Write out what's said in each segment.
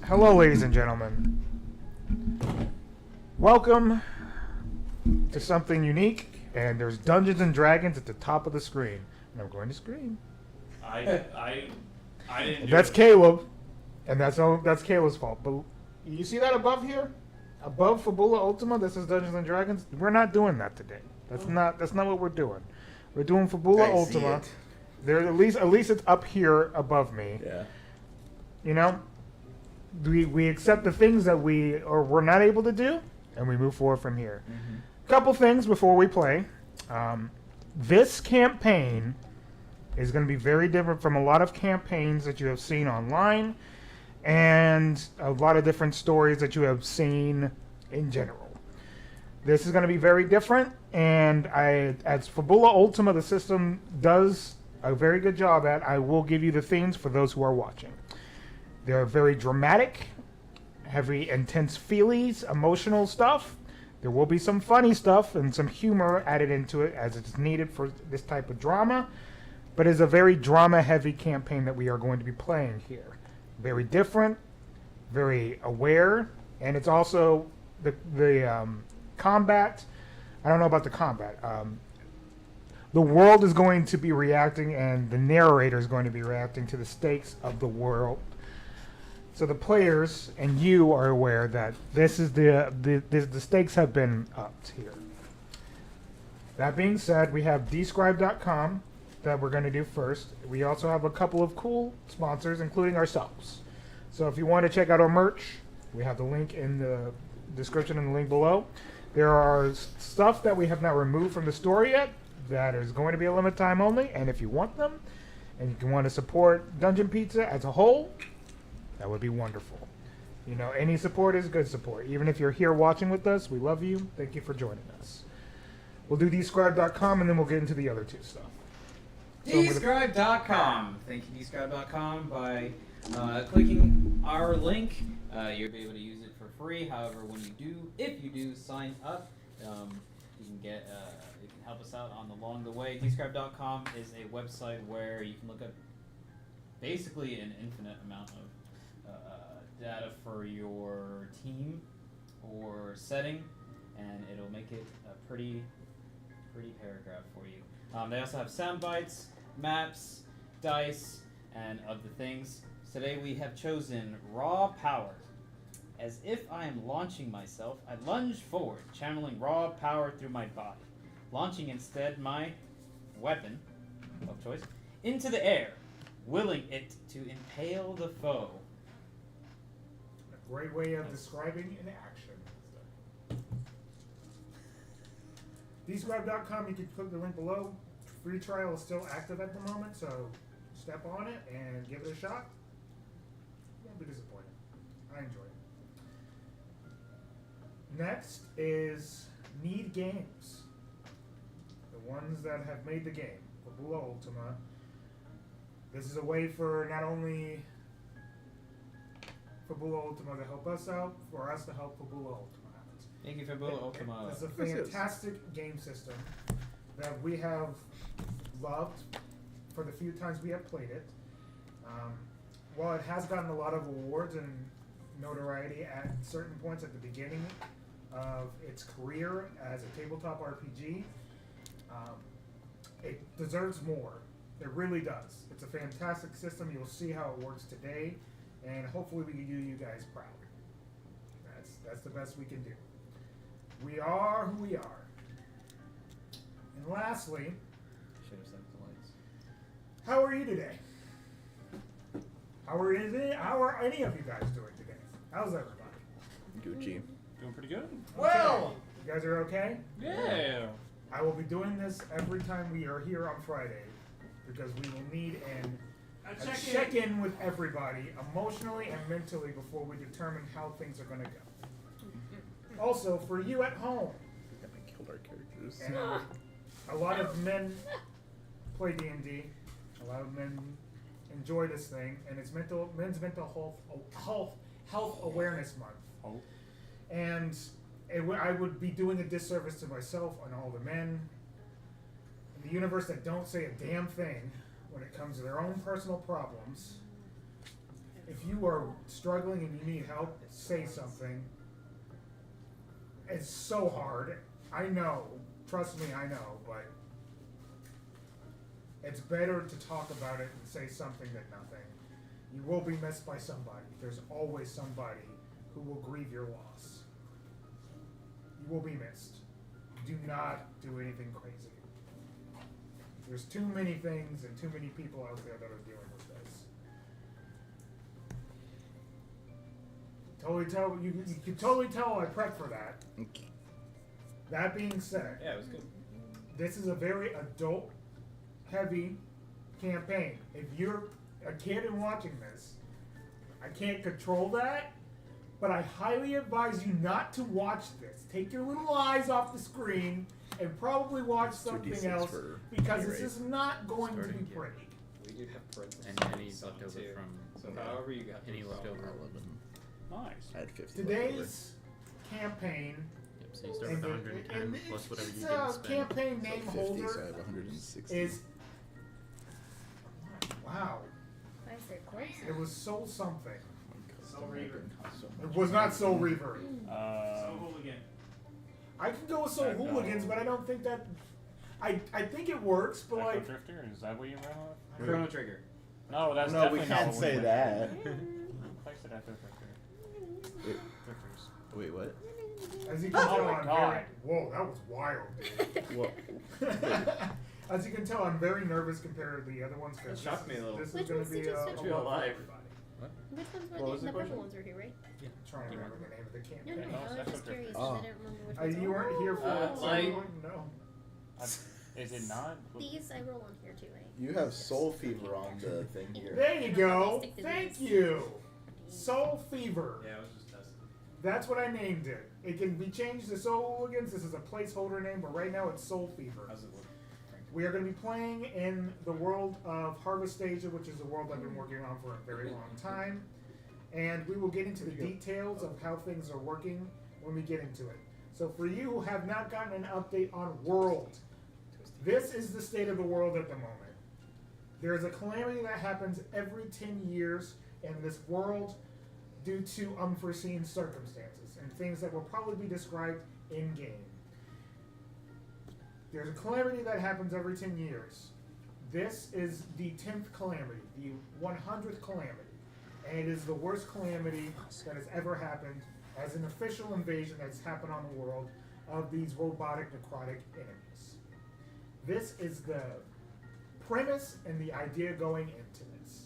Hello, ladies and gentlemen. Welcome to something unique, and there's Dungeons and Dragons at the top of the screen. And I'm going to scream. I didn't do That's it. Caleb, and that's Caleb's fault. But you see that above here? Above Fabula Ultima, this is Dungeons and Dragons. We're not doing that today. That's not what we're doing. We're doing Fabula Ultima. There at least it's up here above me. Yeah. You know? We accept the things that we're not able to do, and we move forward from here. Mm-hmm. Couple things before we play. This campaign is going to be very different from a lot of campaigns that you have seen online and a lot of different stories that you have seen in general. This is going to be very different, and as Fabula Ultima, the system does a very good job at, I will give you the themes for those who are watching. They're very dramatic, heavy, intense feelies, emotional stuff. There will be some funny stuff and some humor added into it as it's needed for this type of drama. But it's a very drama-heavy campaign that we are going to be playing here. Very different, very aware, and it's also the combat. I don't know about the combat. The world is going to be reacting, and the narrator is going to be reacting to the stakes of the world. So the players and you are aware that this is the stakes have been upped here. That being said, we have describe.com that we're going to do first. We also have a couple of cool sponsors, including ourselves. So if you want to check out our merch, we have the link in the description and the link below. There are stuff that we have not removed from the store yet that is going to be a limited time only, and if you want them and you want to support Dungeon Pizza as a whole, that would be wonderful. You know, any support is good support. Even if you're here watching with us, we love you. Thank you for joining us. We'll do describe.com, and then we'll get into the other two stuff. Describe.com. Thank you, Describe.com. By clicking our link, you'll be able to use it for free. However, if you do sign up, you can get you can help us out along the way. Describe.com is a website where you can look up basically an infinite amount of data for your team or setting, and it'll make it a pretty paragraph for you. They also have sound bites, maps, dice, and other things. Today we have chosen Raw Power. As if I am launching myself, I lunge forward, channeling raw power through my body, launching instead my weapon of choice into the air, willing it to impale the foe. A great way of describing an action. Describe.com, you can click the link below. Free trial is still active at the moment, so step on it and give it a shot. You won't be disappointed. I enjoy it. Next is Need Games. The ones that have made the game, Fabula Ultima. This is a way for not only Fabula Ultima to help us out, for us to help Fabula Ultima out. Thank you, Fabula Ultima. It's a fantastic game system that we have loved for the few times we have played it. While it has gotten a lot of awards and notoriety at certain points at the beginning of its career as a tabletop RPG, it deserves more. It really does. It's a fantastic system. You'll see how it works today, and hopefully we can do you guys proud. That's the best we can do. We are who we are. And lastly, Should have set the lights. how are you today? How are any of you guys doing today? How's everybody? Gucci. Doing pretty good. Well, you guys are okay? Yeah. I will be doing this every time we are here on Friday because we will need a check-in with everybody emotionally and mentally before we determine how things are going to go. Also, for you at home, I killed our characters. and a lot of men play D&D. A lot of men enjoy this thing, and it's Men's Mental Health Awareness Month. Oh. And I would be doing a disservice to myself and all the men in the universe that don't say a damn thing when it comes to their own personal problems. If you you are struggling and you need help, say something. It's so hard. I know. Trust me, I know, but it's better to talk about it and say something than nothing. You will be missed by somebody. There's always somebody who will grieve your loss. You will be missed. Do not do anything crazy. There's too many things and too many people out there that are dealing with this. Totally tell you can totally tell I prepped for that. Okay. That being said, Yeah, it was good. this is a very adult heavy campaign. If you're a kid and watching this, I can't control that, but I highly advise you not to watch this. Take your little eyes off the screen and probably watch something 2d6 else for because pay this rate. is not going to be Starting pretty. We do have parentheses. And any on left over too. from So however you got any those left all. over. 11. Nice. I had 50 left over. Today's campaign, Yep, so you start and with the- 110 and plus whatever it's you didn't a spend. campaign So name 50, holder so I have 160. is wow. Why is there corpse? It was Soul something. Soul Reaver. It was not Soul Reaver. Hooligan. I can go with Soul No. Hooligans, but I don't think that. I think it works, but Echo like. Drifter? Is that what you ran with? Chrono Trigger. No, that's No, we definitely can't not what say went that. with. I said Echo Drifter. Wait, Drifters. wait, what? As you can tell, my I'm God. very. Whoa, that was wild, dude. Well, As you can tell, I'm very nervous compared to the other ones because It shocked me a little. This Which is going ones to be did you a switch to? lot for Alive. everybody. Which ones What were was the the purple question? ones were here, right? I'm trying to remember the name of the No, campaign. no, I was Echo just curious Drifter. because I don't remember which ones. You weren't here for it, so like- you wouldn't know. Is it not? These I roll on here too, right? you have Soul Fever on the thing here. There you go. Stick to Thank these. you. Soul Fever. Yeah, I was just testing. That's what I named it. It can be changed to Soul Hooligans. This is a placeholder name, but right now it's Soul Fever. How's it look? We are going to be playing in the world of Harvest Asia, which is a world I've been working on for a very long time. And we will get into the details of how things are working when we get into it. So for you who have not gotten an update on World, this is the state of the world at the moment. There is a calamity that happens every 10 years in this world due to unforeseen circumstances and things that will probably be described in-game. There's a calamity that happens every 10 years. This is the 10th calamity, the 100th calamity. And it is the worst calamity that has ever happened as an official invasion that's happened on the world of these robotic necrotic enemies. This is the premise and the idea going into this.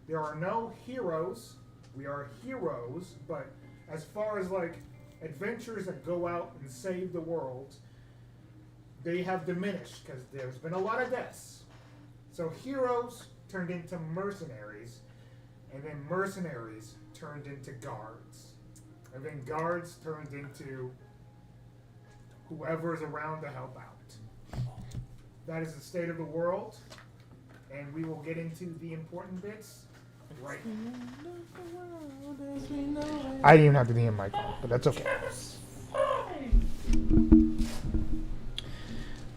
There are no heroes. We are heroes, but as far as like adventures that go out and save the world, they have diminished because there's been a lot of deaths. So heroes turned into mercenaries, and then mercenaries turned into guards. And then guards turned into whoever's around to help out. That is the state of the world, and we will get into the important bits right now. I didn't even have to be in my call, but that's okay.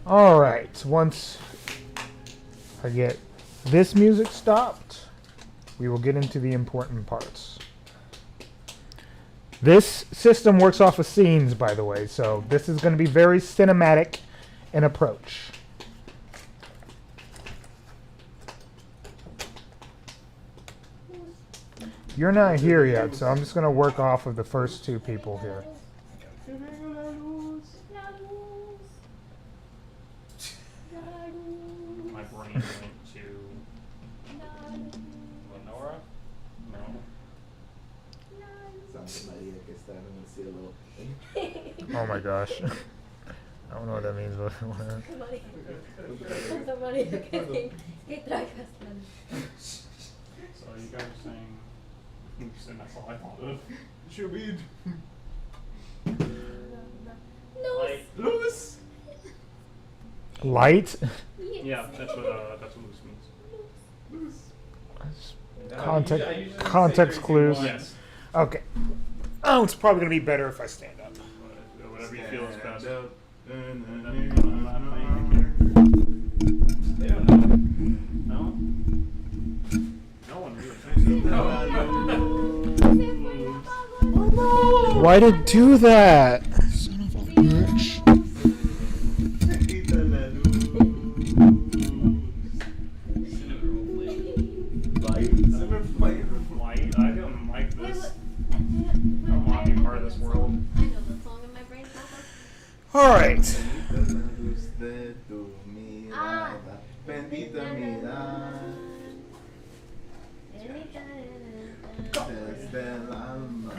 Alright, once I get this music stopped, we will get into the important parts. This system works off of scenes, by the way, so this is going to be very cinematic in approach. You're not here yet, so I'm just going to work off of the first two people here. My brain went to Lenora? No. Oh my gosh. I don't know what that means, but whatever. Somebody okay. ¿Qué tragas? So you guys are saying, oops, and that's all I thought of. Should we? No. Like, Lewis! Light? yeah, that's what loose means. Context clues. Yes. Okay. Oh, it's probably going to be better if I stand up. Whatever you feel is best. No. No? No one really thinks Why did it do that? Son of a bitch. Light. I don't like this. I don't want to be part of this world. I know the song in my brain. All right. Bendita mirada desde el alma. I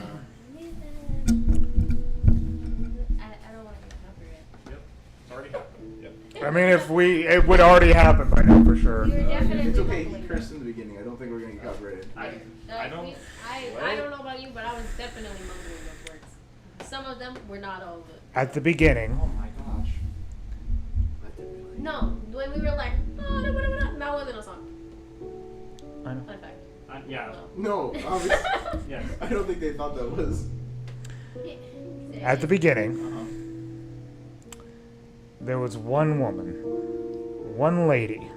don't want to get copyright. Yep. It's already happened. Yep. I mean, it would already happen by now for sure. You're definitely It's okay, he mumbling. cursed in the beginning. I don't think we're gonna get copyrighted. I don't. I don't know about you, but I was definitely mumbling those words. Some of them were not all good. At the beginning, Oh my gosh. No, when we were like, oh, no, that wasn't a song. I know. Fun fact. Yeah. No, obviously. Yes. I don't think they thought that was. at the beginning, Uh-huh. there was one woman, one lady,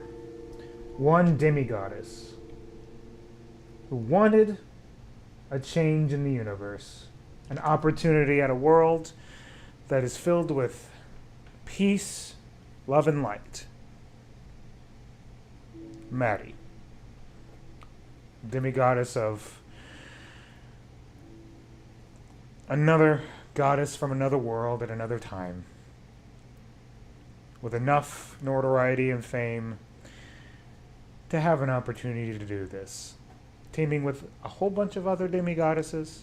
one demigoddess who wanted a change in the universe, an opportunity at a world that is filled with peace, love, and light. Maddie, demigoddess of another goddess from another world at another time, with enough notoriety and fame to have an opportunity to do this, teaming with a whole bunch of other demigoddesses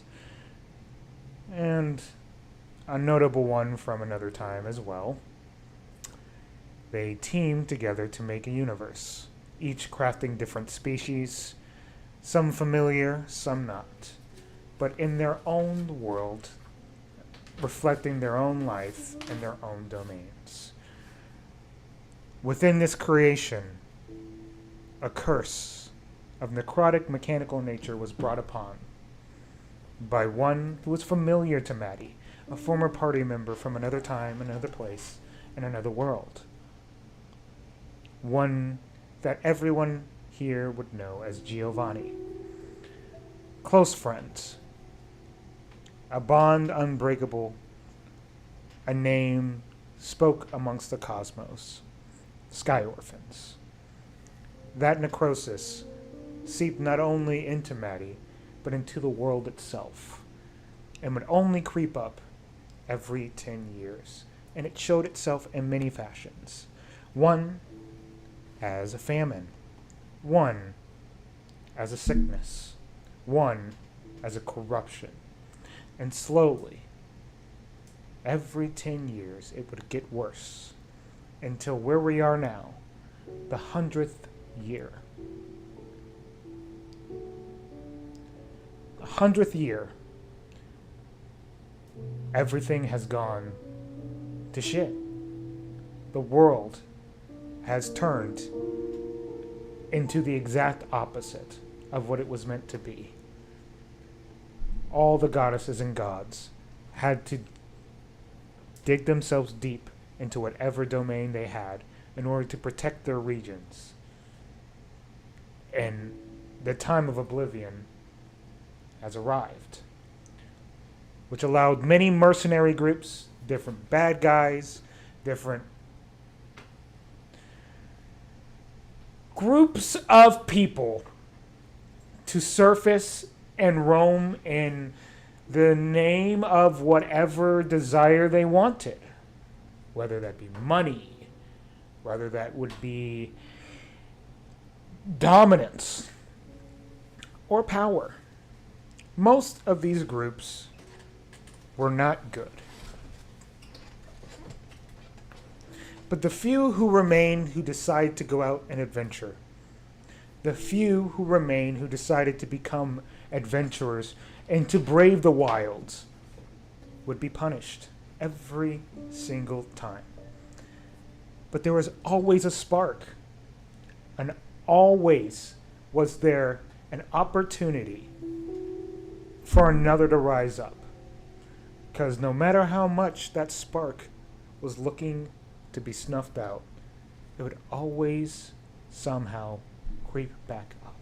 and a notable one from another time as well. They teamed together to make a universe, each crafting different species, some familiar, some not, but in their own world, reflecting their own life and their own domains. Within this creation, a curse of necrotic mechanical nature was brought upon by one who was familiar to Maddie, a former party member from another time, another place, and another world. One that everyone here would know as Giovanni. Close friends. A bond unbreakable. A name spoke amongst the cosmos. Sky Orphans. That necrosis seeped not only into Maddie, but into the world itself, and would only creep up every 10 years. And it showed itself in many fashions. One as a famine, one as a sickness, one as a corruption. And slowly, every 10 years, it would get worse until where we are now, the 100th year. The 100th year, everything has gone to shit. The world has turned into the exact opposite of what it was meant to be. All the goddesses and gods had to dig themselves deep into whatever domain they had in order to protect their regions. And the time of oblivion has arrived, which allowed many mercenary groups, different bad guys, different groups of people to surface and roam in the name of whatever desire they wanted, whether that be money, whether that would be dominance or power. Most of these groups were not good. But the few who remain who decide to go out and adventure, the few who remain who decided to become adventurers and to brave the wilds, would be punished every single time. But there was always a spark, and always was there an opportunity for another to rise up. Because no matter how much that spark was looking to be snuffed out, it would always somehow creep back up.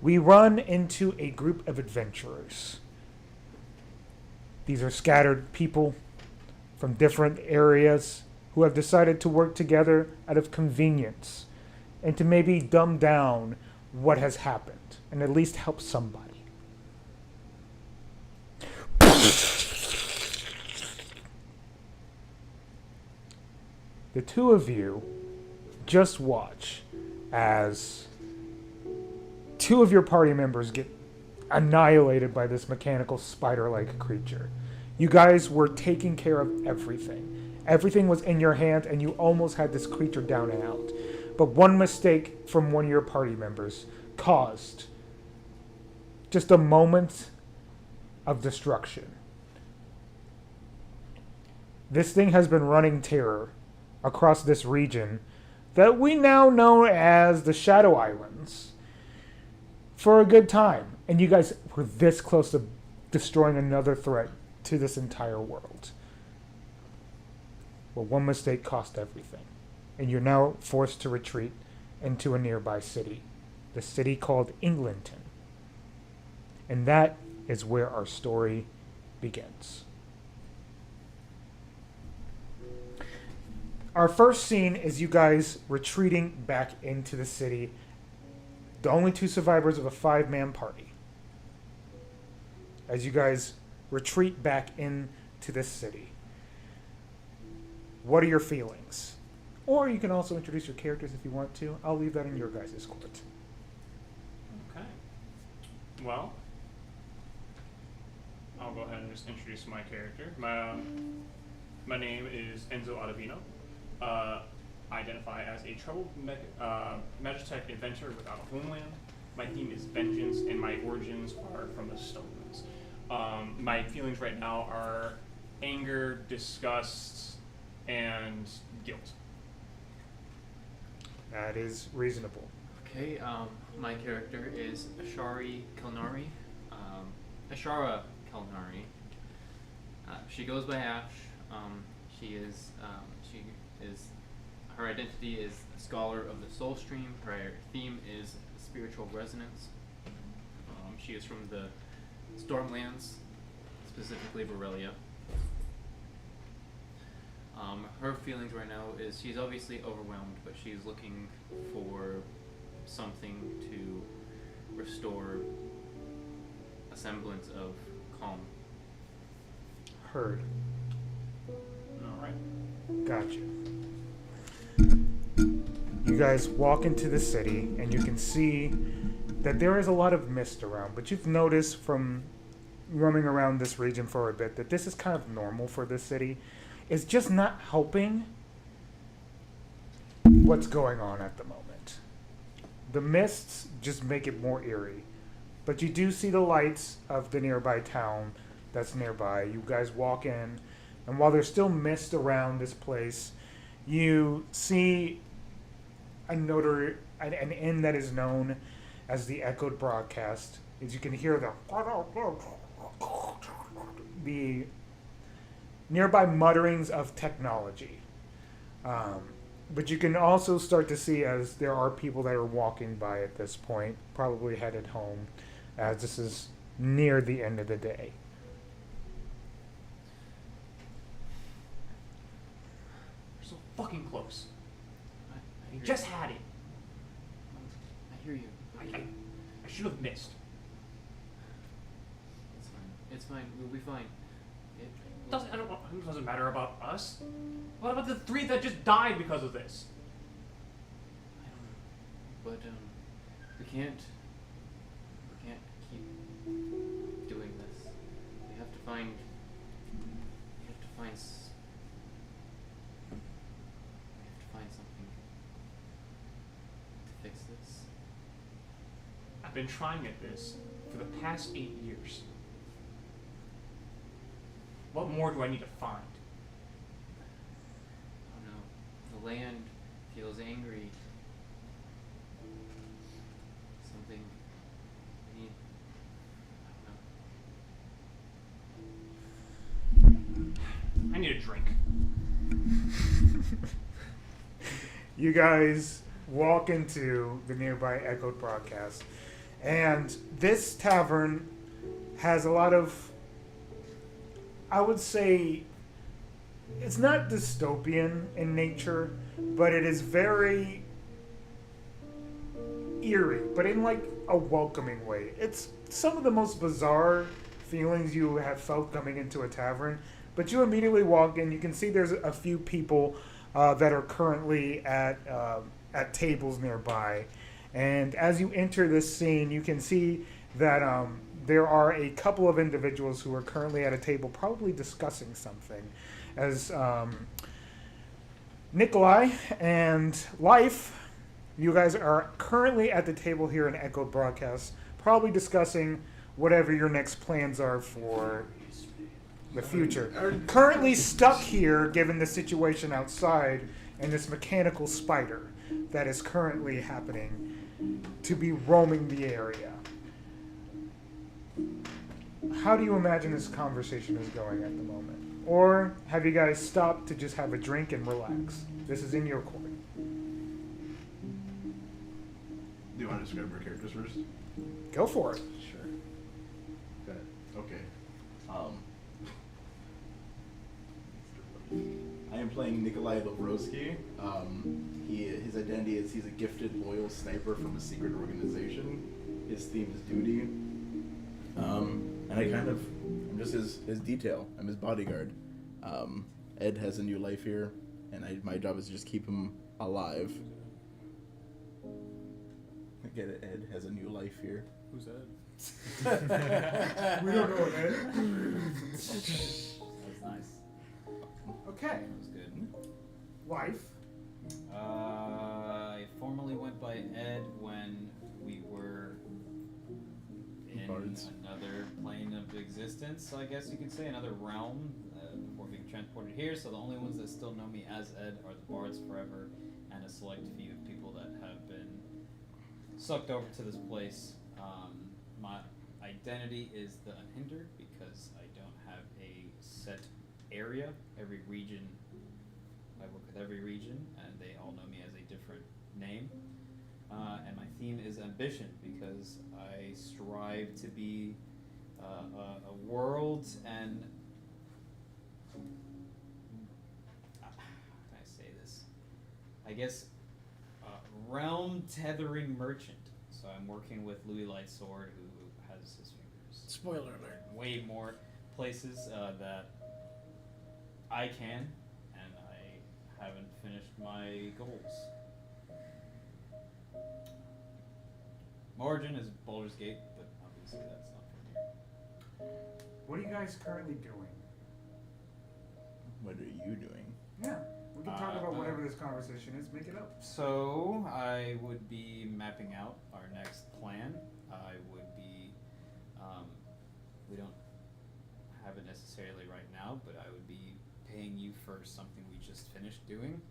we run into a group of adventurers. These are scattered people from different areas who have decided to work together out of convenience and to maybe dumb down what has happened and at least help somebody. The two of you just watch as two of your party members get annihilated by this mechanical spider-like creature. You guys were taking care of everything. Everything was in your hand, and you almost had this creature down and out. But one mistake from one of your party members caused just a moment of destruction. This thing has been running terror across this region that we now know as the Shadow Islands for a good time. And you guys were this close to destroying another threat to this entire world. Well, one mistake cost everything. And you're now forced to retreat into a nearby city. The city called Englandton. And that is where our story begins. Our first scene is you guys retreating back into the city. The only two survivors of a 5-man party. As you guys retreat back into this city. What are your feelings? Or you can also introduce your characters if you want to. I'll leave that in your guys' court. Okay. Well, I'll go ahead and just introduce my character. My name is Enzo Ottavino. I identify as a troubled Magitech inventor without a homeland. My theme is vengeance, and my origins are from the Stonelands. My feelings right now are anger, disgust, and guilt. That is reasonable. Okay, my character is Ashari Kelnari. Ashara Kelnari. She goes by Ash. Her identity is a scholar of the soul stream. Her theme is spiritual resonance. She is from the Stormlands, specifically Borrelia. Her feelings right now is she's obviously overwhelmed, but she's looking for something to restore a semblance of calm. Heard. Alright. Gotcha. You guys walk into the city, and you can see that there is a lot of mist around, but you've noticed from roaming around this region for a bit that this is kind of normal for this city. It's just not helping what's going on at the moment. The mists just make it more eerie. But you do see the lights of the nearby town that's nearby. You guys walk in, and while there's still mist around this place, you see an inn that is known as the Echoed Broadcast. As you can hear the nearby mutterings of technology. But you can also start to see as there are people that are walking by at this point, probably headed home, as this is near the end of the day. We're so fucking close. I You hear just you. had it. I hear you. I should have missed. It's fine. It's fine. We'll be fine. It doesn't matter about us. What about the 3 that just died because of this? I don't know. But we can't keep doing this. We have to find something to fix this. I've been trying at this for the past 8 years. What more do I need to find? I don't know. The land feels angry. Something we need. I don't know. I need a drink. You guys walk into the nearby Echoed Broadcast, And this tavern has a lot of, I would say, it's not dystopian in nature, but it is very eerie, but in like a welcoming way. It's some of the most bizarre feelings you have felt coming into a tavern, but you immediately walk in, you can see there's a few people that are currently at tables nearby. And as you enter this scene, you can see that there are a couple of individuals who are currently at a table, probably discussing something. As Nikolai and Life, you guys are currently at the table here in Echo Broadcast, probably discussing whatever your next plans are for the future. Currently stuck here, given the situation outside, and this mechanical spider that is currently happening to be roaming the area. How do you imagine this conversation is going at the moment? Or have you guys stopped to just have a drink and relax? This is in your court. Do you want to describe our characters first? Go for it. Sure. Good. Okay. I am playing Nikolai Lovroski. His identity is he's a gifted, loyal sniper from a secret organization. His theme is duty. And I'm just his detail. I'm his bodyguard. Ed has a new life here, and my job is to just keep him alive. I get it, Ed has a new life here. Who's that? We don't know Ed. That's nice. Okay. That was good. Life. I formerly went by Ed when we were in Bards. another plane of existence, I guess you could say, another realm, before being transported here. So the only ones that still know me as Ed are the Bards forever, and a select few people that have been sucked over to this place. My identity is the Unhindered because I don't have a set area. Every region, I work with every region, and they all know me as a different name. And my theme is ambition because I strive to be a world and how can I say this? I guess realm tethering merchant. So I'm working with Louis Lightsword, who has his fingers. Spoiler alert. Way more places that I can, and I haven't finished my goals. My origin is Baldur's Gate, but obviously that's not from here. What are you guys currently doing? What are you doing? Yeah. We can talk about whatever this conversation is. Make it up. So I would be mapping out our next plan. I would be, we don't have it necessarily right now, but I would be paying you for something we just finished doing.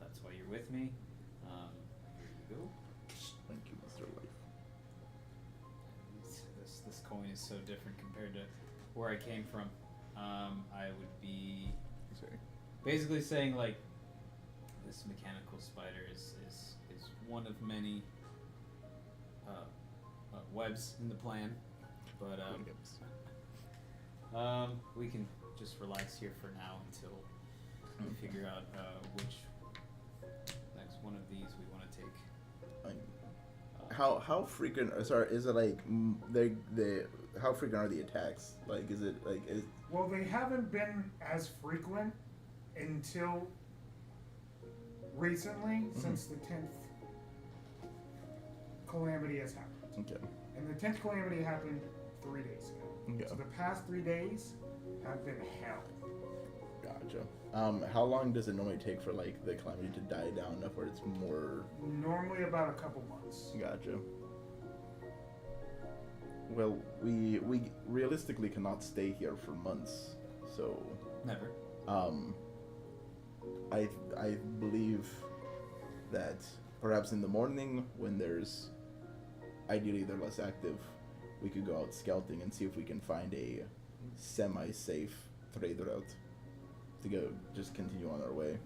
That's why you're with me. Here you go. Thank you, Mr. Life. This coin is so different compared to where I came from. I would be Sorry. basically saying like this mechanical spider is one of many webs in the plan, but we can just relax here for now until we figure out which next one of these we want to take. How frequent? Sorry, is it like how frequent are the attacks? Like, is it like Well, they haven't been as frequent until recently, since the 10th calamity has happened. okay? And the 10th calamity happened 3 days ago. Yeah. So the past 3 days have been hell. Gotcha. How long does it normally take for like the calamity to die down enough where it's more? Normally about a couple months. Gotcha. Well, we realistically cannot stay here for months, so Never. I believe that perhaps in the morning when there's ideally they're less active, we could go out scouting and see if we can find a semi-safe trade route to go just continue on our way.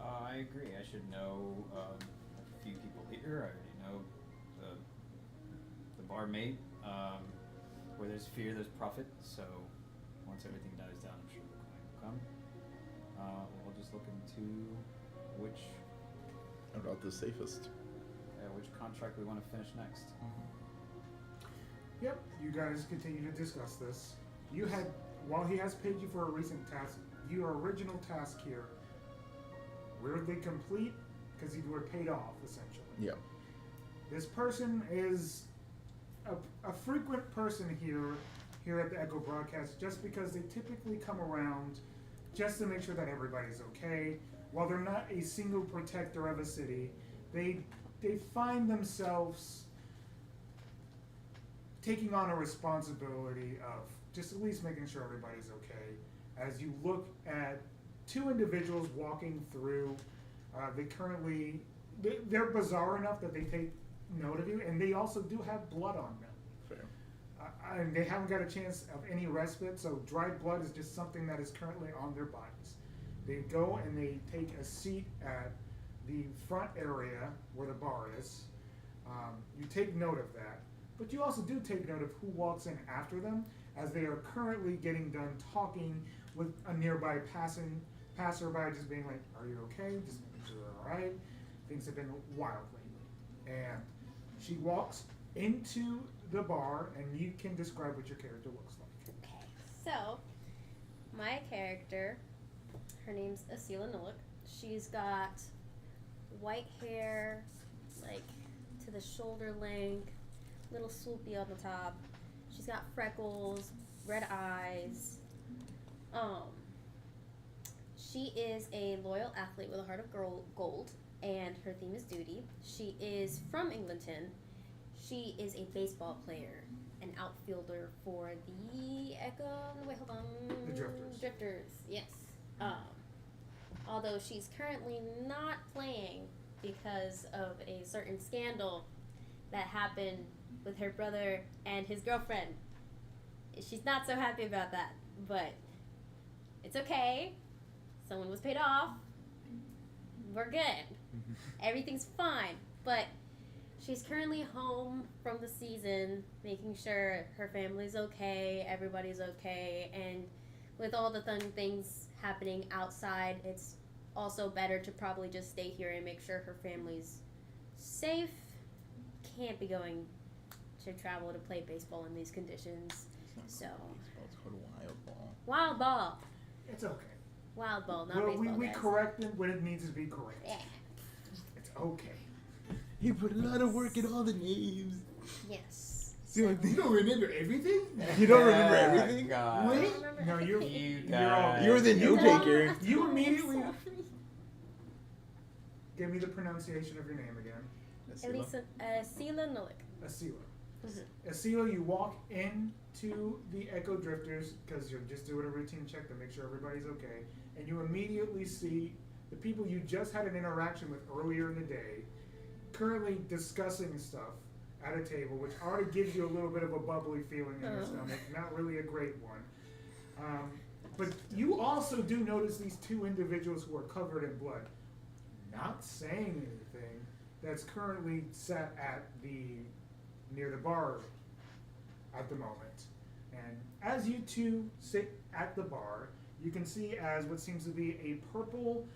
I agree. I should know a few people here. I already know the barmaid. Where there's fear, there's profit. So once everything dies down, I'm sure the coin will come. We'll just look into which About the safest. which contract we want to finish next. Yep, you guys continue to discuss this. You had, while he has paid you for a recent task, your original task here, weirdly complete, because you were paid off, essentially. Yeah. This person is a frequent person here at the Echo Broadcast, just because they typically come around just to make sure that everybody's okay. While they're not a single protector of a city, they find themselves taking on a responsibility of just at least making sure everybody's okay. As you look at two individuals walking through, they're bizarre enough that they take note of you, and they also do have blood on them. Fair. And they haven't got a chance of any respite, so dried blood is just something that is currently on their bodies. They go and they take a seat at the front area where the bar is. You take note of that, but you also do take note of who walks in after them, as they are currently getting done talking with a nearby passerby, just being like, "Are you okay? Just making sure you're all right." Things have been wild lately. And she walks into the bar, and you can describe what your character looks like. Okay, so my character, her name's Asila Nolik. She's got white hair, like to the shoulder length, little swoopy on the top. She's got freckles, red eyes. She is a loyal athlete with a heart of gold, and her theme is duty. She is from Englandton. She is a baseball player, an outfielder for the The Drifters. Drifters, yes. Although she's currently not playing because of a certain scandal that happened with her brother and his girlfriend. She's not so happy about that, but it's okay. Someone was paid off. We're good. Everything's fine. But she's currently home from the season, making sure her family's okay, everybody's okay, and with all the fun things happening outside, it's also better to probably just stay here and make sure her family's safe. Can't be going to travel to play baseball in these conditions. So It's called wild ball. wild ball. It's okay. Wild ball, not Well, baseball, we guys. correct it when it needs to be correct. Yeah. It's okay. He put a lot of work in all the names. Yes. You don't remember everything? You don't remember everything? God. Wait. remember No, you're You you're all guys. You're the You note walk- taker. You immediately give me the pronunciation of your name again. Elisa, Sela Nolik. Asila. Mhm. Asila, you walk into the Echo Drifters because you're just doing a routine check to make sure everybody's okay, and you immediately see the people you just had an interaction with earlier in the day currently discussing stuff at a table, which already gives you a little bit of a bubbly feeling in your Oh. stomach. Not really a great one. But you also do notice these two individuals who are covered in blood, not saying anything, that's currently sat at near the bar at the moment. And as you two sit at the bar, you can see as what seems to be a purple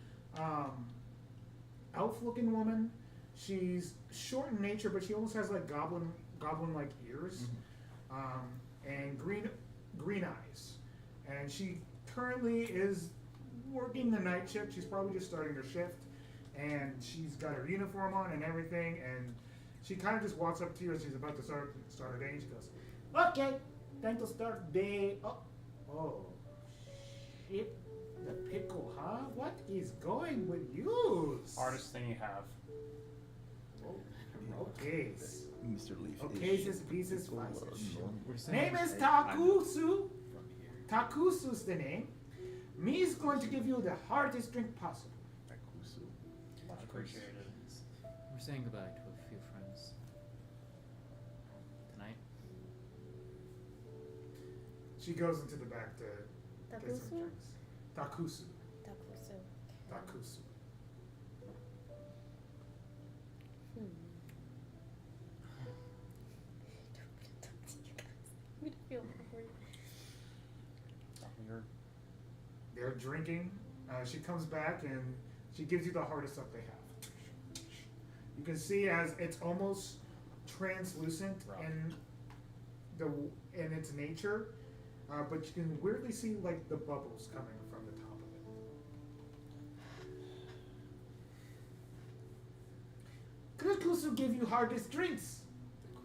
elf-looking woman. She's short in nature, but she almost has like goblin-like ears, and green eyes. And she currently is working the night shift. She's probably just starting her shift, and she's got her uniform on and everything. And she kind of just walks up to you as she's about to start her day, and she goes, "Okay, time to start day." Oh, shit, the pickle, huh? What is going with you? Hardest thing you have. Okay. Mr. Leaf. Okay, this pieces Pickle, fast. Name is Takusu. Takusu's the name. Me is going to give you the hardest drink possible. Appreciate it. We're saying goodbye to a few friends tonight. She goes into the back to get some Takusu? drinks. Takusu. Takusu. Takusu. They're drinking. She comes back and she gives you the hardest up they have. You can see as it's almost translucent in its nature, but you can weirdly see like the bubbles coming from the top of it. Kusu give you hardest drinks.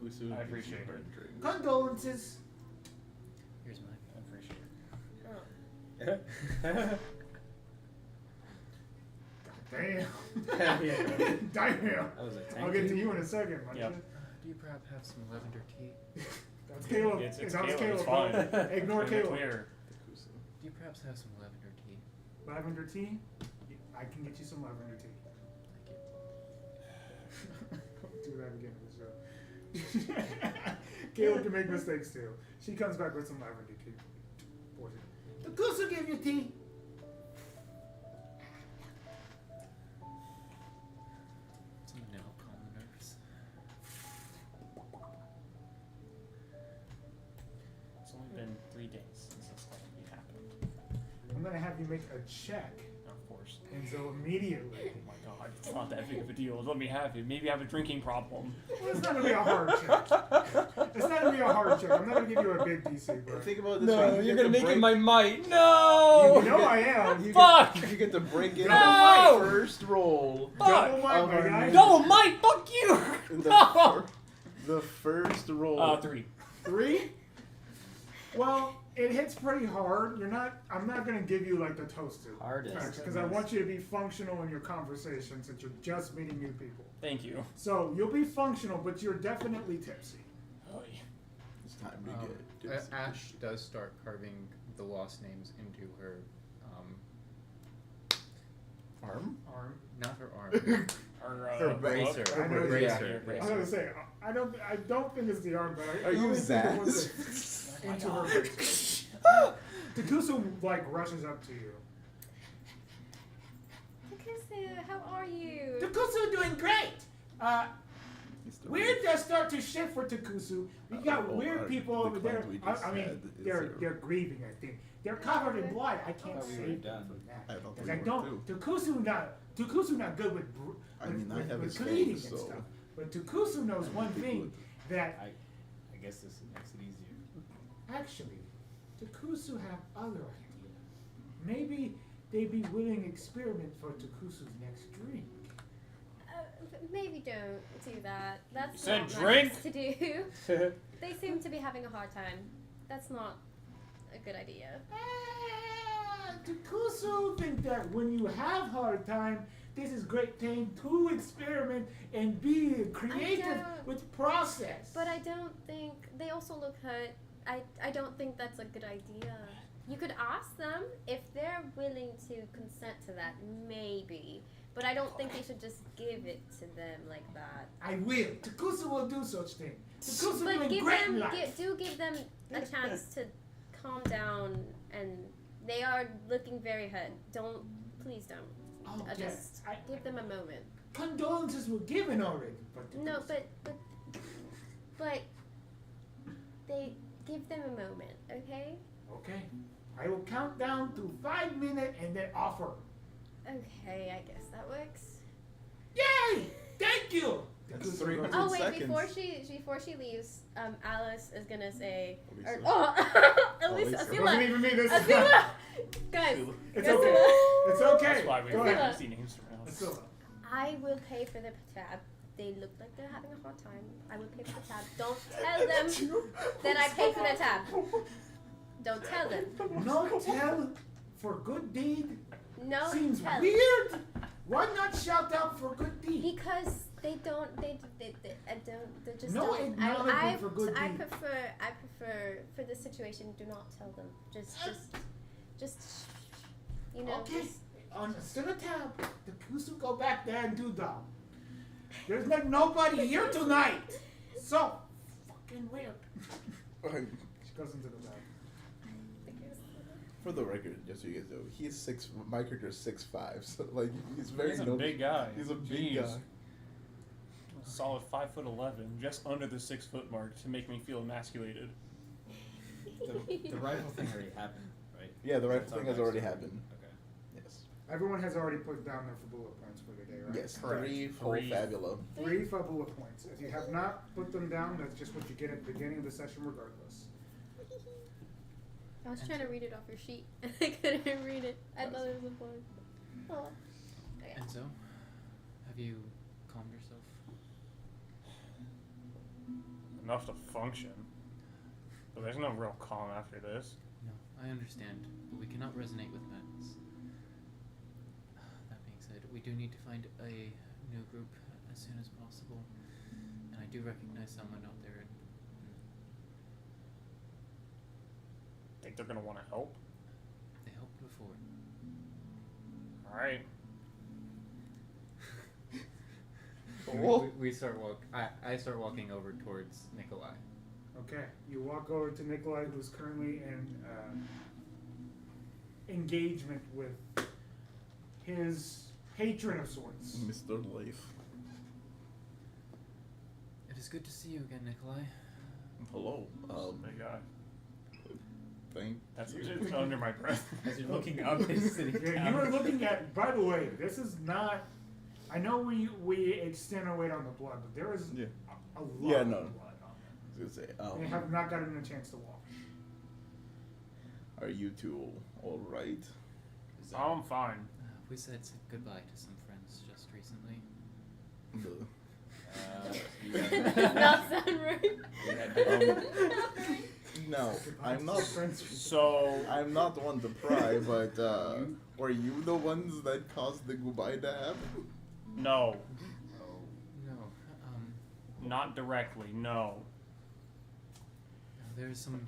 Kusu I appreciate it. Condolences. Here's mine. I appreciate Oh. Damn. Yeah. Damn. That was a tank. I'll get to you in a second, my Yep. dude. Do you perhaps have some lavender tea? That's Caleb. It's That was Caleb, Caleb. it's fine. Ignore In the Caleb. clear. Kusu. Do you perhaps have some lavender tea? Lavender tea? I can get you some lavender tea. Thank Don't do that again in the show. Caleb can make mistakes too. She comes back with some lavender tea. The goose will give you tea. Something to help calm the nerves. It's only been 3 days since this happened. I'm gonna have you make a check, Of course. and so immediately. Oh my god, it's not that big of a deal. Let me have it. Maybe I have a drinking problem. Well, it's not gonna be a hard check. It's not gonna be a hard check. I'm not gonna give you a big DC, bro. Think about it this way. you're get gonna to make it break- my might. No! You know I am. You Fuck! Get, you get to break in No! on the first roll. Double my Oh, guy. man. Double might! Fuck you! The, No! the first roll. 3. 3? Well, it hits pretty hard. I'm not gonna give you like the toasted Hardest. because I want you to be functional in your conversation since you're just meeting new people. Thank you. So you'll be functional, but you're definitely tipsy. Oh, It's time to get. Ash does start carving the lost names into her, Arm? Arm. not her arm. Or, Her bracer. Her I know bracer. I was gonna say I don't think it's the arm, but I Are you really think it was Zaz? into her bracer. Takusu like rushes up to you. Takusu, how are you? Takusu doing great. Weird just start to shift for Takusu. We got weird people over there. I mean, they're grieving. I think they're covered in blood. I can't thought we save were them done. from that. I thought 'Cause we I were don't. Takusu not good with I mean, I have his cleaning face, and so. stuff. But Takusu knows one thing that I guess this makes it easier. actually Takusu have other idea. Maybe they'd be willing to experiment for Takusu's next drink. Maybe don't do that. That's said not drink? nice to do. They seem to be having a hard time. That's not a good idea. Takusu think that when you have hard time, this is great thing to experiment and be creative don't- with process. But I don't think they also look hurt. I don't think that's a good idea. You could ask them if they're willing to consent to that, maybe. But I don't think you should just give it to them like that. I will. Takusu will do such thing. Takusu But doing give great them, in life. give them a chance to calm down, and they are looking very hurt. Please don't. Oh, Just yes. give them a moment. Condolences were given already. But No, but they give them a moment, okay? Okay. I will count down to 5 minutes and then offer. Okay, I guess that works. Yay! Thank you. That's Takusu 300 goes, Oh wait, seconds. before she leaves, Alice is gonna say, Elisa. Elisa, It wasn't even me this Asila, time. guys, It's Asila. okay. It's okay. That's why we Go Asila. ahead. see names around. Asila. I will pay for the tab. They look like they're having a hard time. I will pay for the tab. Don't tell them that I paid for the tab. Don't tell them. No tell for good deed No, seems tell. weird. Why not shout out for good deed? Because they don't. They don't. They just No don't. acknowledgement for good I deed. prefer for this situation. Do not tell them. Just. You know. Okay. Just, On the tab, the Kusu go back there and do that. There's like nobody here tonight. So fucking weird. She goes into the back. For the record, just so you guys know, he's 6. My character is 6'5", so like he's very. He's a noticeable. big guy. He's a big Jeez. guy. Solid 5'11", just under the 6 foot mark to make me feel emasculated. The rifle thing already happened, right? Yeah, the rifle It's on thing has back already side. happened. Okay. Yes. Everyone has already put down their Fabula points for the day, right? Yes. Correct. 3 full Three. Fabula. 3 Fabula points. If you have not put them down, that's just what you get at the beginning of the session regardless. I was trying to read it off your sheet. I couldn't read it. I thought it was important. Oh. Okay. Enzo, have you calmed yourself? Enough to function. But there's no real calm after this. No, I understand, but we cannot resonate with madness. That being said, we do need to find a new group as soon as possible, and I do recognize someone out there. Think they're gonna want to help? They helped before. Alright. We start I start walking over towards Nikolai. Okay, you walk over to Nikolai, who's currently in engagement with his patron of sorts. Mr. Life. It is good to see you again, Nikolai. Hello. Big guy. Thank That's you. it's under my breath. As you're looking up, he's sitting Yeah, down. you are looking at. By the way, this is not. I know we extend our weight on the blood, but there is Yeah. a lot Yeah, of no. blood on I was gonna say, them. They have not gotten a chance to wash. are you two all right? I'm fine. We said goodbye to some friends just recently. Does not sound right. No, I'm not. So I'm not one to pry, but were you the ones that caused the goodbye to happen? no, No, not directly. No. there's some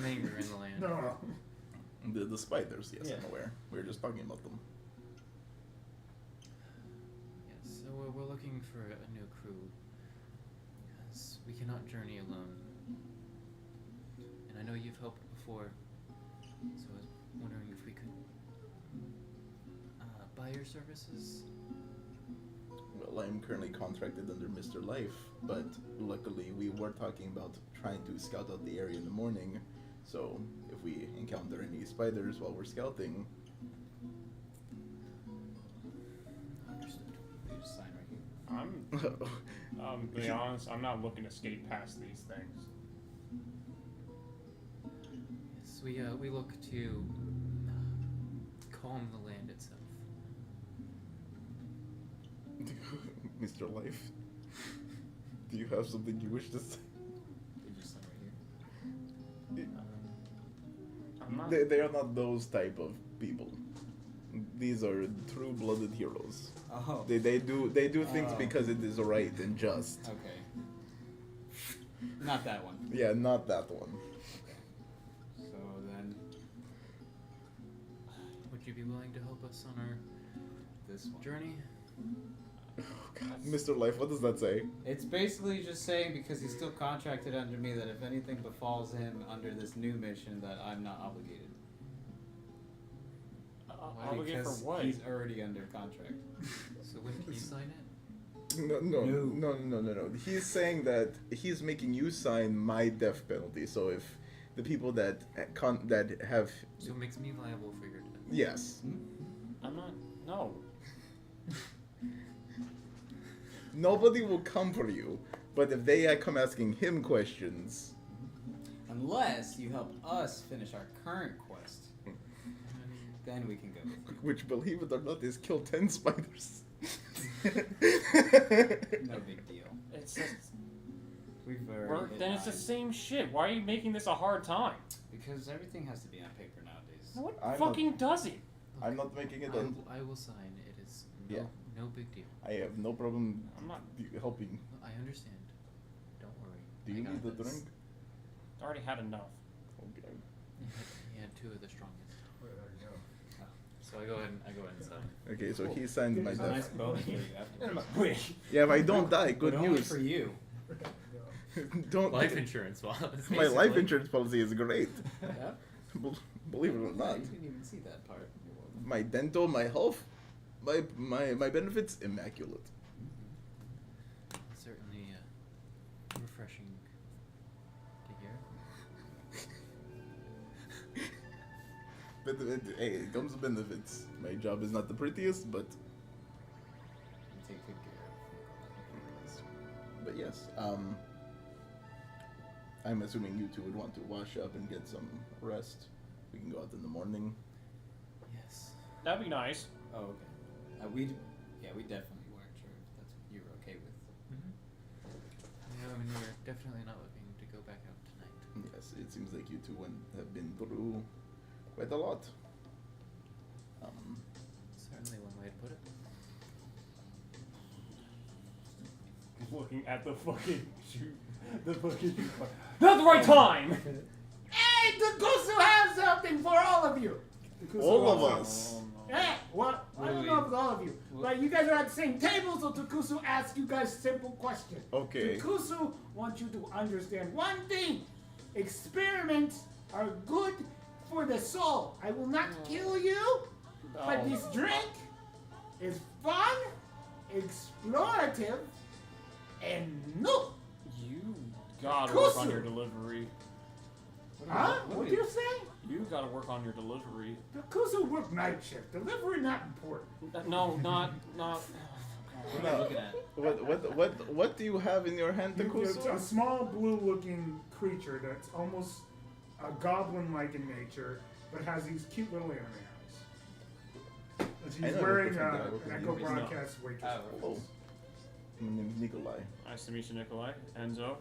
anger in the land. No. The spiders, yes, Yeah. I'm aware. We were just talking about them. Yes, so we're looking for a new crew because we cannot journey alone. And I know you've helped before, so I was wondering if we could buy your services. Well, I'm currently contracted under Mr. Life, but luckily we were talking about trying to scout out the area in the morning. So if we encounter any spiders while we're scouting, Understood. You just sign right here. I'm to be honest, I'm not looking to skate past these things. Yes, we look to calm the land itself. Mr. Life, do you have something you wish to say? You just sign right here. I'm not. They are not those type of people. These are true-blooded heroes. Oh. They do things Oh. because it is right and just. Okay. Not that one. Yeah, not that one. So then, Would you be willing to help us on our this one. journey? Mr. Life, what does that say? It's basically just saying because he's still contracted under me that if anything befalls him under this new mission that I'm not obligated. Obligated for Because what? he's already under contract. So when can you sign it? No. He's saying that he's making you sign my death penalty. So if the people that have So it makes me liable for your death. yes, I'm not. No. nobody will come for you. But if they come asking him questions, Unless you help us finish our current quest, then we can go. which believe it or not is kill 10 spiders. No big deal. It's just. We've already Well, hit then it's the 9. same shit. Why are you making this a hard time? Because everything has to be on paper nowadays. No one I'm fucking does it. I'm not making it. I will sign. It is no, Yeah. no big deal. I have no problem I'm not. helping. I understand. Don't worry. Do I you got need the this. drink? I already had enough. Okay. He had two of the strongest. So I go ahead and sign. Okay, so he signed my It's a nice death. bonus for you after. Wait. Yeah, if I don't die, good But only news. for you. Don't Life insurance. Well, My life insurance policy is great. Yeah? Believe it or not. You didn't even see that part. You're welcome. My dental, my health, my benefits, immaculate. Certainly refreshing to hear. Hey, it comes with benefits. My job is not the prettiest, but Take good care of. but yes. I'm assuming you two would want to wash up and get some rest. We can go out in the morning. Yes. That'd be nice. Oh, okay. We definitely weren't sure if that's what you were okay with. No, I mean, we're definitely not looking to go back out tonight. Yes, it seems like you two have been through quite a lot. Certainly one way to put it. Looking at the fucking shoot. Not the right time! Hey, the Kusu has something for all of you. All of us. Hey, what? I don't know if it's all of you. But you guys are at the same table, so Takusu asks you guys a simple question. Okay. Takusu wants you to understand one thing. Experiments are good for the soul. I will not kill you, but this drink is fun, explorative, and new. You gotta work on Kusu. your delivery. Huh? What do you say? You gotta work on your delivery. Takusu work night shift. Delivery not important. No, not. What are you looking at? What do you have in your hand, It's a Takusu? small blue-looking creature that's almost a goblin-like in nature, but has these cute little anime eyes. And she's I know wearing what an you're Echo thinking. Broadcast waitress. Oh. Hello. My name is Nikolai. Nice to meet you, Nikolai. Enzo.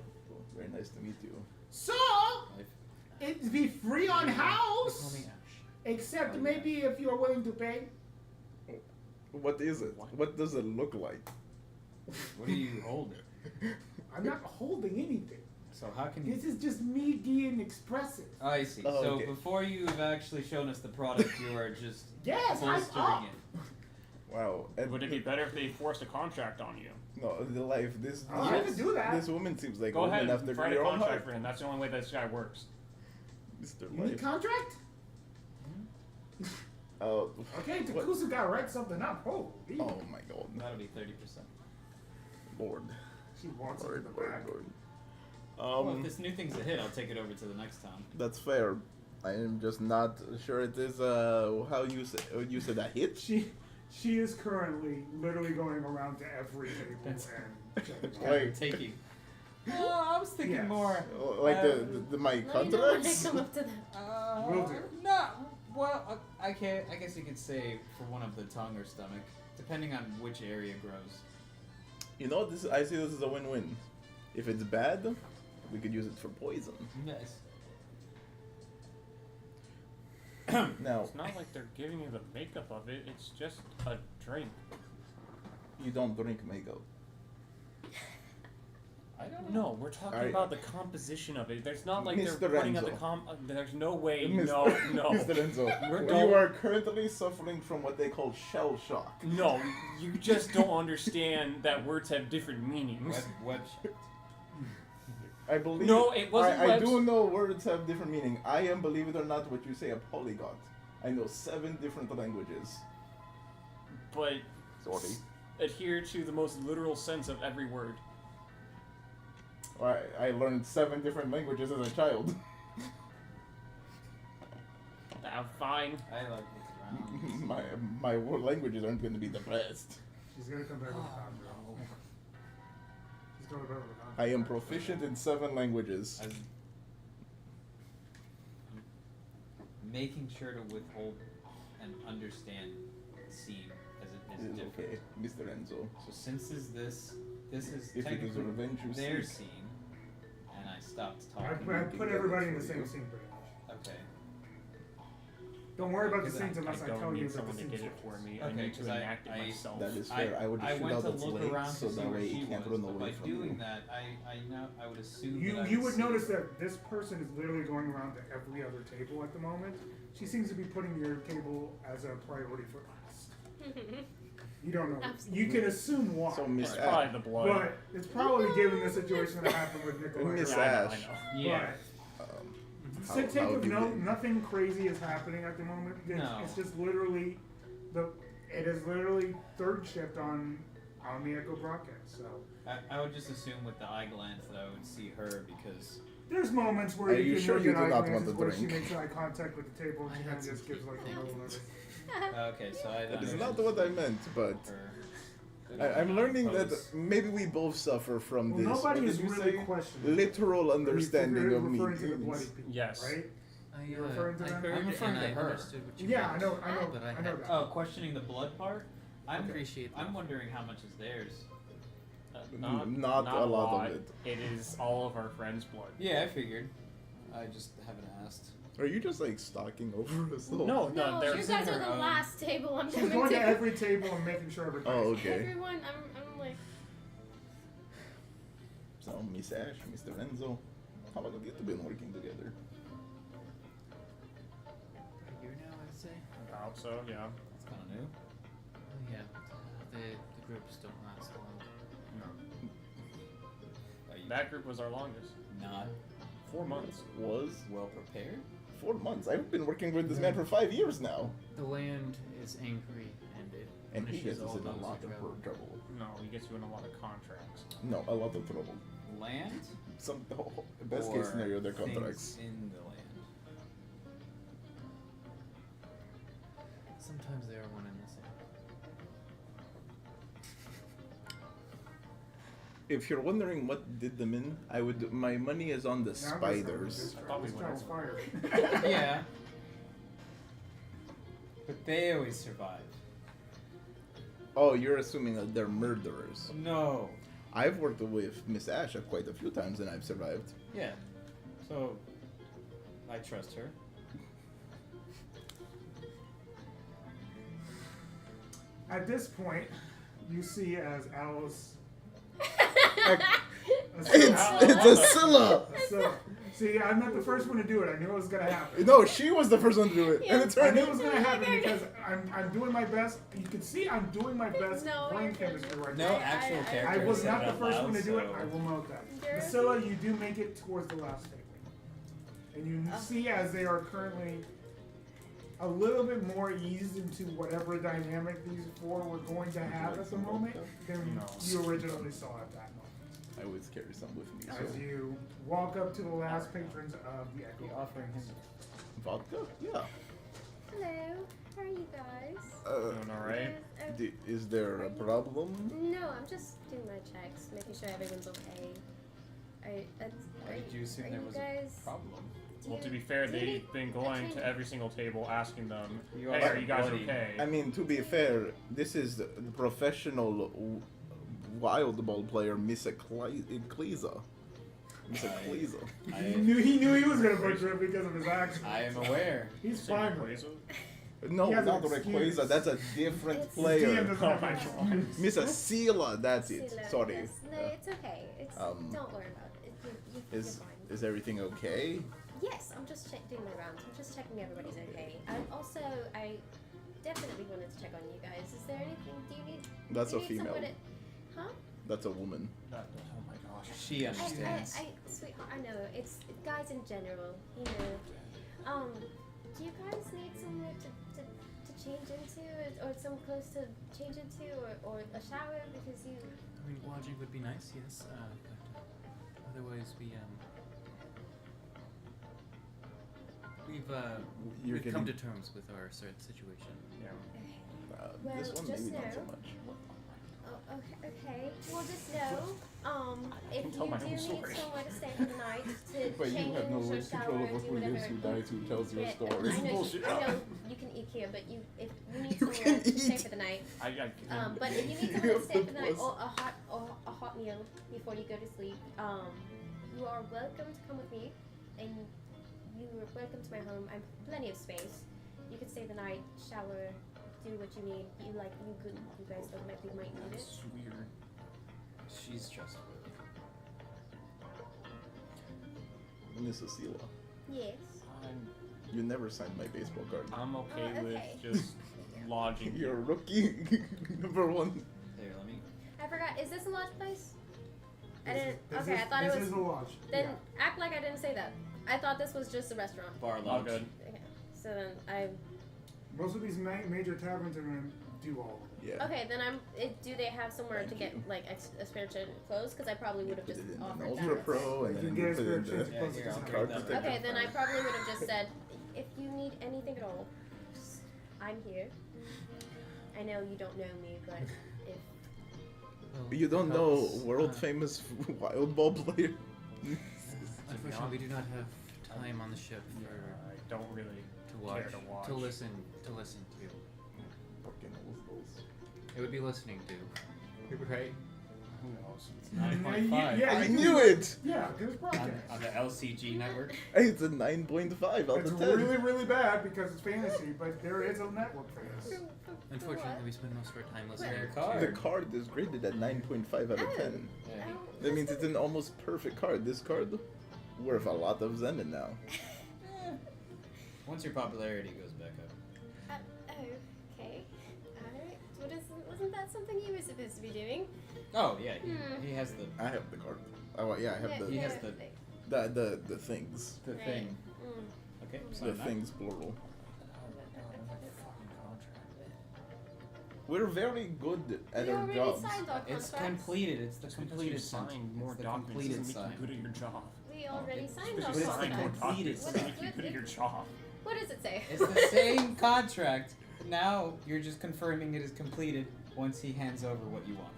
Very nice to meet you. So, Life. it'd be free on Call house, me Ash. except Oh, yeah. maybe if you're willing to pay. What is it? What does it look like? What are you holding? I'm not holding anything. So how can you? This is just me being expressive. Oh, I see. Oh, so okay. before you've actually shown us the product, you are just Yes, I'm bolstering up. it. Wow. And Would it be better if they forced a contract on you? no, the life. This Oh, I can do that. This woman seems like Go a woman ahead after and write a your own contract heart. for him. That's the only way this guy works. Mr. You need Life. contract? Oh. Okay, What? Takusu gotta write something up. Oh, Oh my God. That'll be 30%. Lord. She wants it in Lord. the Lord. back. Lord. Well, if this new thing's a hit, I'll take it over to the next town. That's fair. I am just not sure it is how you said a hit. She is currently literally going around to every table and checking out. Like, Taking. Oh, I was thinking Yes. more. like my Let me know when I contracts. come up to them. Will do. No. Well, I can't. I guess you could say for one of the tongue or stomach, depending on which area grows. You know, this I see this as a win-win. If it's bad, we could use it for poison. Nice. Now, It's not like they're giving you the makeup of it. It's just a drink. you don't drink makeup. I don't know. No, we're talking I- about the composition of it. There's not like Mr. they're putting up the Renzo. There's no way. Mr. No. Mr. Enzo, We're you don't- are currently suffering from what they call shell shock. No, you just don't understand that words have different meanings. Web shift. I believe. No, it wasn't I webs- do know words have different meaning. I am, believe it or not, what you say, a polyglot. I know 7 different languages. But Sorry. adhere to the most literal sense of every word. I learned 7 different languages as a child. Fine. I like this round. my world languages aren't going to be the best. She's gonna come back with a contract. She's going back with a contract. I am proficient in 7 languages. I'm making sure to withhold and understand the scene as it It is is different. okay, Mr. Enzo. So since this is If it is technically revenge you their seek. scene, and I stopped I talking. put everybody in the same scene pretty much. Okay. Don't worry about the Because scenes I unless I don't tell you need that the someone to scene get it switches. for me. I Okay, need 'cause to I- enact it I- myself. That is fair. I would just I shoot went out to its look legs around so to see that where way she it can't was, run but away by from doing you. that, I would assume You that I you would would see notice her. that this person is literally going around to every other table at the moment. She seems to be putting your table as a priority for last. You don't know. You can assume why. So Miss It's probably the blood. But it's probably given the situation that happened with Nikolai. Miss Yeah, I know, Ash. I know. Yeah. Um, So How- take how of do you note, get- nothing crazy is happening at the moment. It's just literally it is literally third shift on the Echo broadcast. So I would just assume with the eye glance that I would see her because There's moments where Are you you can sure look you at do eye not glances want a where she drink? makes eye contact with the table and she I kind had of just some gives like a things. little notice. Okay, so I That is not what I meant, but Or- I'm learning that Pose. maybe we both suffer from Well, this. nobody what is did you really say? questioning. Literal If you're understanding of referring to the meetings. bloody people, Yes. right? I referring to I them? heard I'm referring and to I her. understood what you Yeah, I meant. know, But I know that. Oh, questioning the blood part? I I'm appreciate that. I'm wondering how much is theirs. Not a lot of it. It is all of our friends' blood. Yeah, I figured. I just haven't asked. Are you just like stalking over us? all? No, No, they're you guys are her the own- last table I'm She's going going to. to every table and making sure everybody. Oh, okay. Everyone, I'm like, So, Miss Ash, Mr. Enzo, how long have you two been working together? A year now, I'd say. About so, yeah. That's kind of new. Oh, yeah. The groups don't last long. No. You That group was our longest. not 4 months. Was well prepared. 4 months. I've been working with this man for 5 years now. The land is angry, and it And he punishes gets us all in a those lot who travel. of trouble. No, he gets you in a lot of contracts. No, a lot of trouble. Land. Some best case or scenario, their things contracts. in the land. Sometimes they are one and the same. If you're wondering what did them in, I would. My money is on the Now I'm just- spiders. I thought we This went guy's over. fired. Yeah. But they always survive. Oh, you're assuming that they're murderers. No. I've worked with Miss Ash quite a few times and I've survived. Yeah. So I trust her. At this point, you see as Alice. It's a Scylla! So, see, I'm not the first one to do it. I knew it was gonna happen. No, she was the first one to do it, and it I turned knew out. it was gonna happen because I'm doing my best. You can see I'm doing my best No, brain you're good. chemistry right No now. actual I character. I was said not it the out first loud, one to do it. so- I will note that. You're Priscilla, you do make it towards the last table, and you Oh. see as they are currently a little bit more eased into whatever dynamic these four were going to have at the moment than No. you originally saw at that moment. I always carry some with me. As So. you walk up to the last patrons of the Echo offering him. Vodka? Yeah. Hello, how are you guys? Doing alright? Is there a problem? No, I'm just doing my checks, making sure everyone's okay. Why did you assume are there you was guys, a problem? do Well, you- to be fair, do you they've need been a going change? to every single table asking them, You hey, are are you guys bloody. okay? I mean, to be fair, this is the professional wild ball player, Miss Ecclesa. Miss Ecclesa. He knew he was gonna butcher it because of his accent. I am aware. He's Say fine. Quasar? No, He has an not excuse. Rayquaza. That's a different It's- DM player. doesn't have an excuse. Miss Acela, that's it. Sila, Sorry. yes, no, it's okay. It's don't worry about it. You're Is fine. is everything okay? Yes, I'm just doing my rounds. I'm just checking everybody's okay. I definitely wanted to check on you guys. Is there anything? Do you need? That's do a you need female. someone Huh? That's a woman. Oh my gosh. She understands. Sweetheart, I know. It's guys in general. You know. Do you guys need somewhere to change into, or some clothes to change into, or a shower because you? I mean, lodging would be nice, yes. But otherwise, You're we've come to getting- terms with our situation. Yeah. Well, This one just maybe not so know- much. Oh, okay. Well, just know, if you tell my do own need story. somewhere to stay for the night to But you change have no or right shower control or over do who whatever. lives, who dies, who tells your Yeah, story. I know, Bullshit. I know you can eat here, but if you need You somewhere can to stay eat. for the night, I but if you need You somewhere to have stay the for the night plus. or a hot meal before you go to sleep, you are welcome to come with me, and you are welcome to my home. I have plenty of space. You can stay the night, shower, do what you need. You guys look like you might need it. That's weird. She's trustworthy. Miss Acela, Yes. you never signed my baseball card. I'm okay Oh, with okay. just lodging You're a here. rookie number one. Here, let me. I forgot. Is this a lodge place? I This didn't. is- Okay, I thought it this was. is the lodge. Then Yeah. act like I didn't say that. I thought this was just a restaurant. Bar All lodge. good. Okay. So then I. Most of these major taverns are in do all of it. Yeah. Okay, then do they have somewhere Thank to get you. like expansion clothes? Because I probably would have Put just it in an offered Ultra that. Pro and You then can you get put it in expansion the Yeah, clothes here, just I'll like grab that. that. Okay, then I probably would have just said, if you need anything at all, I'm here. I know you don't know me, but if You don't know world famous wild ball player? Unfortunately, we do not have time on the ship I don't really to watch, care to watch. to listen to. Fucking those. It would be listening to, right? Who knows? It's 9.5 Yeah, I you knew can- it! Yeah, because broadcast. on the LCG network. Hey, it's a 9.5 out It's of 10. really, really bad because it's fantasy, but there is a network for this. Unfortunately, we spend most of our time listening. Their to- card. The card is rated at 9.5 out of 10. Yeah. That means it's an almost perfect card. This card worth a lot of Zen now. Once your popularity goes back up. Okay. Alright. Wasn't that something you were supposed to be doing? Oh yeah, he has the I have the card. Oh yeah, I have He the has the- the things. the Right. thing. Mm. Okay, The sign that. things plural. We're very good at We our already jobs. signed our It's contracts. completed. It's the Just because completed you sign. signed more It's the documents completed doesn't make sign. you good at your job. We already signed Just our because you But it's the signed more contracts. completed documents What doesn't is- make you good at your job. What does it say? It's the same contract. Now you're just confirming it is completed once he hands over what you want.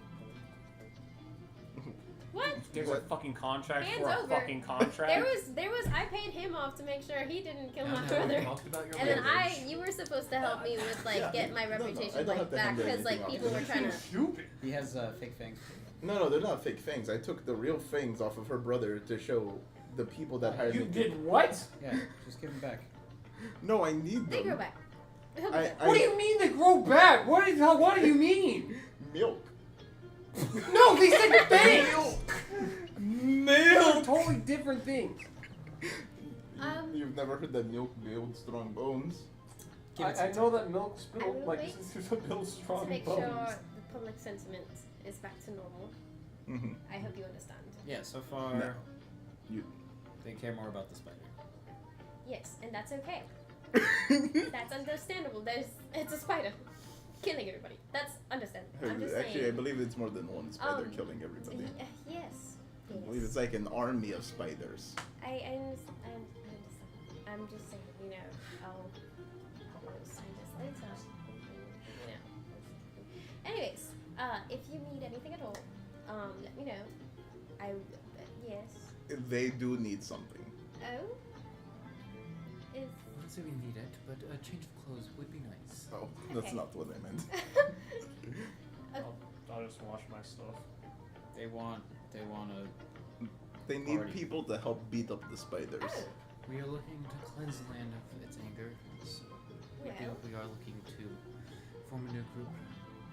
What? There's a What? fucking contract Hands for a over. fucking contract. There was. I paid him off to make sure he didn't kill my Now we brother. talked about your And then marriage. you were supposed to help me with like Yeah. get my No, no, I reputation don't have like to back hand because like anything people off. were trying to. Stupid. He has fake fangs. No, they're not fake fangs. I took the real fangs off of her brother to show the people that hired You me. did what? Yeah, just give him back. No, I need They them. grow back. He'll be I- good. I- What do you mean they grow back? What do you mean? Milk. No, they said things. Milk. Totally different things. You've never heard that milk builds strong bones? Give it I some know that milk's I will built like wait build to strong make bones. sure the public sentiment is back to normal. Mm-hmm. I hope you understand. Yeah, so far No. You. they care more about the spider. Yes, and that's okay. That's understandable. It's a spider killing everybody. That's understandable. I'm just Actually, I saying. believe it's more than one spider Um, killing everybody. Yes. I believe it's like an army of spiders. I understand. I'm just saying, you know, I'll sign this later. You know. Anyways, if you need anything at all, let me know. Yes. They do need something. Oh? Is. I wouldn't say we need it, but a change of clothes would be nice. Oh, that's Okay. not what I meant. I'll just wash my stuff. They want a They need Party. people to help beat up the spiders. Oh. We are looking to cleanse the land of its anger, so we are looking to form a new group.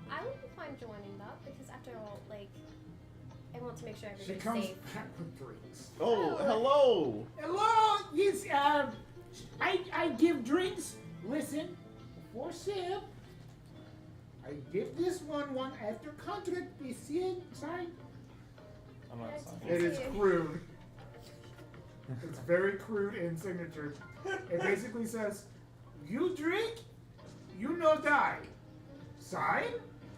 I wouldn't mind joining that because after all, like, I want to make sure She everybody's comes safe. back with drinks. Oh, Oh. hello! Hello, yes, I give drinks. Listen, before sip, I give this one after contract be seen, sign. I'm not That's signing. It is Thank you. crude. It's very crude in signature. It basically says, you drink, you no die. Sign?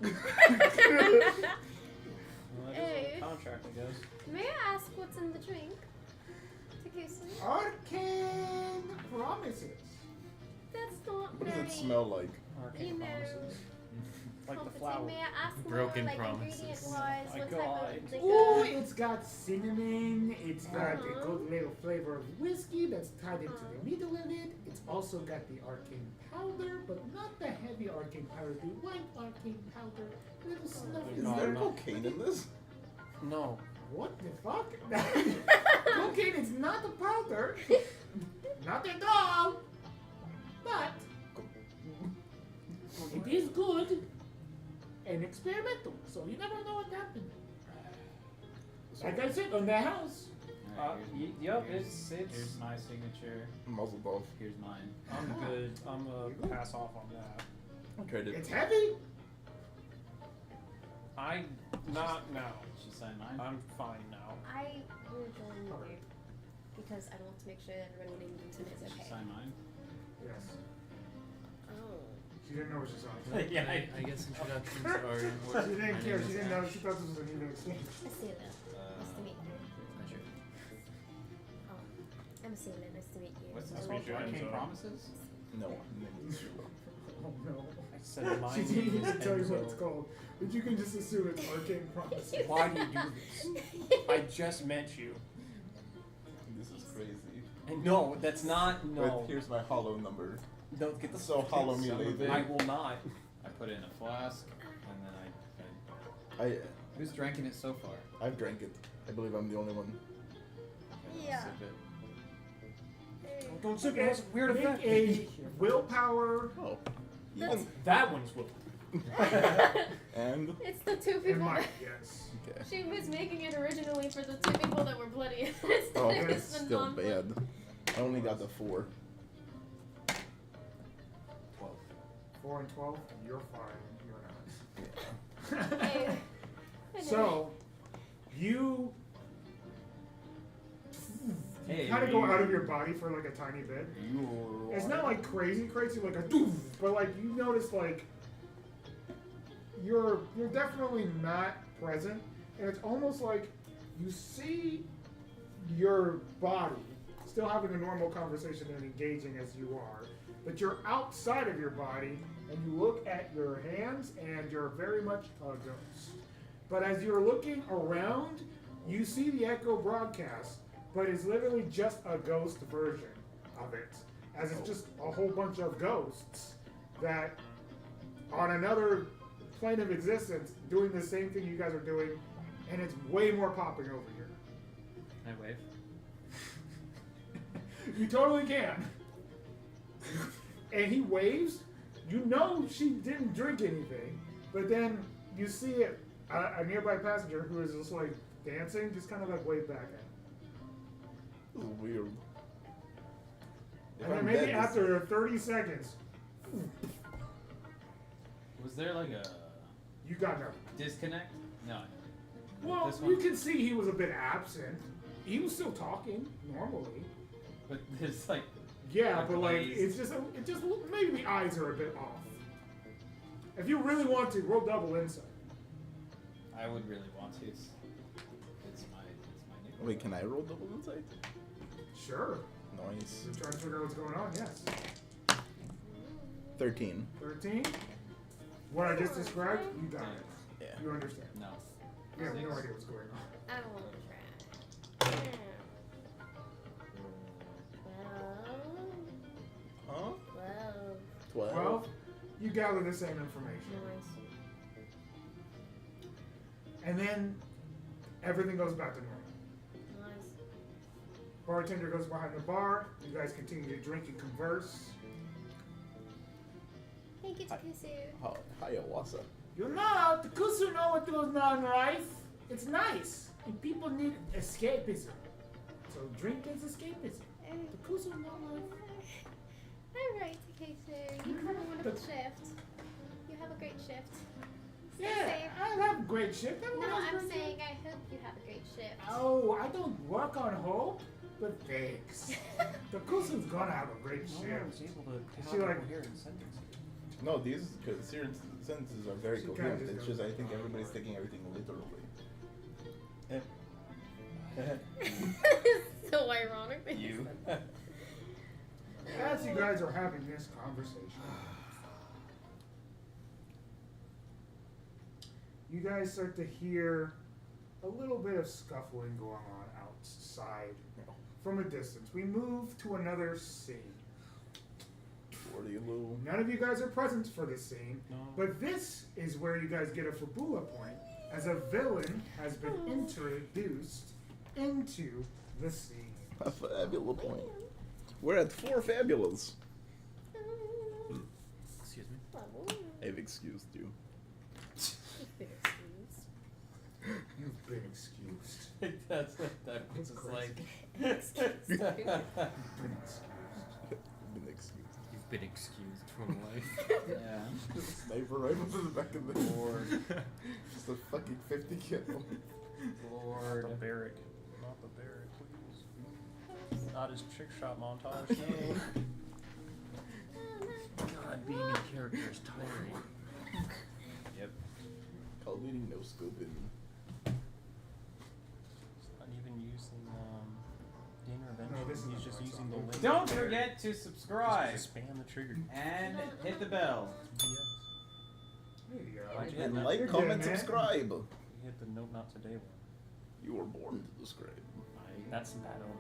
Well, that Hey. is a contract, I guess. May I ask what's in the drink? Takusu? Arcane promises. That's not What very, does it smell like? you know, Like the comforting. flower. May I ask Broken more, like, promises. ingredient-wise, My what God. type of liquor? Ooh, it's got cinnamon. It's got a Uh-huh. good little flavor of whiskey that's tied into the middle of it. It's also got the arcane powder, but not the heavy arcane powder, the white arcane powder. Little snuff. Is No, there I'm not. cocaine in this? No. What the fuck? Cocaine is not a powder. Not at all. But it is good and experimental, so you never know what happened. Like I said, on the house. Alright, Yep, here's it's my signature. Muzzle off. Here's mine. I'm good. I'm gonna pass off on that. I tried it. It's heavy. Not now. She signed mine. I'm fine now. I will join you because I want to make sure that everyone in Newton is She okay. signed mine. Yes. Oh. She didn't know what she saw. Yeah, I guess introductions are in She order. didn't My care. name She is didn't know. Ash. She thought this was an even exchange. Asila. Nice to meet you. Pleasure. Oh, I'm Asila. Nice to meet you. What's Nice this to called? meet you, Arcane Enzo. Promises? No. Oh no. I said my She name didn't even is tell you what Enzo. it's called. But you can just assume it's Arcane Promise. Why do you do this? I just met you. This is crazy. And no, that's not. No. But here's my hollow number. Don't get the So hollow me Son of a later. bitch. I will not. I put it in a flask, and then I who's drinking it so far? I've drank it. I believe I'm the only one. Okay, Yeah. I'll sip it. Don't sip it. That's a weird Make effect. a willpower Oh. That's- Even. That one's will. And. It's the two and people. Mike, yes. Okay. She was making it originally for the two people that were bloody. Oh, Instead of that's the still non-blood. bad. I only got the 4. 12. 4 and 12. You're fine. You're not. Hey. So, you Hey, kind of go out of your body for like a tiny bit. It's not like crazy, like a doof, but like you notice like you're definitely not present, and it's almost like you see your body still having a normal conversation and engaging as you are, but you're outside of your body and you look at your hands and you're very much a ghost. But as you're looking around, you see the Echo broadcast, but it's literally just a ghost version of it, as it's just a whole bunch of ghosts that on another plane of existence doing the same thing you guys are doing, and it's way more popping over here. Can I wave? You totally can. And he waves. You know she didn't drink anything, but then you see a nearby passenger who is just like dancing, just kind of like wave back at him. This is weird. If And then I'm maybe dead, this- after 30 seconds, Was there like a you got nothing. disconnect? No. Well, This you one? can see he was a bit absent. He was still talking normally. But there's like Yeah, Like but like glazed. it's just maybe the eyes are a bit off. If you really want to, roll double insight. I would really want to. It's my nickname. Wait, can I roll double insight? Sure. Nice. You're trying to figure out what's going on. Yes. 13. 13. What I just described, you got it. Yeah. You understand. No. You have no 6. idea what's going on. I don't want to try. Huh? Well, 12. You gather the same information. nice. And then everything goes back to normal. Nice. Bartender goes behind the bar. You guys continue to drink and converse. Thank you, Takusu. Hiawatha. You know, the Kusu know what goes on in life. It's nice. And people need escapism. So drink is escapism. The Kusu know life. All right, Takusu. You have a wonderful shift. You have a great shift. Stay Yeah, safe. I have a great shift. Everyone No, has I'm great saying I hope you have a great shift. Oh, I don't work on hope, but thanks. The Kusu's gonna have a great No shift. one's able to She have like- a coherent sentence. No, these sentences are very She coherent. kinda It's just just I think everybody's taking everything literally. So ironic that You. said that. As you guys are having this conversation, you guys start to hear a little bit of scuffling going on outside from a distance. We move to another scene. 40 Lou. None of you guys are present for this scene, No. but this is where you guys get a Fabula point, as a villain has been introduced into the scene. A fabulous point. We're at 4 fabulas. Excuse me. I've excused you. You've been excused. That's was just like. Been excused. Been excused. You've been excused from life. Yeah. Sniper rifle to the back of the Lord. Just a fucking 50 kill. Lord. Not the barrack. Not the barrack, please. Not his trick shot montage, no. God being in character is tiring. Yep. Call meeting no scoping. He's not even using the intervention. No, this is He's not just the right using song. the link. Don't forget to subscribe Just spam the trigger. and hit the bell. BS. There you go. Why'd you hit And that? like, You're comment, good, man. subscribe. You hit the note not today one. You were born to describe. That's that one.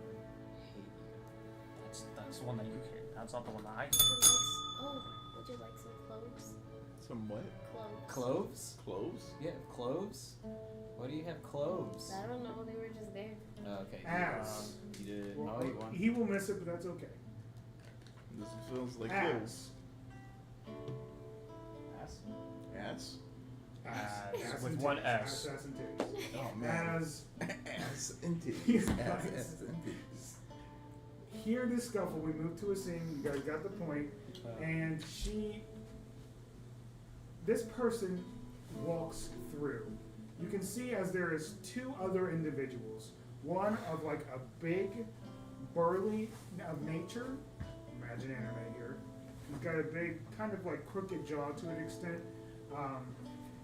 That's the one that you hit. That's not the one that I hit. Oh, would you like some cloves? Some what? Cloves. Cloves? Cloves? Yeah, cloves? Why do you have cloves? I don't know. They were just there. Oh, okay. Ass. You did. Well, Oh, you won. he will miss it, but that's okay. This feels like cloves. Ass. Ass? Ass? Ass with and one titties. S. Ass and titties. Oh man. As Ass and titties. He's Ass nice. and titties. here, this scuffle, we move to a scene. You guys got the point. And this person walks through. You can see as there is two other individuals. One of like a big, burly of nature. Imagine anime here. He's got a big, kind of like crooked jaw to an extent.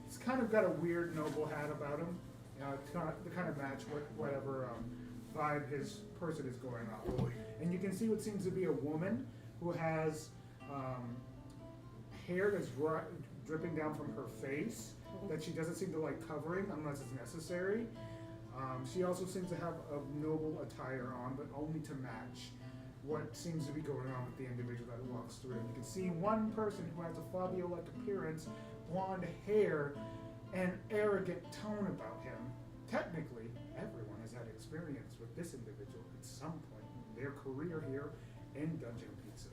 He's kind of got a weird noble hat about him. To kind of match whatever vibe his person is going off of. And you can see what seems to be a woman who has hair that's dripping down from her face that she doesn't seem to like covering unless it's necessary. She also seems to have a noble attire on, but only to match what seems to be going on with the individual that walks through. You can see one person who has a Fabio-like appearance, blonde hair, and arrogant tone about him. Technically, everyone has had experience with this individual at some point in their career here in Dungeon Pizza.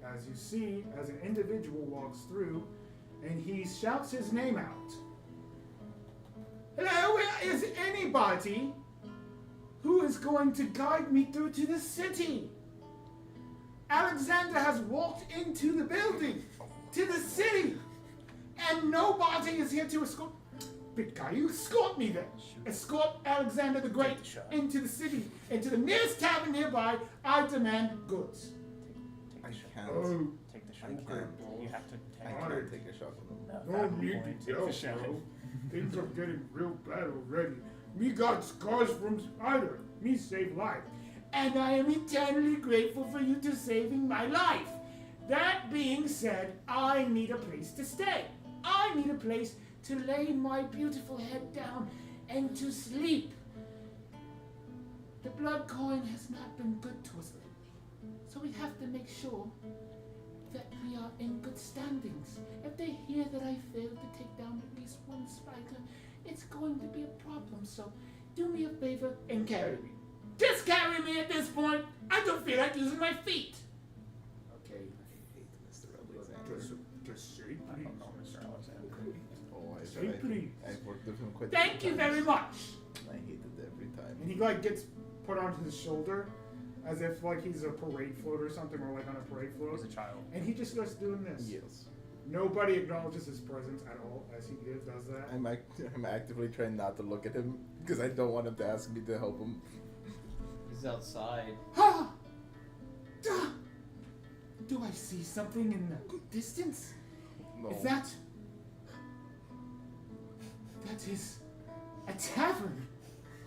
As you see, as an individual walks through, and he shouts his name out. Hello, is anybody who is going to guide me through to the city? Alexander has walked into the building, to the city, and nobody is here to escort. Big guy, you escort me then. Escort Alexander the Great into the city, into the nearest tavern nearby. I demand goods. I can't. Oh, Take the shot. I can't. You have to I take can't take a shot from them. no need point. to Take tell, the shot. bro. Things are getting real bad already. Me got scars from spider. Me save life. And I am eternally grateful for you to saving my life. That being said, I need a place to stay. I need a place to lay my beautiful head down and to sleep. The blood coin has not been good to us lately, so we have to make sure that we are in good standings. If they hear that I failed to take down at least one spider, it's going to be a problem, so do me a favor and carry me. Just carry me at this point. I don't feel like using my feet. Okay. I hate Mr. Alexander. Just say I please. don't know, Mr. Alexander. Oh, Say please. I've worked with him quite a Thank few you times. very much. I hate it every time. And he like gets put onto his shoulder as if like he's a parade float or something, or like on a parade float. He's a child. And he just starts doing this. Yes. Nobody acknowledges his presence at all as he does that. I'm actively trying not to look at him because I don't want him to ask me to help him. He's outside. Ha! Duh! Do I see something in the distance? No. Is that is a tavern?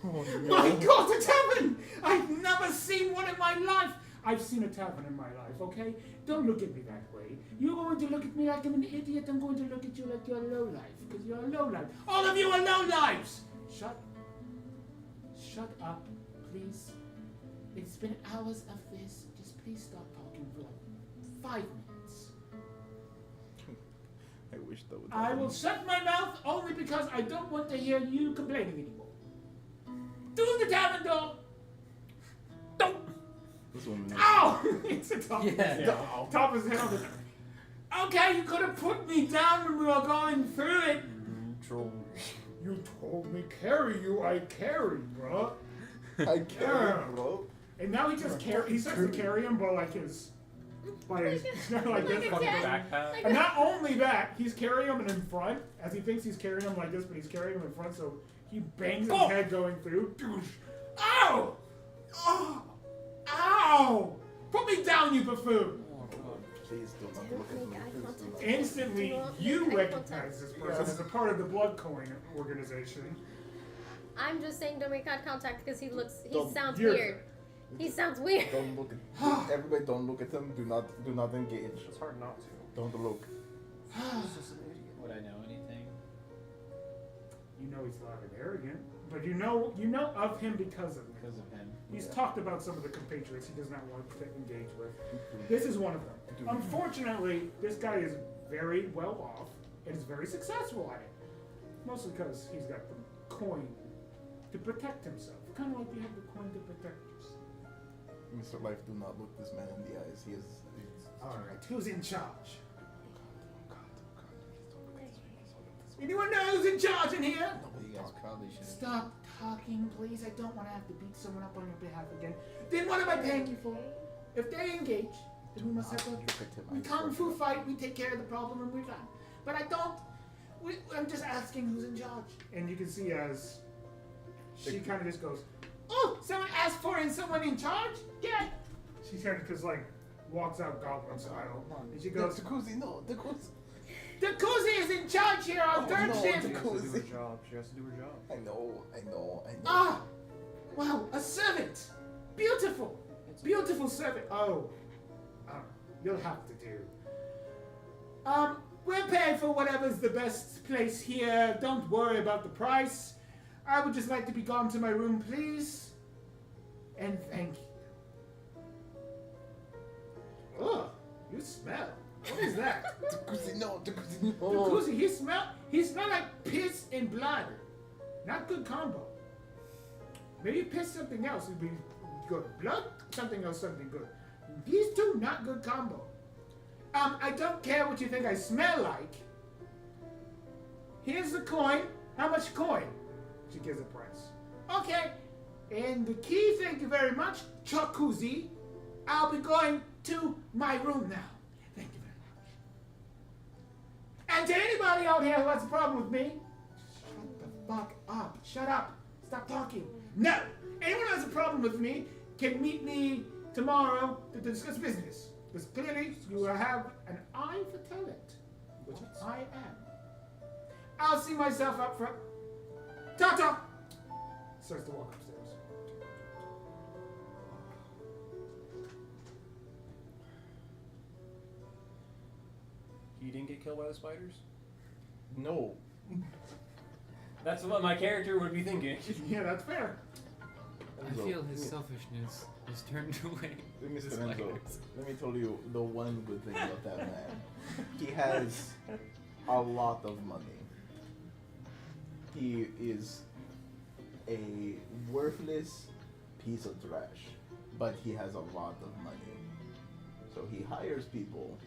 Oh, My God, a tavern! I've never seen one in my life. I've seen a tavern in my life, okay? Don't look at me that way. You're going to look at me like I'm an idiot. I'm going to look at you like you're a lowlife, because you're a lowlife. All of you are lowlives! Shut up, please. It's been hours of this. Just please stop talking for like 5 minutes. I wish that would I happen. will shut my mouth only because I don't want to hear you complaining anymore. Through the tavern door! Don't! This woman is- Ow! It's a top. Yeah. Top of his head. Okay, you could have put me down when we were going through it. Troll. You told me carry you, I carry, bro. I can't, Yeah. bro. And now he just he starts to carry him by like his like this. Like a Fucking cat. backpack. And not only that, he's carrying him in front, as he thinks he's carrying him like this, but he's carrying him in front, so he bangs his head going through. Ow! Oh! Ow! Put me down, you buffoon! Please do not Don't look at make me. eye Please do contact. not. Instantly, Don't you make eye recognize contact. this person as a part of the Blood Coin organization. I'm just saying don't make eye contact because he Don't- sounds you're- weird. He sounds weird. Don't look at everybody. Don't look at him. Do not engage. It's hard not to. Don't look. He's just an idiot. Would I know anything? You know he's loud and arrogant, but you know of him because of me. Because of him. He's Yeah. talked about some of the compatriots he does not want to engage with. This is one of them. Dude. Unfortunately, this guy is very well off and is very successful at it. Mostly because he's got the coin to protect himself. Kind of like you have the coin to protect yourself. Mr. Life, do not look this man in the eyes. He is. Alright, who's in charge? God, Anyone know who's in charge in here? You guys probably should. Stop talking, please. I don't want to have to beat someone up on your behalf again. Then what am I paying you for? If they engage, then we must have Look a at him. we I kung swear fu to fight. We take care of the problem and we're done. But I don't. I'm just asking who's in charge. And you can see as she kind of just goes, "Oh, someone asked for someone in charge? Yeah." She kind of just like walks out goblin style, and she goes, Jacuzzi, no, Jacuzzi. "The Kuzi is in charge here on third no, shift." She has to do her Cozy. job. She has to do her job. I know. Ah, wow, a servant. Beautiful, beautiful servant. Oh, you'll have to do. We're paying for whatever's the best place here. Don't worry about the price. I would just like to be gone to my room, please. And thank you. Ugh, you smell. What is that? Jacuzzi, no, Jacuzzi, The no. Kuzi, he smell like piss and blood. Not good combo. Maybe piss something else would be good. Blood, something else, something good. These two, not good combo. I don't care what you think I smell like. Here's the coin. How much coin? She gives a price. Okay. And the key, thank you very much, Jacuzzi. I'll be going to my room now. Thank you very much. And to anybody out here who has a problem with me, shut the fuck up. Shut up. Stop talking. No. Anyone who has a problem with me can meet me tomorrow to discuss business. Because clearly you have an eye for talent, which I am. I'll see myself up front. Ta-ta! Starts to walk upstairs. He didn't get killed by the spiders? No. That's what my character would be thinking. Yeah, that's fair. I feel his selfishness is turned away. Mr. The Enzo, spiders. let me tell you the one good thing about that man. He has a lot of money. He is a worthless piece of trash, but he has a lot of money. So he hires people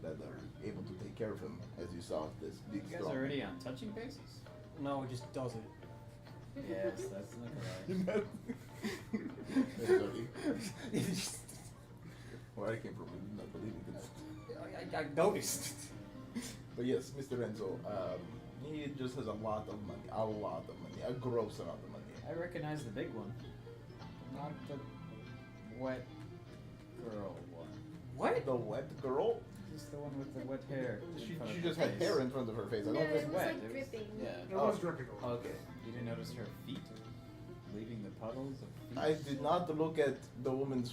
that are able to take care of him, as you saw with this big You guys strong already on touching bases? No, it just does it. Yes, that's Nikolai. Sorry. Where I came from, I did not believe it. I noticed. But yes, Mr. Enzo, he just has a lot of money, a gross amount of money. I recognize the big one. Not the wet girl one. What? The wet girl? Just the one with the wet hair. in She front of just her had face. hair in front of her face. I No, don't it think. was like It was- dripping. Yeah. It was dripping a little. Okay. You didn't notice her feet? Leaving the puddles of feet? I did not look at the woman's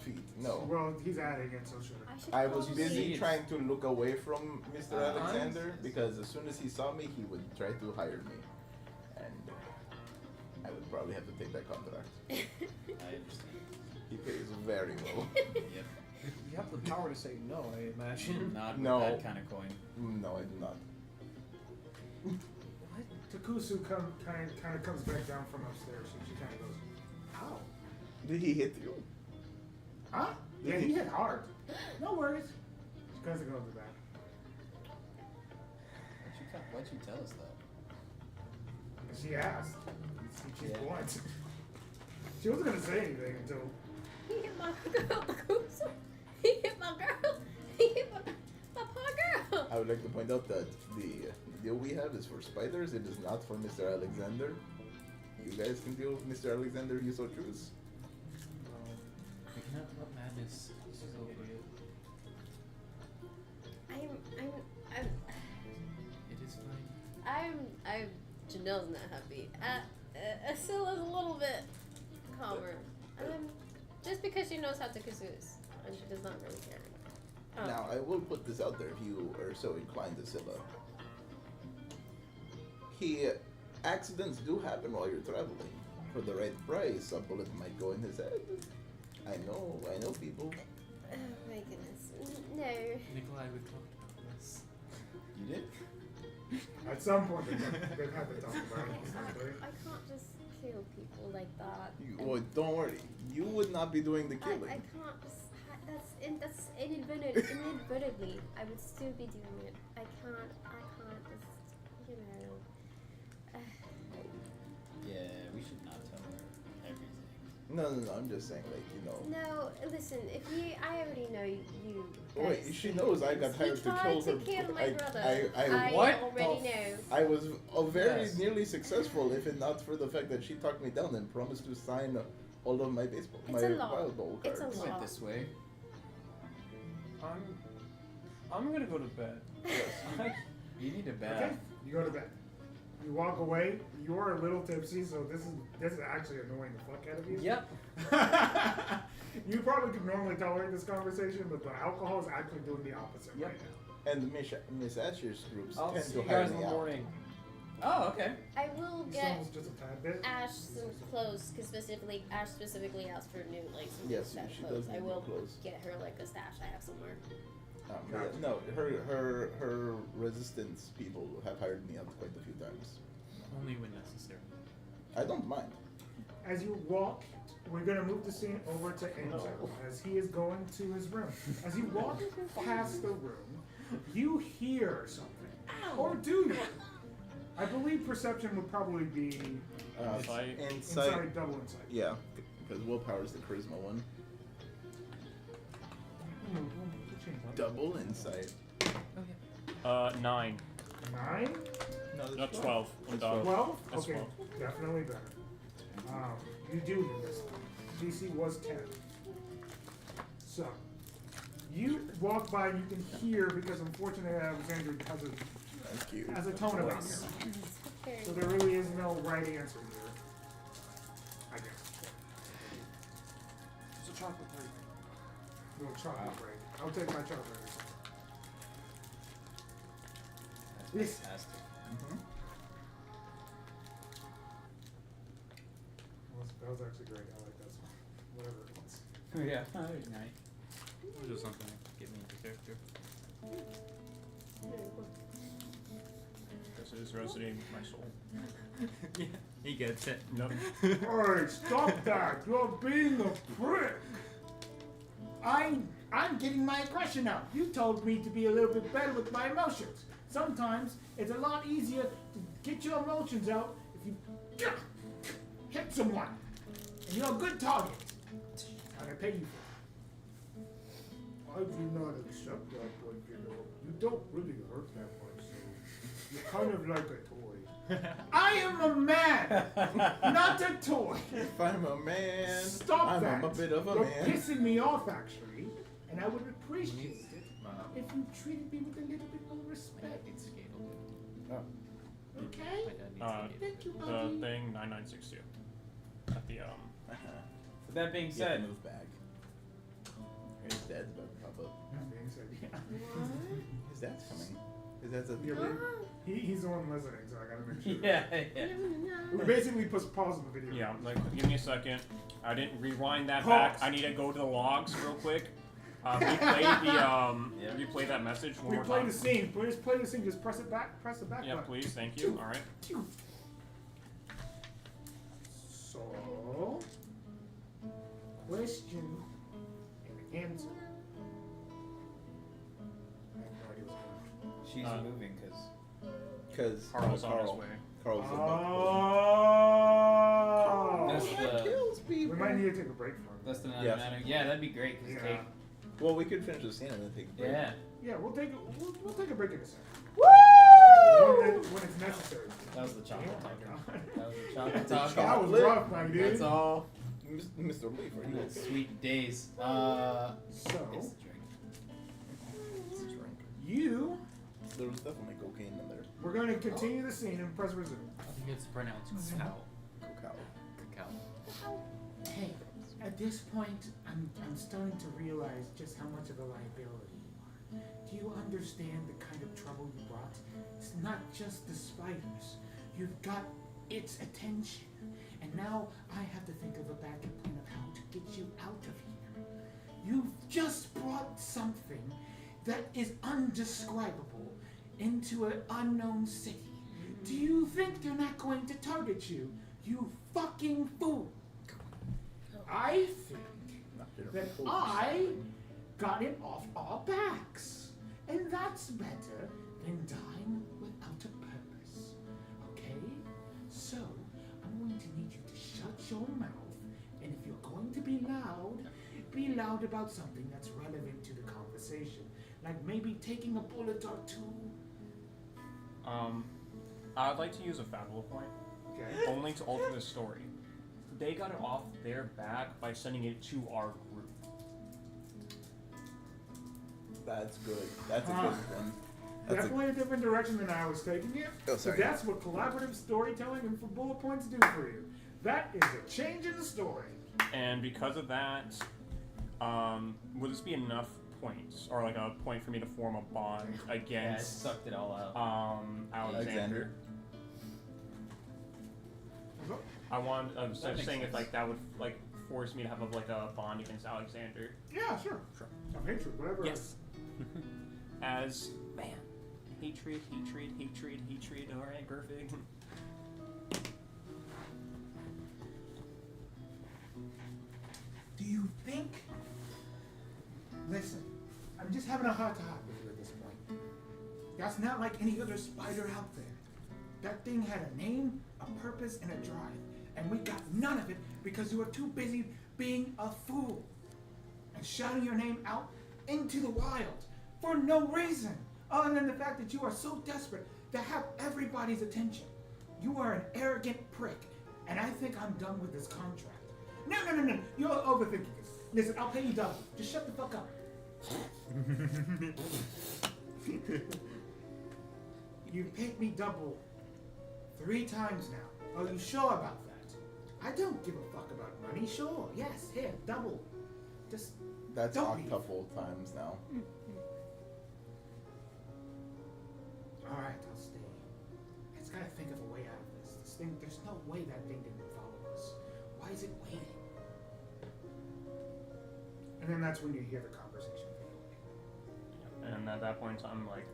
feet. No. Well, he's adding it, so should I? should I was probably- busy Jeez. trying to look away from Mr. Uh-huh. Alexander because as soon as he saw me, he would try to hire me, and I would probably have to take that contract. I understand. He pays very well. Yep. You have the power to say no, I imagine. Not No. with that kind of coin. No, I do not. Takusu kind of comes back down from upstairs, and she kind of goes, "Ow." Did he hit you? Huh? Yeah, he hit hard. No worries. She kind of goes to back. Why'd you tell us that? She asked. She's Yeah. blunt. She wasn't gonna say anything until. He hit my girl, Takusa. He hit my girl. He hit my poor girl. I would like to point out that the deal we have is for spiders. It is not for Mr. Alexander. You guys can deal with Mr. Alexander if you so choose. We cannot let madness. This is over. Janelle's not happy. Asila's a little bit calmer. Just because she knows how to kazooz, and she does not really care. Oh. Now, I will put this out there if you are so inclined, Scylla. Accidents do happen while you're traveling. For the right price, a bullet might go in his head. I know people. Oh my goodness. No. Nikolai, we talked about this. You did? At some point, they've had to talk about it. I can't just kill people like that. Well, don't worry. You would not be doing the killing. I can't just. That's inadvertently. I would still be doing it. I can't just. You know. Yeah, we should not tell her everything. No. I'm just saying, like, you know. No, listen. I already know you. Wait, guys she do knows I this. got hired to kill her. He tried to kill my brother. I What? already know. I was very Yes. nearly successful, if it not for the fact that she talked me down and promised to sign all of my baseball, It's my a lot. wild ball It's cards. a Went lot. this way. I'm gonna go to bed. You need a Okay, bath. you go to bed. You walk away. You're a little tipsy, so this is actually annoying the fuck out of you. Yep. You probably could normally tolerate this conversation, but the alcohol is actually doing the opposite Yep. right now. And Miss Asher's groups I'll tend see to you hire guys in me the out. morning. Oh, okay. I will He get stumbles just a tad bit. Ash some clothes, because Ash specifically asked for new, like, some Yes, set she clothes. does I need will new clothes. get her, like, a stash I have somewhere. Yeah, no, her resistance people have hired me out quite a few times. Only when necessary. I don't mind. As you walk, we're gonna move the scene over to Enzo as he is going to his room. As you walk past the room, you hear something, or do you? I believe perception would probably be Insight. inside, double insight. Yeah, because willpower is the charisma one. Double insight. 9. 9? No, Not 12. I'm done. 12? That's Okay, 12. definitely better. You do hear this. DC was 10. So, you walk by and you can hear, because unfortunately Alexander Thank you. has a tone about Voice. him. Okay. So there really is no right answer here. I guess. It's a chocolate break. No chocolate break. I'll take my chocolate break. That's Yes. fantastic. That was actually great. I like that song. Whatever it was. Yeah. Nice. I'll do something to get me into character. This is resonating with my soul. Yeah, he gets it. Nope. Alright, stop that! You're being a prick! I'm getting my aggression out. You told me to be a little bit better with my emotions. Sometimes it's a lot easier to get your emotions out if you hit someone. And you're a good target. And I pay you for it. I do not accept that, but you don't really hurt that much, so you're kind of like a toy. I am a man, not a toy. If I'm a man, Stop I'm that. a bit of a You're man. pissing me off, actually, and I would appreciate it if you treated me with a little bit more My dad respect. needs skating. Okay? My dad needs skating. Thank you, The buddy. thing 9962. At the With that being You have to said, move back. His dad's about to pop up. That being said, yeah. His dad's coming. His dad's at Yeah, the we- he's the one listening, so I gotta make sure. yeah. We basically pause the video. Yeah, like, give me a second. I didn't rewind that Pause. back. I need to go to the logs real quick. Replay that message one more Replay time. the scene. Just play the scene. Just press it back. Press the back Yeah, button. please. Thank you. All right. So, question and answer. I have no idea what's going on. She's moving because Because Carl's on his way. Carl's in Oh! That's the- kills We people. might need to take a break from it. that's the Yeah. matter. Yeah, that'd be great because Yeah. Well, we could finish the scene and then take a break. Yeah. Yeah, we'll take a break in a second. Woo! When it's necessary. That was the chocolate Oh my talking. God. That was the chocolate The talking. That was Chocolate. rough, my dude. That's all. Mr. Leaf, are you okay? Sweet days. So, It's the drink. It's a drink. you there was definitely cocaine in there. We're going to continue the scene and press resume. I think it's pronounced cow. Cacao. Cacao. Hey, at this point, I'm starting to realize just how much of a liability you are. Do you understand the kind of trouble you brought? It's not just the spiders. You've got its attention. And now I have to think of a backup plan of how to get you out of here. You've just brought something that is undescribable into an unknown city. Do you think they're not going to target you? You fucking fool! I think Not dinner that for fools. I got it off our backs. And that's better than dying without a purpose. Okay? So, I'm going to need you to shut your mouth. And if you're going to be loud about something that's relevant to the conversation. Like maybe taking a bullet or two. I'd like to use a Fabula point, Okay. only to alter the story. They got it off their back by sending it to our group. That's good. That's a Huh. good one. That's a, Definitely a different direction than I was taking it. Oh, So sorry. that's what collaborative storytelling and for bullet points do for you. That is a change in the story. And because of that, would this be enough points, or like a point for me to form a bond Yeah, it against sucked it all out. Alexander? I want. I was That makes saying if sense. like that would like force me to have like a bond against Alexander. Yeah, sure. Sure. Of hatred, whatever. Yes. As man, hatred. All right, perfect. Do you think? Listen, I'm just having a heart to heart with you at this point. That's not like any other spider out there. That thing had a name, a purpose, and a drive. And we got none of it because you were too busy being a fool and shouting your name out into the wild for no reason other than the fact that you are so desperate to have everybody's attention. You are an arrogant prick, and I think I'm done with this contract. No, you're overthinking this. Listen, I'll pay you double. Just shut the fuck up. You've paid me double 3 times now. Are you sure about that? I don't give a fuck about money. Sure, yes, here, double. Just that's don't leave. octuple times now. All right, I'll stay. I just gotta think of a way out of this. This thing, there's no way that thing didn't follow us. Why is it waiting? And then that's when you hear the conversation fade away. And at that point, I'm like,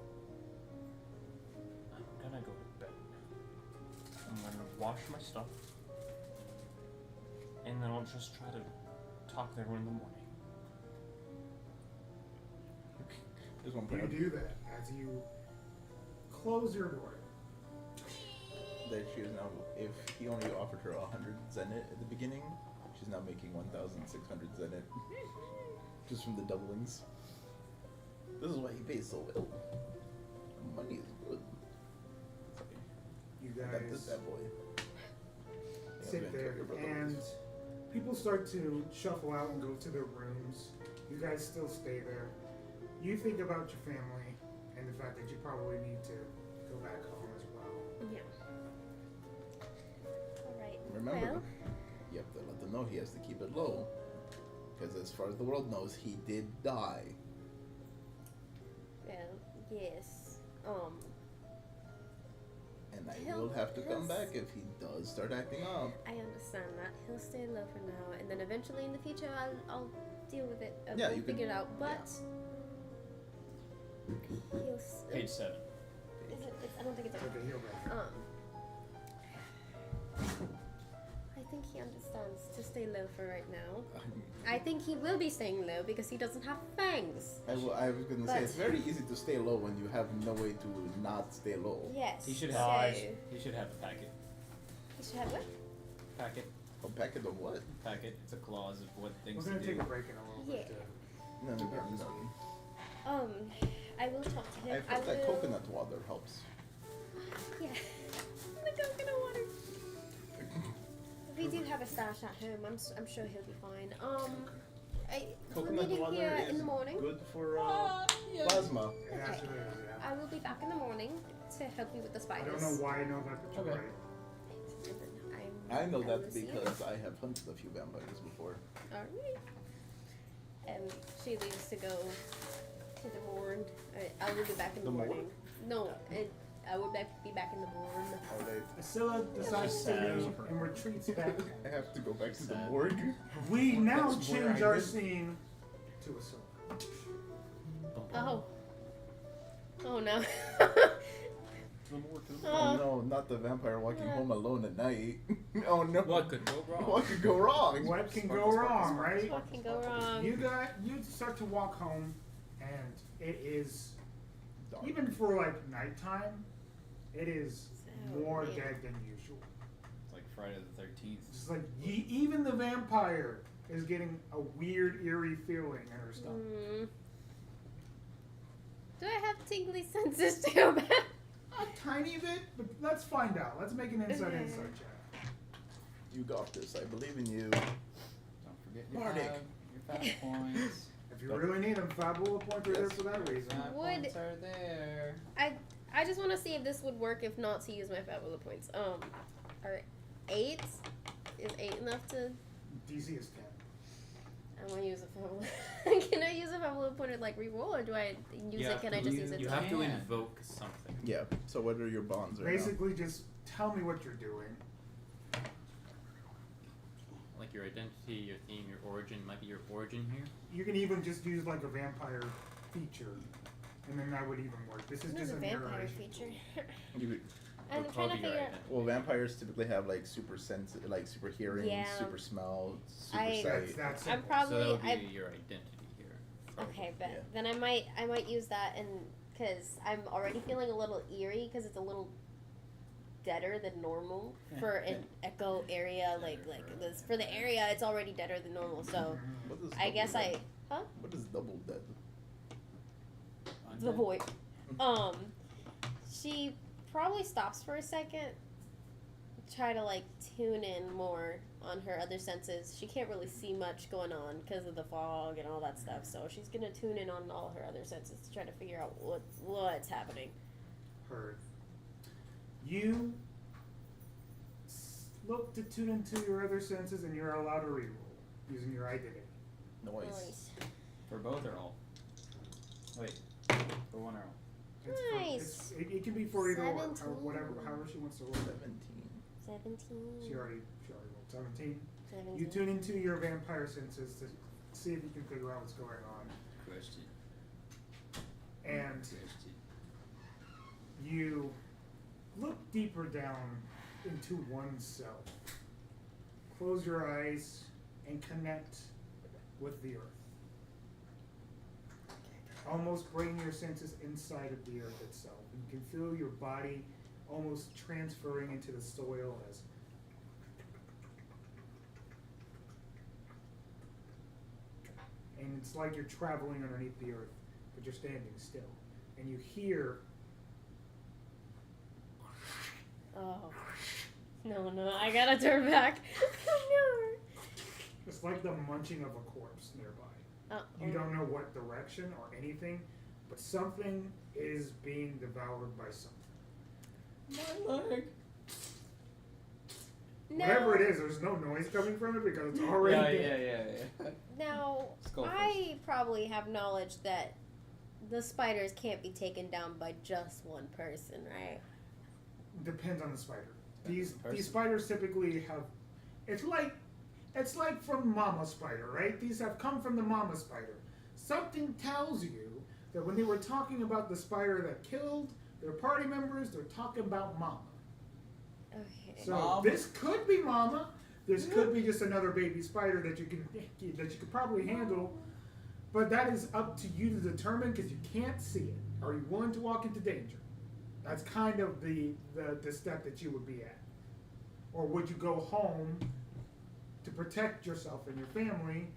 I'm gonna go to bed. I'm gonna wash my stuff, and then I'll just try to talk to everyone in the morning. There's one You point do that as you close your door. that she is now. If he only offered her 100 zenit at the beginning, she's now making 1,600 zenit just from the doublings. This is why he pays so well. Money is good. Sorry. You I got this guys bad boy. Yeah, sit man, there, kill your brother. and people start to shuffle out and go to their rooms. You guys still stay there. You think about your family and the fact that you probably need to go back home as well. Yeah. Alright. Remember, Well, you have to let them know he has to keep it low. Because as far as the world knows, he did die. yes. And I He'll- will have to come he'll back if he does start acting up. I understand that. He'll stay low for now, and then eventually in the future, I'll deal with it. Yeah, we'll you figure can- it out. But he'll. Page 7. Is it, I don't think it's. Okay, he'll back. I think he understands to stay low for right now. I think he will be staying low because he doesn't have fangs. I was going to say, But- it's very easy to stay low when you have no way to not stay low. Yes. He should so have. He should have a packet. He should have what? Packet. A packet of what? Packet. It's a clause of what We're things gonna to take do. a break in a little bit. Yeah. No. I will talk to him. I've heard that will. coconut water helps. Yeah. The coconut water. We do have a stash at home. I'm sure he'll be fine. Coconut meeting water here is in the morning. good for plasma. It actually is, yeah. I will be back in the morning to help you with the I spiders. don't know why I know that, but you're Okay. right. I know will that see you. because I have hunted a few vampires before. Alright. And she leaves to go to the morgue. I will be back in the, The morning. morgue? No, I will be back in the morgue. Alright. Scylla decides to Sad. leave and retreats back. I have to go back to the Sad. morgue. We now That's where change I our live. scene to a Scylla. Oh. Oh no. Oh no, not the vampire walking home alone at night. Oh no. What could go wrong? What could go wrong? What can Sparkle, go sparkle, wrong, sparkle, right? What can go wrong? You start to walk home, and it is Dark. even for like nighttime, it is Oh, more man. dead than usual. It's like Friday the 13th. It's like even the vampire is getting a weird, eerie feeling in her stomach. Mm. Do I have tingly senses too, man? A tiny bit, but let's find out. Let's make an inside Okay. check. You got this. I believe in you. Don't forget your Bardic. fab points. If you really need them, Fabula points are there for that reason. Fab Would- points are there. I just want to see if this would work. If not, to use my Fabula points. Are 8? Is 8 enough to? DC is 10. I want to use a Fabula. Can I use a Fabula point to like reroll, or do I use Yeah, it? Can I just use it? You to have to can. invoke something. Yeah. So what are your bonds right Basically, just tell me what you're doing. Like your identity, your theme, your origin. Might be your origin here. You can even just use like a vampire feature, and then that would even work. This is What just is a a vampire narration. feature? now? You, I'm Would trying to probably your figure out. identity. well, vampires typically have like super sense, like super hearing, Yeah. super smell, super I- sight. That's I'm simple. probably. So that would be I, your identity here. okay, but Yeah. then I might use that, and because I'm already feeling a little eerie because it's a little deader than normal for an echo area like this. For the area, it's already deader than normal. So What is I double guess dead? What is double dead? the void. She probably stops for a second, try to like tune in more on her other senses. She can't really see much going on because of the fog and all that stuff. So she's gonna tune in on all her other senses to try to figure out what's happening. Heard. You look to tune into your other senses, and you're allowed to reroll using your identity. Noise. For both or all? Wait. For one or all? Nice. It can be for either or, 17. whatever, however she wants to roll. 17. 17. She already rolled 17. 17. You tune into your vampire senses to see if you can figure out what's going on, Question. and Question. you look deeper down into oneself. Close your eyes and connect with the earth. Almost bring your senses inside of the earth itself. And you can feel your body almost transferring into the soil as and it's like you're traveling underneath the earth, but you're standing still. And you hear Oh. No, I gotta turn back. No. it's like the munching of a corpse nearby. Uh-oh. You don't know what direction or anything, but something is being devoured by something. My leg. No. Whatever it is, there's no noise coming from it because it's already dead. Yeah. Now, Skull I probably have knowledge that the spiders can't be taken down by just one person, right? Depends on the spider. Depends These on the person. spiders typically have. It's like from mama spider, right? These have come from the mama spider. Something tells you that when they were talking about the spider that killed their party members, they're talking about mama. Okay. So Mom. this could be mama. This could be just another baby spider that you could probably handle. But that is up to you to determine because you can't see it. Are you willing to walk into danger? That's kind of the step that you would be at. Or would you go home to protect yourself and your family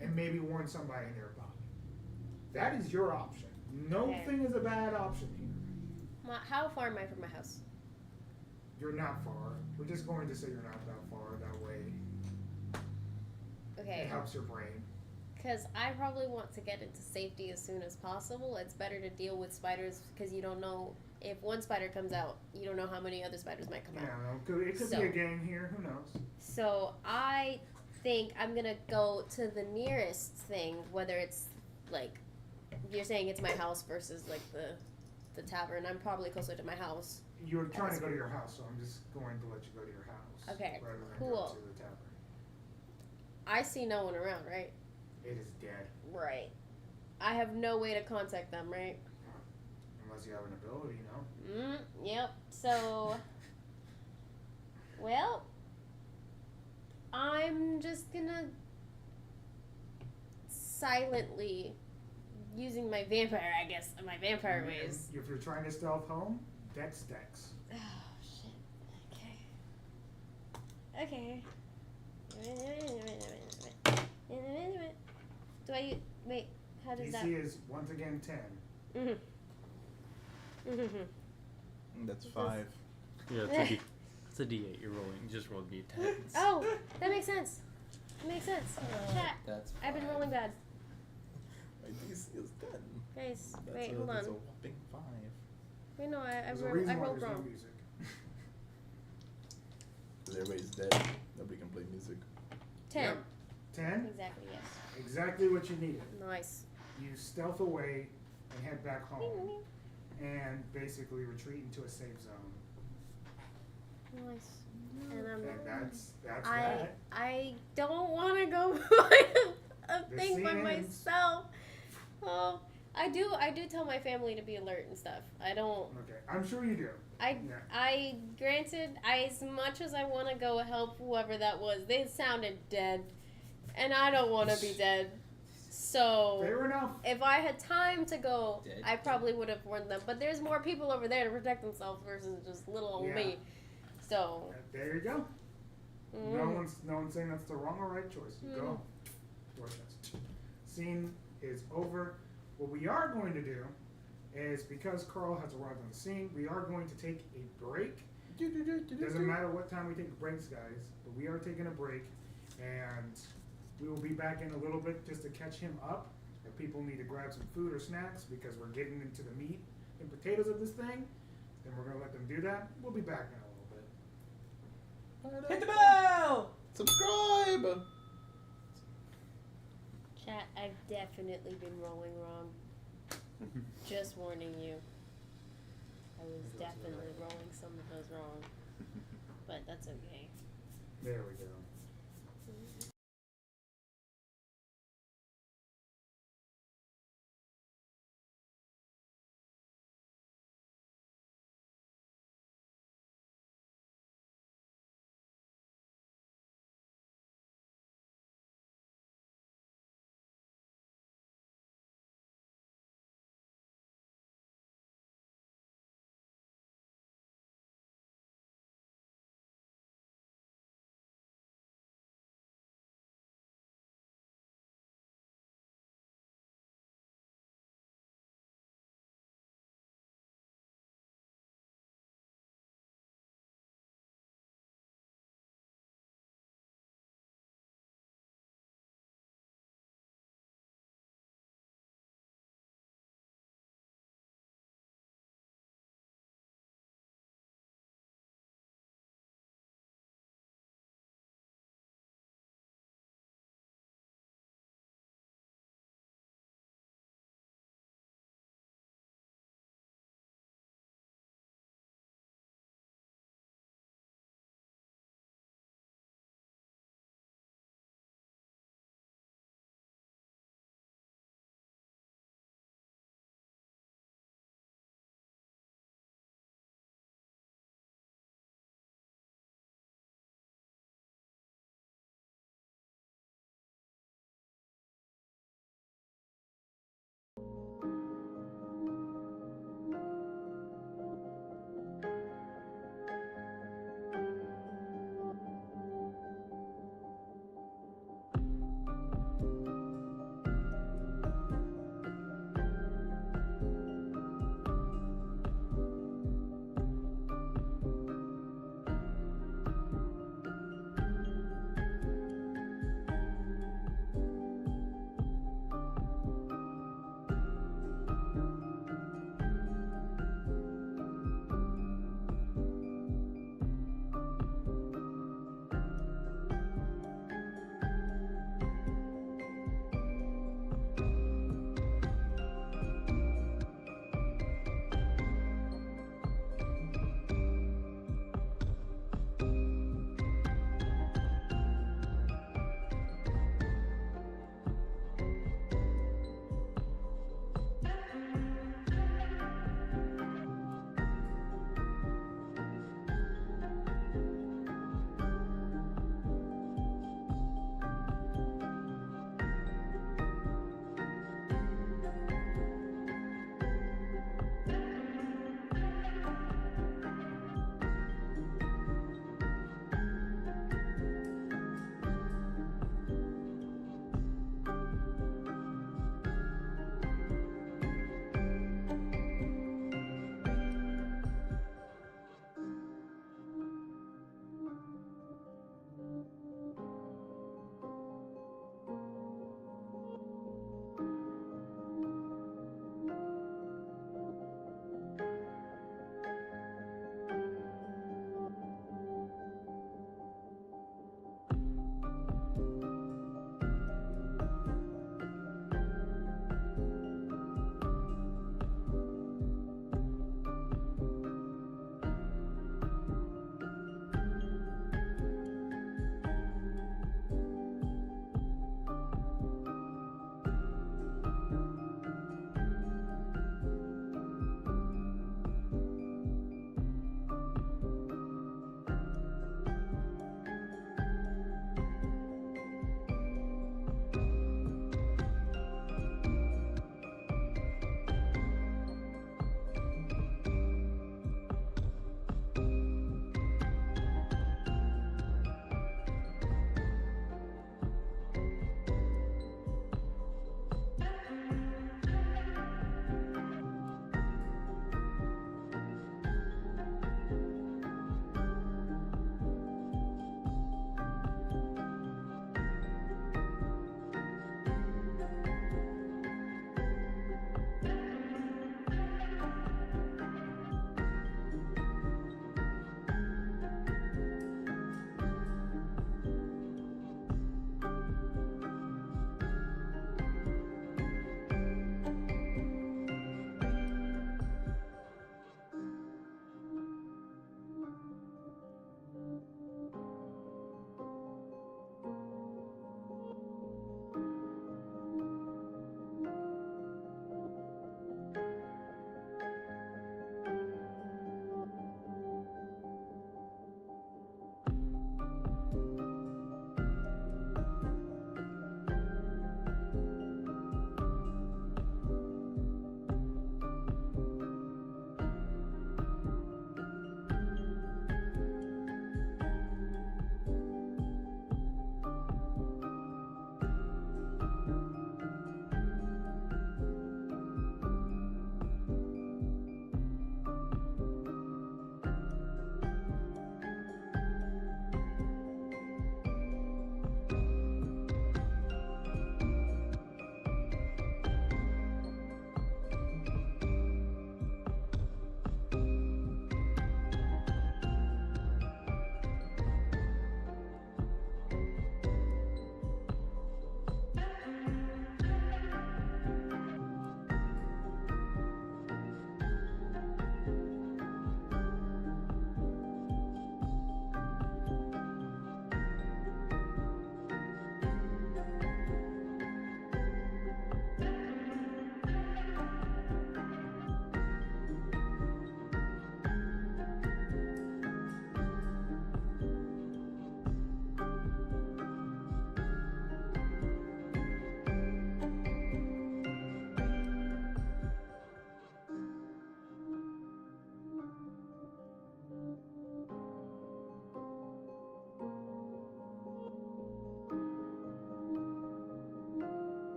and maybe warn somebody nearby? That is your option. No Okay. thing is a bad option here. How far am I from my house? You're not far. We're just going to say you're not that far. That way Okay. it helps your brain. Because I probably want to get into safety as soon as possible. It's better to deal with spiders because you don't know if one spider comes out, you don't know how many other spiders might come Yeah, out. no, it could So- be a game here. Who knows? So I think I'm gonna go to the nearest thing, whether it's like you're saying it's my house versus like the tavern. I'm probably closer to my house. You were trying to go to your house, so I'm just going to let you go to your house. Okay, Rather than cool. go to the tavern. I see no one around, right? It is dead. Right. I have no way to contact them, right? Unless you have an ability, no? Yep. So, well, I'm just gonna silently using my vampire, I guess, my vampire ways. If you're trying to stealth home, dex. Oh shit. Okay. Do I wait? How does that? DC is once again 10. That's 5. Yeah, it's a D8 you're rolling. You just rolled D10s. Oh, that makes sense. That makes sense. Chat. That's I've been fine. rolling bad. My DC is 10. Guys, That's wait, a, hold that's on. a whopping 5. Wait, no, I There's a reason why rolled there's no wrong. music. Because everybody's dead. Nobody can play music. 10. Yep. 10? Exactly, yes. Exactly what you needed. Nice. You stealth away and head back home and basically retreat into a safe zone. Nice. And And that's I that. I don't want to go find a The thing by scene ends. myself. Oh, I do tell my family to be alert and stuff. I don't. Okay, I'm sure you do. Yeah. I granted, as much as I want to go help whoever that was, they sounded dead, and I don't want to be dead. So Fair enough. if I had time to go, Dead. I probably would have warned them. But there's more people over there to protect themselves versus just little old Yeah. me. So There you go. mm, No one's saying that's the wrong or right choice. You go. Do it. Scene is over. What we are going to do is, because Carl has arrived on the scene, we are going to take a break. Doesn't matter what time we take the breaks, guys, but we are taking a break, and we will be back in a little bit just to catch him up. If people need to grab some food or snacks because we're getting into the meat and potatoes of this thing, then we're going to let them do that. We'll be back in a little bit. Hit the bell! Subscribe! chat, I've definitely been rolling wrong. Just warning you. I was definitely rolling some of those wrong. But that's okay. There we go.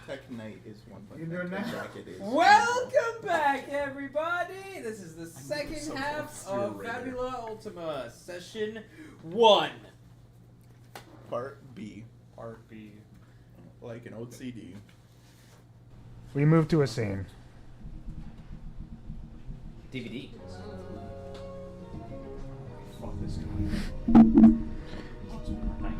Tech Knight is one punch. You doing that? Jacket is. Welcome back, everybody! This is the so second half of obscure right Fabula Ultima, session 1. Part B, Part B. like an old CD. We move to a scene. DVD. Fuck this guy.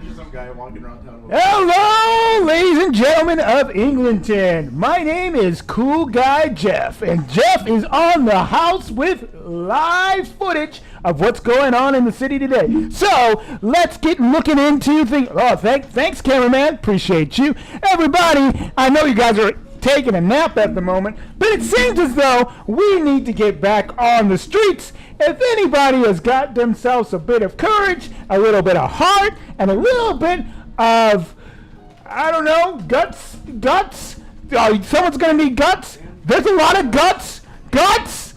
There's some guy walking around town with Hello, ladies and gentlemen of Englandton. My name is Cool Guy Jeff, and Jeff is on the house with live footage of what's going on in the city today. So let's get looking into things. Oh, thanks, cameraman. Appreciate you, everybody. I know you guys are taking a nap at the moment, but it seems as though we need to get back on the streets. If anybody has got themselves a bit of courage, a little bit of heart, and a little bit of, I don't know, guts. Oh, someone's gonna need guts. There's a lot of guts, Guts.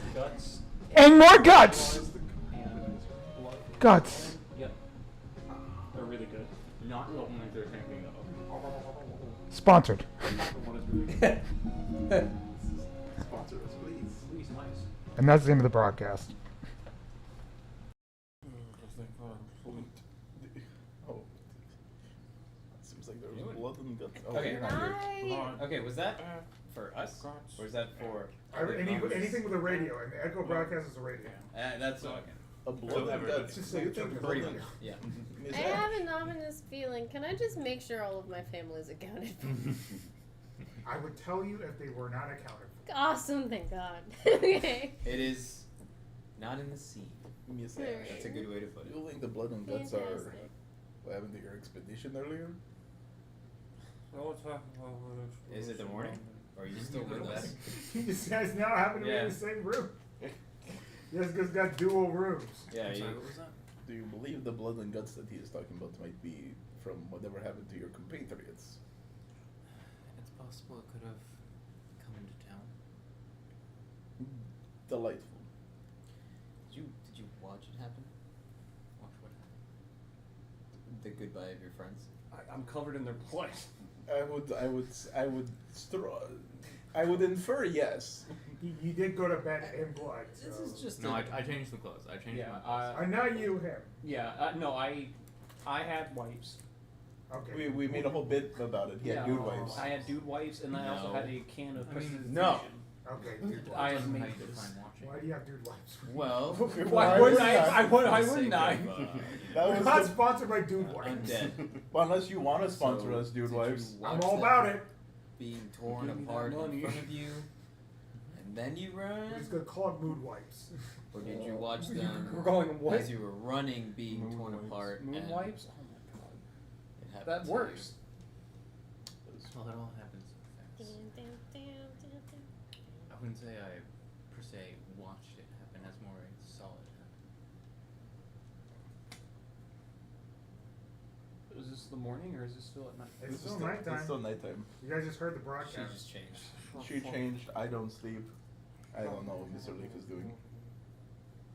and more guts. And blood. Guts. Yep. They're really good. Not the only they're thinking of. Sponsored. The one is really good. sponsor us, please. Please, nice. And that's the end of the broadcast. Oh, seems like there was blood and guts. Oh, Okay. you're not here. Night. Okay, was that for us? Or is that for... Anything with a radio, and the Echo broadcast is a radio. That's okay. A blood and guts. Just So you say think it's blood Pretty and much, yeah. Miss I Ash? have an ominous feeling. Can I just make sure all of my family is accounted for? I would tell you if they were not accounted for. Awesome, thank God. Okay. It is not in the scene. Miss Ash. That's a good way to put it. You think the blood and guts are Fantastic. what happened to your expedition earlier? Is it the morning? Or are you still with us? You guys now happen to be Yeah. in the same room. You guys got dual rooms. Yeah, you... Do you believe the blood and guts that he is talking about might be from whatever happened to your compatriots? It's possible it could have come into town. Delightful. Did you watch it happen? Watch what happened. The goodbye of your friends? I'm covered in their blood. I would infer yes. You did go to bed in blood. So. This is just No, a... I changed the clothes. I changed Yeah, my clothes. Not you, him. Yeah, no, I had wipes. Okay. We made a whole bit about it. He had dude wives. I had dude wipes, and I also No. had a can of I mean, precipitation. no. Okay. I have How made you this. define watching. Why do you have dude wipes? Well... Why wouldn't I? for Why the wouldn't sake I? of, That We're was not the, sponsored by dude wipes. undead. well, unless you want to sponsor So, us, dude did you wives. I'm watch all them about it. being torn Give me that apart in money. front of you, and then you We're run? just gonna call it mood wipes. Or did you watch We're them going what? as you were running being torn apart Moon and wipes? Oh my god. it happened That to works. Well, it all happens so fast. I wouldn't say I, per se, watched it happen as more I saw it happen. Is this the morning or is this still at night? It's It's still nighttime. It's still nighttime. You guys just heard the You? She broadcast. just changed. She changed. I don't sleep. I don't know what Mr. Leaf is doing.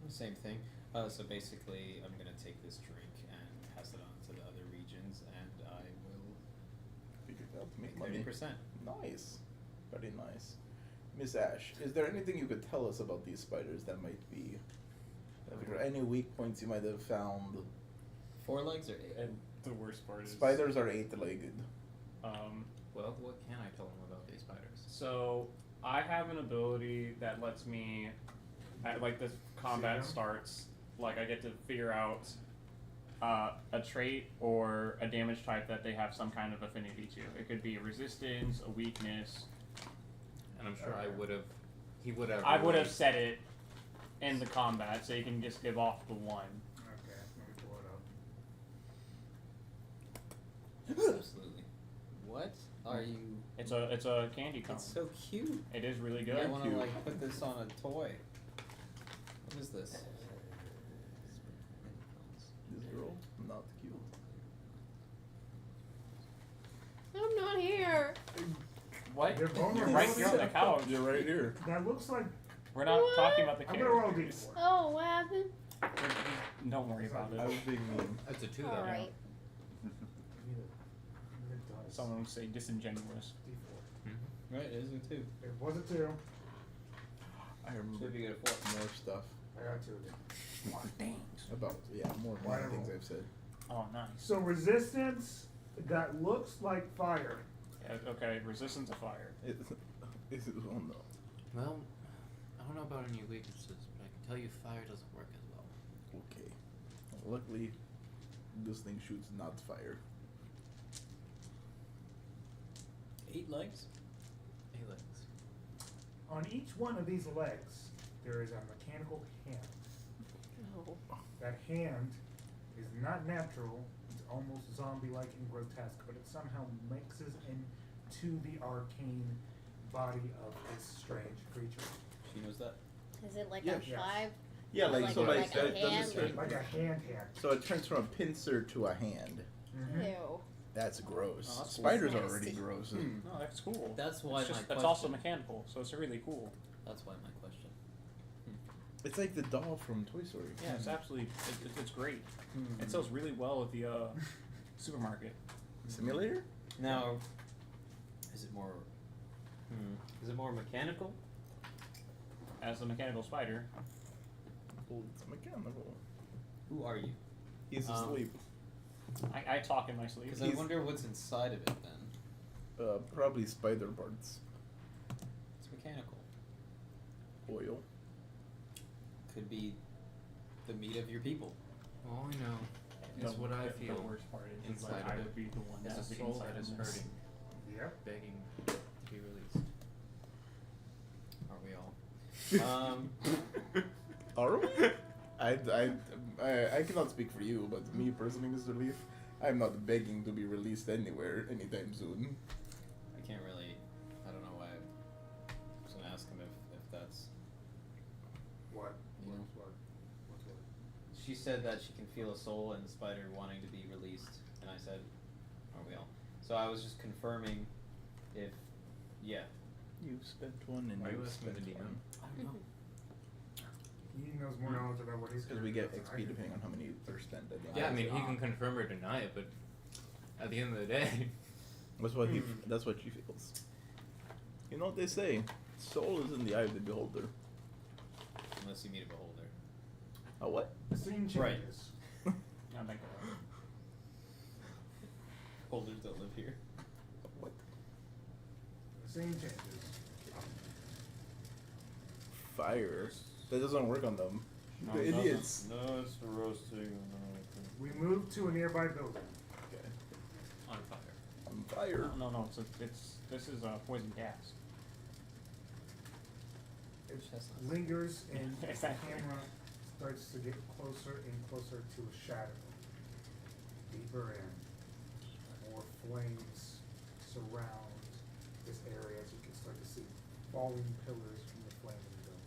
Same thing. So basically, I'm gonna take this drink and pass it on to the other regions, and I will Figured out to make make money. 30%. Nice. Very nice. Miss Ash, is there anything you could tell us about these spiders that might be... If there are any weak points you might have found? 4 legs or 8? And the worst part is Spiders are 8-legged. Well, what can I tell them about these spiders? So I have an ability that lets me, like this combat See them? starts, like I get to figure out a trait or a damage type that they have some kind of affinity to. It could be a resistance, a weakness. And I'm sure I would have. He would have. I would have said it in the combat, so you can just give off the one. Okay, let me pull it up. Absolutely. What are you? It's a candy cone. It's so cute. It is really good. I want to cute. like put this on a toy. What is this? This girl, not cute. I'm not here. What? You're You're vulnerable. right here on the couch. You're right here. That looks like. We're not What? talking about the I'm gonna roll a characters. d4. Oh, what happened? Don't worry about I was it. being mean. That's a 2 All though. right. Someone would say disingenuous. D4. Right, it is a 2. It was a 2. I remember Should be good at 4. more stuff I got 2 again. More things. about more Why minor things roll? I've said. Oh, nice. So resistance that looks like fire. Yeah, okay, resistance to fire. It's oh no. Well, I don't know about any weaknesses, but I can tell you fire doesn't work as well. Okay. Luckily, this thing shoots not fire. 8 legs? 8 legs. On each one of these legs, there is a mechanical hand. Oh. That hand is not natural. It's almost zombie-like and grotesque, but it somehow mixes into the arcane body of this strange creature. She knows that. Is it like Yeah. a 5? Yeah, like so, like, a it doesn't hand, turn- Like a hand. So it turns from a pincer to a hand. Mhm. Ew. That's gross. Oh, that's Spiders are nasty. already gross. No, that's cool. That's why It's my just, question. that's also mechanical, so it's really cool. That's why my question. It's like the doll from Toy Story. Yeah, it's absolutely, it's great. It sells really well at the supermarket. Simulator? Now, is it more? Is it more mechanical? As a mechanical spider, Well, it's mechanical. Who are you? He's Um, asleep. I talk in my sleep. Because I wonder what's inside of it then. Probably spider parts. It's mechanical. Oil. Could be the meat of your people. All I know is The- what I the feel worst part is inside like, of I it would be the one is that's a the soul inside that is of this. hurting, Yep. begging to be released. Are we all? Are we? I cannot speak for you, but me personally, Mr. Leaf, I'm not begging to be released anywhere anytime soon. I can't really. I don't know why. I was gonna ask him if that's. What? You know. What? What's what? She said that she can feel a soul in the spider wanting to be released, and I said, "Are we all?" So I was just confirming if, yeah. You've spent one and Why you've you asking spent the DM? one. I don't know. He knows more knowledge about what he's Because we get doing than I XP do. depending on how many are spent at the end. Yeah, I mean, he Ah. can confirm or deny it, but at the end of the day, That's what that's what she feels. You know what they say? Soul is in the eye of the beholder. Unless you meet a beholder. A what? The scene Right. changes. Not like that. Beholders don't live here. What? The scene changes. Fire. That doesn't work on them. No, the it doesn't. idiots. No, it's the roasting. We move to a nearby building. Okay. on fire. On fire. No, this is poison gas. It Chestnuts. lingers and the Exactly. camera starts to get closer and closer to a shadow. Deeper in. More flames surround this area as you can start to see falling pillars from the flaming building.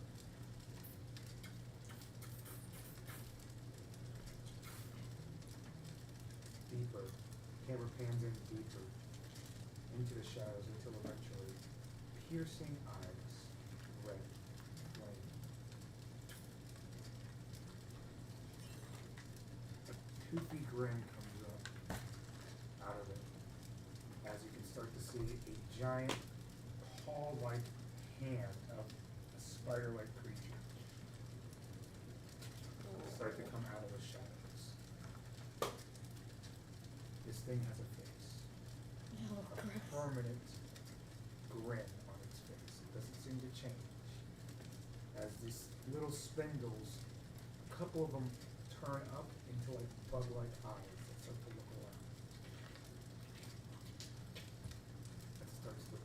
Deeper. Camera pans in deeper into the shadows until eventually piercing eyes, red flame. A toothy grin comes up out of it as you can start to see a giant paw-like hand of a spider-like creature start to come out of the shadows. This thing has a face. Oh, A gross. permanent grin on its face. It doesn't seem to change. As these little spindles, a couple of them turn up into like bug-like eyes that start to look around. It starts to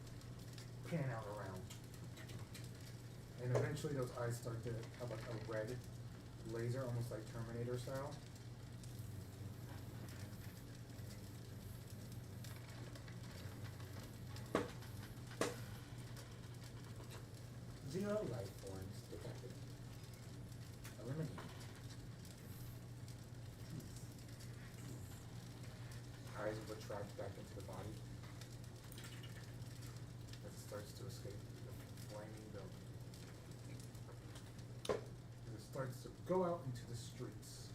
pan out around. And eventually those eyes start to have like a red laser, almost like Terminator style. Zero life forms detected. Eliminated. Eyes retract back into the body as it starts to escape the flaming building. As it starts to go out into the streets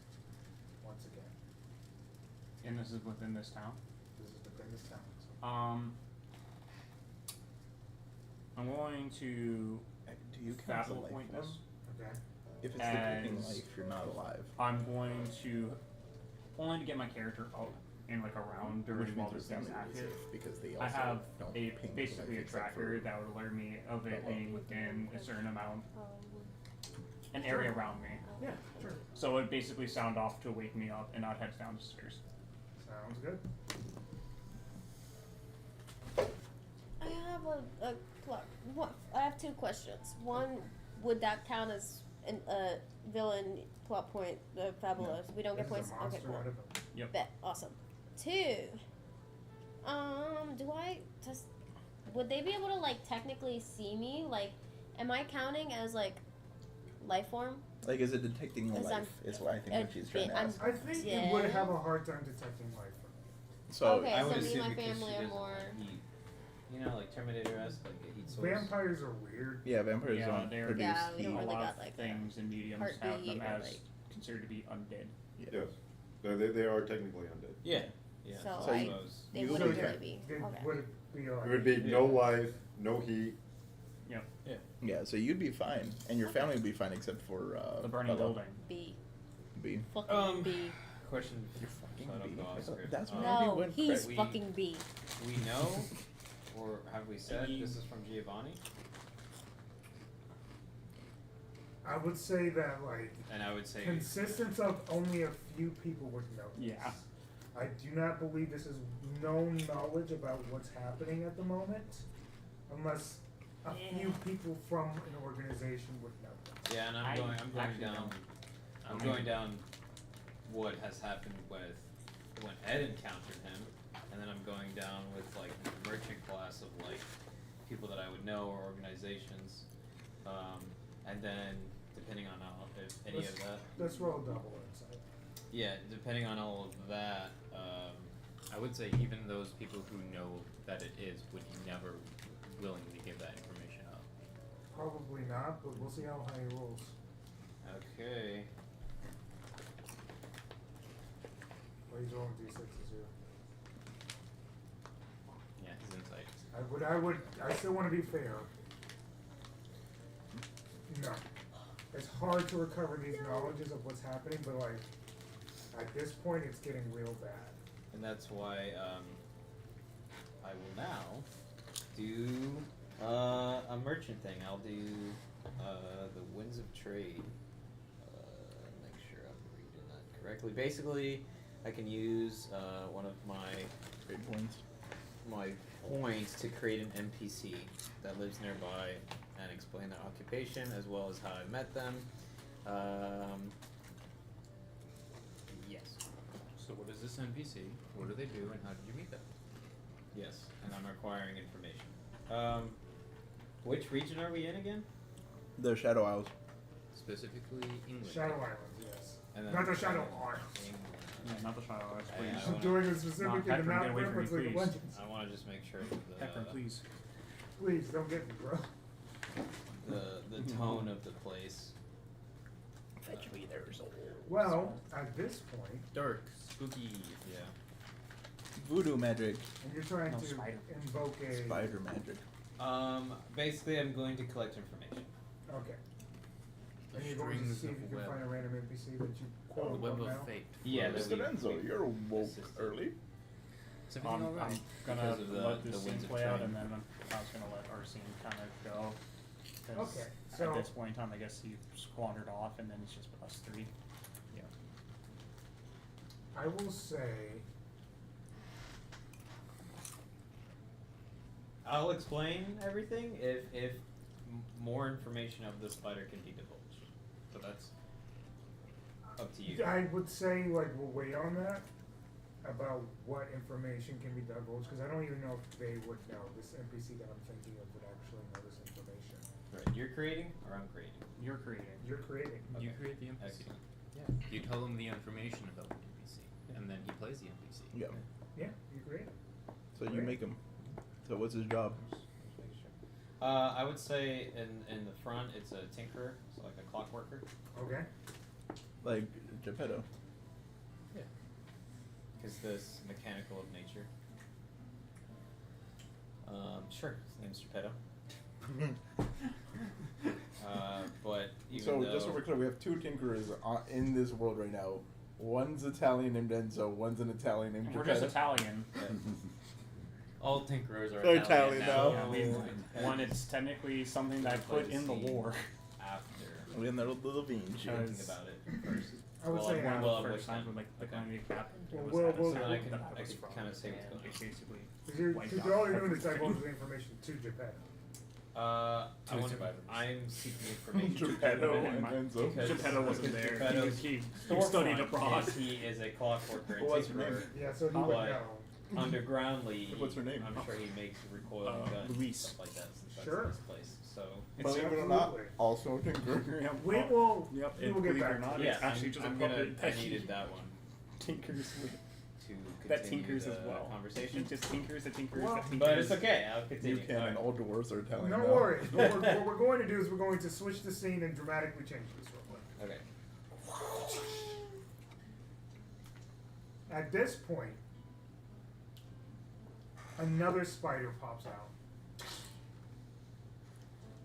once again. And this is within this town. This is within this town. So Um, I'm going to Do you count the Fabula life point one? this. Okay. If it's And- the clicking life, you're not alive. I'm going to only to get my character out and like around Which during while means this your thing's family will be active. safe because they I also have don't a ping basically life a except tracker for- that would alert me of it Hello. being within a certain amount, an area around me. Yeah, sure. So it would basically sound off to wake me up and not head downstairs. Sounds good. I have I have two questions. One, would that count as a villain plot point? The Fabula. We don't get This points. is a monster, Okay, cool. not a villain. Bet. Awesome. Two. Do I just? Would they be able to like technically see me? Like, am I counting as like life form? Like, is it detecting Because life? Is what I think what she's trying to I'm- ask. I think Yeah. you would have a hard time detecting life from it. So Okay. I so would me and assume my because family she are doesn't more- heat. You know, like Terminator-esque, like it heats souls. Vampires are weird. yeah, vampires Yeah, don't they're- produce Yeah, we heat. don't A really lot got, of like, a things and mediums have heartbeat them or, as like- considered to be undead. Yeah. Yes. They are technically undead. Yeah. Yeah. So, So I, you- they you wouldn't would really have- be. It Okay. would be like It would be no life, no heat. Yeah, so you'd be fine, and your family would be fine except for The burning Bella. building. B. B. Fucking B. Question. You're fucking so I don't B. go off script. That's Um, why No, went he's crazy. We- fucking B. We know, or have we said this is from Giovanni? I would say that like And I would say consistence of only a few people would know. This. Yeah. I do not believe this is known knowledge about what's happening at the moment, unless a few people from an organization would know. yeah, and I I'm going actually down. don't. I'm going down what has happened with when Ed encountered him, and then I'm going down with like the merchant class of like people that I would know or organizations, and then depending on if any of that. Let's roll a double insight. Yeah, depending on all of that, I would say even those people who know that it is would never willingly give that information up. Probably not, but we'll see how high he rolls. okay. Well, he's rolling d6 here. Yeah, his insight. I still want to be fair. No. It's hard to recover these knowledges of what's happening, but like, at this point, it's getting real bad. And that's why I will now do a merchant thing. I'll do the Winds of Trade. Make sure I'm reading that correctly. Basically, I can use one of my points to create an NPC that lives nearby and explain their occupation as well as how I met them. Yes. So what is this NPC? What do they do, and how did you meet them? Yes, and I'm requiring information. Which region are we in again? The Shadow Isles. Specifically England. Shadow Islands, yes. And then Not the Shadow Isles. Yeah, not the Shadow Isles, I- please. I wanna- Doing it specific in the Heckler, map get away from reference me, League of please. Legends. I want to just make sure Heckler, please. Please, don't get me, bro. the tone of the place. Fetch me their soul. Well, at this point, Dark, spooky. Yeah. Voodoo magic. and you're trying No to spider. invoke a... Spider magic. Basically, I'm going to collect information. Okay. The And you're going to strings see if of you can web. find a random NPC that you The quote web now. of fate. Yeah, that Mr. Enzo, you're woke assisted. early. Is everything alright? I'm gonna Because of let the this scene winds of play out, trade. and then I was gonna let our scene kind of go. 'Cause Okay, so- at this point in time, I guess he squandered off, and then it's just us three. Yeah. I will say... I'll explain everything if more information of the spider can be divulged. So that's up to you. I would say, like, we'll wait on that, about what information can be divulged, because I don't even know if they would know, this NPC that I'm thinking of would actually know this information. Right, you're creating or I'm creating? You're creating. You're creating. You Okay. create the NPC. Excellent. Yeah. You tell him the information about the NPC, and then he plays the NPC. Yeah. Yeah, you create. So you Great. make him. So what's his job? Just making sure. I would say in the front it's a tinkerer, so like a clockworker. Okay. Like Geppetto. Yeah. Because this mechanical of nature. Sure. His name's Geppetto. But even So though, just so we're clear, we have two tinkerers in this world right now. One's Italian named Enzo. One's an Italian named We're just Geppetto. Italian. all tinkerers are They're Italian, Italian now. now. Yeah, one, it's technically something that I put in the lore. After We're in the Levine show. Because- thinking about it first. I would Well, say One of yeah. the well, first which times one? when like the Okay. Columbia happened, it was Well, at a well, city I can- that I was can from, kinda say what's and going they on. basically Because wiped out all you're doing is everything. divulging information to Geppetto. I Two want, survivors. I'm seeking information. Geppetto Geppetto and and Enzo. because- Geppetto wasn't because there. Geppetto's He storefront studied abroad. is he is a clockworker and What's her tinkerer. name? Yeah, so he Oh, would but- know. Undergroundly, What's her name? I'm sure he makes recoiling guns Luis. and stuff like that since Sure. that's his place. So Believe it or absolutely. not, also a tinkerer. We will. Yep, We and will get believe it back or to not, it. yeah, it's actually just a I'm gonna. puppet I that he needed that one tinkers with. to That continue tinkers the as well. He conversation. just tinkers, that tinkers, Well, that tinkers. But it's okay. I'll You continue. can, and all dwarves are Italian No now. worries. What we're going to do is we're going to switch the scene and dramatically change this real quick. Okay. At this point, another spider pops out.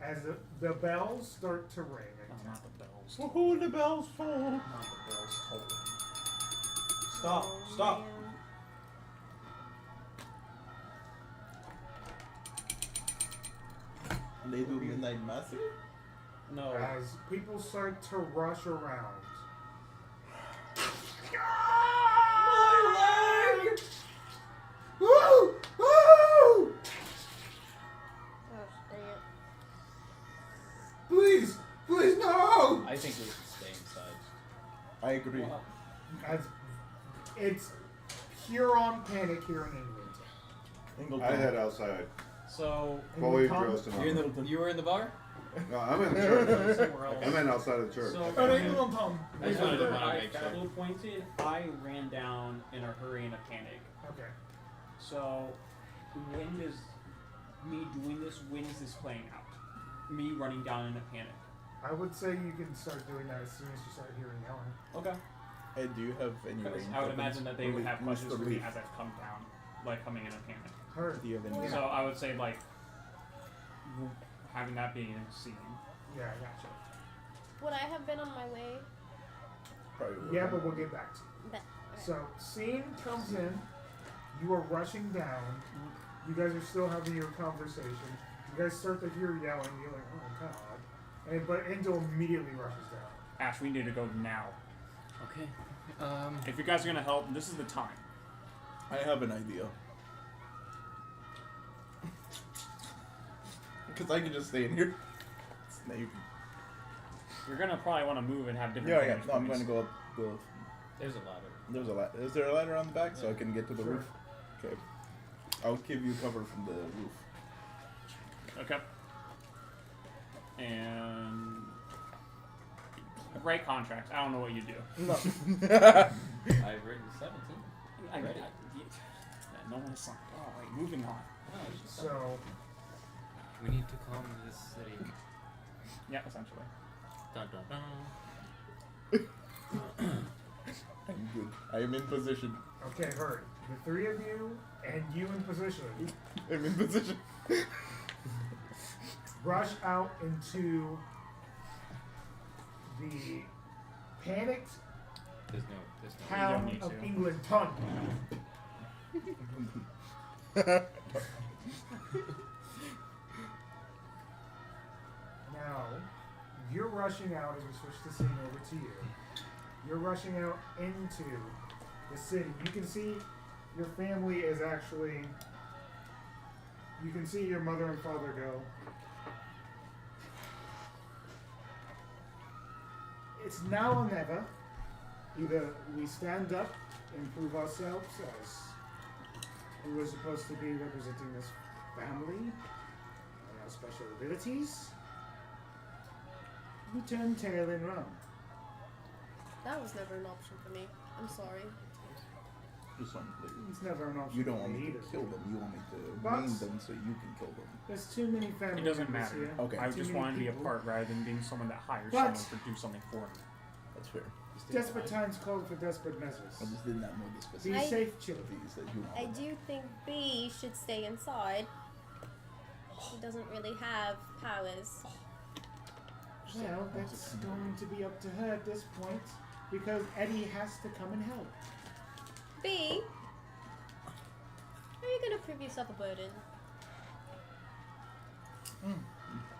As the bells start to ring. Oh, not the bells. Woohoo, the bells fall. Not the bells. Hold. Stop. Stop. Man. They do midnight massacre? No. As people start to rush around. Oh, Woo! Woo! Oh, dang it. Please! Please, no! I think we should stay inside. I agree. As it's pure on panic here in England. I head outside, So, fully Come- dressed and You're in armored. the. You were in the bar. No, I'm in the church. somewhere else. I'm in outside of the church. So, Oh, England, Tom. I just wanted to I make sure. Fabula pointed, I ran down in a hurry and a panic. Okay. So, when does me doing this, when is this playing out? Me running down in a panic. I would say you can start doing that as soon as you start hearing yelling. Okay. And do you have any Because range I would weapons? imagine that they would have Mr. questions for me Leaf, as I've come down, like coming in a panic. Heard. do you have any So I would say like having that being a scene. Yeah, I gotcha. Would I have been on my way? Probably would. Yeah, but we'll get back to it. That, So, scene comes in. You are rushing down. You guys are still having your conversation. You guys start to hear yelling. You're like, oh god. And but Endo immediately rushes down. Ash, we need to go now. Okay. If you guys are gonna help, this is the time. I have an idea. Because I can just stay in here. Snape. You're gonna probably want to move and have different. Yeah, yeah. vantage No, I'm points. going to go up. There's a ladder. There's a ladder. Is there a ladder on the back so I can get to the Sure. roof? Okay. I'll give you cover from the roof. Okay. And write contracts. I don't know what you do. No. I've written 17. Ready. No one signed. All right, moving on. Oh, it's just So, We need to calm this city. Yeah, essentially. Dun dun dun. I'm good. I am in position. okay, heard. The three of you and you in position I'm in position. rush out into the panicked There's no. town need of to. England ton. Now, you're rushing out as we switch the scene over to you. You're rushing out into the city. You can see your family is actually. You can see your mother and father go. It's now or never. Either we stand up and prove ourselves as who are supposed to be representing this family and our special abilities. We turn tail and run. that was never an option for me. I'm sorry. Just want to It's never an option. You don't for want me either. to kill them. You want me to But- maim them so you can kill them. There's too many family It doesn't members matter. here. Okay. I Too just many want to be a people. part rather than being someone that hires But- someone to do something for me. That's fair. Desperate times call for desperate measures. I just did not know the Be specific safe, children. these that you I wanted. do think B should stay inside. He doesn't really have powers. Well, that's going to be up to her at this point because Eddie has to come and help. B, are you gonna prove yourself a burden?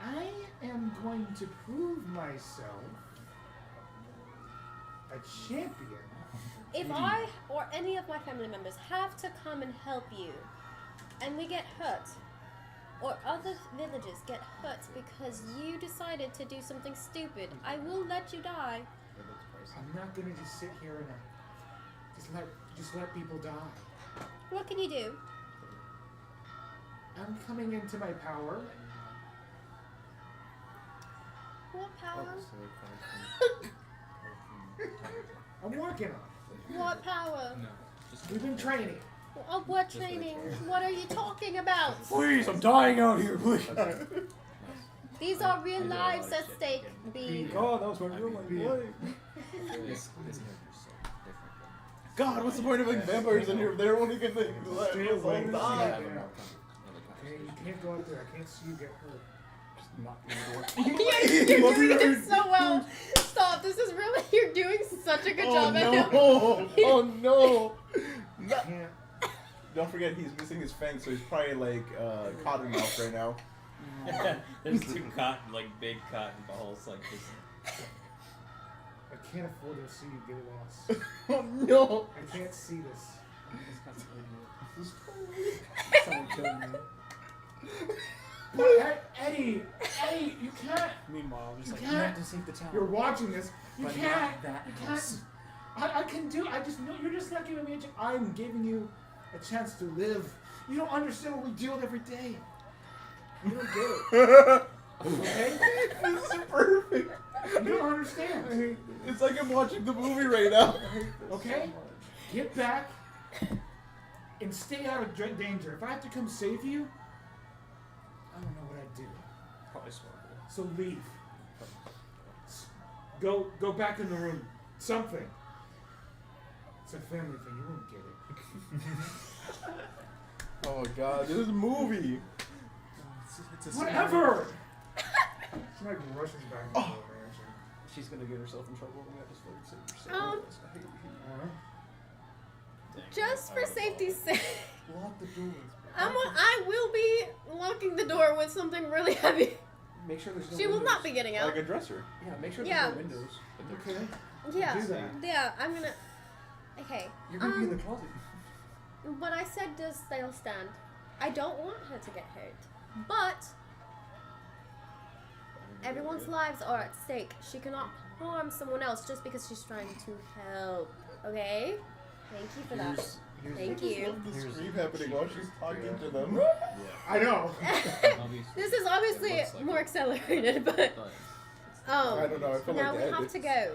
I am going to prove myself a champion. If I or any of my family members have to come and help you, and we get hurt, or other villagers get hurt because you decided to do something stupid, I will let you die. I'm not gonna just sit here and just let people die. What can you do? I'm coming into my power. What power? I'm working on it. What power? No, just We've been training. Oh, what training? What are you talking about? Please, I'm dying out here, please. These are real lives at stake, B. Oh, that was my real life. This character's so different than God, what's the point of having vampires in here if they're only gonna let Stay us all away. I die? have a more Okay, you can't go out there. I can't see you get hurt. You're doing it so well. Stop. This is really, you're doing such a good job at it. Oh no! You can't. Don't forget he's missing his fangs, so he's probably like cottonmouth right now. There's two big cotton balls like this. I can't afford to see you get lost. Oh no! I can't see this. Someone killed me. But Eddie, you can't. Meanwhile, I'm just You like, can't. you have to save the town. You're watching this. You But can't. not that You house. can't. I can do. I just know you're just not giving me a chance. I'm giving you a chance to live. You don't understand what we deal with every day. You don't get it. Okay? This is perfect. You don't understand. It's like I'm watching the movie right now. Okay? Get back and stay out of danger. If I have to come save you, I don't know what I'd do. Probably smart. So leave. Go back in the room. Something. It's a family thing. You won't get it. Oh god, this is a movie. It's a Whatever. She like rushes back and forth. She's gonna get herself in trouble. We have to fucking save yourself. Um, Just for safety's sake, Lock the doors. I will be locking the door with something really heavy. Make sure there's no She will windows. not be getting out. Like a dresser. Yeah, make sure Yeah. there's no windows. Okay. Yeah, Do that. yeah, I'm gonna. Okay. You're gonna be in the closet. What I said does still stand. I don't want her to get hurt, but everyone's lives are at stake. She cannot harm someone else just because she's trying to help. Okay? Thank you for that. Thank you. The scream happening while she's talking to them. I know. This is obviously more accelerated, but I don't know. I feel now like we have to go.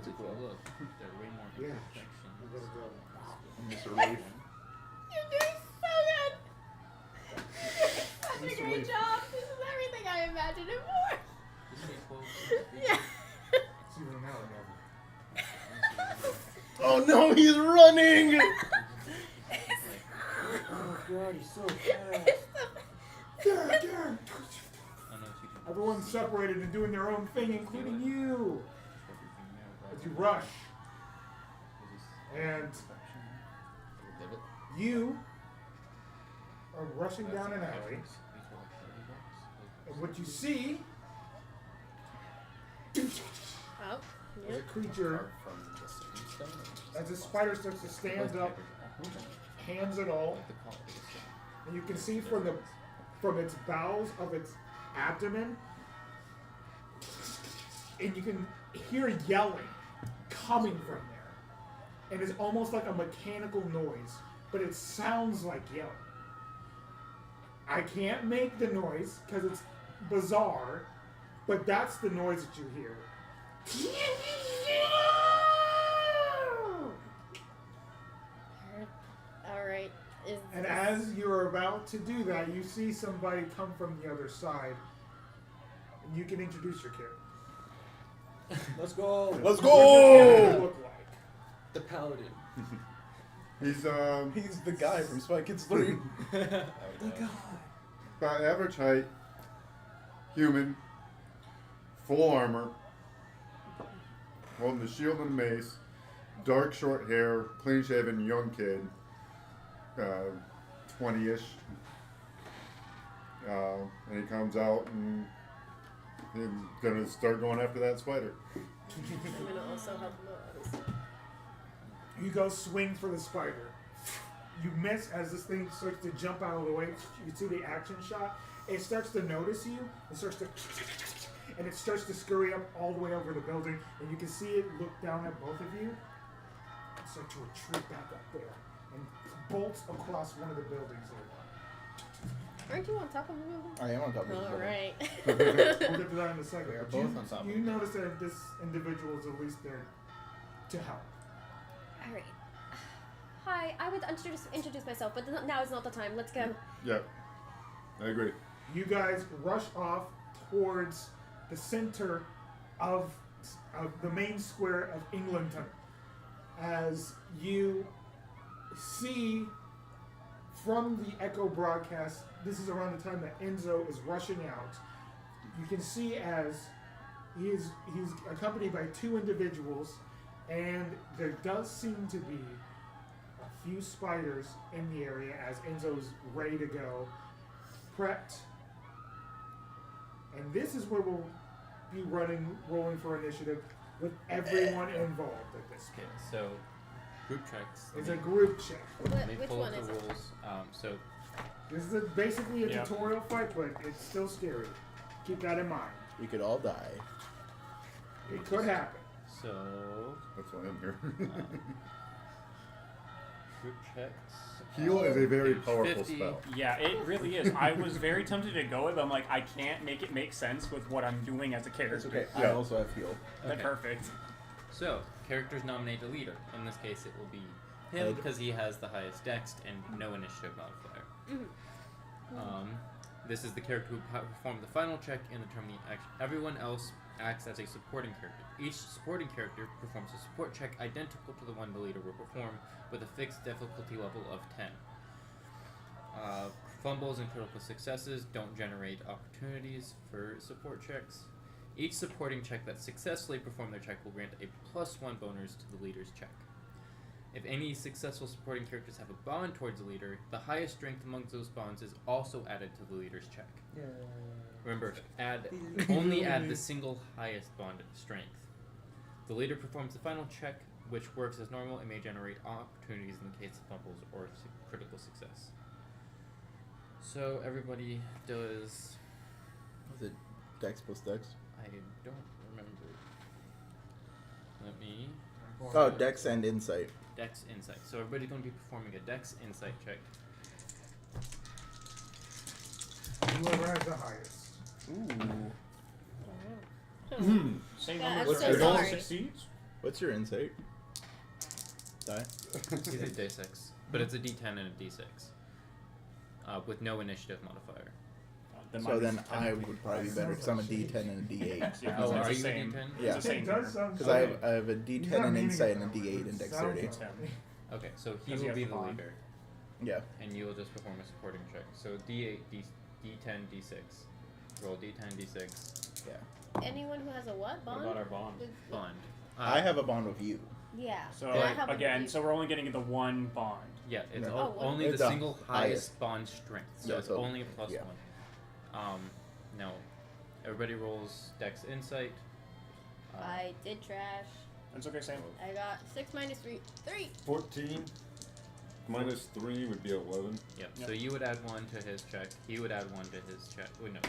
Look, they're way more Yeah. protection. We gotta go. Mr. Rafe. You're doing so good. You're doing such a great job. This is everything I imagined it for. Yeah. See you now or never. Oh no, he's running! Oh god, he's so fast. Everyone's separated and doing their own thing, including you. As you rush. And you are rushing down an alley. And what you see Oh, is a yep. creature, as the spider starts to stand up, hands and all, and you can see from its bowels of its abdomen, and you can hear yelling coming from there, and it's almost like a mechanical noise, but it sounds like yelling. I can't make the noise because it's bizarre, but that's the noise that you hear. Alright. And as you're about to do that, you see somebody come from the other side, and you can introduce your kid. Let's go. Let's What does your kid go! look like? The paladin. He's He's the guy from Spy Kids 3. The guy. About average height, human, full armor, holding the shield and mace, dark short hair, clean shaven young kid, 20-ish. And he comes out and he's gonna start going after that spider. I'm gonna also help him out, obviously. You go swing for the spider. You miss as this thing starts to jump out of the way. You see the action shot. It starts to notice you. It starts to, and it starts to scurry up all the way over the building. And you can see it look down at both of you and start to retreat back up there and bolts across one of the buildings there. Aren't you on top of the building? I am on top of the All building. right. We'll get to that in a second. We are But both on top of you it. notice that this individual is at least there to help. All right. Hi, I would introduce myself, but now is not the time. Let's go. Yeah, I agree. You guys rush off towards the center of the main square of Englandton as you see from the Echo broadcast. This is around the time that Enzo is rushing out. You can see as he's accompanied by two individuals, and there does seem to be a few spiders in the area as Enzo's ready to go, prepped. And this is where we'll be rolling for initiative with everyone involved at this Okay, point. so group checks. It's a group check. Let me Which pull one up is the it? rules. So This is basically a Yeah. tutorial fight, but it's still scary. Keep that in mind. We could all die. It could happen. so That's why I'm here. group checks. Heal is a very Page powerful 50. spell. Yeah, it really is. I was very tempted to go it, but I'm like, I can't make it make sense with what I'm doing as a character. It's okay. I Yeah. also have heal. That's perfect. So, characters nominate a leader. In this case, it will be him Ed. because he has the highest dex and no initiative modifier. This is the character who performed the final check and determined the action. Everyone else acts as a supporting character. Each supporting character performs a support check identical to the one the leader will perform, with a fixed difficulty level of 10. Fumbles and critical successes don't generate opportunities for support checks. Each supporting check that successfully performed their check will grant a +1 bonus to the leader's check. If any successful supporting characters have a bond towards the leader, the highest strength amongst those bonds is also added to the leader's check. Remember, only add the single highest bond strength. The leader performs the final check, which works as normal and may generate opportunities in the case of fumbles or critical success. So everybody does. Was it Dex plus Dex? I don't remember. Let me. Oh, Dex and Insight. Dex Insight. So everybody's going to be performing a Dex Insight check. Whoever has the highest. Ooh. Same Yeah, number. I'm so It all sorry. succeeds. What's your Insight? Die. It's a D6, but it's a D10 and a D6, with no initiative modifier. So then I would probably be better because I'm a D10 and a D8. Yeah, Oh, it's are the you a same. D10? Yeah. It's the same It does number. sound Because I have a D10 in Insight and a D8 in Dexterity. Okay, so he Because he will has be the the bond. leader, Yeah. and you will just perform a supporting check. So D8, D10, D6. Roll D10, D6. Yeah. Anyone who has a what? What Bond? about our bond? With- Bond. I have a bond with you. Yeah. So I have again, a so we're only getting the one bond. Yeah, it's Yeah. only It's the the single highest highest. bond strength, so Yeah, it's so- only a +1. yeah. Now, everybody rolls Dex Insight. I did trash. That's okay, Sam. I got 6 minus 3. 3! 14 minus 3 would be 11. Yep. Yep. So you would add 1 to his check. He would add 1 to his check. Wait, no.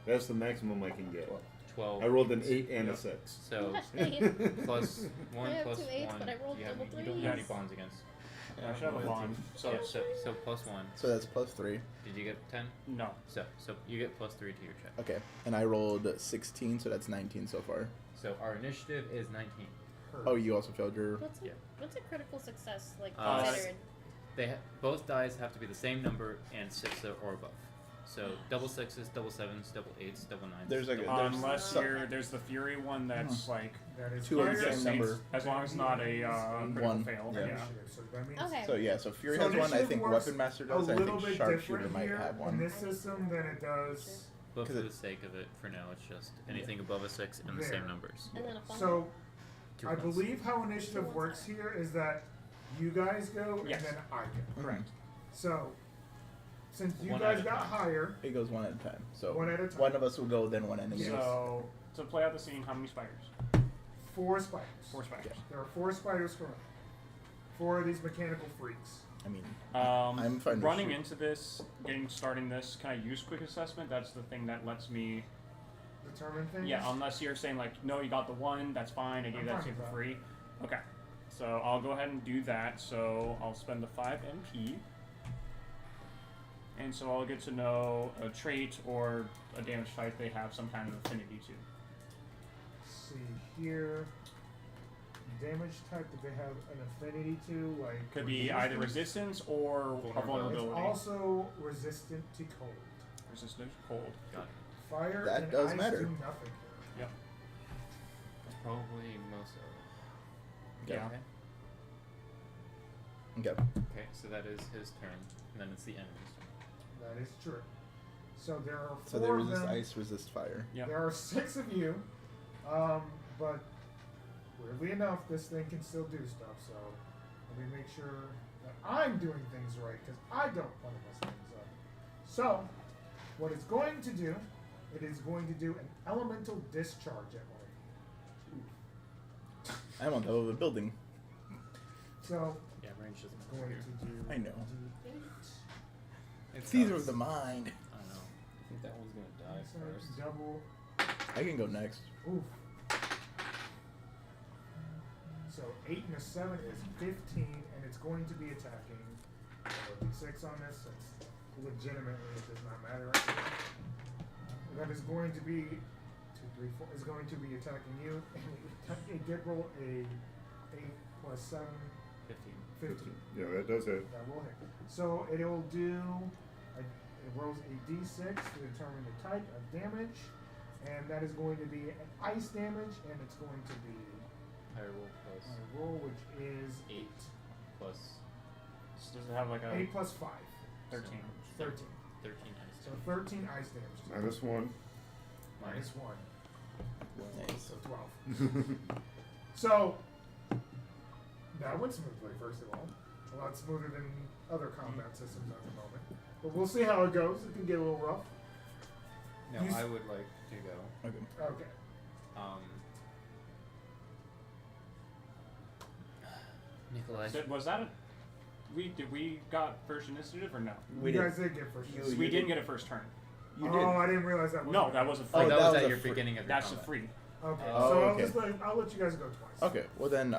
That's the maximum I can get. 12. I rolled an 8 and Yep. a 6. So Gosh, dang. plus 1 I have plus 2 8s, 1. but I rolled you, have, double you don't have any threes. bonds against. I should have a bond. So Yeah, so plus 1. So that's plus 3. Did you get 10? no. So you get plus 3 to your check. Okay. And I rolled 16, so that's 19 so far. So our initiative is 19. Oh, you also failed your. What's a, Yeah. what's a critical success like Uh, considered? Both dice have to be the same number and 6 or above. So double sixes, double sevens, double eights, double nines. There's like a- double there's Unless some- there's the Fury one that's like That is Two of the fire same and number. as long as not a critical One, fail. yeah. Yeah. initiative. So that means Okay. So yeah, so Fury So has one. I initiative think works Weapon Master a does. I little think bit Sharpshooter different might here have in one. this system than it does. But for Because the sake of it, for now, it's just anything above a 6 and the There. same numbers. And then a fun So Two I ones. believe how initiative works here is that you guys go Yes. and then I go. Correct. So since you One guys at a got time. higher, It goes one at a time. So One at a time. one of us will go, then one enemy. So to play out the scene, how many spiders? 4 spiders. 4 spiders. There are 4 spiders correct. 4 of these mechanical freaks. I mean, I'm fine with running shoot. into this, starting this. Can I use quick assessment? That's the thing that lets me. Determine things. Yeah, unless you're saying like, no, you got the 1. That's fine. I gave I'm that fine to you with for that. free. Okay. So I'll go ahead and do that. So I'll spend the 5 MP. And so I'll get to know a trait or a damage type they have some kind of affinity to. Let's see here. Damage type that they have an affinity to, like Could be either resistance or a It's vulnerability. also resistant to cold. Resistant to cold. Got it. Fire That and does ice matter. do nothing. Yep. That's probably most of it. Yeah. Okay. Okay. Okay, so that is his turn, and then it's the enemy's turn. That is true. So there are 4 So they of resist them. ice, resist fire. Yep. There are 6 of you, but weirdly enough, this thing can still do stuff. So let me make sure that I'm doing things right because I don't want to mess things up. So what it's going to do, it is going to do an elemental discharge at one of you. I'm on top of a building. So Yeah, range doesn't it's matter going here. to do. I know. D8. It's Caesar nuts. of the mind. I don't know. I think that one's gonna die So it's first. double. I can go next. Oof. So 8 and a 7 is 15, and it's going to be attacking. So D6 on this, since legitimately it does not matter right now. That is going to be 2, 3, 4. Is going to be attacking you, and it did roll a 8 plus 7, 15. 15. Yeah, that does it. That will hit. So it'll do. It rolls a D6 to determine the type of damage, and that is going to be an ice damage, and it's going to be Higher roll plus my roll, which is 8 plus So does it have like a 8 plus 5. 13? 13. 13 ice. So 13 ice damage. Minus 1. Minus 1. Nice. So 12. So that went smoothly, first of all. A lot smoother than other combat systems at the moment. But we'll see how it goes. It can get a little rough. No, You s- I would like to go. Okay. Okay. Nikolai. Was that a? Did we got first initiative or no? We you did. guys did get first. You- turn. We didn't get a first turn. You oh, did. I didn't realize that was. No, that was a free. Oh, that that was was at a your free- beginning of your That's a combat. free. Okay. Oh, so okay. I'll let you guys go twice. Okay. Well then,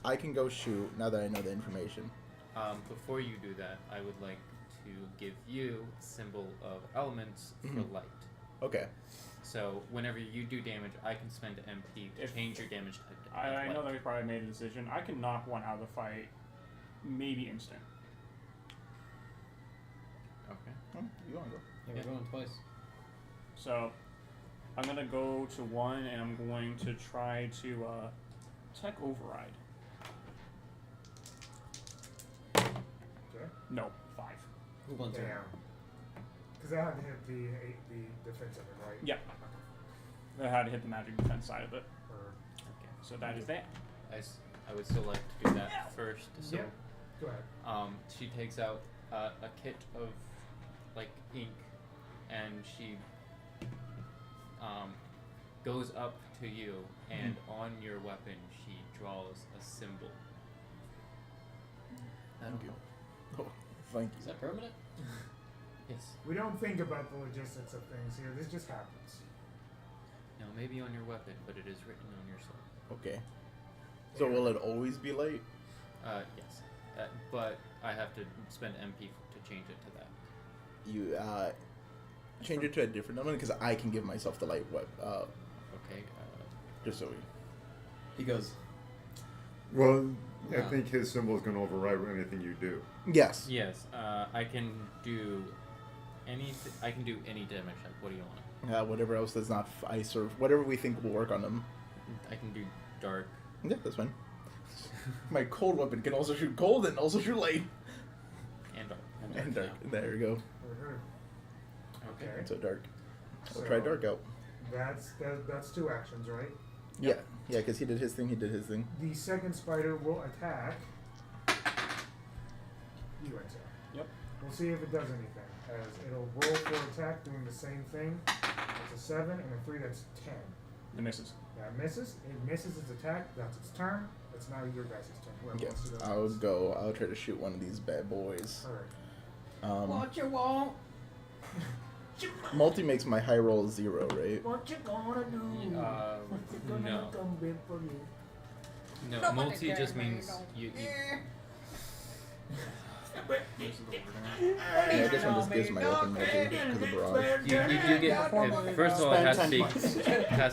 I can go shoot now that I know the information. Before you do that, I would like to give you a symbol of elements for Mhm. light. Okay. So whenever you do damage, I can spend MP to If- change your damage type to I know light. that we probably made a decision. I can knock one out of the fight, maybe instant. Okay. You wanna go? Yeah, Yeah. we're going twice. So I'm gonna go to 1, and I'm going to try to tech override. Okay. No, 5. Who wants it? Damn. Because I had to hit the defensive one, right? Yeah. I had to hit the magic defense side of it. Or, Okay. So that is that. I would still like to do that first. So, Yeah. Go ahead. she takes out a kit of like ink, and she goes up to you, and on your weapon she draws a symbol. That'll Thank you. help. Oh, thank Is you. that permanent? Yes. We don't think about the logistics of things here. This just happens. No, maybe on your weapon, but it is written on your soul. Okay. So will it always be light? Yes. But I have to spend MP to change it to that. You change it to a different number because I can give myself the light web. Okay. Just so we. He goes. Well, I Yeah. think his symbol is going to override anything you do. Yes. Yes. I can do I can do any damage. Like, what do you want? Whatever else that's not ice or whatever we think will work on them. I can do dark. Yeah, that's fine. My cold weapon can also shoot cold and also shoot light. And dark. And dark. There you go. Okay. So dark. We'll So- try dark out. That's 2 actions, right? Yeah, because he did his thing. The second spider will attack you, Enzo. Yep. We'll see if it does anything. As it'll roll for attack, doing the same thing. It's a 7 and a 3. That's 10. It misses. That misses. It misses its attack. That's its turn. It's now your guys' turn. Whoever Okay, wants to go next. I'll try to shoot one of these bad boys. Alright. What you want? Multi makes my high roll 0, right? What you gonna do? What you gonna no. come in for me? No, Nobody multi cares, just man, means you. Yeah, I guess one just gives my weapon multi because of barrage. You do get. First of all, it has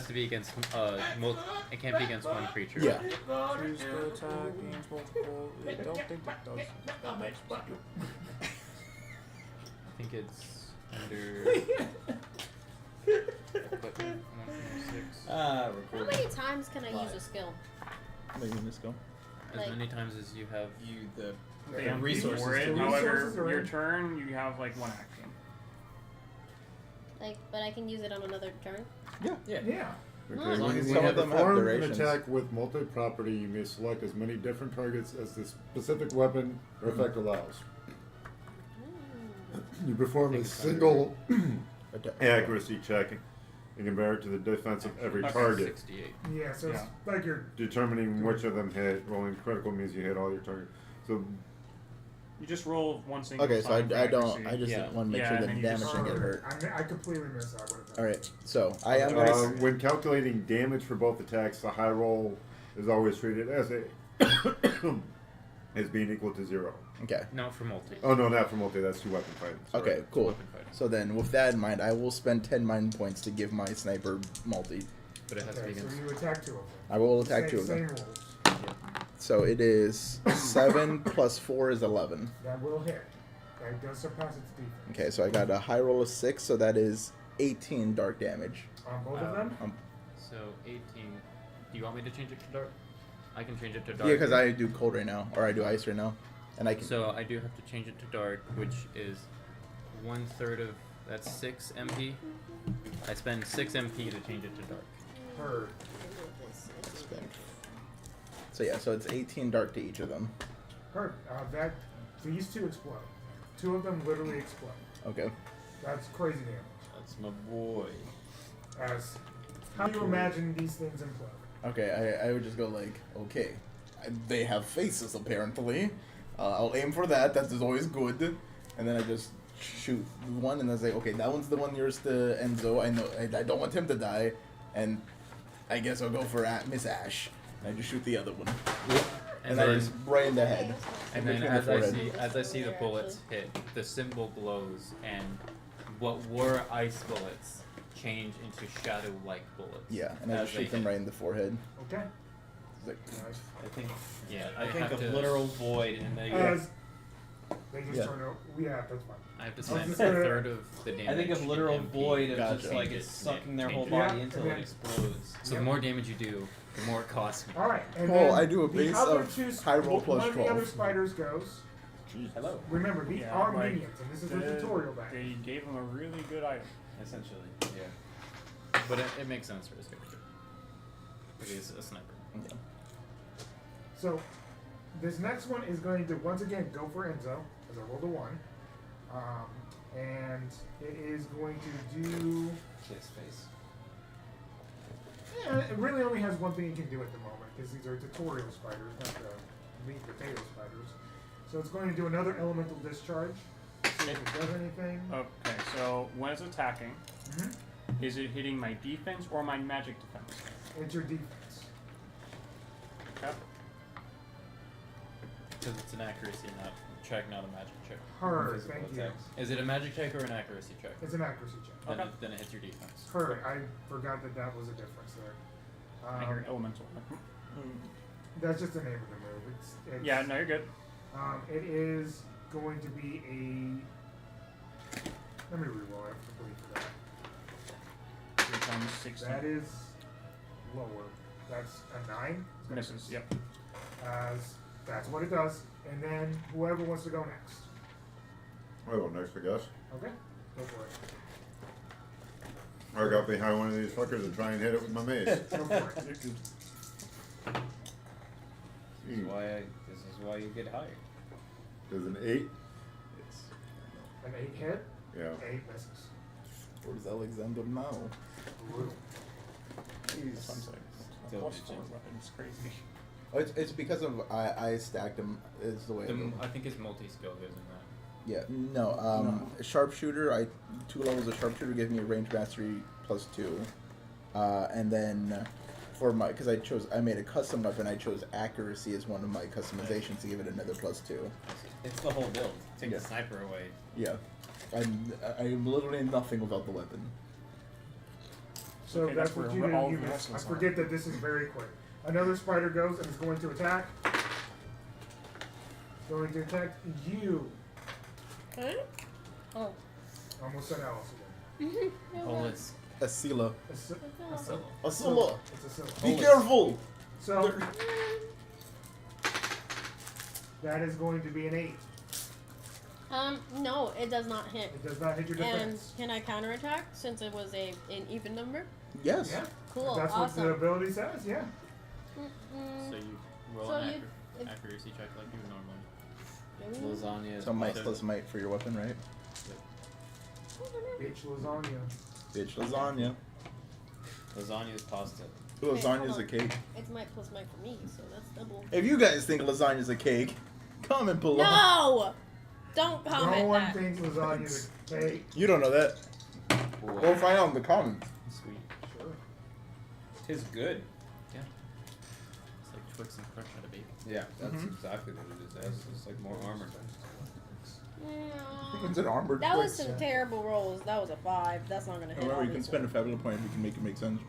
to be against. It can't be against one creature. Yeah. Choose the attack means multiple. I don't think it does. I think it's under. Equipment 126. How Recording. many times can I use a skill? Maybe just go. As like- many times as you have. The Yeah, resources. for it. The However, resources are your in. turn, you have like 1 action. Like, but I can use it on another turn. Yeah. Yeah. Okay, long when as you we have them have perform an durations. attack with multi-property, you may select as many different targets as the specific weapon or effect allows. You perform a Think single Attack. accuracy check and compare it to the defense of every Okay. target, 68. Yeah, so it's like you're. determining which of them hit. Rolling critical means you hit all your targets. So You just roll 1 single Okay, so time for I don't. accuracy. I just Yeah. want to make Yeah, sure and that then the you damage just- didn't get hurt. I completely missed that. Would've done. All right, so I am gonna. when calculating damage for both attacks, the high roll is always treated as a as being equal to 0. Okay. Not for multi. Oh no, not for multi. That's 2 weapon fighting. Sorry. Okay. Cool. Weapon fighting. So then, with that in mind, I will spend 10 mind points to give my sniper multi. But it has to be Okay, so against. you attack 2 of them. I will attack 2 of Same them. rolls. So it is 7 plus 4 is 11. That will hit. That does surpass its defense. Okay, so I got a high roll of 6, so that is 18 dark damage. On both of them? So 18. Do you want me to change it to dark? I can change it to dark. Yeah, because I do cold right now, or I do ice right now, and I can. So I do have to change it to dark, which is 1/3 of that's 6 MP. I spend 6 MP to change it to dark. Heard. spend. So yeah, so it's 18 dark to each of them. Heard. These 2 explode. 2 of them literally explode. Okay. That's crazy damage. That's my boy. As how do you imagine these things implode? Okay, I would just go like, okay, they have faces apparently. I'll aim for that. That is always good. And then I just shoot one, and then say, okay, that one's the one nearest to Enzo. I know I don't want him to die, and I guess I'll go for Miss Ash. And I just shoot the other one, and I then- just right in the head. And then Between the forehead. as I see the bullets hit, the symbol glows, and what were ice bullets change into shadow-like bullets. Yeah, and I as just they shoot them hit. right in the forehead. Okay. It's like, Nice. I think. Yeah, I think have of to, literal void, and they. As they just Yeah. turn out. Yeah, that's fine. I have to I was spend just a gonna- third of the damage. I think of literal in MP. void of Gotcha. just like Change it's it, sucking their change whole it. body Yeah, until and it then- explodes. So the more damage you do, the more it costs me. All right. And Well, then I do a the base other of 2 high roll plus one of the other 12. spiders goes. Hello. Remember, these Yeah, are like, minions, and this is the tutorial back. They gave him a really good item. Essentially. Yeah. But it makes sense for his character. Because he's a sniper. yeah. So, this next one is going to once again go for Enzo, as I rolled a 1. And it is going to do. Kiss face. Yeah, it really only has one thing it can do at the moment, because these are tutorial spiders, not the meat and potato spiders. So it's going to do another elemental discharge. See if it does anything. Okay, so when it's attacking, Mhm. is it hitting my defense or my magic defense? It's your defense. Okay. Because it's an accuracy check, not a magic check. Heard, Physical thank you. attacks. Is it a magic check or an accuracy check? It's an accuracy check. Then, Okay. then it hits your defense. Heard, I forgot that was a difference there. I heard elemental. That's just the name of the move. It's Yeah, no, you're good. It is going to be a. Let me reroll. I have to believe for that. 3 times 60. That is lower. That's a 9. Misses. Yep. That's what it does. And then whoever wants to go next. I'll go next, I guess. Okay, go for it. I got behind one of these fuckers and try and hit it with my mace. Go for it. This is why you get hired. Does an 8? It's An 8 hit. Yeah. 8 misses. where's Alexander now? Ooh. He's Still Plus bitching. 4 weapons. Crazy. Oh, it's because of I stacked him is the way. I think his multi-skill goes in that. Yeah, no. Sharpshooter. 2 levels of sharpshooter give me a range mastery +2, and then for my because I made a custom weapon. I chose accuracy as one of my customizations to give it another +2. It's the whole build. Take Yeah. the sniper away. Yeah, I'm literally nothing without the weapon. So Okay, that's that's what where you do. all You the miss. lessons I forget that this is very quick. Another spider goes and is going to attack. Going to attack you. Huh? Oh. Almost said Alice again. Oh, it's Asila. It's That's so. Asila. a silly. Be careful. So that is going to be an 8. No, it does not hit. It does not hit your And defense. can I counterattack since it was an even number? Yes. Yeah. Cool, That's what the awesome. ability says. Yeah. Mm-mm. So you roll So an you- if- accuracy check like you would normally. Lasagna. is So might positive. plus might for your weapon, right? Bitch lasagna. Bitch lasagna. Lasagna is positive. Ooh, Okay, lasagna's hold a on. cake. It's might plus might for me, so that's double. If you guys think lasagna's a cake, comment below. No! Don't comment No one that. thinks lasagna's a cake. You don't know that. Cool. We'll find out in the comments. Sweet. Sure. Tis good. It's like Twix and Crunch at a baby. Yeah, that's Mhm. exactly what it is. It's like more armor. Yeah. It's an armored That was Twix. some terrible rolls. That was a 5. That's not gonna hit. Remember, you can obviously. spend a Fabula point if you can make it make sense.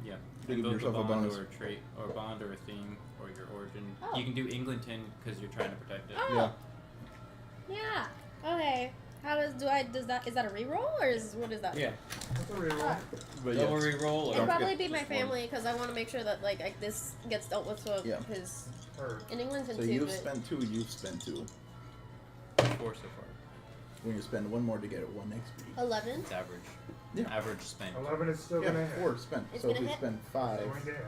Yeah. To And give both yourself a bond bonus. or a trait, or a bond or a theme, or your origin. Oh. You can do Englandton because you're trying to protect it. Oh. Yeah. Okay. How is that is that a reroll or what is that? Yeah. That's a reroll. Ah. But Double yes. reroll. It'd Or probably be my just one. family because I want to make sure that like this gets dealt with. So Yeah. his Or in England and So too, you've but spent 2, you've spent 2. 4 so far. When you spend 1 more to get it 1 XP. 11. It's average. Yeah. Average spend. 11 is still Yeah, gonna hit. 4 spent. It's So if gonna you hit? spend It's 5, going to hit.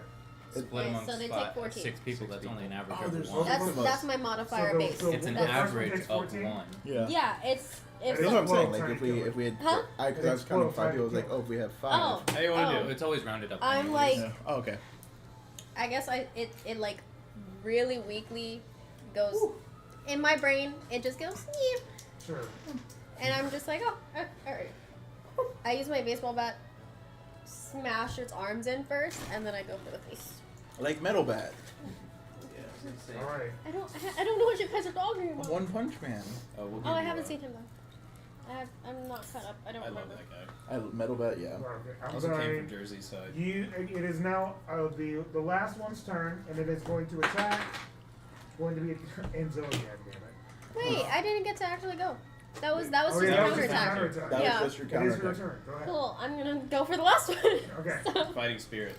Split Yeah, amongst so they take 6 14. people. That's only an average Oh, of there's 1. over- That's of us. that's my modifier So base. the- It's an the first one average takes of 14? 1. yeah. Yeah, it's if That's what I'm Well, saying. Like trying if to we kill if we had, Huh? because I was It's counting 12 5 people. I was trying like, to oh, if we had 5. Oh. How you want to Oh. do it? It's always rounded up. I'm anyways. like Yeah. Oh, okay. I guess it like really weakly goes in my brain. It just goes yeah, Sure. and I'm just like all right. I use my baseball bat, smash its arms in first, and then I go for the face. Like Metal Bat. All right. I don't know what you guys are talking about. One Punch Man. We'll Oh, give I you, haven't seen him though. I'm not caught up. I don't I love remember. that guy. Metal Bat, yeah. Okay. I'm Also came going. from Jersey side. It is now the last one's turn, and it is going to attack. Going to be Enzo again. Damn it. Wait, I didn't get to actually go. That was Oh, just yeah, a that was just a counterattack. counterattack. That Yeah. was just your It is your counter. turn. Go ahead. Cool. I'm gonna go for the last one. Okay. So- Fighting spirit.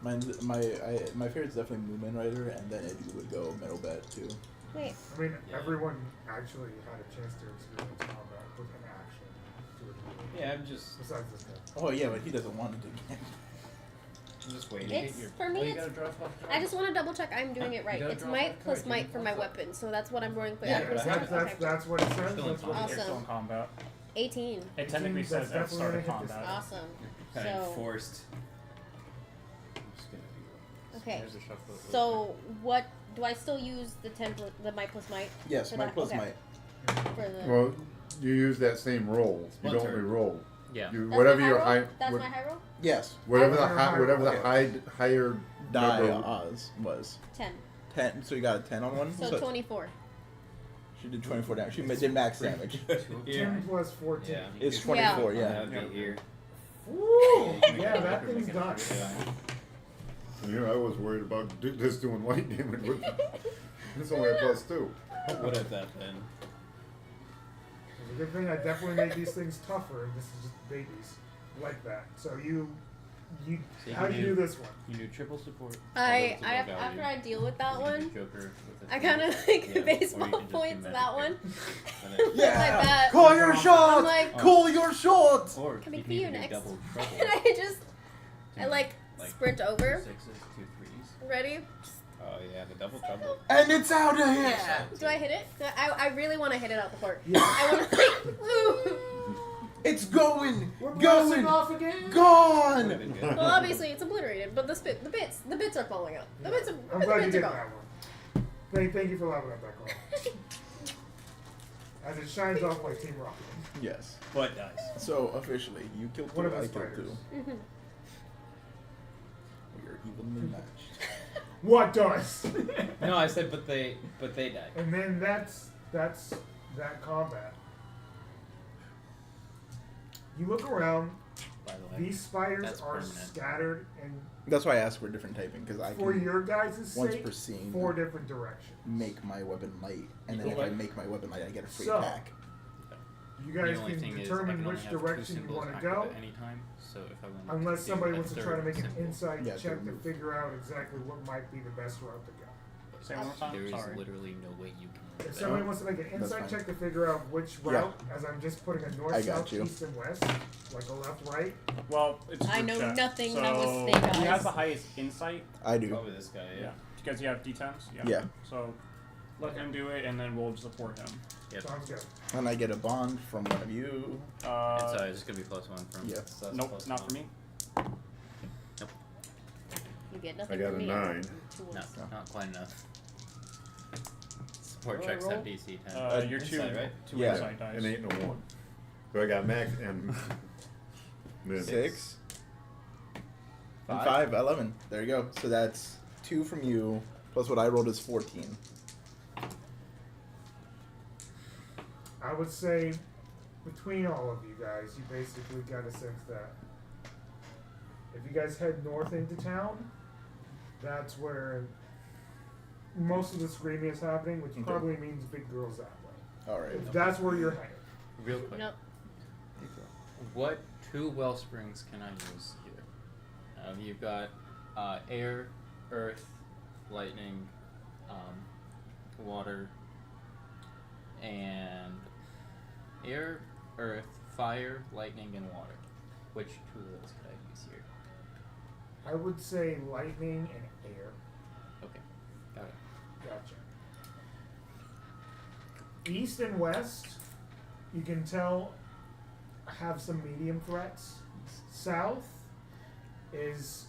My favorite's definitely Moomin Rider, and then Eddie would go Metal Bat too. Wait. I mean, everyone actually had a chance to experience combat with an action to a degree. Yeah, I'm just Besides this guy. Oh yeah, but he doesn't want it again. waiting. It's for me. It's, I just want to double check I'm doing it right. gotta It's draw might that plus card, you might can for my cross it. weapon, so that's what I'm rolling for. Yeah, Accuracy. That's what it says. Still in That's what You're it still in Awesome. combat. 18. It technically That's says at start of definitely gonna hit this combat. Awesome. Kind of So forced. I'm just gonna do okay. There's a shuffle. So what do I still use the the might plus might Yes, For Might that, plus okay. Might. for the? Well, you use that same roll. You One don't turn. re-roll. Yeah. You, That's whatever my high your roll? high, That's what- my high roll. Yes. whatever the Higher high, high whatever roll. the higher Die number- Oz was 10. 10. So you got a 10 on one. So 24. She did 24 damage. She did max damage. it. 10 plus 14. Yeah. It's 24. Yeah. Yeah. That'd be here. Woo! Yeah, that thing's done. Yeah. You know, I was worried about this doing light damage. With, it's only a +2. What would have that been? good thing I definitely made these things tougher, and this is just babies like that. So you, So you how can do you do this one? You do triple support. I although it's a low after value. I deal with that You can do one, Joker with a I three. kind of like Yeah, or you can baseball just do points magic that one. and then- Like that. Call your shot! I'm like, Oh. Call your shot! Or Can you we can be you even do next? double trouble. and I just, I Two, like sprint two over. sixes, two threes. Ready? Oh yeah, the double trouble. And it's out of here! Do I hit it? I really want to hit it out the park. Yeah. I want to like, woo. It's going! We're blasting Going! off again. Gone! Would've been good. Well, obviously it's obliterated, but the bits are falling out. The bits are, I'm the glad you bits are did gone. that one. Thank you for laughing at that call. As it shines off like Team Rocket. Yes. But dies. So officially, you killed One two, of I the killed spiders. two. Mhm. We are evenly matched. What does? No, I said, but they died. And then that's that combat. You look around. By the way. These spiders That's are permanent. scattered and That's why I asked for different typing, because I for can your guys' once sake, per scene 4 different directions. make my weapon light, and then You if go I light? make my weapon light, I get a free So, attack. You The guys only can thing is I determine can only which have two direction you symbols want to active go, at any time. So if I want unless to somebody do a wants to try to third make an symbol, insight Yeah, check to to move. figure out exactly what might be the best route to go. Say one more time. there is Sorry. literally no way you can. If somebody wants to make an That's insight fine. check to figure out which Yeah. route, as I'm just putting a north, I got south, you. east, and west, like a left, right. Well, it's a I group know check. nothing, So that was Snake He Eyes. has the highest insight. I do. Probably this guy, yeah. Yeah. Because you have D10s. Yeah. So let him do it, and then we'll support him. Yep. Sounds good. And I get a bond from one of you. It's just gonna be +1 from. Yeah. So that's Nope, plus not one. for me. You get I nothing got from a me. 9. Not quite enough. Support What do I checks roll? have DC 10. You're Insight, two, right? two Yeah. insight dice. And 8 and a 1. So I got max and then 6. And 5. 5, 11. There you go. So that's 2 from you, plus what I rolled is 14. I would say between all of you guys, you basically got a sense that if you guys head north into town, that's where most of the screaming is happening, which Okay. probably means big girls that way. Alright. If that's where you're headed. Real quick. Nope. What 2 well springs can I use here? You've got air, earth, lightning, water, and air, earth, fire, lightning, and water. Which 2 of those could I use here? I would say lightning and air. Okay, got it. Gotcha. East and west, you can tell, have some medium threats. South is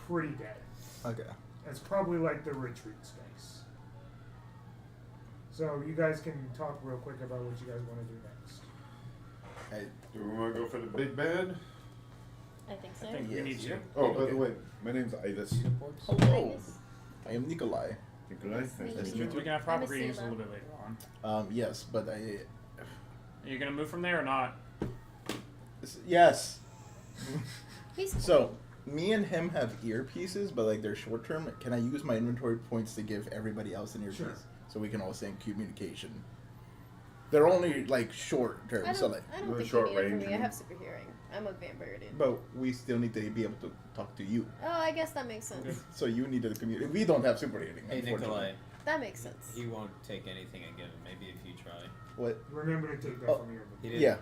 pretty dead. Okay. It's probably like the retreat space. So you guys can talk real quick about what you guys want to do next. do we want to go for the big bad? I think so. I think we Yes. need to. Oh, by Okay. the way, my name's Ivis. Hello. I am Nikolai. Nikolai, nice to Nice meet to you. meet We can have proper I'm a greetings a Sula. little bit later on. Yes, but I. Are you gonna move from there or not? Yes. He's cool. So, me and him have earpieces, but like they're short term. Can I use my inventory points to give everybody else an earpiece? Sure. So we can all stay in communication. They're only like short term, I so don't, like. I don't with think short you need it range, from me. you I mean? have super hearing. I'm a vampire, dude. But we still need to be able to talk to you. Oh, I guess that makes sense. Okay. So you need to communicate. We don't have super hearing. Hey unfortunately. Nikolai, That makes sense. he won't take anything I give him. Maybe if you try. What? Remember to take that Oh, from your He inventory. didn't. Yeah.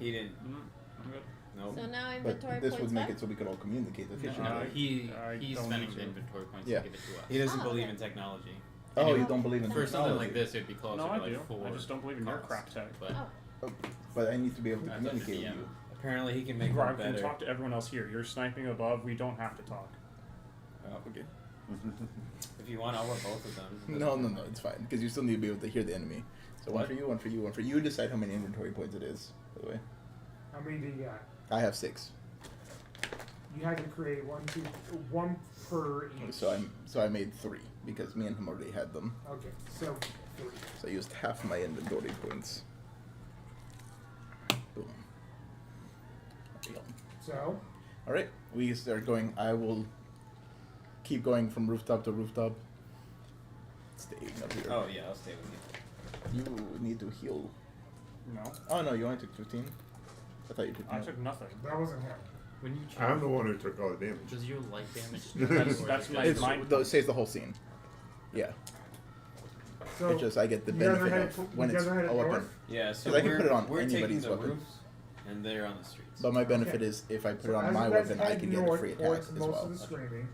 He didn't. I'm good. Nope. So now But inventory this points would make back? it so we could all communicate efficiently. No, I he's don't spending need the to. inventory points Yeah. to give it to us. He doesn't Oh, believe okay. in technology. Oh, Anyway. you don't believe in For something like technology. this, it'd be closer No, to I like do. 4. I just don't believe in your cost, crack tech. But Oh. But I need to be able to I thought the communicate with DM. you. Apparently, he can make Bro, I one can better. talk to everyone else here. You're sniping above. We don't have to talk. Oh, okay. If you want, I'll rub both of them. No, it's fine because you still need to be able to hear the enemy. So one What? for you, one for you, one for you. Decide how many inventory points it is. By the way, How many do you got? I have 6. You had to create one per each. So I made 3 because me and him already had them. Okay, so 3. So I used half my inventory points. Boom. There we go. So All right, we start going. I will keep going from rooftop to rooftop. Staying up here. Oh yeah, I'll stay with you. You need to heal. No, Oh no, you only took 15. I thought you took. I more. took nothing. That wasn't him. When you I'm the one who took all the damage. does your life damage? That's my It's mind. it saves the whole scene. Yeah. So It's just I get the you guys are benefit headed of to- when you it's guys are headed a weapon. north? Yeah, so 'Cause I can we're, put it on we're taking anybody's the weapon. roofs, and they're on the streets. But my benefit Okay. is if I put So it on as my you guys weapon, I head can get a north free attack towards as most well. of the screaming.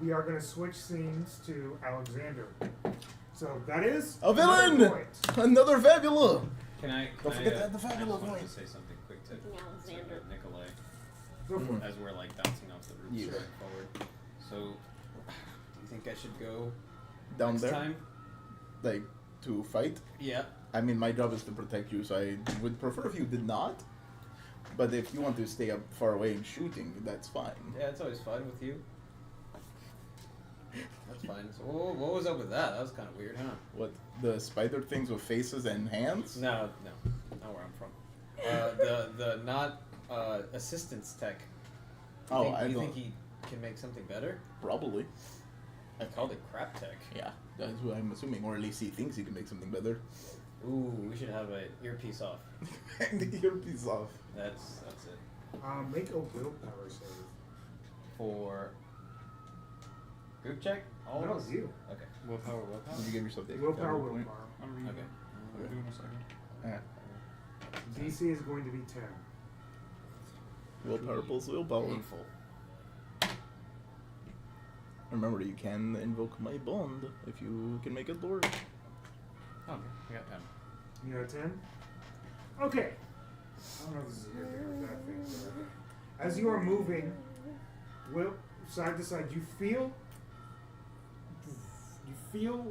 We are going to switch scenes to Alexander. So that is A another villain! point. Another Fabula! Can I? Don't forget to add the I Fabula just wanted point. to say something quick to Alexander. Nikolai Go for it. as we're like bouncing off the roofs Yeah. going forward. So, do you think I should go Down next there, time? like to fight. Yeah. I mean, my job is to protect you, so I would prefer if you did not. But if you want to stay up far away and shooting, that's fine. Yeah, it's always fun with you. That's fine. So, what was up with that? That was kind of weird, huh? What, the spider things with faces and hands? No, not where I'm from. The not assistance tech. You think he can make something better? Probably. I called it crap tech. Yeah, that's what I'm assuming, or at least he thinks he can make something better. Ooh, we should have an earpiece off. And the earpiece off. That's it. Make a willpower save. For group check? All No, of us? you. Okay. Willpower. Did you give yourself the Willpower, point? willpower. I'm reading. Okay. I'm doing a second. Yeah. DC is going to be 10. Willpower pulls willpower. Painful. Remember, you can invoke my bond if you can make it work. Oh, okay. I got 10. You got 10? Okay. I don't know if this is a good thing or a bad thing. But as you are moving side to side, you feel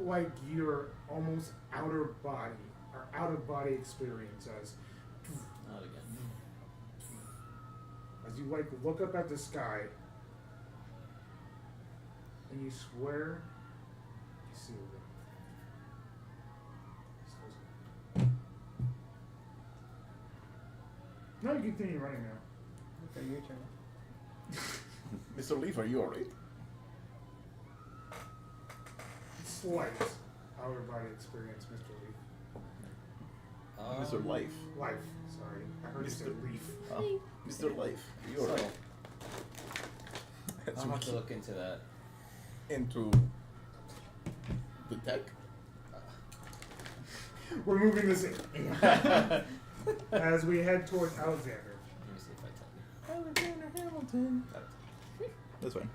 like you're almost out of body experience Not again. as you like look up at the sky and you swear you see it. No, you continue running now. Okay, your turn. Mr. Leaf, are you alright? Slight out of body experience, Mr. Leaf. Mr. Life. Life, sorry. I heard you said leaf. Oh, Mr. Life, are you alright? I'll have to look into that. Into the tech? We're moving this in. As we head towards Alexander. Let me see if I tell you. Alexander Hamilton. That's fine.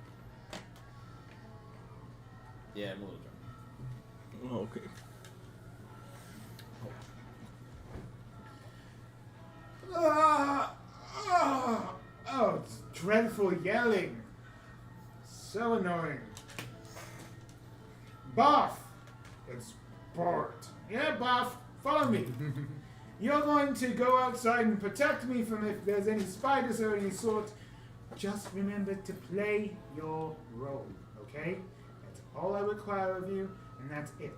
Yeah, I'm a little drunk. Oh, okay. Oh, it's dreadful yelling. So annoying. Buff! It's Bart. Yeah, Buff, follow me. You're going to go outside and protect me from if there's any spiders or any sort. Just remember to play your role, okay? That's all I require of you, and that's it.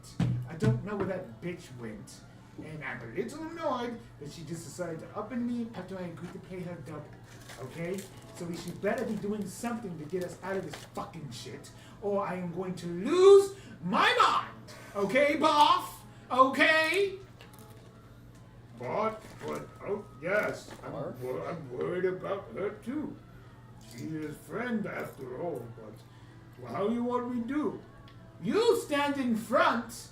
I don't know where that bitch went, and I'm a little annoyed that she just decided to up and leave after I agreed to pay her double, okay? So she better be doing something to get us out of this fucking shit, or I am going to lose my mind, okay, Boff? Okay? But, oh yes, I'm worried about her too. She is friend after all, but how you want me to do? You stand in front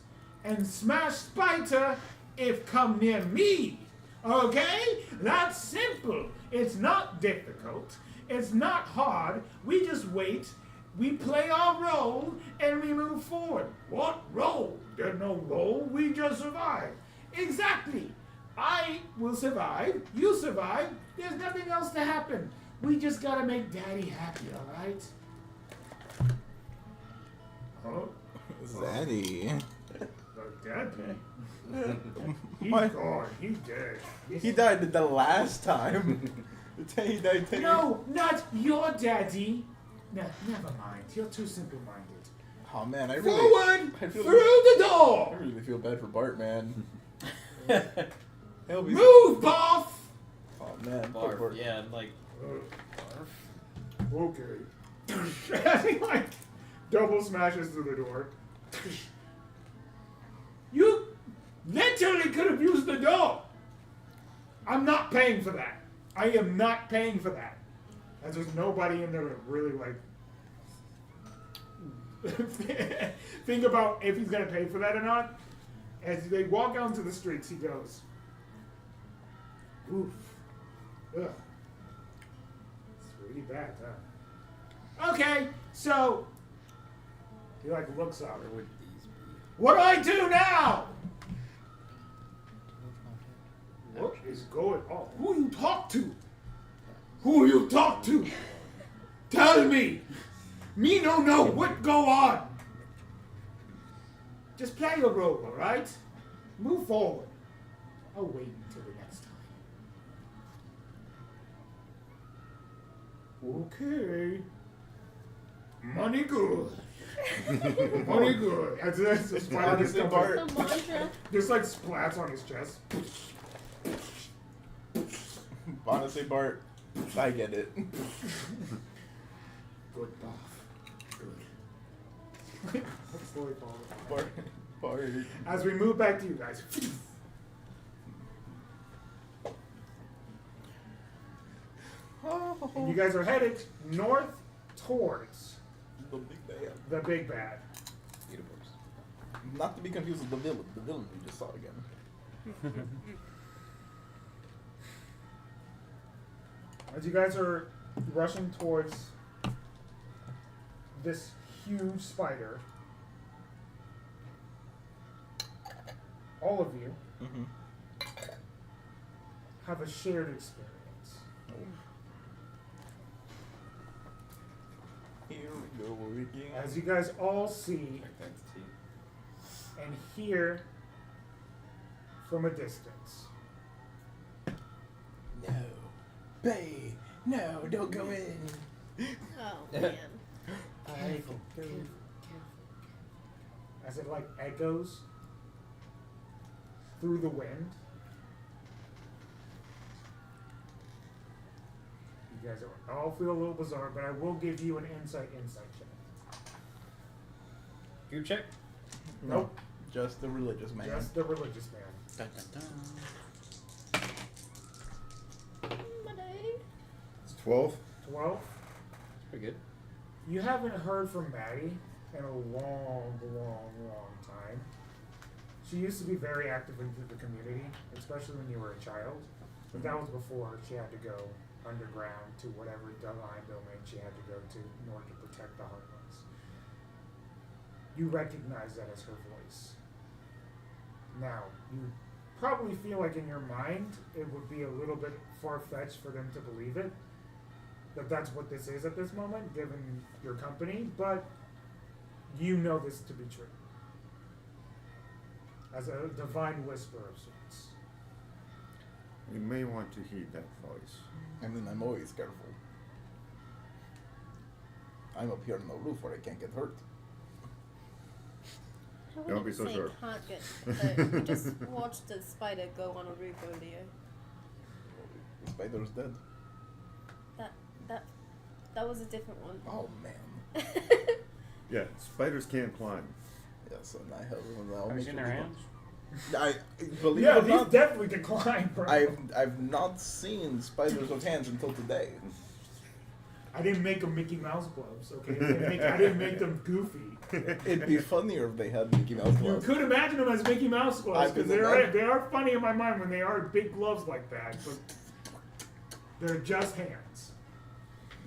and smash Spider if come near me, okay? That's simple. It's not difficult. It's not hard. We just wait. We play our role and we move forward. What role? There's no role. We just survive. Exactly. I will survive. You survive. There's nothing else to happen. We just gotta make Daddy happy, alright? Oh? Zaddy. Daddy? He's What? gone. He's dead. He died the last time. He died 10 No, not your daddy. No, never mind. You're too simple-minded. Oh man, I really, Forward! I feel, Through the I door! really feel bad for Bart, man. He'll be Move, Boff! Oh man, poor Barf. Bart. Yeah, I'm like, Okay. He like double smashes through the door. You literally could have used the door. I'm not paying for that. I am not paying for that. As there's nobody in there to really like think about if he's gonna pay for that or not. As they walk out into the streets, he goes, "Oof, ugh, it's really bad, huh?" Okay, so he like looks up. Where would these be? What do I do now? What is going on? Who you talk to? Who you talk to? Tell me. Me no know what go on. Just play your role, all right? Move forward. I'll wait until the next time. Okay. Money good. Money good. That's the spider just comes Bart. The mantra. just like splats on his chest. Honestly, Bart, I get it. Good buff. Good. Let's slowly follow. Bart. As we move back to you guys. And you guys are headed north towards The big bad. the big bad. Not to be confused with the villain. The villain we just saw again. As you guys are rushing towards this huge spider, all of you Mm-hmm. have a shared experience. Here we go again. As you guys all see Thanks, T. and hear from a distance. No. Bay. No, don't go in. Oh man. Careful, careful. As it like echoes through the wind. You guys all feel a little bizarre, but I will give you an insight check. Group check? Nope, Just the religious man. just the religious man. Dun, dun, dun. Money. It's 12. 12. Pretty good. You haven't heard from Maddie in a long time. She used to be very active in the community, especially when you were a child. But that was before she had to go underground to whatever divine domain she had to go to in order to protect the Heartlands. You recognize that as her voice. Now, you probably feel like in your mind it would be a little bit far-fetched for them to believe it, that that's what this is at this moment, given your company, but you know this to be true. As a divine whisper of sorts. You may want to heed that voice. I mean, I'm always careful. I'm up here on the roof where I can't get hurt. I Don't be wouldn't so say sure. can't get hurt. You just watched the spider go on a roof over you. The spider's dead. That was a different one. Oh man. Yeah, spiders can't climb. Yes, and I have. I'll Have you make seen sure their we hands? don't- I believe Yeah, it or these not, definitely decline, bro. I've not seen spiders with hands until today. I didn't make them Mickey Mouse gloves, okay? I didn't make them goofy. It'd be funnier if they had Mickey Mouse You gloves. could imagine them as Mickey Mouse gloves, I because can imagine. they are funny in my mind when they are big gloves like that, but they're just hands.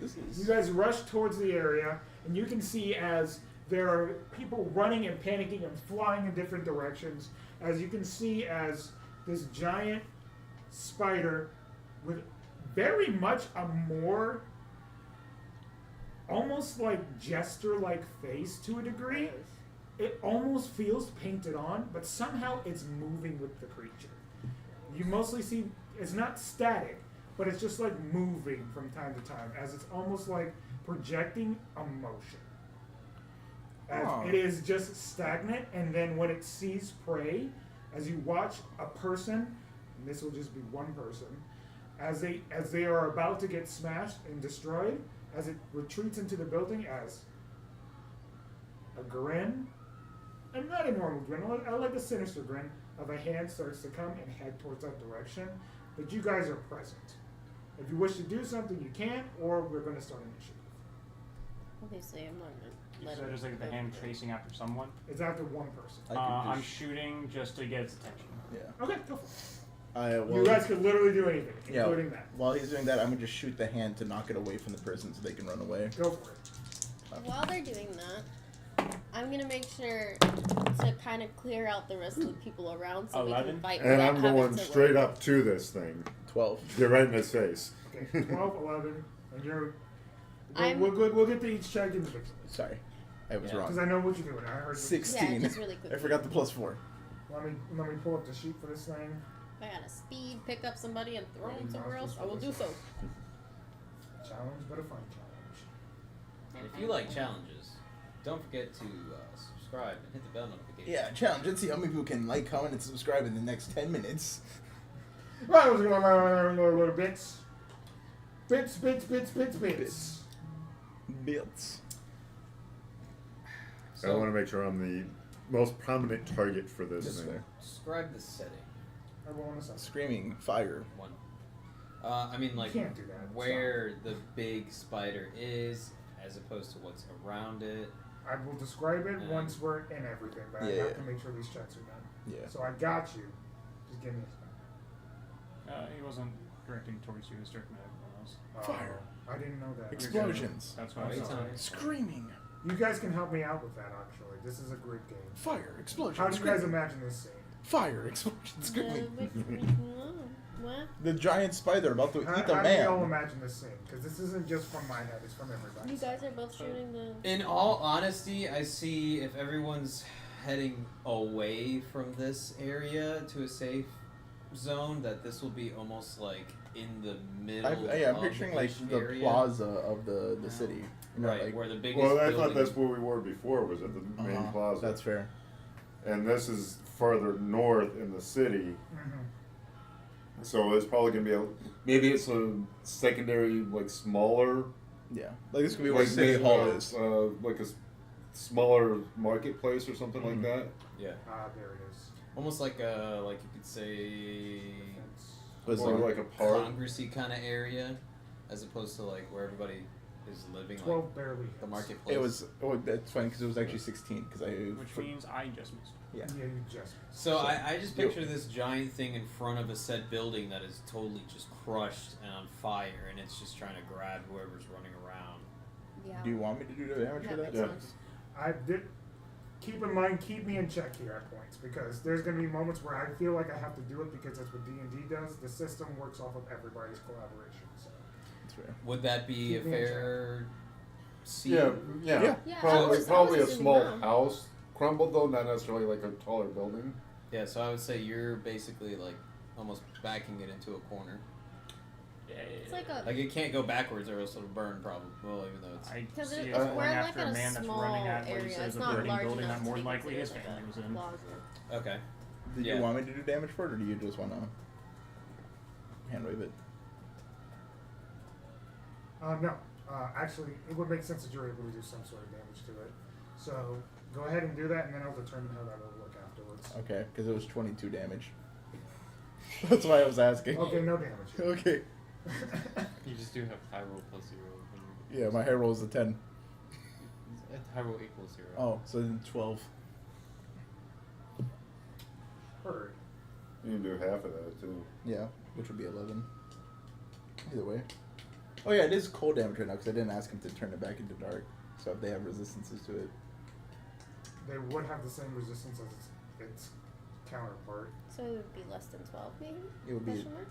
This You is. guys rush towards the area, and you can see as there are people running and panicking and flying in different directions. As you can see as this giant spider with very much a more almost like jester-like face to a degree. It almost feels painted on, but somehow it's moving with the creature. You mostly see it's not static, but it's just like moving from time to time, as it's almost like projecting emotion. As Huh. it is just stagnant, and then when it sees prey, as you watch a person, and this will just be one person, as they are about to get smashed and destroyed, as it retreats into the building, as a grin, and not a normal grin, I like a sinister grin, of a hand starts to come and head towards that direction, but you guys are present. If you wish to do something, you can, or we're going to start initiative. Obviously, I'm not You gonna said let there's like the him hand go. chasing after someone. It's after one person. I could I'm just- shooting just to get its attention. Yeah. Okay, go for it. Well, You guys could literally do anything, yeah. including that. While he's doing that, I'm gonna just shoot the hand to knock it away from the person so they can run away. Go for it. While they're doing that, I'm gonna make sure to kind of clear out the rest of the people around so we 11? can fight And without I'm having going to straight worry. up to this thing. 12. Get right in his face. Okay, 12, 11, and you're. I'm- We'll get to each check individually. Sorry, I was Yeah. Because wrong. I know what you're doing. I heard you. 16. Yeah, just really quick. I forgot the +4. Let me pull up the sheet for this thing. If I gotta speed, pick up somebody, and throw them Running somewhere else, monsters I will do so. Challenge, but a fun challenge. And if you like challenges, don't forget to subscribe and hit the bell notification. Yeah, challenge. Let's see how many people can like, comment, and subscribe in the next 10 minutes. Right, we're going to little bits. Bits. Bits. I want to make sure I'm the most prominent target for this This thing. way. Describe the setting. Everyone is up. Screaming fire. One. I mean, like, You can't do that. where the big spider is, as opposed to what's around it. I will describe it once we're in everything, but I Yeah, have yeah. to make sure these checks are done. Yeah. So I got you. Just give me a second. He wasn't directing towards you. He was directing at everyone else. Fire. I didn't know that. Explosions. That's what I Wait, saw. Screaming. You guys can help me out with that, actually. This is a great game. Fire. Explosions. How do you guys screaming. imagine this scene? Fire. Explosions. Screaming. What? The giant spider about to How, eat a how do you all man. imagine this scene? Because this isn't just from my head, it's from everybody. You guys are both shooting the. In all honesty, I see if everyone's heading away from this area to a safe zone, that this will be almost like in the middle. I'm of picturing like each the area. plaza of the city. You know, Right, like- where the biggest. Well, I thought building- that's where we were before, was at the main Uh-huh, plaza. That's fair. And this is farther north in the city, Mm-hmm. so it's probably gonna be maybe it's a secondary, like smaller, Yeah. Like this could be where like City Hall is. like smaller marketplace or something Mhm. like that. Yeah, There it is. almost like like you could say, Was Or like a park. congressy kind of area, as opposed to like where everybody is living, 12 like barely hits. the marketplace. It was. Oh, that's funny because it was actually 16. Because Which means I just missed. Yeah. Yeah, you just. So I just picture this giant thing in front of a said building that is totally just crushed and on fire, and it's just trying to grab whoever's running around. Yeah. Do you want me to do the damage for That that? makes Yeah. sense. I did. Keep in mind, keep me in check here at points, because there's going to be moments where I feel like I have to do it because that's what D&D does. The system works off of everybody's collaboration. So. That's fair. Would that be Keep a me in fair scene? Yeah. Yeah, Probably, I was probably a assuming small no. house, crumbled though, not necessarily like a taller building. Yeah, so I would say you're basically like almost backing it into a corner. It's like a. Like it can't go backwards or else it'll burn probably. Well, even though it's I Because see it's it we're going like after in a a man that's small running at what he area. says It's a not burning large building enough that more to than be likely his considered family was like a in. plaza. okay. Did Yeah. you want me to do damage for it, or do you just want to hand wave it? No. Actually, it would make sense that you're able to do some sort of damage to it. So go ahead and do that, and then I'll determine how that will look afterwards. Okay, because it was 22 damage. That's why I was asking. Okay, no damage. Okay. You just do have high roll plus 0. When Yeah, my hair roll is a 10. high roll equals 0. Oh, so then 12. Heard. You can do half of that too. Yeah, which would be 11. Either way. Oh yeah, it is cold damage right now because I didn't ask him to turn it back into dark. So if they have resistances to it. They would have the same resistance as its counterpart. So it would be less than 12, maybe? It would be. Question mark?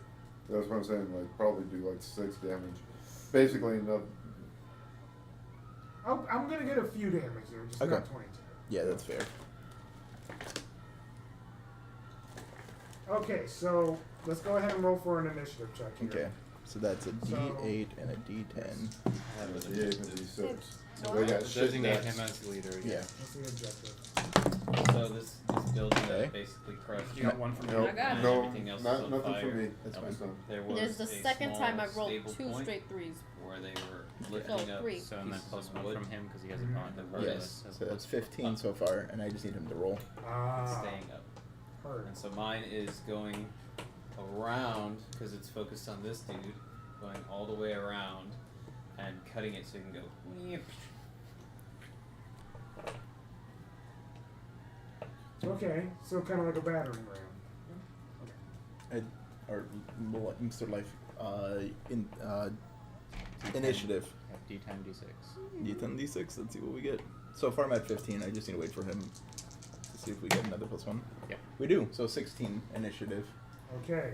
That's what I'm saying. Like probably do like 6 damage. Basically enough. I'm gonna get a few damage there, just Okay. not 22. Yeah, that's fair. Okay, so let's go ahead and roll for an initiative check here. Okay. So that's a So- D8 and a D10. Yeah, and D6. So What? they got shit Designate next. him as leader. Yeah. What's the objective? So this building Okay. is basically crushed. You got one from No, me. I got it. no, Everything else is not on nothing fire. for me. That's It's fine. done. There was There's the a second small time I've rolled stable 2 point straight 3s. where they were lifting up 3. So and then pieces plus of 1 wood from him because he has a Mhm. bond. The Yes. has So that's plus 15 so far, and I just need him to roll. and Ah, staying up. heard. And so mine is going around because it's focused on this dude, going all the way around and cutting it so you can go. Okay, so kind of like a battering ram. Or Mr. Life, initiative. D10, D6. D10, D6. Let's see what we get. So far I'm at 15. I just need to wait for him to see if we get another +1. Yep. We do. So 16 initiative. Okay,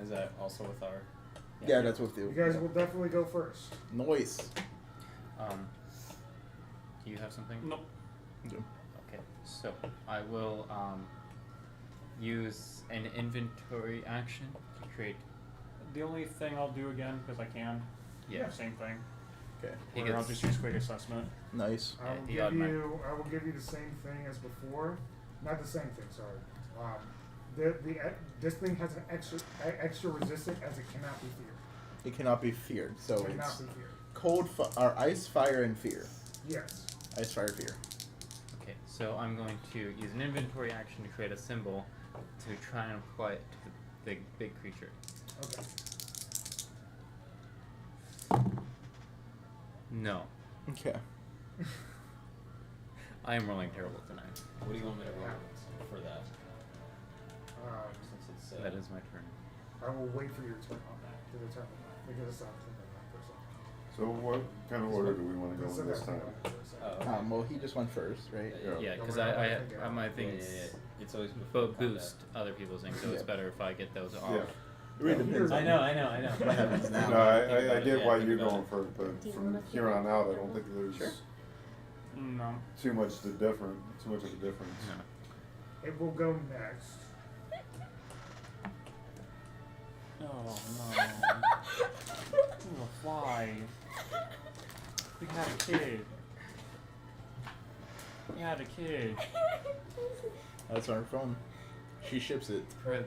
Is that also with our? Yeah, that's what we you do. guys will definitely go first. Noise. Do you have something? Nope. Okay, so I will use an inventory action to create. The only thing I'll do again, because I can. Yeah. Same thing. Okay. He Or I'll gets- just use quick assessment. Nice. I will he give automatic- you. I will give you the same thing as before. Not the same thing. Sorry. This thing has an extra resistant as it cannot be feared. It cannot be feared. So Cannot it's be feared. cold, or ice, fire, and fear. Yes. Ice, fire, fear. Okay, so I'm going to use an inventory action to create a symbol to try and apply it to the big creature. Okay. No, Okay. I am rolling terrible tonight. What do you want me to roll for that? Um, Since it's That is my turn. I will wait for your turn on that to determine that because it's not something that person. So what kind of order do we want to go in this time? Well, he just went first, right? Yeah. Yeah, because Yeah, I my Yeah, things It's always before boost other people's things, so it's Yeah. better if I get those off. Yeah. It really depends. I know. What happens now? No, I about get it, why yeah, you're think going about first, but Do you from wanna here on out, I don't think there's No. too much of a difference. No. It will go next. Oh no. Ooh, a fly. We had a kid. We had a kid. That's on her phone. She ships it. No, the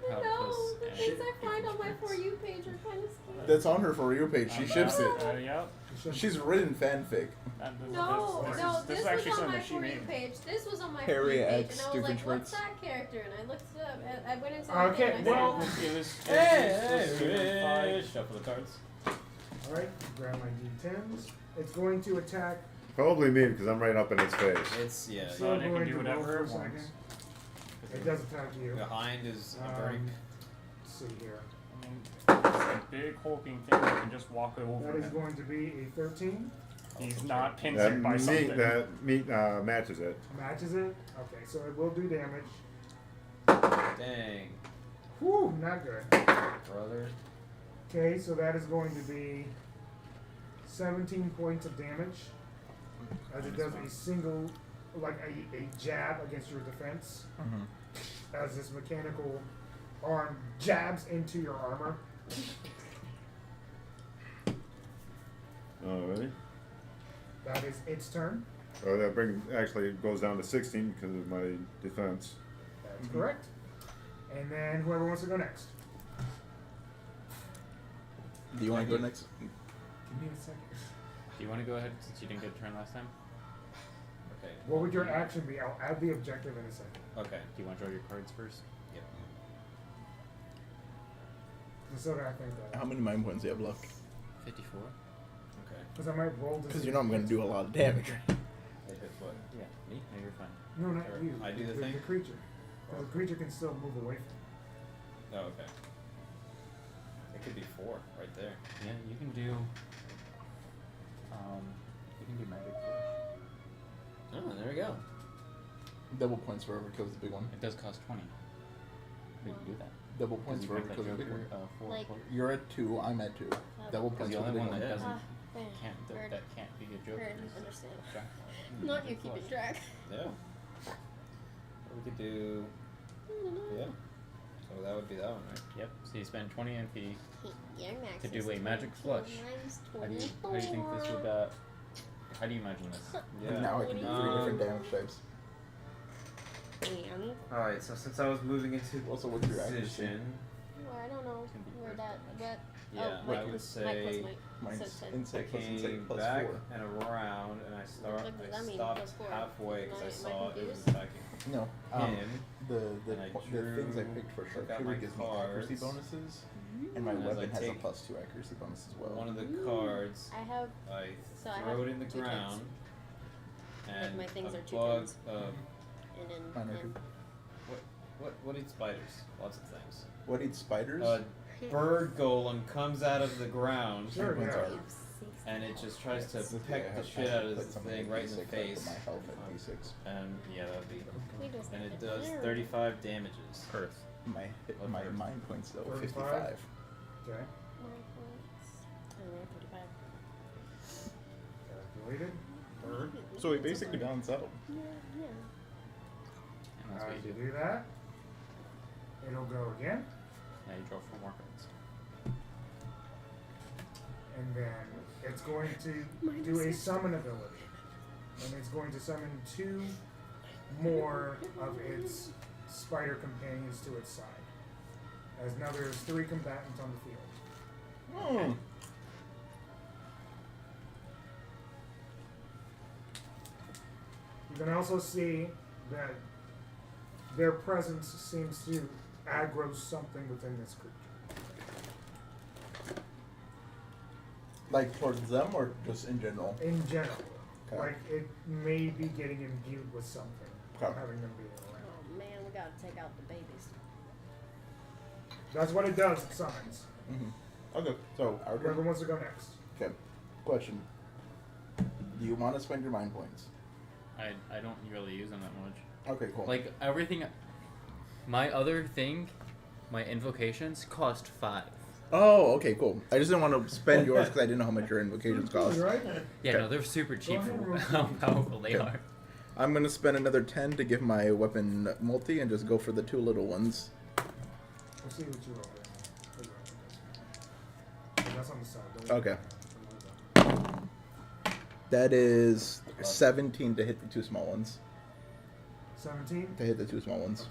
things I find on my For You page are kind of scary. That's on her For You page. She ships it. Yep. She's written fanfic. No, this is was actually on something my that she For You made. page. This was on my Harry For You page, X and I was like, Doofenshmirtz. "What's that character?" And I looked it up. And I went into the Okay, thing and I well- said, It was Hey, shuffle the cards. All right. Grab my D10s. It's going to attack. Probably me because I'm right up in its face. It's yeah. So it can going do to whatever roll for it a second. wants. It does attack you. Behind is a break. Let's see here. I mean, it's a big hulking thing that can just walk over That is him. going to be a 13. He's not That pincered by something. matches it. Matches it. Okay, so it will do damage. Dang, Whew, not good. brother. Okay, so that is going to be 17 points of damage. As it does a single, like a jab against your defense. As this mechanical arm jabs into your armor. Alrighty. That is its turn. Oh, that actually goes down to 16 because of my defense. That's correct. And then whoever wants to go next. Do you want to go next? Give me a second. Do you want to go ahead since you didn't get a turn last time? Okay. What would your action be? I'll add the objective in a second. Okay. Do you want to draw your cards first? Yep. Just so that I think that. How many mind points do you have left? 54. Okay. Because I might roll this. Because you know I'm going to do a lot of damage. It hit what? Yeah. Me? No, you're fine. No, not Or you. I do the thing? The creature. Because the creature can still move away from Oh, okay. It could be 4 right there. Yeah, you can do. You can do magic push. Oh, there we go. Double points for whoever kills the big one. It does cost 20. We can do that. Double points You for break whoever that kills the big Joker, one. 4 Like- points. You're at 2, I'm at 2. Double Because points the for the only big one one. that doesn't Bam. can't Heard. that can't be a Joker. Heard. is Understand. Jack. Not you keeping track. Yeah. We could do. Yeah. So that would be that one, right? Yep. So you spend 20 MP. Your max To do is a magic 19, flush. mine's How do you think this 24. would how do you imagine this? Yeah. Now I can do 3 different damage types. And Alright, so since I was moving into Also, what's your accuracy? position, Or I don't know Can be where first that. What? Yeah, oh, wait, I would might say plus Mine's so 10. I insight plus insight came plus back 4. and around, and I What does that mean, stopped plus 4? halfway because I Am I saw it was confused? attacking No. him. The and I things I drew- picked for took out sharpshooter my gives me accuracy cards. bonuses, and my And as I weapon has a take +2 accuracy bonus as well. one of the cards. I have. I So I throw have it in the 2 ground, But and my things a are 2 bug. turns. And then. Mine are and- 2. What eats spiders? Lots of things. What eats spiders? A bird golem comes out of the ground, Sure, Mine's yeah. are. and it just tries to Yes, I peck the have- shit I out of put this something thing at right in the D6, I put face. my health at D6. And yeah, that'd be. Wait a And second. it does There. 35 damages. Earth. My Okay. mind points though 35? 55. Okay. 9 points. Oh, yeah, 35. Calculated. Third. So we basically balance out. Yeah, yeah. And that's As what you you do. do that, it'll go again, Yeah, you draw 4 more cards. and then it's going to do a summon ability, and it's going to summon 2 more of its spider companions to its side. As now there's 3 combatants on the field. Hmm. You can also see that their presence seems to aggro something within this creature. Like towards them or just in general? In general. Okay. Like it may be getting imbued with something, Okay. having them being around. Oh man, we gotta take out the babies. That's what it does, it summons. Mm-hmm. Okay, so our Whoever turn. wants to go next. Okay. Question. Do you want to spend your mind points? I don't really use them that much. Okay, cool. Like everything, my other thing, my invocations cost 5. Oh, okay, cool. I just didn't want to spend yours because I didn't know how much your invocations cost. Right? Yeah, Okay. no, they're super cheap ahead, for roll how powerful they Okay. are. I'm gonna spend another 10 to give my weapon multi and just go for the 2 little ones. We'll see what you roll there. That's on the side. Don't Okay. worry about it. That is 17 to hit the 2 small ones. 17. To hit the 2 small ones.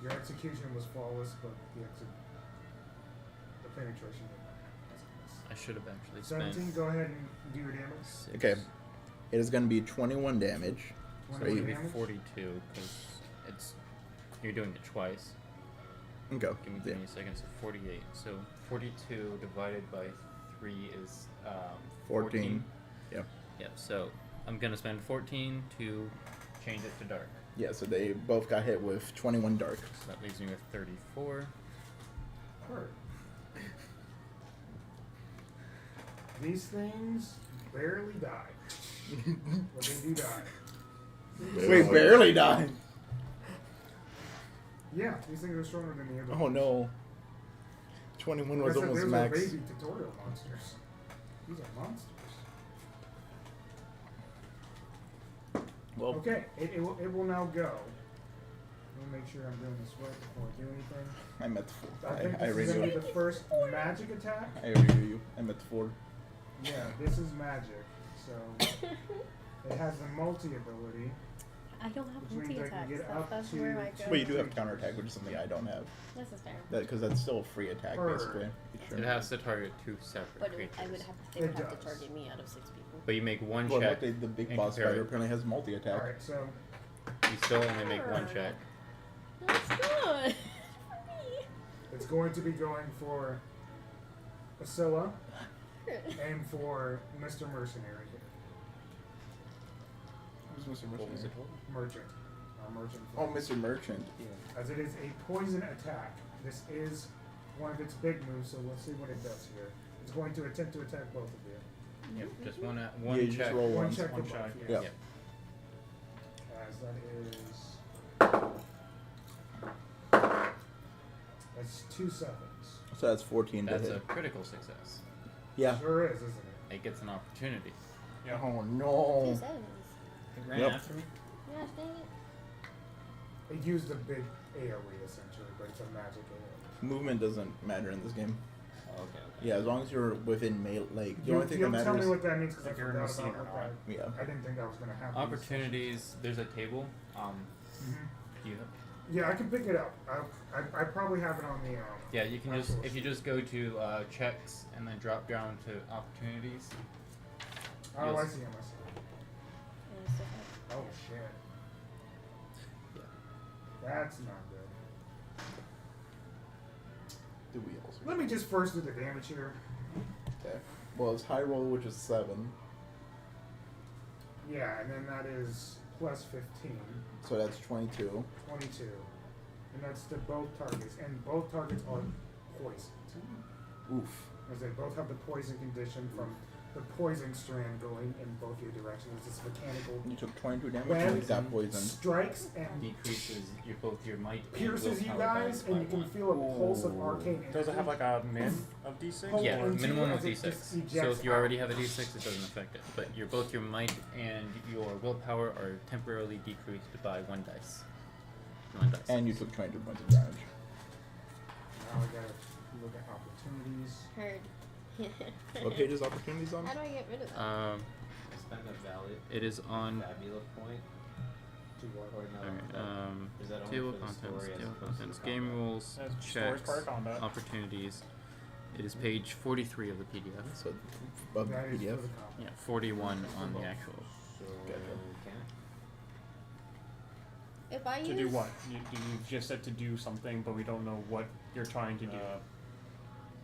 Your execution was flawless, but the penetration I should have actually didn't matter. spent 17, go ahead and do your damage. 6. Okay. It is gonna be 21 damage. So 21 it would be damage. 42 because it's you're doing it twice. Okay. Give me a second. So 48. So 42 divided by 3 is 14. Yeah. Yep. So I'm gonna spend 14 to change it to dark. Yeah, so they both got hit with 21 dark. So that leaves me with 34. Hurt. These things barely die. But they do die. Wait, barely died. Yeah, these things are stronger than the other Oh ones. no. 21 was Like I said, almost those max. are baby tutorial monsters. These are monsters. Well, Okay, it will now go. Let me make sure I'm doing this right before I do anything. I'm at 4. I think I this is already going to knew be it. the first magic attack. I already knew you. I'm at 4. Yeah, this is magic. So it has the multi ability. I don't have Which means I can multi-attacks. get up That's to where my two- go. Well, you do have counterattack, which is something I don't have. This is fair. Because that's still a free attack, Bird. basically. It has to target 2 separate But creatures. I would have It to does. target me out of 6 people. But you make 1 Well, check. luckily, the big and boss compare fighter it. apparently has multi-attack. Alright, so You still only make 1 check. That's good. For me. it's going to be going for Priscilla and for Mr. Mercenary here. Who's Mr. What was Merchant? it? Merchant. Our merchant. Oh, Mr. Merchant. As it is a poison attack. This is one of its big moves, so let's see what it does here. It's going to attempt to attack both of you. Yep, just one Yeah, you just check. roll One once. check One for shot. both, Yeah. yes. As that's 2 sevens. So that's 14 to That's a hit. critical success. Yeah. Sure is, isn't it? It gets an opportunity. Yeah. Oh, 2 no. sevens. It ran Yep. after me. Yeah, dang it. It used a big AoE essentially, but it's a magic AoE. Movement doesn't matter in this game. Oh, okay, okay. Yeah, as long as you're within melee. Like, the You, only thing you that tell me matters. what that means because I If you're in forgot the scene about or what not. that. Yeah. I didn't think that was going to happen. Opportunities. There's a table. Mm-hmm. You Yeah, I can pick it up. I probably have it on the. Yeah, you can just actual if you sheet. just go to checks and then drop down to opportunities. Oh, you'll I s- see him. I see him. Oh shit. Yeah. That's not good. Do we also? Let me just first do the damage here. Okay. Well, it's high roll, which is 7. Yeah, and then that is plus 15, So that's 22. 22. And that's to both targets. And both targets are poisoned. Oof. As they both have the poison condition from the poison strand going in both your directions. It's mechanical. You took 22 damage When and you got poisoned. strikes and Decreases both your might and pierces you willpower guys, by and you can one. feel a pulse of arcane energy. Does it have like a min of D6? Hold Yeah, on to minimum it of as it D6. just So ejects if you out. already have a D6, it doesn't affect it. But both your might and your willpower are temporarily decreased by 1 dice. 1 dice. And you took 22 points of damage. Now I gotta look at opportunities. Heard. What page is opportunities on? How do I get rid of that? Spend a valid It is on. Fabula point. To what? Or no, Alright, is that only table for the contents, story as table opposed to contents, the game combat? rules, Storage checks, part combat. opportunities. It is page 43 of the PDF. So, above That is PDF. for the combat. Yeah, 41 on the actual. Gotcha. If I To use do what? You just said to do something, but we don't know what you're trying to do.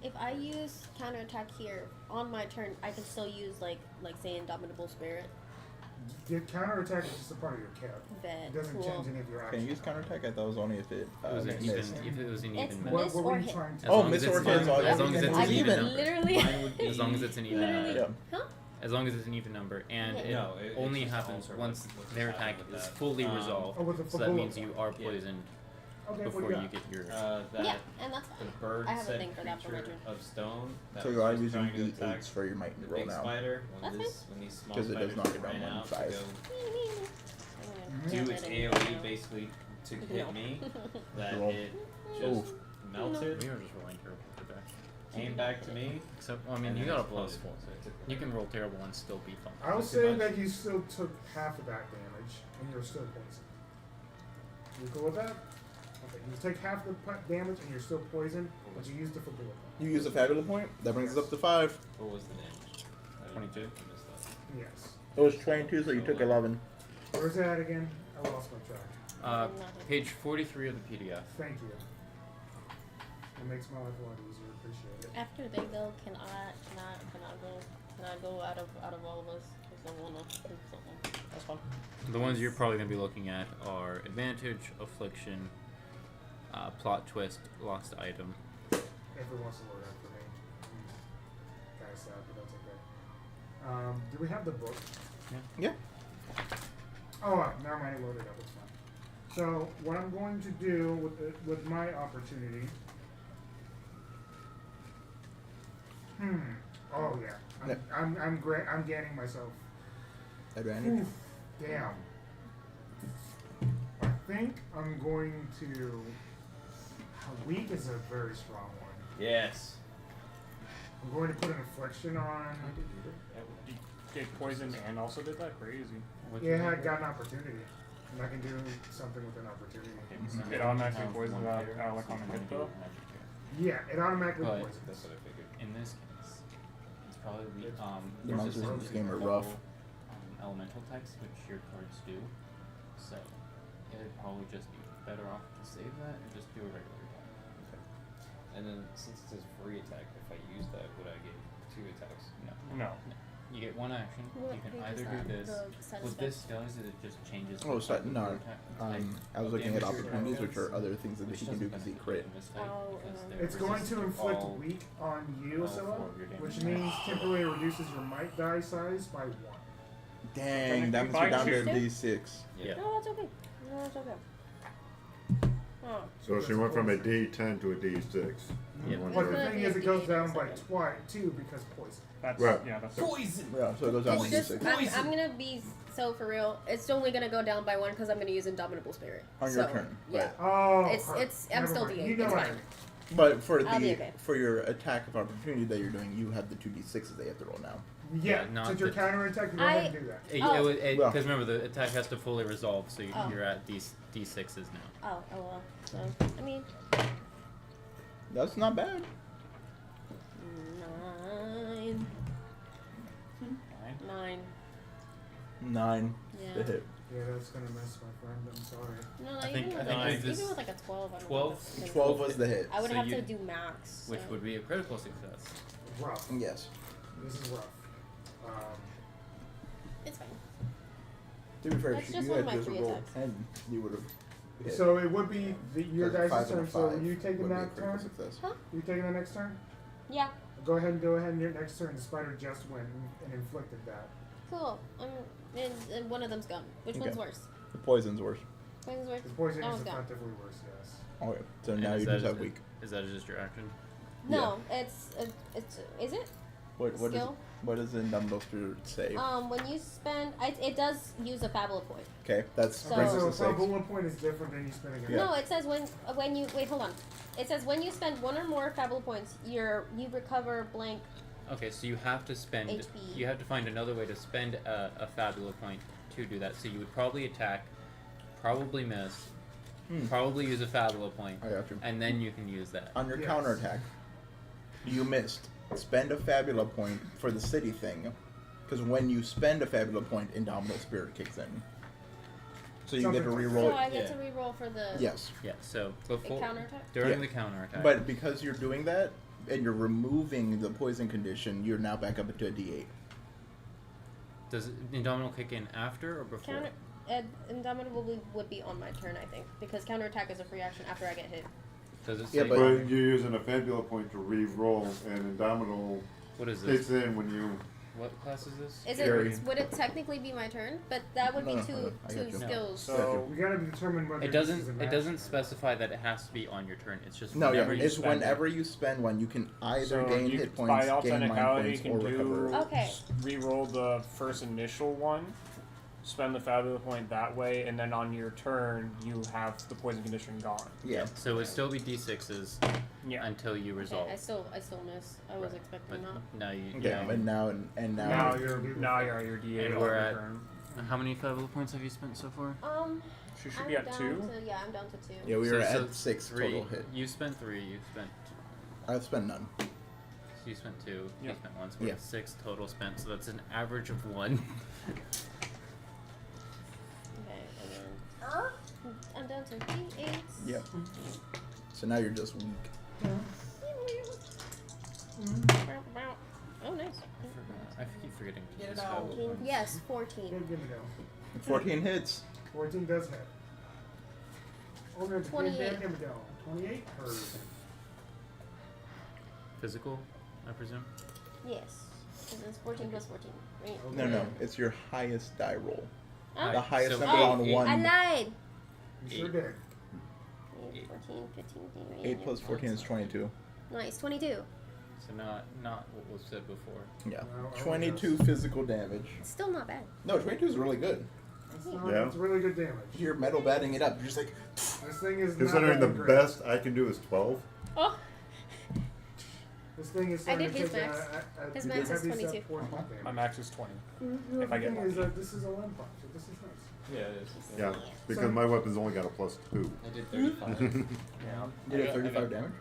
if I use counterattack here on my turn, I can still use like say Indomitable Spirit. The counterattack is just a part of your character. Bet. It doesn't Cool. change any of your Can actions. you use counterattack? I thought it was only if it It was an even, missed. if it was an It's even What, miss what were or you hit. trying to As Oh, long miss as or it's hit, even- so as long as it's I an even can number. literally. Mine would be As long as it's an even Literally. number. Yeah. Huh? As long as it's an even number, and Yeah. it No, it only just happens alters once what's their happening attack with is that. fully resolved. Oh, with the So that Fabula means you are Yeah. poisoned Okay, before what do you you got? get your. That Yeah, and that's the fine. bird I have a set thing for that for my creature turn. of stone. That So was you are just using trying to attack D8s for your might the and roll big now. spider. That's When these small 'Cause it does spiders knock it down ran 1 out size. to go Mhm. do its AoE basically to hit No. me, that Roll. it just Oof. melted, We were just rolling terrible for that. came back to me. Except, well, I mean, and you then got a plus exploded. 4. So it took You can roll terrible and still beat them. I'll Too say much? that you still took half of that damage, and you're still poisoned. You cool with that? Okay, you take half the damage, and you're still poisoned, but you used the Fabula. You use a Fabula point? That brings us up to 5. What was the damage? 22. I missed that. Yes. It was 22, so you took 11. Where's that again? I lost my track. Page 43 of the PDF. Thank you. It makes my life a lot easier. Appreciate it. After they go, can I go out of all of us? Because I wanna do something. That's fun. The ones you're probably going to be looking at are Advantage, Affliction, Plot Twist, Lost Item. If it wants to load up for me. Kind of sad, but that's okay. Do we have the book? Yeah. Oh, never mind. It loaded up. It's fine. So what I'm going to do with my opportunity. Oh yeah. I'm gaining myself. Advantage. Oof, damn. I think I'm going to. Weak is a very strong one. Yes. I'm going to put an affliction on. You get poisoned and also did that? Crazy. Yeah, I got an opportunity. And I can do something with an opportunity. It automatically poisons like on a hit though? Yeah, it automatically But- poisons. That's what I figured. In this case, it's probably The monsters in this game are rough. Elemental types, which your cards do. So it'd probably just be better off to save that and just do a regular attack. And then since it says free attack, if I use that, would I get 2 attacks? No. You get 1 action. What You can page is either do that? this. The status What this does is it just changes. Oh, the so, type of no. your attack type I was of looking at damage your opportunities, which targets, are other things that which he can do doesn't because he benefit crit. this type Oh, because uh-huh. they're It's going to resistant inflict all- weak on you, all Scylla, 4 of your damage. which means temporarily reduces your might die size by 1. Dang, that means By we're down to two. a D6. Yeah. No, that's okay. No, that's okay. Oh. So she went from a D10 to a D6. Yeah. One But the turn. thing is, it goes down by 2 because poison. That's Right. yeah, that's Poison! Yeah, so it goes down to It's just, D6. I'm gonna be so for real. It's only gonna go down by 1 because I'm gonna use Indomitable Spirit. On so, your turn, Yeah. right. Oh, It's- I'm never still mind. D8, You know it's what? fine. But for I'll be the okay. for your attack of opportunity that you're doing, you have the 2D6s they have to roll now. Yeah, Yeah, not since you're the- counterattack, you don't have to do that. Oh. Because remember the attack has to fully resolve, so Oh. you're at these D6s now. Oh well. So I mean, That's not bad. 9. 9. 9. Yeah. The hit. Yeah, that's gonna mess my friend. I'm sorry. No, I think- even, I with think like, this- even with like a 12. I don't 12? know if that's 12 was the hit. I would So have you- to do max. Which so. would be a critical success. Rough. Yes. This is rough. It's fine. To be fair, That's if just you one had of my just 3 rolled attacks. 10, you would have hit. So it would be your Because a guys' 5 and a turn. So 5 you taking would be a that critical turn? success. Huh? You taking the next turn? Yeah. Go ahead in your next turn. The spider just went and inflicted that. Cool. And one of them's gone. Which Okay. one's worse? The poison's worse. Poison's worse. His poison That is one's gone. effectively worse. Yes. Okay. So And now is you that just have a- weak. Is that just your action? No, it's is it? What Skill? what does the Indomitable Spirit say? When you spend, it does use a Fabula point. Okay, that's So- brings So us to 6. Fabula point is different than you spending it. Yeah. No, it says when you wait, hold on. It says when you spend 1 or more Fabula points, you recover blank. Okay, so you have to spend. HP. You have to find another way to spend a Fabula point to do that. So you would probably attack, probably miss, probably use a Fabula point, I got you. and then you can use that. On your Yes. counterattack, you missed. Spend a Fabula point for the city thing, because when you spend a Fabula point, Indomitable Spirit kicks in. So you get to Something like reroll. So I get yeah. to reroll for the Yes, Yeah. So before counterattack? during Yeah. the counterattack. but because you're doing that and you're removing the poison condition, you're now back up into a D8. Does Indomitable kick in after or before? counter. Indomitable would be on my turn, I think, because counterattack is a free action after I get hit. Does it say? Yeah, But but- you're using a Fabula point to re-roll, and Indomitable What is kicks this? in when you. What class is this? Is Scary. it? Would it technically be my turn? But that would No, be no, two hold on. I got you. skills. So We gotta determine whether It this is a doesn't. It match doesn't or not. specify that it has to be on your turn. It's just No, yeah, whenever you it's spend whenever you spend one, you can either So gain you, hit by points, all gain mind technicality, points, you or can recover. do Okay. re-roll the first initial one, spend the Fabula point that way, and then on your turn you have the poison condition gone. Yeah. So it would still be D6s Yeah. until you resolve. Okay, I still miss. I was Right. expecting But that. now you. Yeah, and now Now you're your D8 And on we're your at- turn. How many Fabula points have you spent so far? She should I'm be at down 2. To, yeah, I'm down to 2. yeah, we were So at 6 3. total hit. You spent 3. You spent. I've spent none. So you spent 2. Yeah. You spent 1. So we're Yeah. at 6 total spent. So that's an average of 1. Okay, and then I'm down to D8. Yep. So now you're just weak. Oh, nice. I keep forgetting. Get it this out. Fabula points. Yes, Yeah, 14. give me that. 14 hits. 14 does hit. Oh, no, 28. Give me that. 28 or Physical, I presume. Yes. Because it's 14 plus 14. Right? No, no, it's your highest die roll. Oh. The highest So number Oh, on eight. one. I lied. you sure did. 14, 15, 8 plus 14 is 22. Nice, 22. So not what was said before. Yeah. Well, I'll 22 physical damage. It's still not bad. No, 22 is really good. That's, not, Yeah. that's really good damage. You're metal batting it up. You're just like, This thing is Considering not the that great. best I can do is 12. Oh, This thing is I starting did to his take max. a His max is heavy 22. set portion of My damage. max is 20. The If I get thing is lucky. that this is a limb punch, so this is nice. Yeah, it is. Yeah, because my weapon's only got a +2. I did 35. Yeah. you did I got- 35 damage?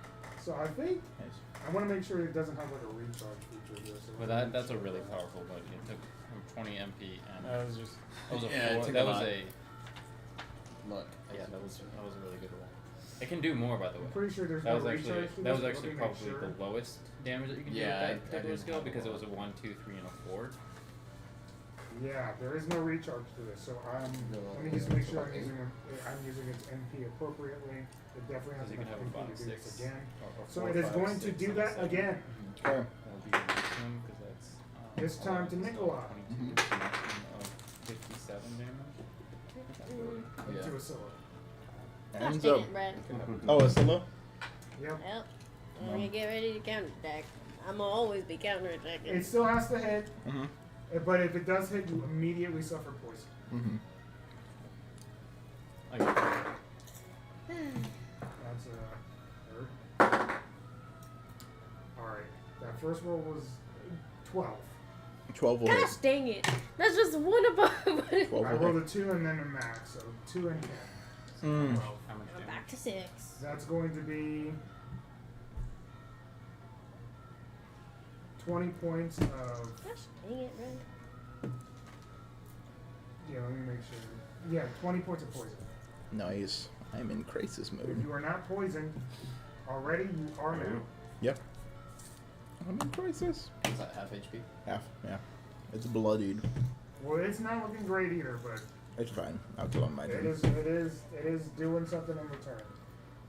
So I think Nice. I want to make sure it doesn't have like a recharge feature here. So But that's a really powerful budget. It took 20 MP and That was just. that was a Yeah, it 4. took That a was lot. a Look. yeah. That was a really good roll. It can do more, by the way. I'm pretty sure there's That no was actually recharge to that was this, but actually let me make probably sure. the lowest damage that you can Yeah, do with I that particular didn't skill have because a it was a 1, 2, 3, and a 4. Yeah, there is no recharge to this, so let me just make sure I'm using its MP appropriately. It definitely has Because you can enough have MP about to do this 6. again. Or So 4, it is 5, going to 6, do and that 7. again. Okay. That would be the maximum because that's. This time to 11, so Nikolai. 22, it's a maximum of 57 damage. Yeah. To a solo. Gosh Ends dang up. it, Brad. Oh, a solo? Yep. Well, I'm gonna get ready to counterattack. I'm gonna always be counterattacking. It still has to hit, Mm-hmm. but if it does hit, you immediately suffer poison. Mm-hmm. That's a third. Alright. That first roll was 12. 12 will Gosh hit. dang it! That's just one above. 12 I will rolled hit. a 2 and then a max, so 2 and 10. Mm. How much I'm damage? back to 6. That's going to be 20 points of. Gosh, dang it, right? Yeah, let me make sure. Yeah, 20 points of poison. Nice. I'm in crisis If mode. you are not poisoned already, you are now. Yep. I'm in crisis. Is that half HP? Half, yeah. It's bloodied. Well, it's not looking great either, but It's fine. I'll kill him my it turn. is doing something in return.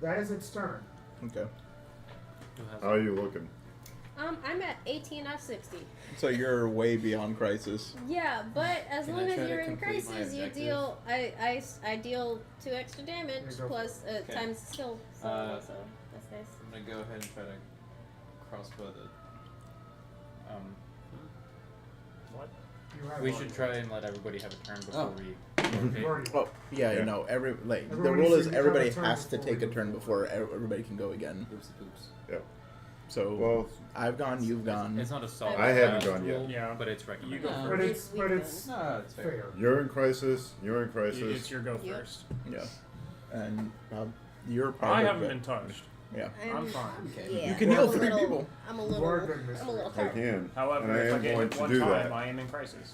That is its turn. Okay. Who has How are you looking? I'm at 18 out of 60. So you're way beyond crisis. Yeah, but as Can long I as try to you're in complete my crisis, you objective? deal. I deal 2 extra damage Yeah, go plus Okay. times skill. So that's nice. I'm gonna go ahead and try to crossbow the. What? You have We one. should try and let everybody have a turn before Oh. we. You've already- Well, yeah, Yeah. you know, the Everybody rule is should everybody have a turn has to before take we a move turn forward. before everybody can go again. Oopsie poops. So Well, I've gone, you've gone. It's not a solid. I haven't gone yet. rule, Yeah. but it's recommended. go But first. it's No, it's fair. fair. you're in crisis. You're in It's crisis. your go Yep. first. Yeah. And you're probably. I haven't been touched. Yeah. I'm fine. Okay. Yeah, You can I'm heal a 3 little- people. I'm a You've little. already been I'm a little I hurt. can. However, and I if I am get going hit to one do time, that. I am in crisis.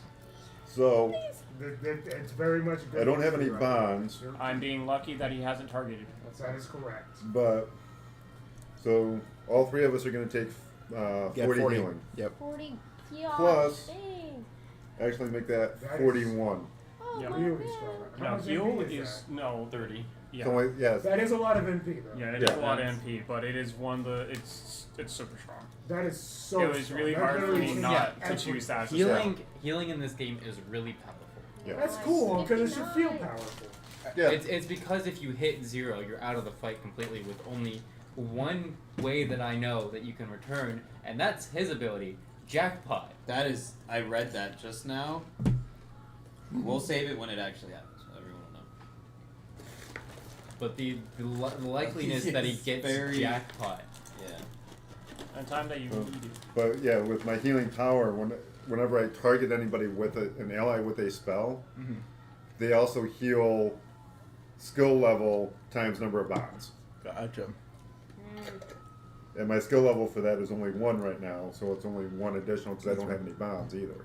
So It's very much. I don't have any good for you right now. bonds, You're- I'm being lucky that he hasn't targeted me. That is correct. but so all 3 of us are going to take Get 40 healing. Yep. 40. Yeah. Plus- Dang. Actually, make that That is- 41. Oh Yeah. my Really god. strong. How No, much heal MP is no 30. Yeah. So yes. That is a lot of MP though. Yeah, it is Yeah. a lot of MP, but it is one the it's super strong. That is so. It was strong. really That hard for literally me changes not to everything. choose that. as a Healing in this game is really powerful. Yeah. That's cool because it should feel 59. powerful. Yeah. It's because if you hit 0, you're out of the fight completely with only one way that I know that you can return, and that's his ability, Jackpot. That is. I read that just now. We'll save it when it actually happens. So everyone will know. But the likeliness that he It's gets very- Jackpot. Yeah. And time that you need it. But yeah, with my healing power, whenever I target anybody with an ally with a spell, they also heal skill level times number of bonds. Gotcha. And my skill level for that is only 1 right now, so it's only 1 additional because I don't have any bonds either.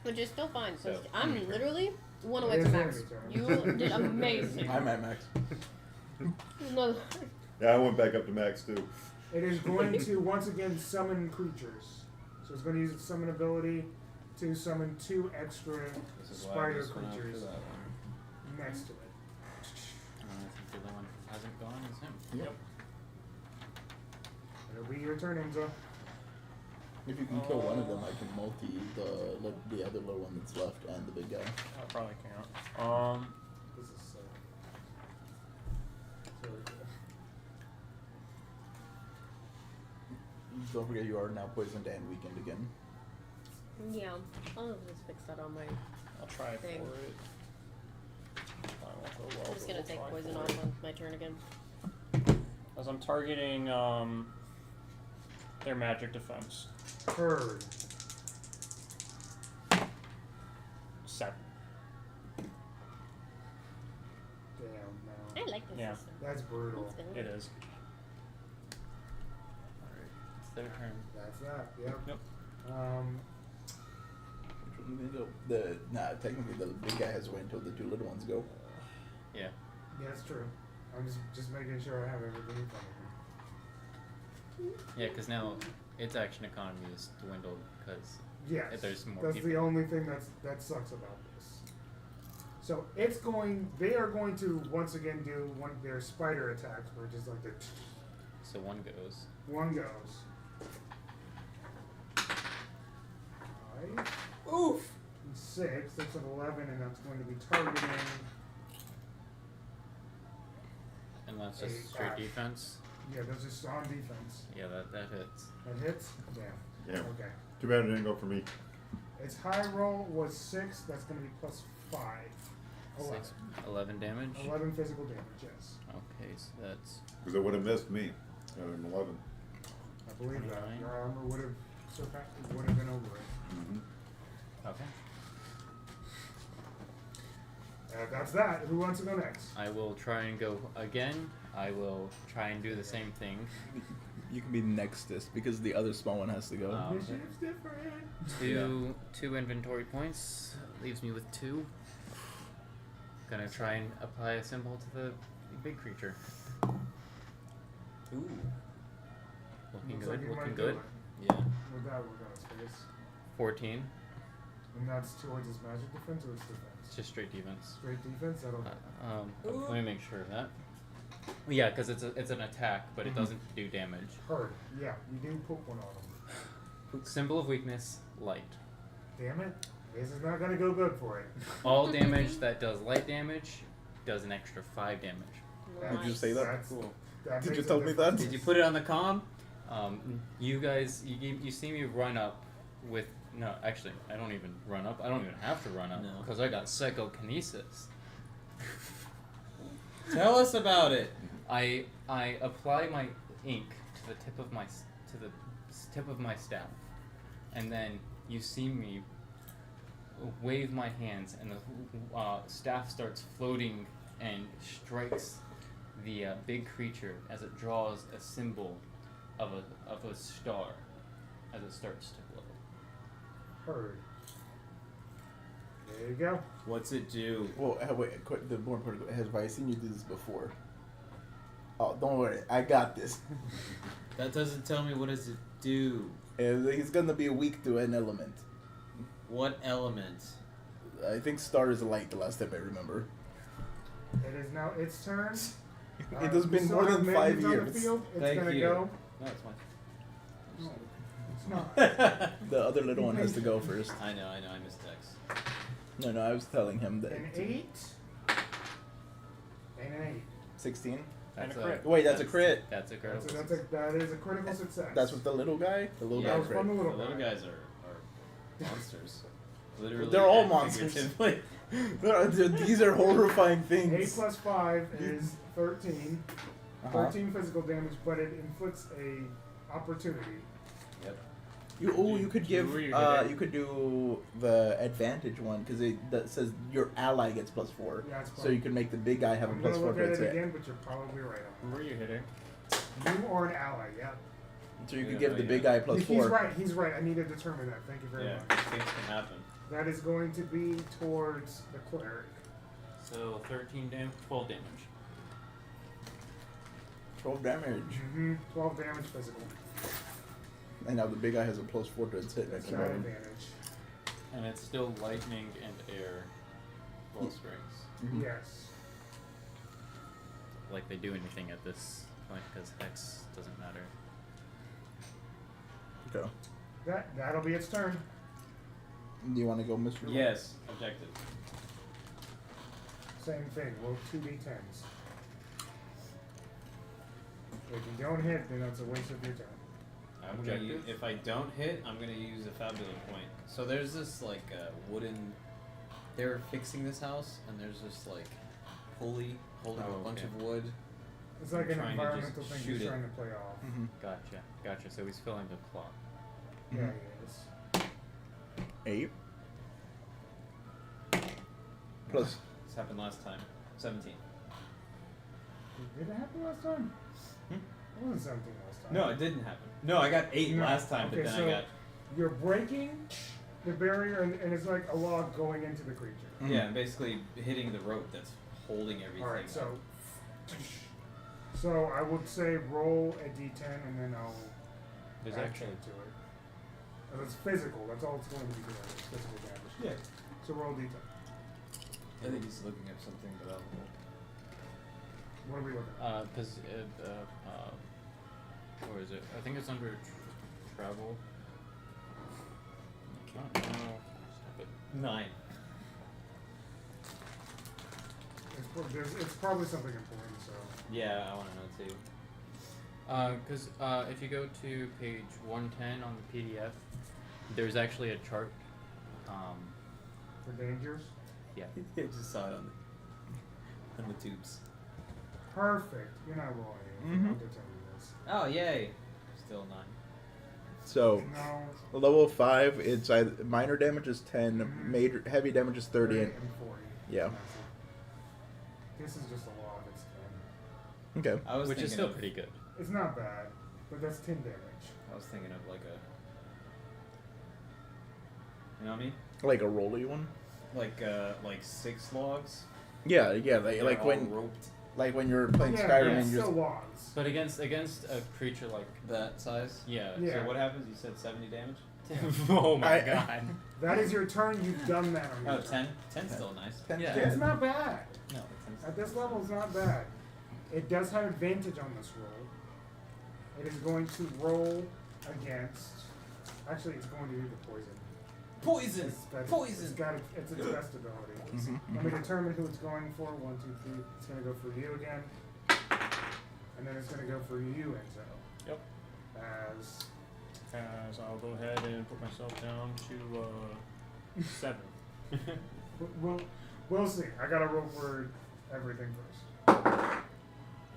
But you're still fine. So So- I'm literally one away It from is max. enemy You did amazing. I'm at max. No. Yeah, I went back up to max too. It is going to once again summon creatures. So it's going to use its summon ability to summon 2 extra This is why I spider just went after creatures that one. next to it. I think the only one who hasn't gone is him. Yep. It'll be your turn, Enzo. If you can kill one of them, I can multi the other little one that's left and the big guy. I probably can't. This is so really cool. Don't forget you are now poisoned and weakened again. Yeah. I'll just fix that on my. I'll try Thing. for it. I won't go well, I'm just but gonna we'll take try poison for off it. on my turn again. As I'm targeting their magic defense. Heard. 7. Damn, I no. like this Yeah. system. That's brutal. It is. It's their turn. That's that. Yep. Yep. Which one are you gonna go? Technically the big guy has to wait until the 2 little ones go. Yeah. Yeah, that's true. I'm just making sure I have everything in front of me. Yeah, because now its action economy is dwindled because Yes. there's more That's people. the only thing that sucks about this. So they are going to once again do one of their spider attacks, where just like the So one goes. one goes. 5, Oof. and 6. That's an 11, and that's going to be targeting. And that's just Eight, straight five. defense. Yeah, that's just on defense. Yeah, that hits. That hits. Yeah. Yeah. Okay. Too bad it didn't go for me. Its high roll was 6. That's going to be plus 5. 11. 11 damage. 11 physical damage. Yes. Okay, so that's Because it would have missed me at an 11. I believe that 29. your armor would have surpassed. Would have been over it. Mm-hmm. okay. That's that. Who wants to go next? I will try and go again. I will try and do the same thing. You can be nextest because the other small one has to go. Initiative's different. Two inventory points leaves me with 2. Gonna try and apply a symbol to the big creature. Ooh. Looking Looks like good. you Looking might good. do it. Yeah. With that, we're gonna space. 14. And that's towards his magic defense or his defense? It's just straight defense. Straight defense? That'll Let me make sure of that. Yeah, because it's an attack, but it doesn't do damage. hurt. Yeah, you do put one on him. Symbol of weakness, light. Damn it. This is not gonna go good for it. All damage that does light damage does an extra 5 damage. Did you say that? That's- Cool. that Did you makes a tell me that? difference. Did you put it on the comm? You guys, you see me run up with no. Actually, I don't even run up. I don't even have to run up No. because I got psychokinesis. Tell us about it. I apply my ink to the tip of my staff, and then you see me wave my hands, and the staff starts floating and strikes the big creature as it draws a symbol of a star as it starts to glow. Heard. There you go. What's it do? Well, wait, the more important, have I seen you do this before? Oh, don't worry, I got this. That doesn't tell me what does it do. He's gonna be weak to an element. What element? I think star is light, the last time I remember. It is now its turn. It has been still more have than 5 minions on the years. field. It's Thank gonna you. go. No, it's fine. No, it's not. The other little one has to go first. I know, I missed text. No, I was telling him that. An 8. And an 8. 16? And That's a crit. Wait, that's a crit. That's a critical. That is a critical success. That's with the little guy? The little Yeah, guy that was from the crit. The little little guy. guys are monsters. Literally. They're all and monsters. figuratively. These are horrifying 8 things. plus 5 is 13. Uh-huh. 13 physical damage, but it inflicts a opportunity. Yep. You could give where you're hitting. you could do the advantage one because that says your ally gets +4. Yeah, it's So you can make the big guy have I'm a gonna +4 look to at it attack. again, but you're probably right on. Who are you hitting? You or an ally, yeah. So you could Yeah, give the yeah. big guy +4. He's right. I need to determine that. Thank you very Yeah, much. things can happen. That is going to be towards the cleric. So 13 damage, 12 damage. 12 damage. 12 damage physical. And now the big guy has a +4 to its hit. That's next got round. advantage. And it's still lightning and air roll strings. Mhm. Yes. Like they do anything at this point because hex doesn't matter. Okay. That'll be its turn. Do you want to go, Mr. Long? Yes, objective. Same thing. Roll 2d10s. If you don't hit, then that's a waste of your turn. I'm gonna Objective? if I don't hit, I'm gonna use a Fabula point. So there's this like wooden. They're fixing this house, and there's this like pulley holding Oh, a bunch okay. of wood. It's like an Trying to just environmental thing shoot he's it. trying to play off. Mhm. Gotcha. So he's filling the clock. Yeah, Mhm. he is. 8. Plus. This happened last time. 17. Did it happen last time? Hmm? It wasn't 17 last time. No, it didn't happen. No, I got 8 No. last time, Okay, but then so I got you're breaking the barrier, and it's like a log going into the creature. yeah, I'm basically hitting the rope that's holding everything. All right, up. so I would say roll a d10, and then I'll There's add actually to it. And it's physical. That's all it's going to be doing. It's physical damage. Yeah. So roll d10. I think he's looking up something, but I'll. What are we looking at? Because where is it? I think it's under travel. I can't know. Stop it. 9. It's probably something important. So Yeah, I want to know too. Because if you go to page 110 on the PDF, there's actually a chart. for dangers. Yeah. I just saw it on the tubes. Perfect. You're not rolling anything. Mhm. I'll determine this. Oh yay! Still 9. So, No. level 5, it's either minor damage is 10, Mhm. major heavy damage is 30, and 40. yeah. That's it. This is just a log. It's 10. Okay. I was Which is thinking still of, pretty good. It's not bad, but that's 10 damage. I was thinking of like a. You know what I mean? Like a rolly one. Like 6 logs. Yeah, like They're all when roped you're playing Yeah, Skyrim yeah, and it's you still just logs. But against a creature like that size. yeah. Yeah. So what happens? You said 70 damage. Oh my I- god. That is your turn. You've done that on your Oh, turn. 10. 10's still nice. 10 Yeah. It's not bad. No, 10's At this level, it's not bad. It does have advantage on this roll. It is going to roll against. Actually, it's going to do the poison. Poison. It's got it's its best ability. Mhm, Let me determine who it's going for. 1, 2, 3. It's going to go for you again, and then it's going to go for you, Enzo. Yep. As I'll go ahead and put myself down to 7. We'll see. I got to roll for everything first.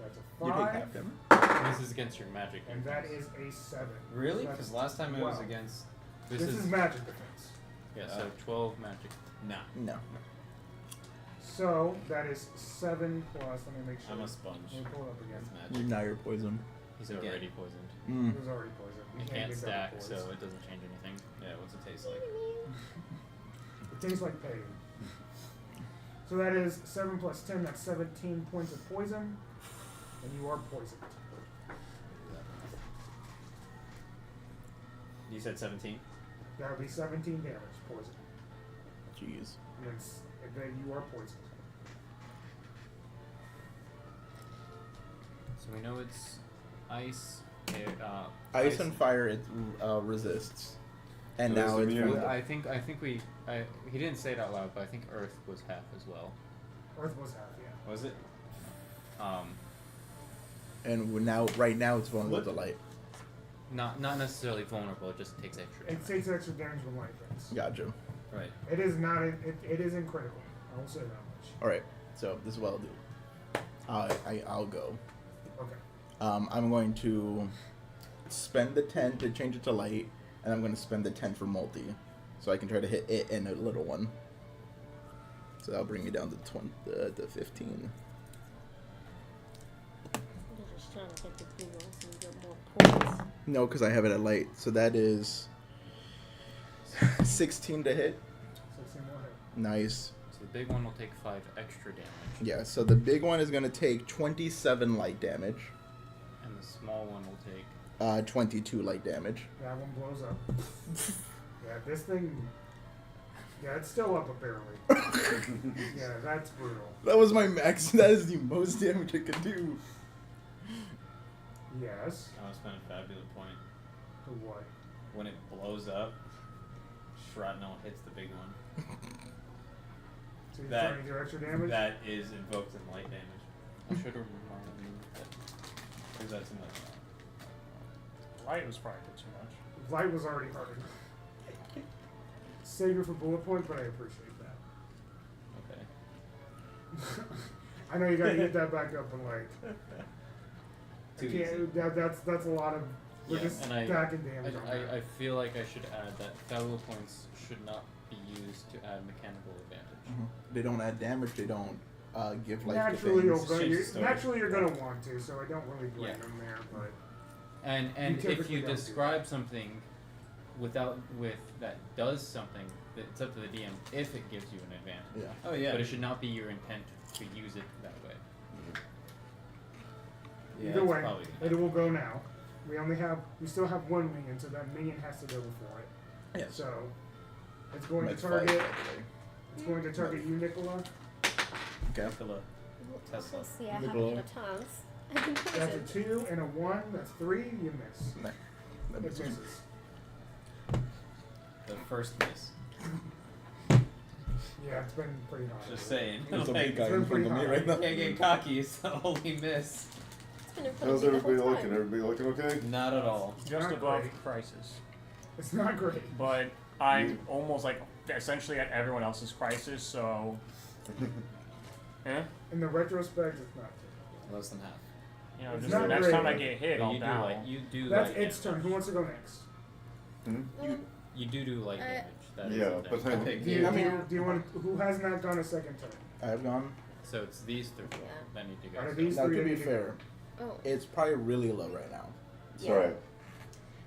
That's a You take 5, half damage. This is against your magic. and that is a 7. Really? That's Because last time it was 12. against. This is magic defense. Yeah, so 12 magic. Nah. No. So that is 7 plus. Let me make sure. I'm a sponge. Let me pull it up again. That's magic. Now you're poisoned. He's Again. already poisoned. Mm. It was already poisoned. You It can't get stack, double so poison. it doesn't change anything. Yeah. What's it taste like? It tastes like pain. So that is 7 plus 10. That's 17 points of poison, and you are poisoned. You said 17. That would be 17 damage poison, Jeez. and then you are poisoned. So we know it's ice, air, Ice and fire it resists, and So now it's it's immune. vulnerable. I think he didn't say it out loud, but I think Earth was half as well. Earth was half, yeah. Was it? And right now it's vulnerable to light. Not necessarily vulnerable. It just takes extra It damage. takes extra damage when light hits. Gotcha. Right. It is not. It isn't critical. I will say that much. All right. So this is what I'll do. I'll go. Okay. I'm going to spend the 10 to change it to light, and I'm going to spend the 10 for multi, so I can try to hit it and a little one. So that'll bring me down to to 15. You're just trying to hit the big one so you get more points. No, because I have it at light. So that is 16 to hit. 16 more hit. Nice. So the big one will take 5 extra damage, Yeah. So the big one is going to take 27 light damage. and the small one will take. 22 light damage. That one blows up. Yeah, this thing. Yeah, it's still up barely. Yeah, that's brutal. That was my max. That is the most damage it could do. Yes. I was spending a fabulous point. To what? When it blows up, shrapnel hits the big one. So you're That- trying to do extra damage? That is invoked in light damage. I should have reminded you that. Or is that too much? Light was probably a bit too much. Light was already hard. Save it for bullet points, but I appreciate that. Okay. I know you gotta get that back up, but like, I Too easy. can't, that's a lot of. We're Yeah, just and I- stacking damage on that. I feel like I should add that Fabula points should not be used to add mechanical advantage. They don't add damage. They don't give life Naturally, you're defense. gonna, Change the story. naturally you're gonna want to, so I don't really blame Yeah. them there. But And if typically you don't do describe something with that does something, it's up to the DM if it gives you an advantage. Yeah. Oh yeah. But it should not be your intent to use it that way. Yeah, either it's way, probably it will go now. We still have one minion, so that minion has to go before it. Yes. So it's going That's to 5, by target. the way. It's going to target you, Nicola. Okay. Nikola. Tesla. See, I have Nicola. the tongues. I've been That's a poisoned. 2 and a 1. That's 3. You miss. No, that It misses. misses. The first miss. Yeah, it's been pretty hard. Just saying. There's a Like, big guy it's in been front of me pretty right now. can't get cocky. It's the only miss. It's been in front How's of me the everybody whole looking? time. Everybody looking okay? Not at all. Just Not above great. crisis. It's not great. But I'm almost like essentially at everyone else's crisis, so. Eh? In the retrospect, it's not terrible. Less than half. You know, It's just not the next great. time I get hit, But I'll you do down. like you do That's light its damage. turn. Who wants to go next? You do light damage. That is Yeah, a but damage. Okay, Do you, I mean- do you want? Who has not gone a second turn? I've gone. So it's these three Yeah. that need to go. Out of still. these Now, three, to I be need to fair, Oh. it's probably really low right now. It's Yeah. alright.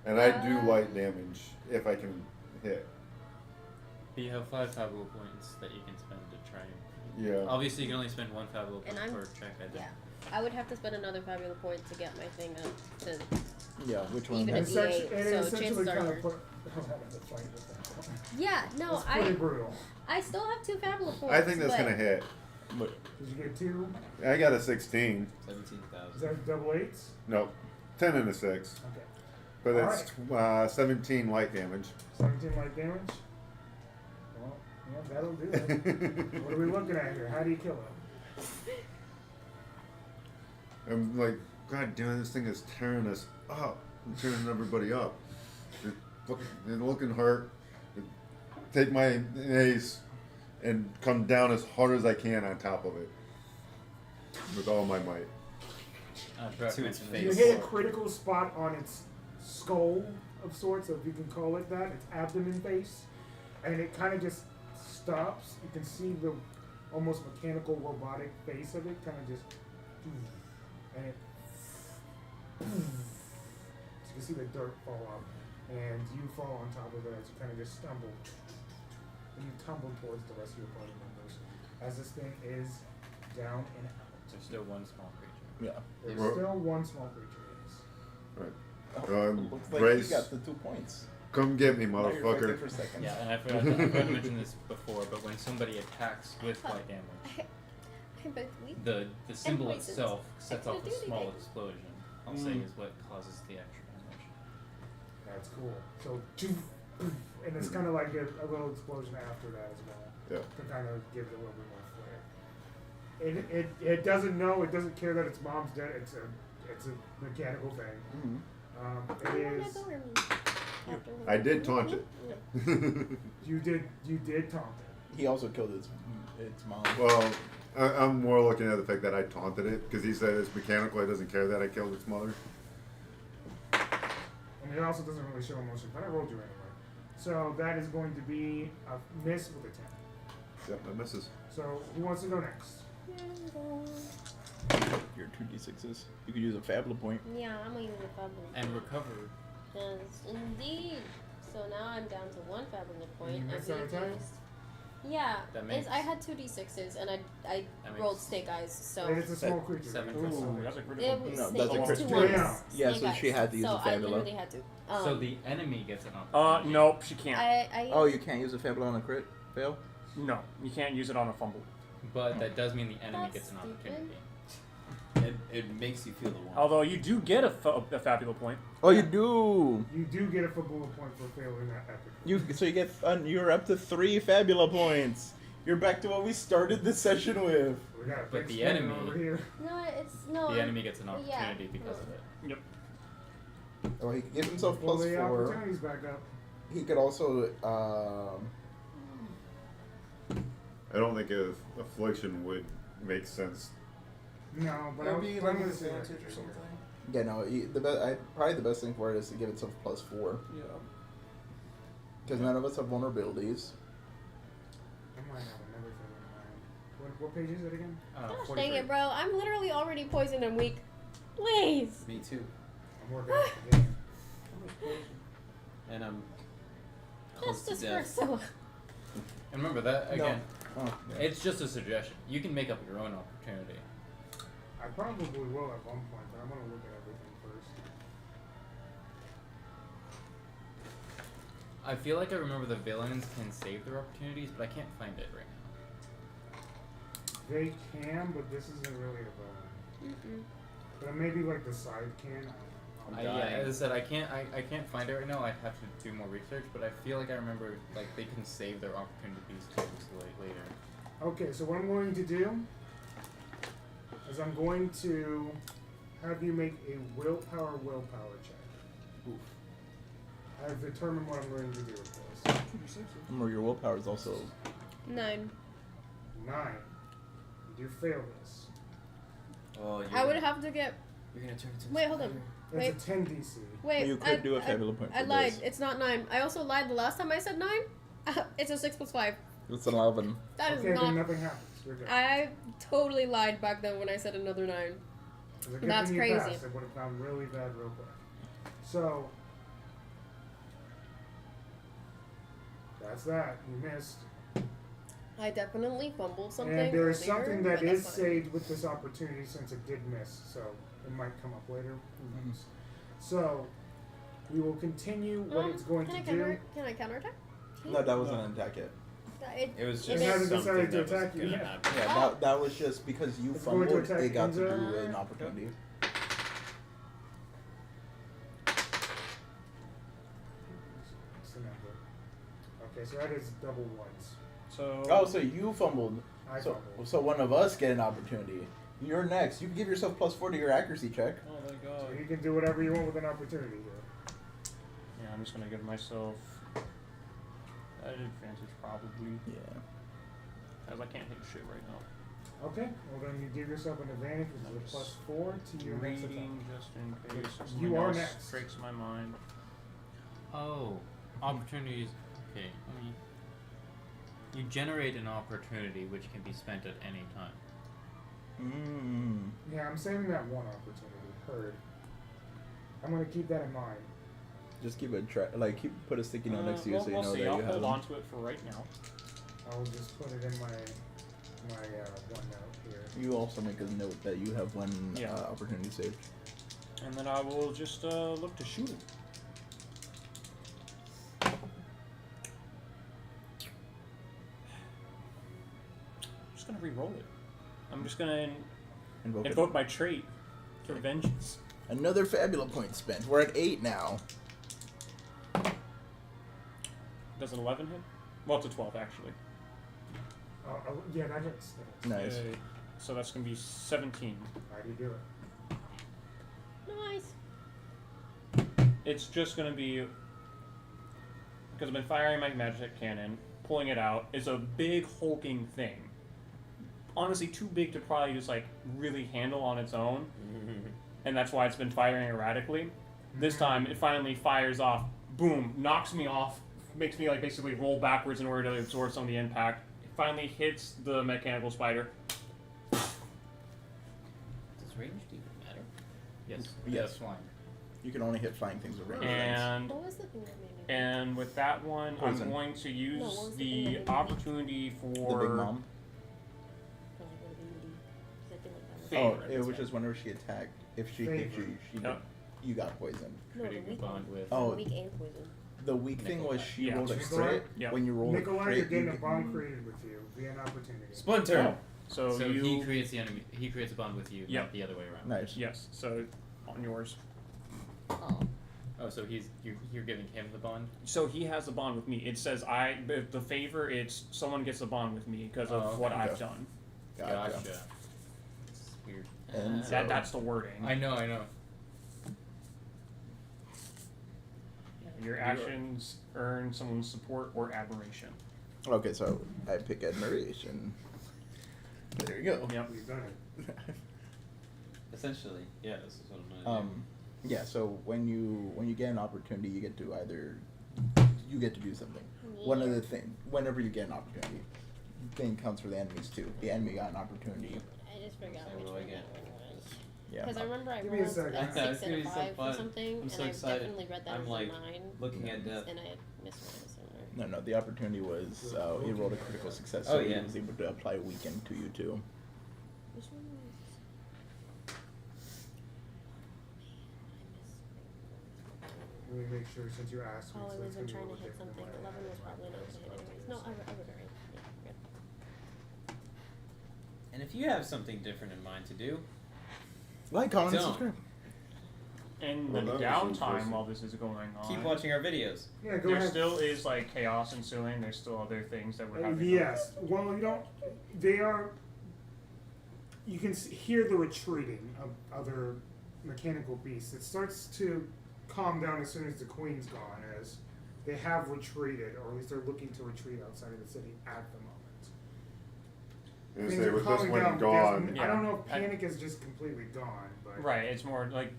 And I do Uh, light damage if I can hit. You have 5 Fabula points that you can spend to try and. Yeah. Obviously, you can only spend 1 Fabula point And I'm- per check, I think. Yeah. I would have to spend another Fabula point to get my thing up to. Yeah, which one? Even It a has- D8, essentially, it so essentially chances are kind you're- of put the hell out of the fight with that one. Yeah, no, It's pretty I brutal. still have 2 Fabula points. I think that's but gonna hit. But Did you get 2? I got a 16. 17,000. Is that double 8s? No, 10 and a 6. Okay. But it's 17 light damage. 17 light damage? Well, yeah, that'll do it. What are we looking at here? How do you kill him? I'm like, God damn, this thing is tearing us up. I'm tearing everybody up. They're looking hurt. Take my ace and come down as hard as I can on top of it. With all my might. To its You face. hit a critical spot on its skull of sorts, if you can call it that, its abdomen face, and it kind of just stops. You can see the almost mechanical robotic face of it kind of just, and it, so you can see the dirt fall off, and you fall on top of it as you kind of just stumble, and you tumble towards the rest of your party members as this thing is down and out. There's still 1 small creature. yeah. There's Well- still one small creature. Yes. Right. Looks like Grace, you got the 2 points. come get me, Now you're fighting motherfucker. for seconds. Yeah, and I forgot to mention this before, but when somebody attacks with light damage, I'm both weak. the symbol poisoned. itself sets gonna off a do small anything. explosion. I'll say is what causes the extra damage. That's cool. So, and it's kind of like a little explosion after that as well, Yeah. to kind of give it a little bit more flair. It doesn't know, it doesn't care that its mom's dead. It's a mechanical thing. Mhm. It is. I did taunt it. You did taunt it. He also killed its mom. Well, I'm more looking at the fact that I taunted it because he said it's mechanical. It doesn't care that I killed its mother. And it also doesn't really show emotion, but I rolled you anyway. So that is going to be a miss with a 10. Yep, that misses. So who wants to go next? Your 2d6s. You could use a Fabula point. Yeah, I'm gonna use a Fabula. And recover. Yes, indeed. So now I'm down to 1 Fabula point. You I missed that used- attack? Yeah, That it's, I makes- had 2d6s and I That rolled makes- snake eyes, so And it's a small creature. 7 right? plus Ooh, that's a it critical. was No, snake, that's a it's critical. 2 ones. Yeah. Yeah, Snake so she eyes. had to use so a I Fabula. literally had to. So the enemy gets an opportunity. Nope, she can't. I Oh, you can't use a Fabula on a crit fail? No, you can't use it on a fumble. But that does mean the enemy That's gets an stupid. opportunity. It makes you feel the warmth. Although you do get a Fabula point. Oh, you do. You do get a Fabula point for failing that epic. You're up to 3 Fabula points. You're back to what we started this session with. We got a But big the spinner enemy- over here. no, it's no. The I'm- enemy gets an yeah, opportunity because no. of it. Yep. Oh, he could give himself Pull plus the 4. opportunities back up. He could also I don't think affliction would make sense. No, but I'm gonna say that. or something. yeah, no, probably the best thing for it is to give itself plus 4. Yeah. Because none of us have vulnerabilities. I might have another thing in mind. What page is it again? Gosh 43. dang it, bro! I'm literally already poisoned and weak. Please. Me too. I'm working on the game. And I'm close Justice to for death. so. And remember that again. Oh, It's just a suggestion. You can make up your own opportunity. I probably will at one point, but I'm gonna look at everything first. I feel like I remember the villains can save their opportunities, but I can't find it right now. They can, but this isn't really a villain. But maybe like the side can. I'm Yeah, dying. as I said, I can't find it right now. I'd have to do more research, but I feel like I remember like they can save their opportunities to use later. Okay, so what I'm going to do is I'm going to have you make a willpower check. Oof. I've determined what I'm going to do with this. Remember, your willpower is also 9. 9. You fail this. Oh, you're I would gonna- have to get. You're gonna turn into a Wait, hold spider. on. It's Wait. a 10 DC. Wait. You could do a Fabula point I for lied. this. It's not 9. I also lied the last time I said 9. It's a 6 plus 5. It's an 11. That is Okay, then not. nothing happens. You're good. I totally lied back then when I said another 9. It's a good That's thing you crazy. passed. It would have gone really bad real quick. So that's that. You missed. I definitely fumbled something. And there is earlier, something that but that's is fine. saved with this opportunity since it did miss, so it might come up later. Who knows? So we will continue what it's going can to I do. Can I counterattack? No, that wasn't an attack yet. It was It just hasn't something decided to that was attack you gonna yet. happen. Yeah, that was just because you It's going to fumbled. attack It got to do Enzo. an opportunity. What's the number? Okay, so that is double ones. So. Oh, so you fumbled. I So, fumbled. so one of us get an opportunity. You're next. You can give yourself +4 to your accuracy check. Oh my So god. you can do whatever you want with an opportunity here. Yeah, I'm just gonna give myself an advantage probably, Yeah. as I can't hit shit right now. Okay, well then you give yourself an advantage with a +4 to your next attack. Reading just in case. You something are else next. Breaks my mind. Oh, opportunities. Okay, I mean, you generate an opportunity which can be spent at any time. Yeah, I'm saving that one opportunity. Heard. I'm gonna keep that in mind. Just keep it put a sticky note next to you Well, so you we'll know see. that I'll you have hold them. on to it for right now. I'll just put it in my OneNote here. You also make a note that you have one Yeah. opportunity saved. And then I will just look to shoot him. Just gonna re-roll it. I'm just gonna Invoke it. invoke my trait for vengeance. Another Fabula point spent. We're at 8 now. Does an 11 hit? Well, it's a 12 actually. Yeah, that hits. Nice. Yay. So that's gonna be 17. How do you do it? Nice. It's just gonna be because I've been firing my magic cannon, pulling it out. It's a big hulking thing. Honestly, too big to probably just like really handle on its own, and that's why it's been firing erratically. This time, it finally fires off. Boom! Knocks me off. Makes me like basically roll backwards in order to absorb some of the impact. It finally hits the mechanical spider. Does range even matter? Yes. Yes. Flying. You can only hit flying things with range. And What was the thing that made me? and with that one, Poison. I'm going to use No, what was the thing that the made me opportunity for The big mom. For, like, what did you do? 'Cause I feel like that was. Favorite. Oh, it was just whenever she attacked. If she hit you, Yep. you got poisoned. No, the Creating a weak bond one. with. Oh. The weak and poison. The weak thing was she Yeah. rolled a Nikolai? crit. Yeah. When you roll a Nikolai, crit, you're getting you a get- bond created with you via an opportunity. Splinter. So, So you he creates the enemy. He creates a bond with you, Yep. not the other way around. Nice. yes. So on yours. Oh, so you're giving him the bond. So he has a bond with me. It says the favor. It's someone gets a bond with me because of Oh, what okay. I've done. Gotcha. It's weird. And That's the wording. I know. Your actions earn someone's support or admiration. Okay, so I pick admiration. There you go. Yep. We've done it. Essentially, yeah, this is what I'm gonna do. Yeah. So when you get an opportunity, you get to do something. One of the thing, whenever you get an opportunity, thing counts for the enemies too. The enemy got an opportunity. I just forgot So which what do I one get? that one was. Yeah. Because I remember I Give me a rolled second. a It's 6 gonna and be a so 5 fun. or something, I'm and so I excited. definitely read that I'm as like a 9, looking at death. and I misread it somewhere. No, the opportunity was he rolled a critical success, Oh, so yeah. he was able to apply weaken to you too. Which one was? Let me make sure since you asked me. Oh, I so was it's gonna be a trying to little hit different something. than what I 11 was had. probably not going to hit anyways. No, I was alright. Yeah, good. And if you have something different in mind to do, Like, comment, and Don't. subscribe. In Well, the that was downtime impressive. while this is going on, keep watching our videos. Yeah, go there ahead. still is like chaos ensuing. There's still other things that we're having. Yes. Well, you don't. They are. You can hear the retreating of other mechanical beasts. It starts to calm down as soon as the queen's gone, as they have retreated, or at least they're looking to retreat outside of the city at the moment. And Things say are with this calming one down. gone, I don't know if Yeah. panic is just completely gone, but Right. It's more like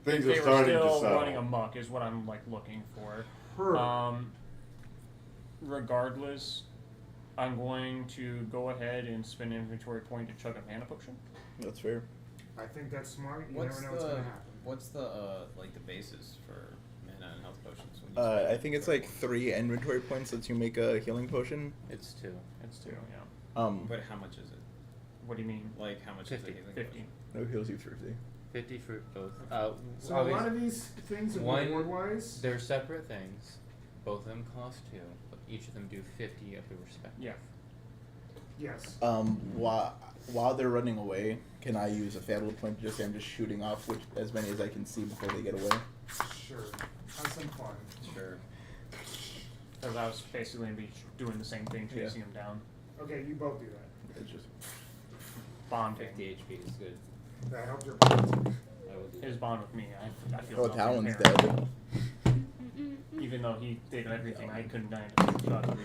things they are were starting to still settle. running amok is what I'm like looking for. her. Regardless, I'm going to go ahead and spend an inventory point to chug a mana potion. That's fair. I think that's smart. You What's never know what's gonna the happen. what's the like the basis for mana and health potions? When you spend I think it's like 3 inventory points lets you make a healing potion. It's 2. It's 2, yeah. But how much is it? What do you mean? Like how much 50. is a healing 50. No, heals you 50. 50 for both. So a lot of these things are one- reward-wise. They're separate things. Both of them cost 2, but each of them do 50 of the respective. Yeah. Yes. While they're running away, can I use a Fabula point to just say I'm just shooting off as many as I can see before they get away? Sure. Have some fun. Sure. Because I was basically going to be doing the same thing, chasing him down. Okay, you both do that. It's just Bonding. 50 HP is good. That helped your bond. I will do His that. bond with me. I feel oh, nothing Talon's there. dead. Even though he did everything, I couldn't die to shot him.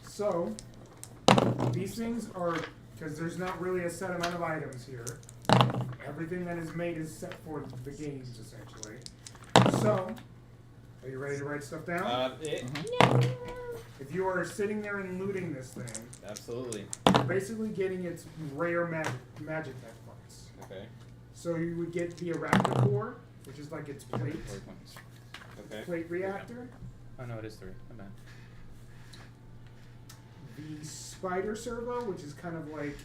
So these things are, because there's not really a set amount of items here. Everything that is made is set for the games essentially. So, are you ready to write stuff down? If you are sitting there and looting this thing, Absolutely. you're basically getting its rare magic tech parts. Okay. So you would get the Arachna core, which is like its plate, Okay. plate reactor. Oh no, it is 3. My bad. The spider servo, which is kind of like,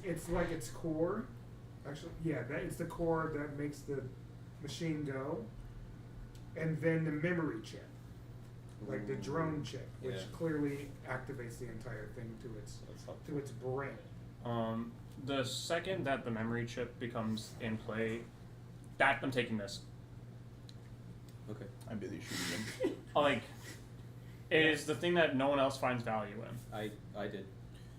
it's like its core. Actually, yeah, it's the core that makes the machine go. And then the memory chip, like the drone chip, which clearly activates the entire thing to its brain. The second that the memory chip becomes in play, that I'm taking this. Okay. I'm busy shooting him. Like, it is the thing that no one else finds value in. I did,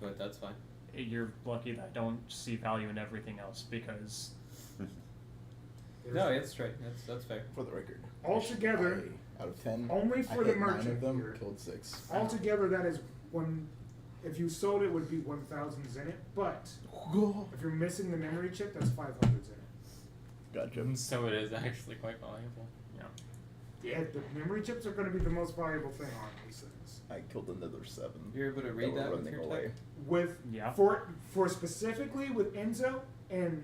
but that's fine. You're lucky that I don't see value in everything else because. No, it's straight. That's fair. For the record. Altogether, out of 10, only I for the hit 9 merchant of them, here. killed 6. Altogether, that is one. If you sold it, would be 1,000 zenit. But if you're missing the memory chip, that's 500 zenit. Gotcha. So it is actually quite valuable. Yeah, the memory chips are going to be the most valuable thing on these things. I killed another 7. You're able to read were that with running your away. tech? With Yeah. for specifically with Enzo and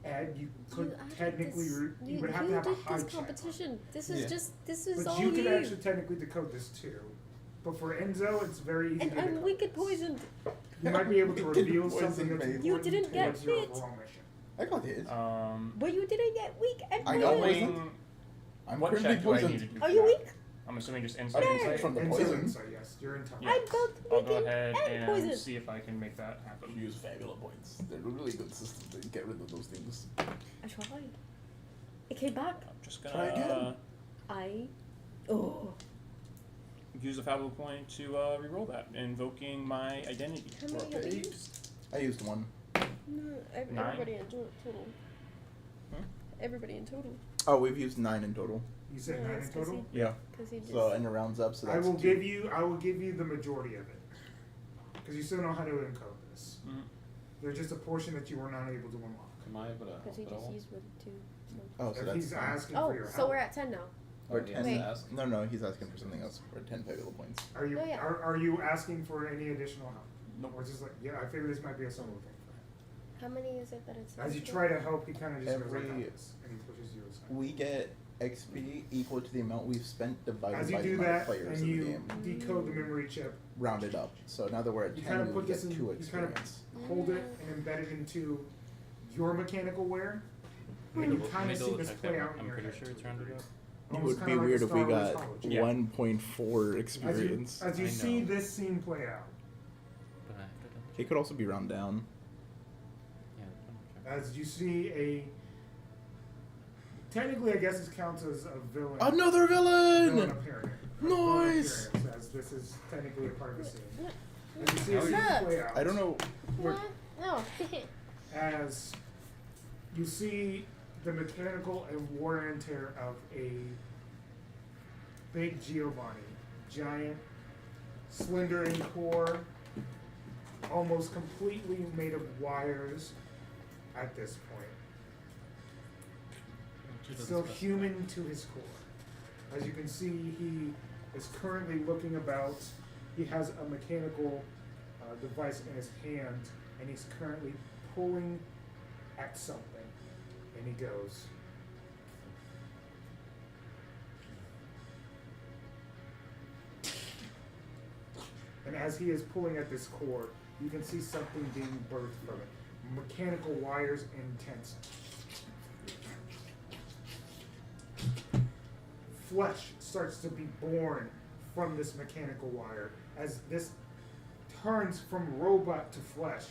Ed, you could technically you would have to have a high this check. competition. This is this is But all you could actually technically decode this too. But for Enzo, it's very easy And to I'm decode. wicked poisoned. You might be able to Wicked reveal poison, something that's babe. important You didn't get towards your hit. overall mission. I got hit. But you didn't get weak and I got poisoned. poisoned. I'm What currently check do I need to poisoned. do? Are for you that? weak? I'm assuming just insight. No. Insight. From the Enzo poison. insight, yes, you're in touch. Yeah. I'm both I'll go weakened ahead and and poisoned. see if I can make that happen. Use Fabula points. They're a really good system to get rid of those things. I tried. It came back. I'm just Try again. gonna use a Fabula point to reroll that, invoking my identity. How many have you used? I used 1. No, everybody in total. Everybody in total. Oh, we've used 9 in total. You said Yeah, 9 that's in 'cause total. Yeah. Because he just. So and it rounds up. So I that's will 2. give you the majority of it, because you still know how to encode this. Mhm. There's just a portion that you were not able to unlock. Am I able to Because he help at just all? used with 2. So. Oh, so If that's he's 10. asking for Oh, your so help. we're at 10 now. Or Or he 10. has to Wait. ask? No, he's asking for something else. For 10 Fabula points. Are you Oh, yeah. are you asking for any additional help? Nope. Or just like, yeah, I figure this might be a solo thing for him. How many is it that it's? As you try to help, he kind of just goes, I got Every- this, and he pushes you aside. We get XP equal to the amount we've spent divided As by you the do amount of that, players and in the you game. decode the memory chip, Rounded up. So now that we're at you 10, kind of we put get this in, 2 you kind of experience. hold it and embed it into your mechanical wear, and you kind of see this play out in I'm your pretty head sure to it's a rounded degree. up. It Almost would kinda be like weird a if we Star Wars got college. Yeah. 1.4 experience. As you I see know. this scene play out, But I have to double It could also be round down. Yeah, double check. as you see a, technically I guess this counts as a villain. Another Villain villain! appearance. Nice! As this is technically a part of the scene. As you see a How scene is- play out. I don't know. What? No. As you see the mechanical and wear and tear of a big Giovanni, giant, slender in core, almost completely made of wires at this point. Still human to his core. As you can see, he is currently looking about. He has a mechanical device in his hand, and he's currently pulling at something. And he goes. And as he is pulling at this cord, you can see something being birthed from it. Mechanical wires and tents. Flesh starts to be born from this mechanical wire as this turns from robot to flesh.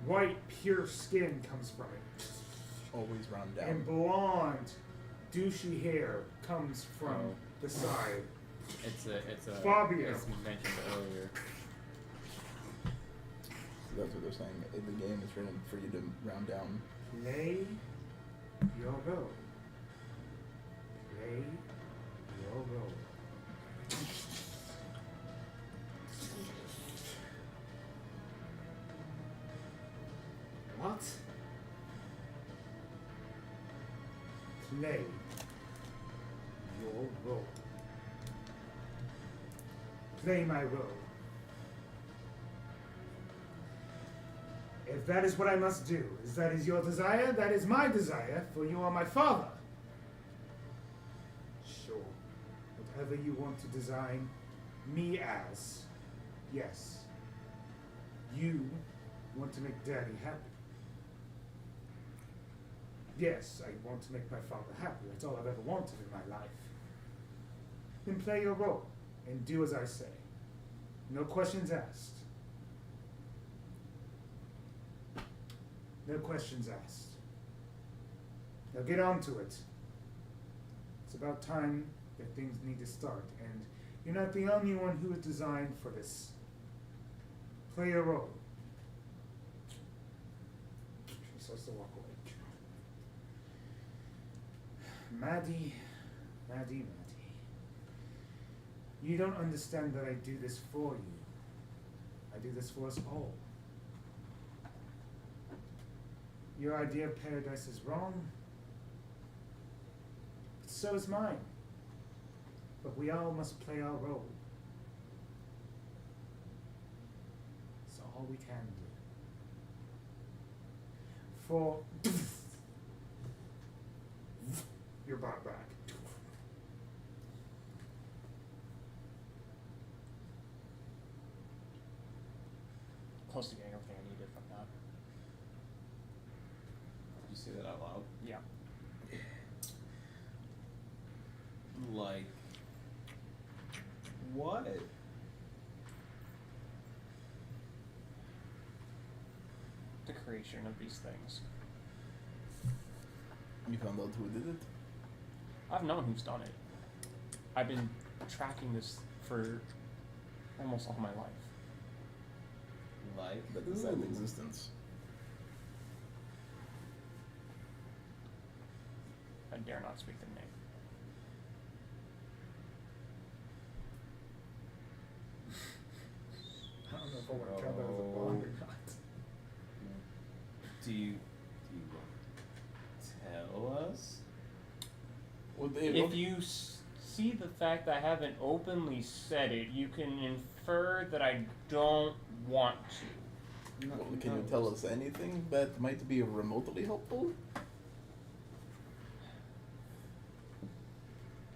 White, pure skin comes from it. Always round down. And blonde, douchey hair comes from the side. It's a Fabio. as mentioned earlier. So that's what they're saying. In the game, it's written for you to round down. Play your role. Play your role. What? Play your role. Play my role. If that is what I must do, if that is your desire, that is my desire, for you are my father. Sure. Whatever you want to design me as, yes. You want to make Daddy happy. Yes, I want to make my father happy. That's all I've ever wanted in my life. Then play your role and do as I say. No questions asked. No questions asked. Now get on to it. It's about time that things need to start, and you're not the only one who is designed for this. Play your role. She starts to walk away. Maddie. You don't understand that I do this for you. I do this for us all. Your idea of paradise is wrong, but so is mine. But we all must play our role. It's all we can do. For you're brought back. Close to getting everything I needed from that. Did you say that out loud? Yeah. Like, what? The creation of these things. You found out who did it? I've known who's done it. I've been tracking this for almost all my life. Like, That decided existence. I dare not speak the name. I don't know if I want to count that as a bond or not. do you tell us? Well, If you see the fact that I haven't openly said it, you can infer that I don't want to. Well, can you tell us anything that might be remotely helpful?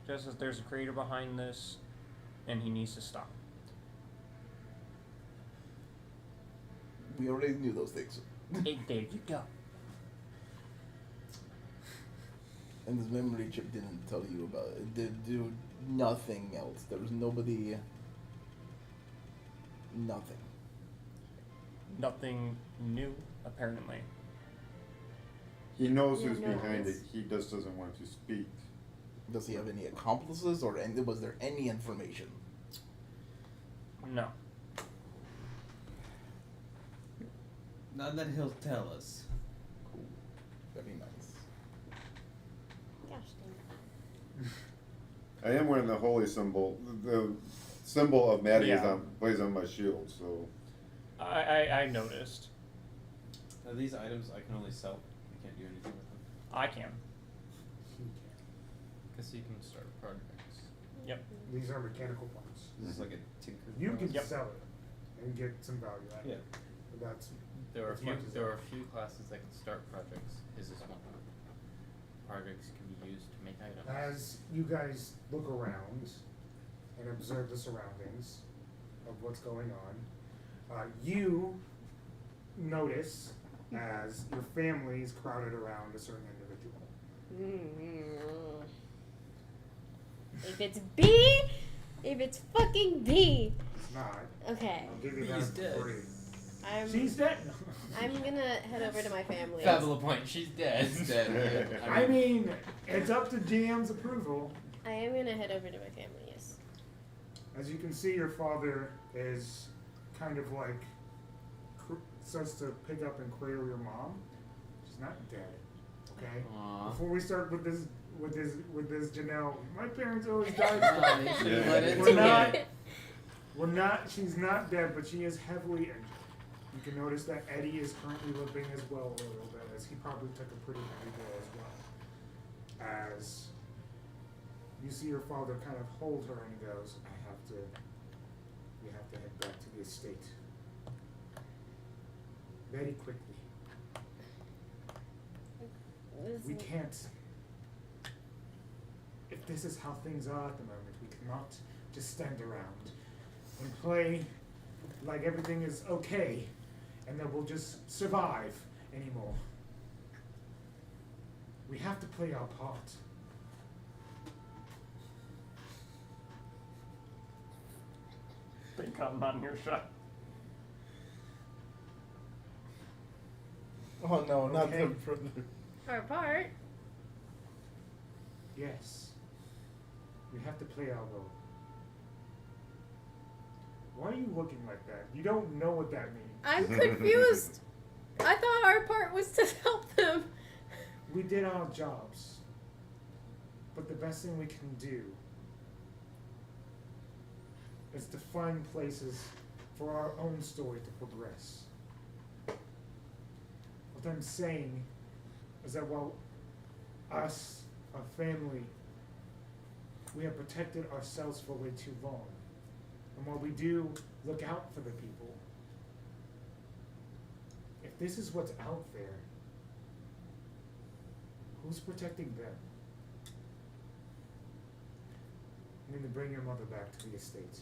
Just that there's a creator behind this, and he needs to stop. We already knew those things. Hey, there you go. And this memory chip didn't tell you about it. It did do nothing else. There was nobody. Nothing. Nothing new, apparently. He knows Yeah, who's no, behind it. it's- He just doesn't want to speak. Does he have any accomplices, or was there any information? No. None that he'll tell us. Cool. Very nice. Gosh dang. I am wearing the holy symbol. The symbol of Maddie is Yeah. plays on my shield, so I noticed. Are these items I can only sell? I can't do anything with them. I can. Because you can start projects. Yep. These are mechanical parts. This is like a tinker. You can Yep. sell it and get some value out of it. But that's There are as much as there that. are a few classes that can start projects. His is one of them. Projects can be used to make items. As you guys look around and observe the surroundings of what's going on, you notice as your family is crowded around a certain individual. If it's B, if it's fucking B. It's not. Okay. I'll give you that He's for dead. free. She's dead. I'm gonna head over to my family. Fabula point. She's dead. It's dead. I mean, it's up to GM's approval. I am gonna head over to my family. Yes. As you can see, your father is kind of like starts to pick up and cradle your mom. She's not dead. Okay. Aww. Before we start with this, Janelle, my parents always died. We're not. She's not dead, but she is heavily injured. You can notice that Eddie is currently limping as well a little bit, as he probably took a pretty heavy blow as well. As you see your father kind of hold her and he goes, we have to head back to the estate. Very quickly. We can't. If this is how things are at the moment, we cannot just stand around and play like everything is okay and that we'll just survive anymore. We have to play our part. Thank God I'm not in earshot. Oh no, not Okay. the brother. Our part. Yes. We have to play our role. Why are you looking like that? You don't know what that means. I'm confused. I thought our part was to help them. We did our jobs. But the best thing we can do is to find places for our own story to progress. What I'm saying is that while us, our family, we have protected ourselves for way too long. And while we do look out for the people, if this is what's out there, who's protecting them? I'm going to bring your mother back to the estate.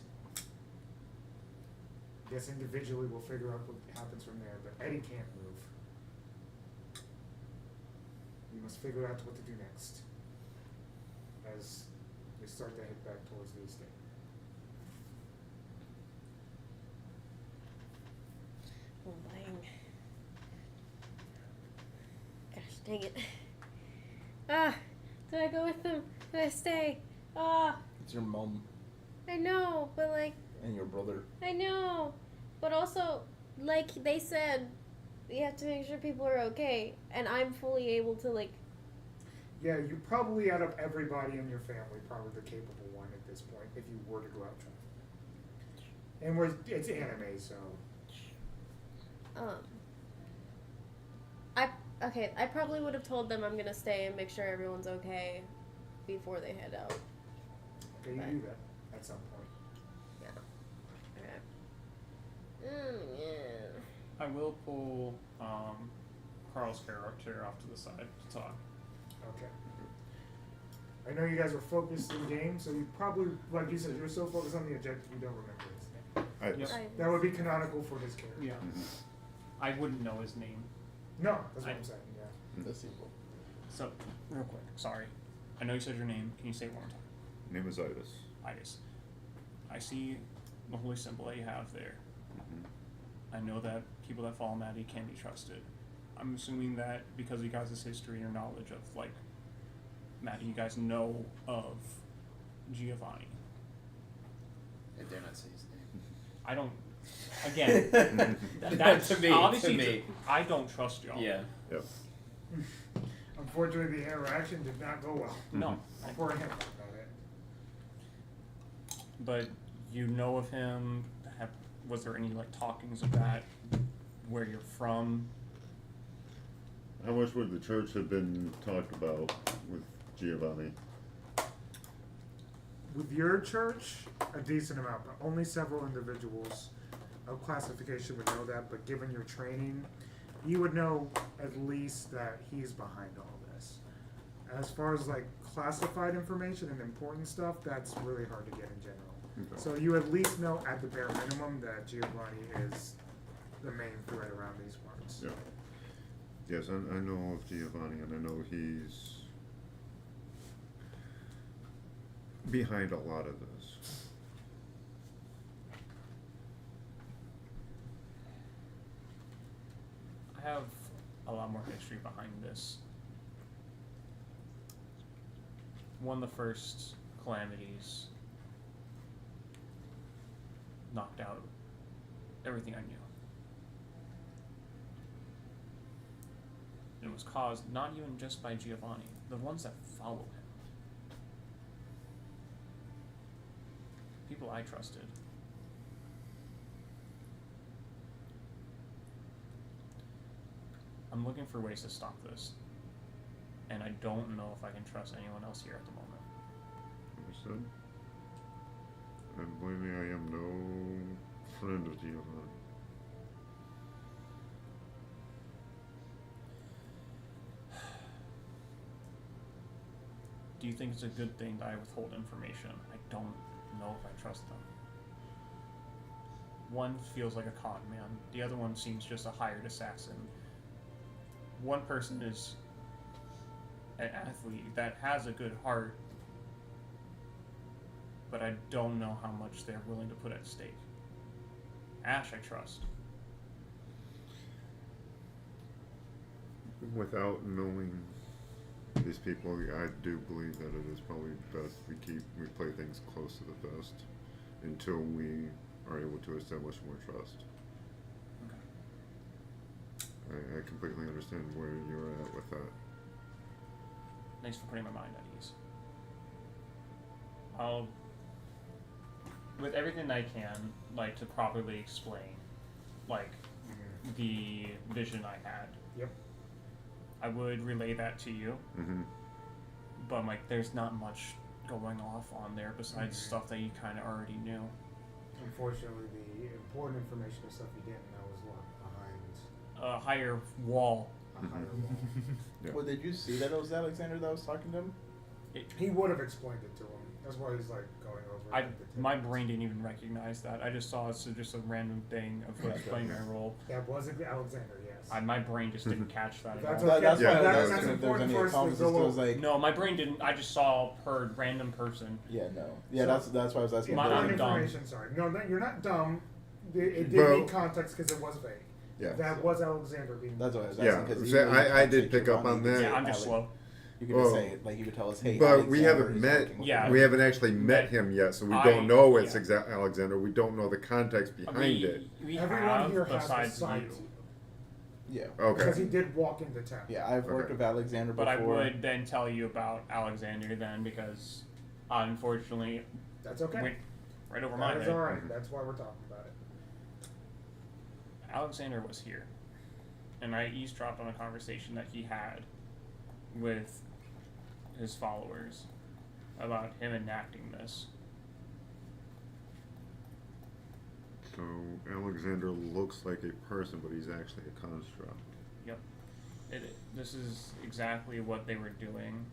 Guess individually we'll figure out what happens from there, but Eddie can't move. We must figure out what to do next as we start to head back towards the estate. Oh, dang. Gosh, dang it. Did I go with them? Did I stay? It's your mom I know, but like, and your brother. I know. But also, like they said, we have to make sure people are okay. And I'm fully able to, like, Yeah, you're probably out of everybody in your family, probably the capable one at this point, if you were to go out traveling. And it's anime, so. I probably would have told them I'm gonna stay and make sure everyone's okay before they head out. Okay, you Right. do that at some point. Okay. Yeah. I will pull Carl's character off to the side to talk. Okay. I know you guys were focused in game, so you probably, like you said, you're so focused on the objective you don't remember his name. Yep. That would be canonical for his character. Yeah. I wouldn't know his name. No, that's what I'm saying, yeah. The sequel. So, real quick, sorry. I know you said your name. Can you say it one more time? Name is Itis. Itis. I see the holy symbol that you have there. I know that people that follow Maddie can be trusted. I'm assuming that because of you guys' history or knowledge of, like, Maddie, you guys know of Giovanni. I dare not say his name. I don't. Again, that's To me, obviously. to me. I don't trust y'all. Yeah. Yep. Unfortunately, the interaction did not go well. No. For him, about it. But you know of him. Was there any like talkings of that? Where you're from? How much would the church have been talked about with Giovanni? with your church, a decent amount, but only several individuals of classification would know that. But given your training, you would know at least that he's behind all this. As far as like classified information and important stuff, that's really hard to get in general. Okay. So you at least know at the bare minimum that Giovanni is the main threat around these parts. Yeah. Yes, I know of Giovanni, and I know he's behind a lot of this. I have a lot more history behind this. One of the first calamities knocked out everything I knew. It was caused not even just by Giovanni, the ones that follow him. People I trusted. I'm looking for ways to stop this. And I don't know if I can trust anyone else here at the moment. Understood? And believe me, I am no friend of Giovanni. Do you think it's a good thing that I withhold information? I don't know if I trust them. One feels like a con man. The other one seems just a hired assassin. One person is an athlete that has a good heart, but I don't know how much they're willing to put at stake. Ash, I trust. Without knowing these people, I do believe that it is probably best we play things close to the vest until we are able to establish more trust. Okay. I completely understand where you're at with that. Thanks for putting my mind at ease. I'll, with everything I can, like to properly explain, like the vision I had. Yep. I would relay that to you, Mm-hmm. but like, there's not much going off on there besides stuff that you kind of already knew. Unfortunately, the important information and stuff you didn't know was locked behind A higher wall. a higher wall. Yeah. Well, did you see that it was Alexander that was talking to him? He would have explained it to him. That's why he's like going over. I, like, the my tidbits. brain didn't even recognize that. I just saw it's just a random thing of what's playing my role. That wasn't Alexander. Yes. My brain just didn't catch that at That's all. okay. That's Yeah, why that I was was asking if there was important any for us to comments. go It was over. like, No, my brain didn't. I just saw per random person. yeah, no, yeah, So- that's why I was asking. My- if there I'm was Important dumb. information. Sorry. No, you're not dumb. It did Well- need context because it was vague. Yeah. That was Alexander being. That's what I was Yeah, asking. 'Cause so you I could did say pick up Giovanni, on you could that. say Yeah, I'm just Ale- slow. You could Well, just say, like, you could tell us, hey, But we Alexander haven't is met. working with Yeah. you. We haven't actually met Met- him yet, so we I- don't know it's yeah. Alexander. We don't know the context behind it. We Everyone have here has besides besides you. you. Yeah. Okay. Because he did walk into town. Yeah, I've worked Okay. with Alexander But before. I would then tell you about Alexander then because unfortunately That's okay. went right over my That is head. all right. That's why we're talking about it. Alexander was here, and I eavesdropped on a conversation that he had with his followers about him enacting this. So Alexander looks like a person, but he's actually a construct. Yep. This is exactly what they were doing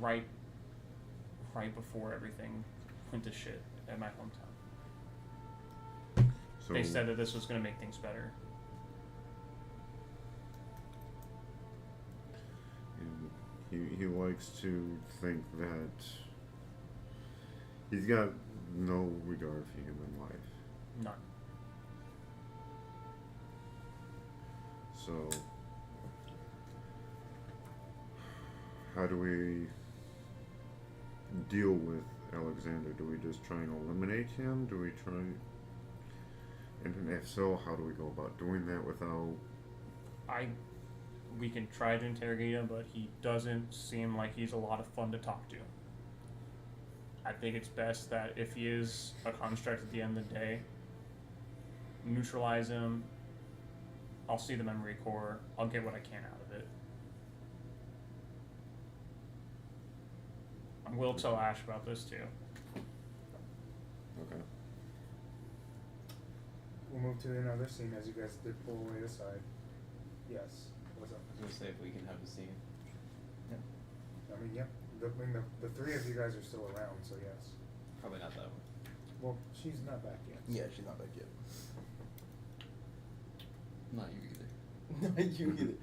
right before everything went to shit at my hometown. So They said that this was going to make things better. he likes to think that he's got no regard for human life. None. So how do we deal with Alexander? Do we just try and eliminate him? Do we try? And if so, how do we go about doing that without? We can try to interrogate him, but he doesn't seem like he's a lot of fun to talk to. I think it's best that if he is a construct at the end of the day, neutralize him. I'll see the memory core. I'll get what I can out of it. I will tell Ash about this too. Okay. We'll move to another scene as you guys did pull away aside. Yes. What's up? I was gonna say if we can have a scene. I mean, yep. The three of you guys are still around, so yes. Probably not that one. Well, she's not back yet. Yeah, she's not back yet. Not you either. Not you either.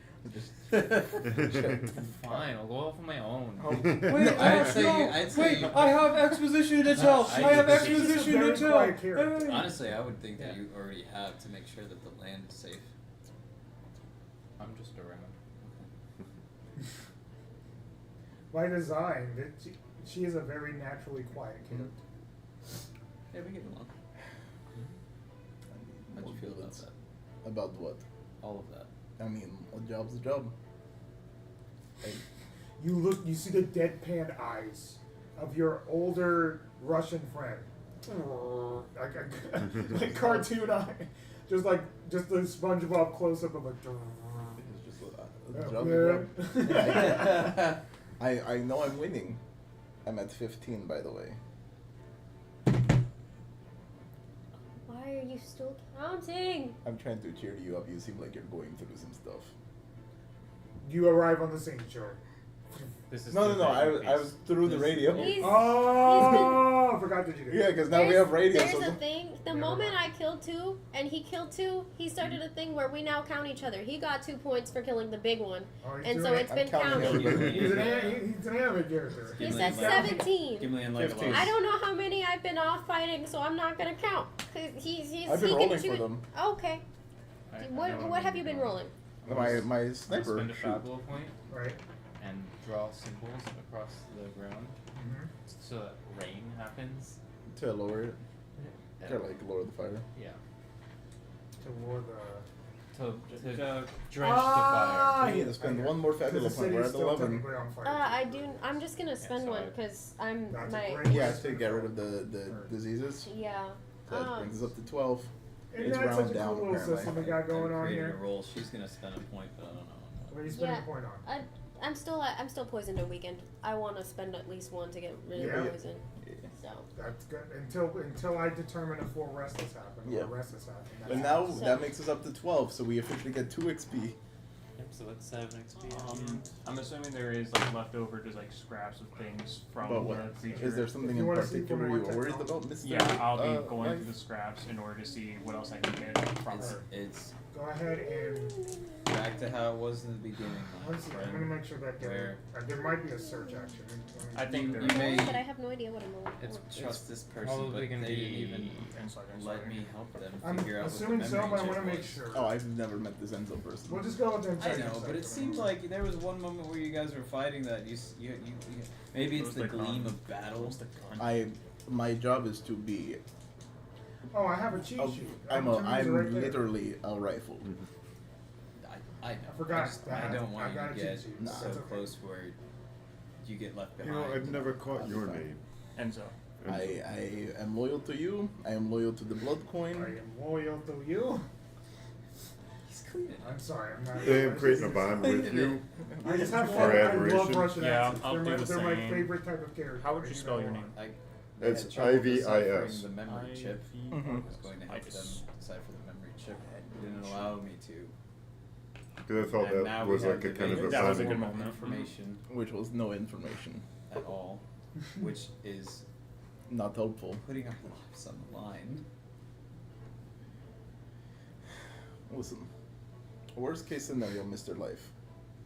Fine, I'll go off on my own. Oh, Wait, I'd say you- I'd say wait, you- I have exposition to tell. I I have just- exposition She's a to very tell. quiet character. Hey. Honestly, I would think that you already have to make sure that the land is safe. I'm just around. By design, she is a very naturally quiet character. Yeah, we get along. How'd you feel about that? About what? All of that. I mean, a job's a job. You see the deadpan eyes of your older Russian friend. Like cartoon eye. Just the SpongeBob close up of a. It's just a Oh, job. yeah. I know I'm winning. I'm at 15, by the way. Why are you still counting? I'm trying to cheer you up. You seem like you're going through some stuff. You arrive on the scene, sure. This is No. the I radio was piece. through the radio. He's- Oh, I forgot that you did. Yeah, because now we have radio. There's So a thing. The Never moment mind. I killed two and he killed two, he started a thing where we now count each other. He got 2 points for killing the big one, Oh, he's and so doing it's I'm been counting counted. everybody. He's an anime character. He Gimli said and like- 17. Gimli and like 15. I don't know how many I've been off fighting, so I'm not gonna count. 'Cause he's I've been he rolling can for shoot. them. Okay. I What know what have you been rolling? My I'll sniper. spend a shoot. Fabula point Right. and draw symbols across the ground Mm-hmm. so that rain happens. To lower it. To like lower the fire. Yeah. To war the. To drench Ah, I need to spend one more Because Fabula the point. city We're is at still 11. technically on fire. I do. I'm just gonna spend so one I- because I'm That's a my great Yeah, way to get rid of the diseases. yeah. So that brings us up to 12. Isn't It's that round such a down, cool little apparently. system we got going on created here? a roll. She's gonna spend a point, but I don't know. What are you spending Yeah. a point on? I'm still poisoned a weekend. I want to spend at least one to get rid of Yeah. the poison. So That's good. Until I determine if 4 rest has happened. Yeah. Or rest has happened. But That's now So- that makes us up to 12, so we officially get 2 XP. Yep, so that's 7 XP. I'm assuming there is like leftover just like scraps of things from But the what? creature. Is there something If you in wanna see particular more you are worried technology. about, Mr. Yeah, I'll be going Life? through the scraps in order to see what else I can get from It's her. it's Go ahead and back to how it was in the beginning, my let's see. I'm gonna friend. make sure that there might be a search action. I think there You is. may but I have no idea what I'm rolling It's for. trust this person, probably but gonna they didn't be even Insight, let me help them I'm figure out assuming what the so, memory but I chip want to make was. sure. Oh, I've never met this Enzo person. We'll just go with them. I know, but it seemed like there was one moment where you guys were fighting that you maybe it's Who's the the gleam con? of battle. My job is to be. Oh, I have a cheat sheet. I'm Opportunities are right there. literally a rifle. I know. I forgot. I don't want I you got to a cheat get sheet. Nah. so That's okay. close where you get left You behind. know, I've never caught your name. Enzo. I am loyal to you. I am loyal to the blood I coin. am loyal to you. He's cleaning. I'm sorry, I'm not. I am creating a bond with you. I just have For fun. I love adoration. Russian Yeah, accents. I'll they're do my, the they're my same. favorite type of character. How would you spell your name? I It's had trouble IVIS. deciphering the memory chip. Mhm. I was going to help them decipher the memory chip. It didn't allow me to. Because I thought And now that we was have like a the kind of a That was a bonding. good form of moment. information Which was no information. at all, which is Not helpful. putting our lives on the line. Listen, worst case scenario, Mr. Life.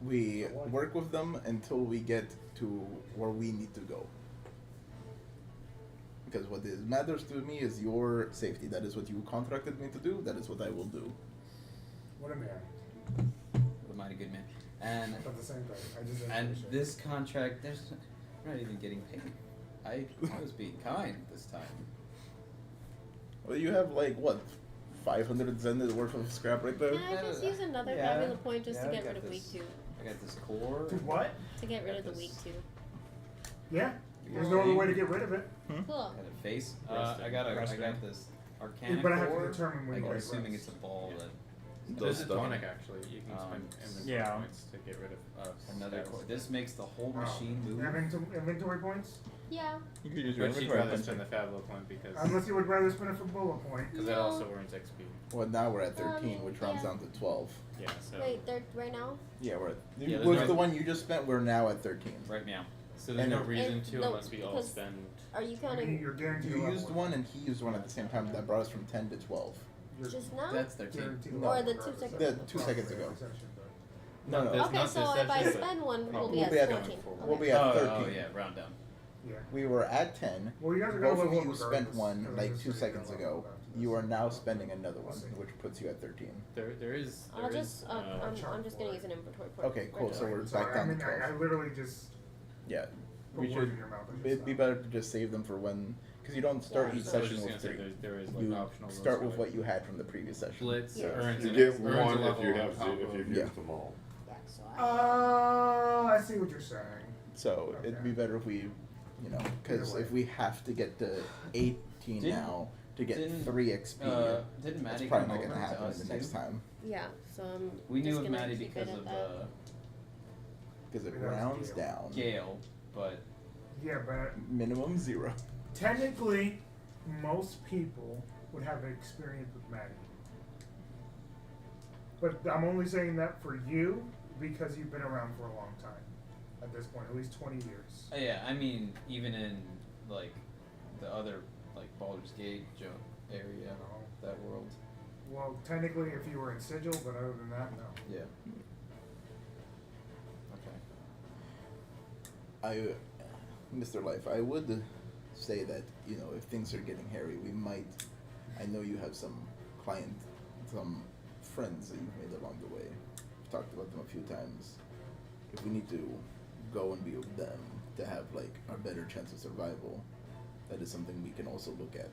We work with them until we get to where we need to go. Because what matters to me is your safety. That is what you contracted me to do. That is what I will do. What a man. What a mighty good man. And But the same thing. I just didn't and finish it. this contract, we're not even getting paid. I was being kind this time. Well, you have like what, 500 Zenit worth of scrap right there. Can I just use another Yeah. Fabula point just Yeah, to I get got rid of week this. 2? I got this core. To what? To get rid of the Got week this. 2. Yeah. There's no other way to get rid of it. Cool. Got a face. Resting. I got Resting. this Arcana But I have to core. determine when I'm you assuming rest. it's a ball that does This is stuff. tonic actually. You can spend inventory Yeah. points to get rid of Another stats. core. This makes the whole Oh. machine move. Inventory points? Yeah. You could use your But she'd inventory rather points. spend the Fabula point because Unless you would rather spend it for bullet point. that No. also earns XP. Well, now we're at 13, which rounds yeah. down to 12. Yeah. So. Wait, they're right now? Yeah, we're at. Yeah, there's with no- the one you just spent, we're now at 13. Right now. So there's And no it- reason and- to no, unless we all because- spend. Are you I counting mean, you're guaranteed You level used one and he used one at the same time. That brought us from 10 to 12. You're just now? That's 13. guaranteed No. level Or the regardless 2 of seconds? The 2 seconds ago. session, No, no. There's Okay, not so this if I session, but spend one, we'll we'll be at be at 14. We'll Okay. be at Oh, 13. yeah, round down. Yeah. We were at 10. Well, you guys are gonna Both of level you up spent regardless, one 'cause like it's 2 just gonna seconds level ago. up after You this. are now spending another one, We'll see. which puts you at 13. There is. I'll just, I'm just gonna use an inventory point. Okay, cool. Right So now. we're Sorry, back down I mean, to 12. I literally just Yeah. put We words should. in your mouth. I should It'd be stop. better to just save them for when. Because you don't start Yeah. each I was session just with gonna say 3. there is like You optional. start rules with for what you had from the previous session. Blitz Yeah. earns You an- get earns a one if level you on have top if you've of- Yeah. used them all. Yeah, so I see what you're saying. So it'd Okay. be better if we, because Either way. if we have to get to 18 Didn't- now to get didn't, 3 XP, Didn't that's Maddie probably come not over going to to happen us the too? next time. yeah, so I'm We just knew of gonna Maddie keep because it of at Because it Maybe that was rounds Gale. down. Gale, but Yeah, but Minimum 0. technically, most people would have experience with Maddie. But I'm only saying that for you because you've been around for a long time. At this point, at least 20 years. yeah, I mean, even in like the other like Baldur's Gate area, that world. Well, technically, if you were in Sigil, but other than that, no. Yeah. Okay. Mr. Life, I would say that, if things are getting hairy, we might. I know you have some friends that you've made along the way. We've talked about them a few times. If we need to go and be with them to have, like, a better chance of survival, that is something we can also look at.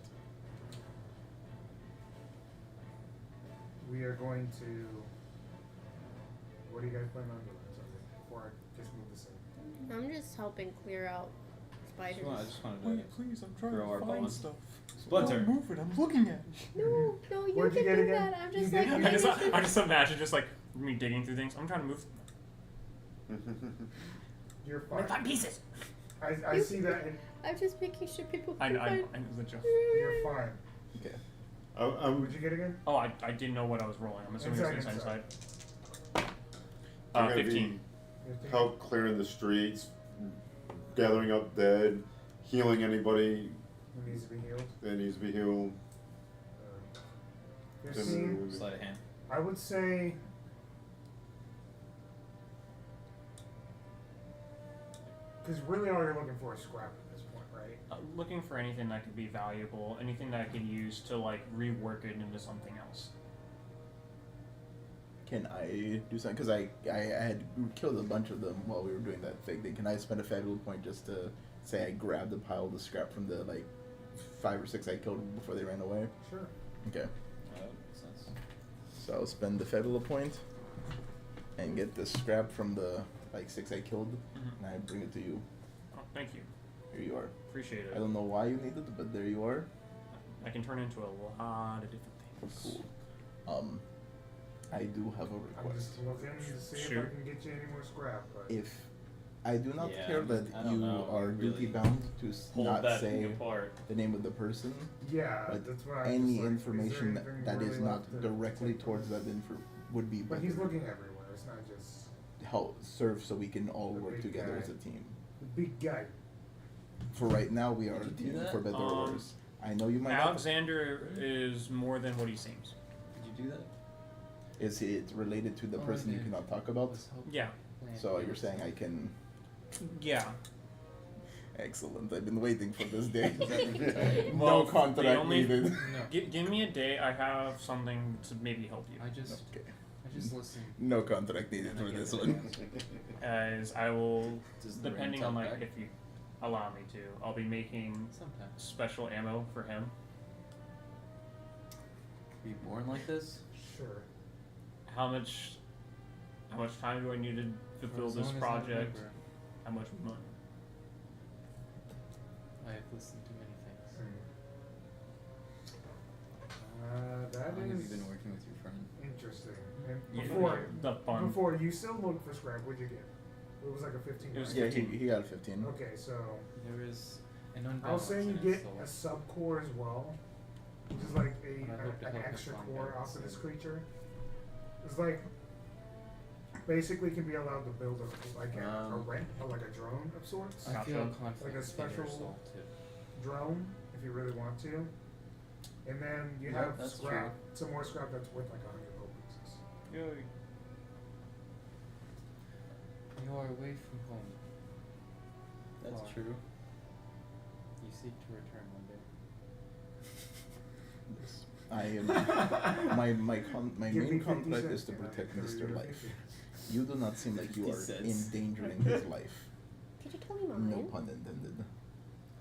We are going to. What do you guys plan on doing? Sorry, before I just move this in. I'm just helping clear out spiders. I just wanted to please, I'm grow our bond. Splinter. Splinter. Move it, I'm looking at it. No, you Where'd can you get do again? that. I'm You just get- like, I just imagine just like me digging through things. I'm trying to move. You're fine. 5 pieces. I see that. I'm just making sure people I can know, I find. know the joke. You're fine. Okay. What'd you get again? Oh, I didn't know what I was rolling. I'm assuming it's Inside. inside. You're gonna 15. Help clearing the streets, gathering up dead, healing anybody Who needs to be healed? that needs to be healed. 15. Sleight of hand. I would say. Because really, all you're looking for is scrap at this point, right? Looking for anything that could be valuable, anything that I could use to like rework it into something else. Can I do something? Because I had killed a bunch of them while we were doing that fake thing. Can I spend a Fabula point just to say I grabbed a pile of the scrap from the, 5 or 6 I killed before they ran away? Sure. Okay. That makes sense. So I'll spend the Fabula point and get the scrap from the 6 I killed, and I bring it to you. Oh, thank you. Here you are. Appreciate it. I don't know why you need it, but there you are. I can turn into a lot of different things. Cool. I do have a I'm request. just looking to see if Shoot. I can get you any more scrap. But If I do not Yeah, care that I don't you know, are really duty bound to Hold not that say thing apart. the name of the person, yeah, but that's what I'm any just like, information is there anything that is really not left to directly take towards from that would be But better. he's looking everywhere. It's not just help serve so we can all The work big together guy. as a team. the big guy. For right now, we are a Did you do team. that? For better or Um, worse, I know you might. Not. Alexander is more than what he seems. Did you do that? Is it related to the person you okay. cannot talk about? Yeah. So you're saying I can. Yeah. Excellent. I've been waiting for this day. Well, No contract the only- needed. No, Give me a day. I have something to maybe help you. I just listen. No contract needed for this one. As I will, Does the depending rain on talk like back? if you allow me to, I'll be making Sometimes. special ammo for him. Were you born like this? Sure. How much time do I need to fulfill As this long as I project? remember, How much money? I have listened to many things. That How long have you is been working with your friend? interesting. And Yeah, before, the fun. before you still looked for scrap. What'd you get? It was like a 15. It was right? Yeah, he got a 15. Okay, so There is an I'll unbalance say you in get his a soul. sub core as well, which is like But I hope to an help him extra find core balance off of this soon. creature. It's like basically can be allowed to build a like a rent or like a drone of sorts, I feel Gotcha. confident Like a in special- your soul too. drone if you really want to, and then you Yeah, have that's scrap, some more scrap that's worth like 100 gold pieces. Yay. You are away from home. That's Far. true. You seek to return one day. Yes. I am. My Give me main 50 contract cents, is to and I'll protect carry Mr. your Life. 50. You do not seem like you 50 are cents. endangering his life. Could you tell me mine? No pun intended.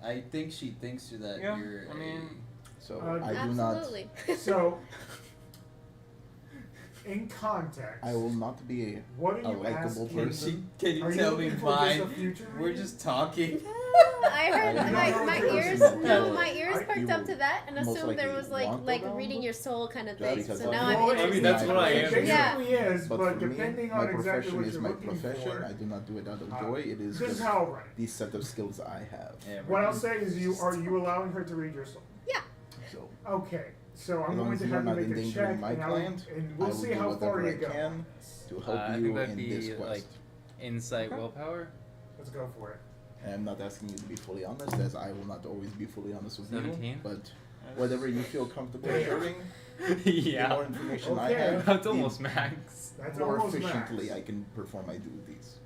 I think she thinks that Yeah, you're. I mean, So Uh, I do not. Absolutely. So, in context, I will not be what a are you likable asking? person. Can you Are you tell me looking for just a mine? future We're read? just talking. I heard I my, don't my know. ears. No, No, my ears I- perked you up will to that and most assumed there likely was like want like the reading round, your soul kind of just thing. because So of now my- I'm Well, interested. I mean, that's what I it am. basically is, But but for me, depending my on exactly profession what is you're my looking profession. for, I do not do it out of uh, joy. It is this is just how I'll run it. the set of skills I have. Yeah, What we're I'll say is, are you allowing her to read your soul? So Okay, so I'm as long going as to you are have you not make a endangering check, my and, client, and I we'll will see do how far whatever you I go. can to help I you think that'd in be this quest. like insight Okay. willpower. Let's go for it. And I'm not asking you to be fully honest, as I will not always be fully honest with 17? you. But whatever you feel comfortable sharing, the more information I Okay. have, That's the almost max. That's more almost efficiently max. I can perform my duties.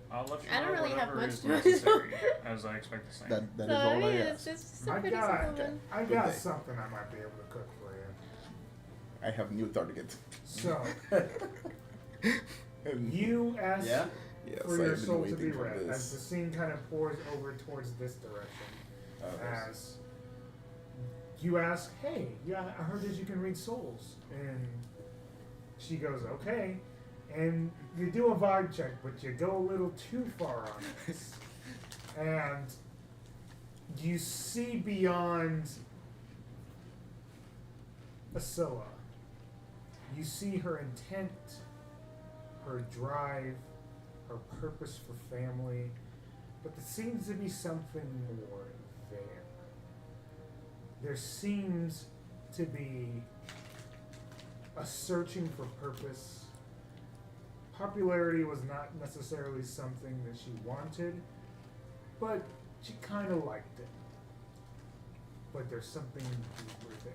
I'll let you I don't know really have whatever much is to do. necessary, as I expect the same. That So is I all mean, I it's ask. just a I pretty got, simple one. I Good got day. something I might be able to cook for you. I have new target. So, And you ask Yeah? yes, for I your have been soul to be waiting for read as the this. scene kind of pours over towards this direction. Yes. As you ask, hey, yeah, I heard that you can read souls. And she goes, okay. And you do a vibe check, but you go a little too far on this. And you see beyond Asilla. You see her intent, her drive, her purpose for family, but there seems to be something more there. There seems to be a searching for purpose. Popularity was not necessarily something that she wanted, but she kind of liked it. But there's something deeper there.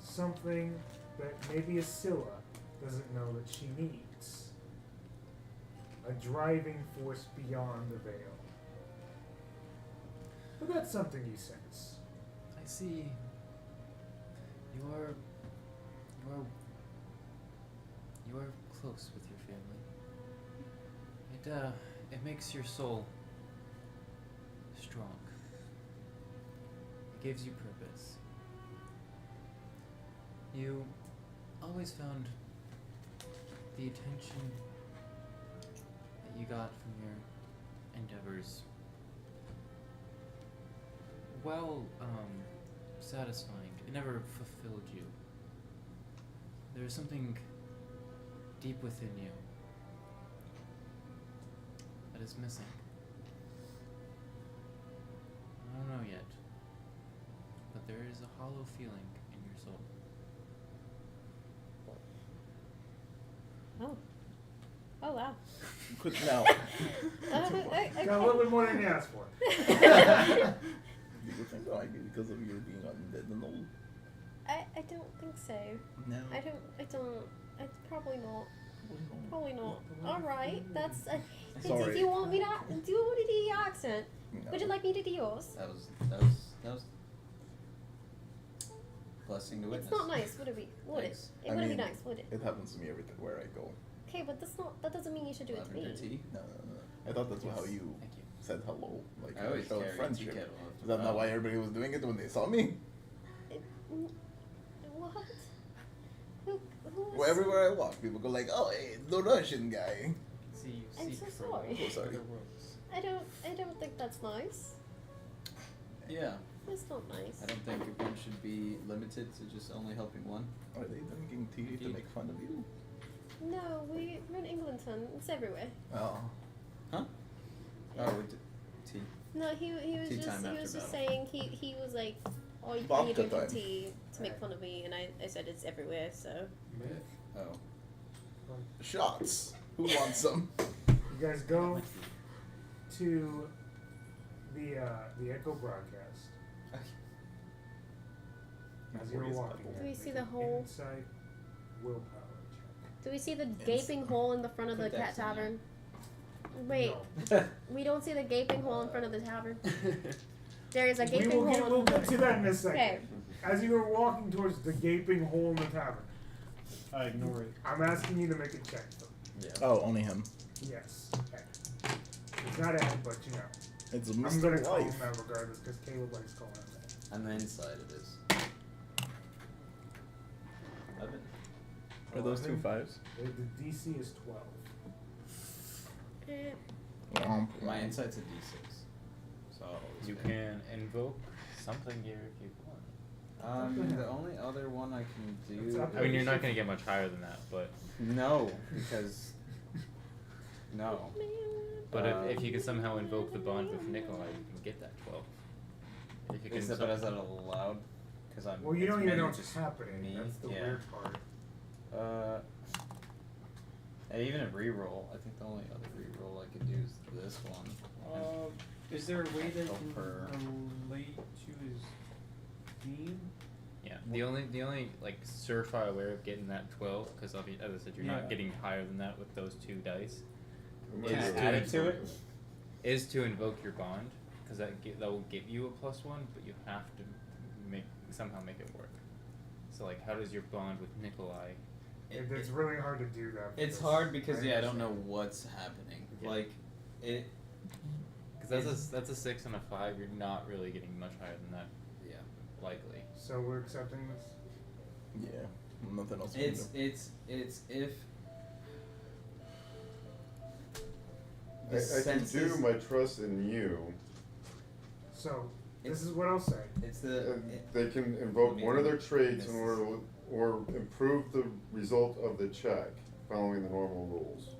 Something that maybe Asilla doesn't know that she needs. A driving force beyond the veil. But that's something you sense. I see. You are close with your family. It makes your soul strong. It gives you purpose. You always found the attention that you got from your endeavors well satisfying. It never fulfilled you. There is something deep within you that is missing. I don't know yet, but there is a hollow feeling in your soul. Oh. Oh wow. Good now. Okay. Got a little bit more than you asked for. Do you think I do because of you being undead and old? I don't think so. No. It's probably not. Probably not. Alright, that's Sorry. do you want me to do the accent? No. Would you like me to do yours? That was blessing to witness. It's not nice, would it be? Would Thanks. it? It I wouldn't mean, be nice, would it? It happens to me every where I go. Okay, but that doesn't mean you should do it to me. Lavender tea. No. I thought that's Yes. how you Thank you. said hello, like I always show carry of a tea friendship. kettle. Is that not why everybody was doing it when they saw me? What? Who was... Well, everywhere I walk, people go like, "Oh, hey, the Russian guy." See, you I'm seek so for sorry. Oh, sorry. other worlds. I don't think that's nice. Yeah. That's not nice. I don't think a gun should be limited to just only helping one. Are they drinking tea to make fun of you? No, we're in England, son. It's everywhere. Oh. Huh? Oh, we did tea. No, he was Tea just time after saying he was like, oh, you Vodka drinking time. tea to make fun of me, and I said it's everywhere. So Oh. Shots. Who wants some? You guys go to the Echo broadcast. As you're walking, Do we there, see make the an hole? Insight willpower check. do we see the gaping hole in the front of the Put cat Dex in there. tavern? Wait, No. we don't see the gaping hole in front of the tavern. There is a We gaping will hole. get, we'll get to that in a second. Okay. As you are walking towards the gaping hole in the tavern, I ignore it. I'm asking you to make a check. Yeah. Oh, only him. Yes. Okay. It's not Ed, but you know. It's I'm Mr. gonna call him Life. that regardless because Caleb likes calling him that. On the inside it is. 11. Are those two 5s? The DC is 12. My insight's a D6. So You can invoke something here if you want. the only other one I can It's do. up I mean, you're not gonna get much higher than that, but No, because no. but if you can somehow invoke the bond with Nikolai, you can get that 12. If you can Is that, but is that allowed? Because I'm. Well, you don't it's even know mainly what's just happening. me, That's the yeah. weird part. Even a reroll. I think the only other reroll I could do is this one. Is there a way that Help can her. relate to his theme? Yeah, the only like surefire way of getting that 12, because as I said, you're Yeah. not getting higher than that with those 2 dice, Can I is add it to it? Is to invoke your bond, because that will give you a +1, but you have to somehow make it work. So like, how does your bond with Nikolai? It's really hard to do that. It's hard because I don't know what's happening. Yeah. Like it. Because that's a 6 and a 5. You're not really getting much higher than that. Yeah. Likely. So we're accepting this? Yeah. Nothing else. we can do. It's if. I can do my trust in you. So, this is what I'll say. It's the. And they can invoke one of their traits in order to, or improve the result of the check following the normal rules.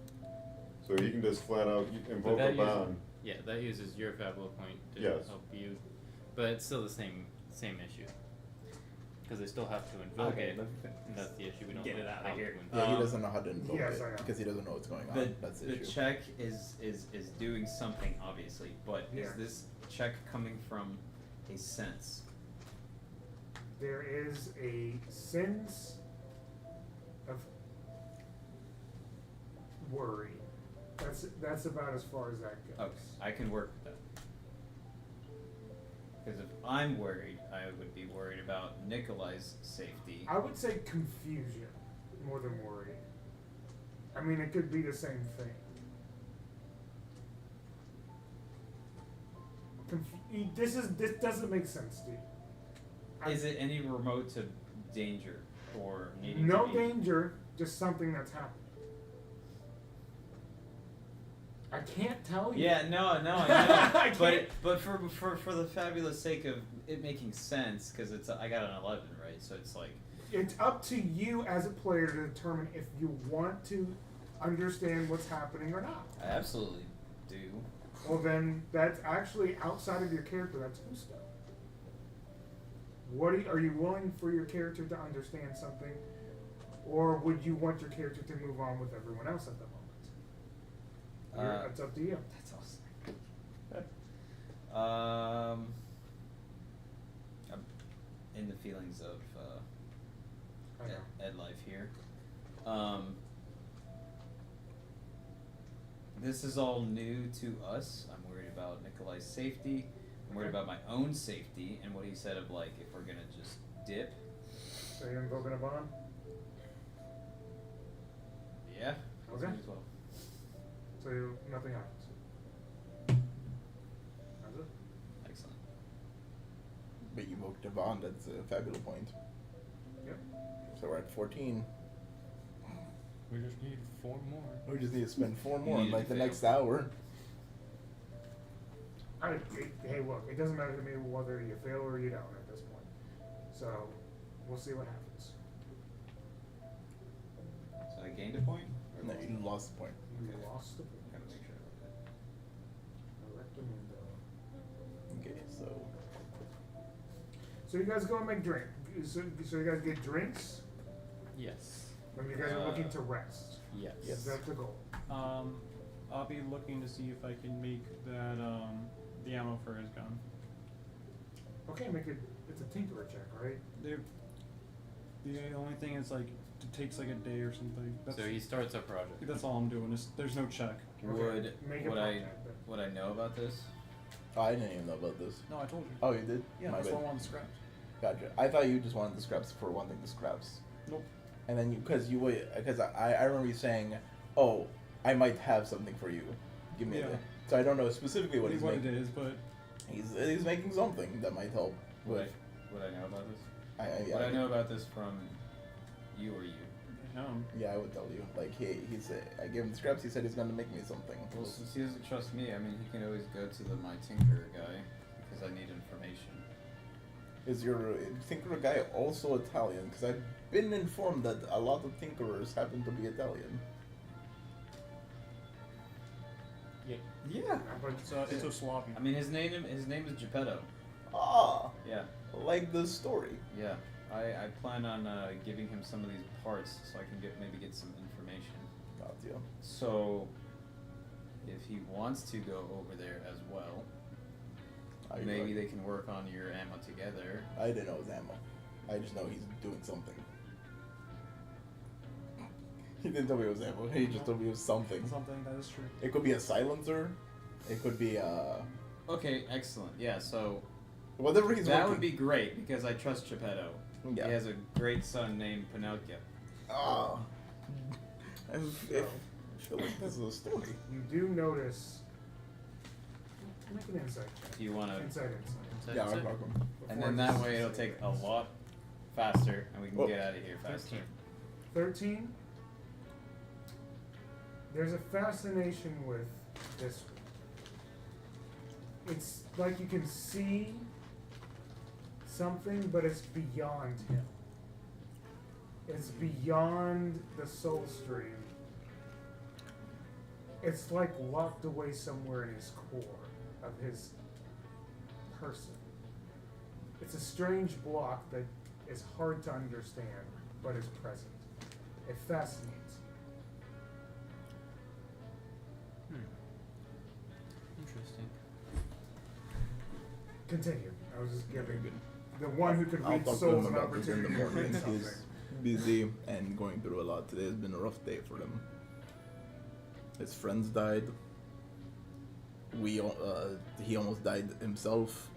So you can just flat out invoke a bond. Yeah, that uses your Fabula point to Yes. help you, but it's still the same issue. Because they still have to invoke it, and that's the issue. We don't Get know it out of how to here. invoke Yeah, he doesn't know how to invoke Yes, I it know. because he doesn't know what's going on. The, That's the the issue. check is doing something obviously, but Yeah. is this check coming from a sense? There is a sense of worry. That's about as far as that goes. Okay, I can work with that. Because if I'm worried, I would be worried about Nikolai's safety. I would say confusion more than worry. I mean, it could be the same thing. This doesn't make sense to you. Is it any remote to danger or needing No to be? danger, just something that's happening. I can't tell you. Yeah, no, I know. I but for the fabulous sake of it making sense, because I got an 11, right? So it's like It's up to you as a player to determine if you want to understand what's happening or not. I absolutely do. Well, then that's actually outside of your character. That's gusto. Are you willing for your character to understand something, or would you want your character to move on with everyone else at the moment? That's up to you. That's awesome. I'm in the feelings of I know. Ed life here. This is all new to us. I'm worried about Nikolai's safety. I'm worried about my own safety and what he said of like if we're gonna just dip. So you're invoking a bond? Yeah. Okay. As well. So nothing happens. That's it. Excellent. But you evoked a bond. That's a fabulous point. Yep. So we're at 14. We just need 4 more. We just need to spend 4 You more in need like to the fail. next hour. Hey, look, it doesn't matter to me whether you fail or you don't at this point. So, we'll see what happens. So I gained a point? Or No, lost you it? lost the point. You Okay. lost the point. Gotta make sure I wrote that. Okay, so So you guys go and make drink. So you guys get drinks, Yes. and you guys are looking to rest. Yes. Is that the goal? I'll be looking to see if I can make that the ammo for his gun. Okay, make it. It's a tinkerer check, right? The only thing is like it takes like a day or something. That's, So he starts a project. that's all I'm doing. There's no check. Okay, make a Would I project then. would I know about this? oh, I didn't even know about this. No, I told you. Oh, you did? Yeah, My that's bad. why I wanted the scraps. Gotcha. I thought you just wanted the scraps for wanting the scraps. Nope. And then because I remember you saying, oh, I might have something for you. Give me Yeah. So I don't know specifically what he's what it making. is, but He's making something that might help. Would With, I know about this? yeah, Would I know about this from you or you? Yeah, I would tell you. Like he's I gave him the scraps. He said he's gonna make me something. Well, since he doesn't trust me, I mean, he can always go to my tinker guy because I need information. Is your tinkerer guy also Italian? Because I've been informed that a lot of tinkerers happen to be Italian. Yeah. but it's so sloppy. I mean, his name is Geppetto. Ah, Yeah. like the story. Yeah. I plan on giving him some of these parts so I can maybe get some information. Gotcha. So, if he wants to go over there as well, maybe they can work on your ammo together. I didn't know it was ammo. I just know he's doing something. He didn't tell me it was ammo. He just told me it was something. Something that is true. It could be a silencer. It could be Okay, excellent. Yeah, so whatever he's that working. would be great because I trust Geppetto. Yeah. He has a great son named Pinocchio. Ah. I feel like this is a story. You do notice. Make an insight check. Do you want to? Insight. Yeah, I'm welcome. And Before then this that way it'll take a lot faster, and we can Whoa. get out of here faster. 13. There's a fascination with this. It's like you can see something, but it's beyond him. It's beyond the soul stream. It's like locked away somewhere in his core of his person. It's a strange block that is hard to understand, but is present. It fascinates. Interesting. Continue. I was just giving the one who could I'll read talk to souls him an about this in the opportunity to read morning. something. He's busy and going through a lot. Today has been a rough day for him. His friends died. He almost died himself.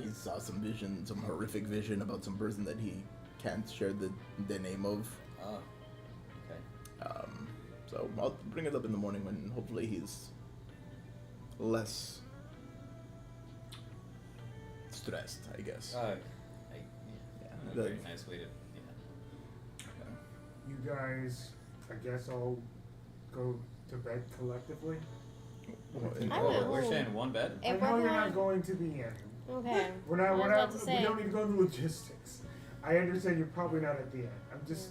He saw some vision, some horrific vision about some person that he can't share the name of. Okay. So I'll bring it up in the morning when hopefully he's less stressed, I guess. Yeah. Yeah. A very nice way to. Yeah. You guys, I guess I'll go to bed collectively. I will. We're sharing one bed. I If know we're you're not going- going to the inn. Okay. We're not. I was We're about not. to We say. don't need to go into logistics. I understand you're probably not at the end. I'm just,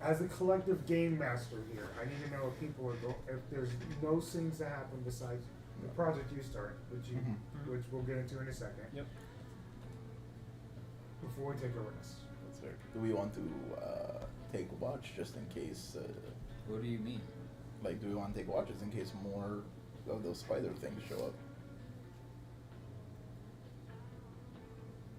as a collective game master here, I need to know if people are if there's no things that happen besides the project you start, which we'll get into in a second. Yep. Before we take a rest. That's fair. Do we want to take watch just in case? What do you mean? Like, do we want to take watches in case more of those spider things show up?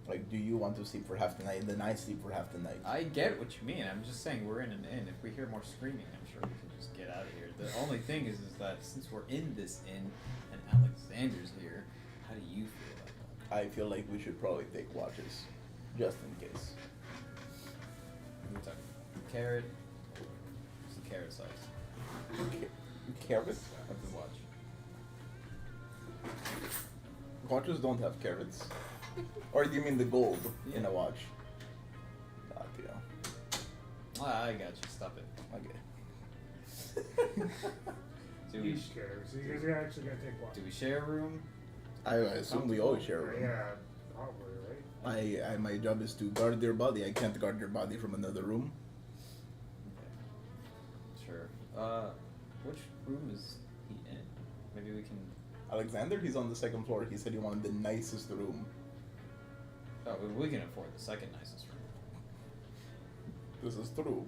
Like, do you want to sleep for half the night and then I sleep for half the night? I get what you mean. I'm just saying we're in an inn. If we hear more screaming, I'm sure we can just get out of here. The only thing is that since we're in this inn and Alexander's here, how do you feel about that? I feel like we should probably take watches, just in case. We're talking carrot. It's the carrot size. Carrots? Of the watch. Watches don't have carrots. Or do you mean the gold in a watch? God, yeah. I got you. Stop it. Okay. Do we, Each carry. So you guys are actually gonna take watch. do we share a room? I assume we always share a room. Yeah, probably, right? My job is to guard their body. I can't guard their body from another room. Sure. Which room is he in? Maybe we can. Alexander, he's on the second floor. He said he wanted the nicest room. Oh, we can afford the second nicest room. This is true.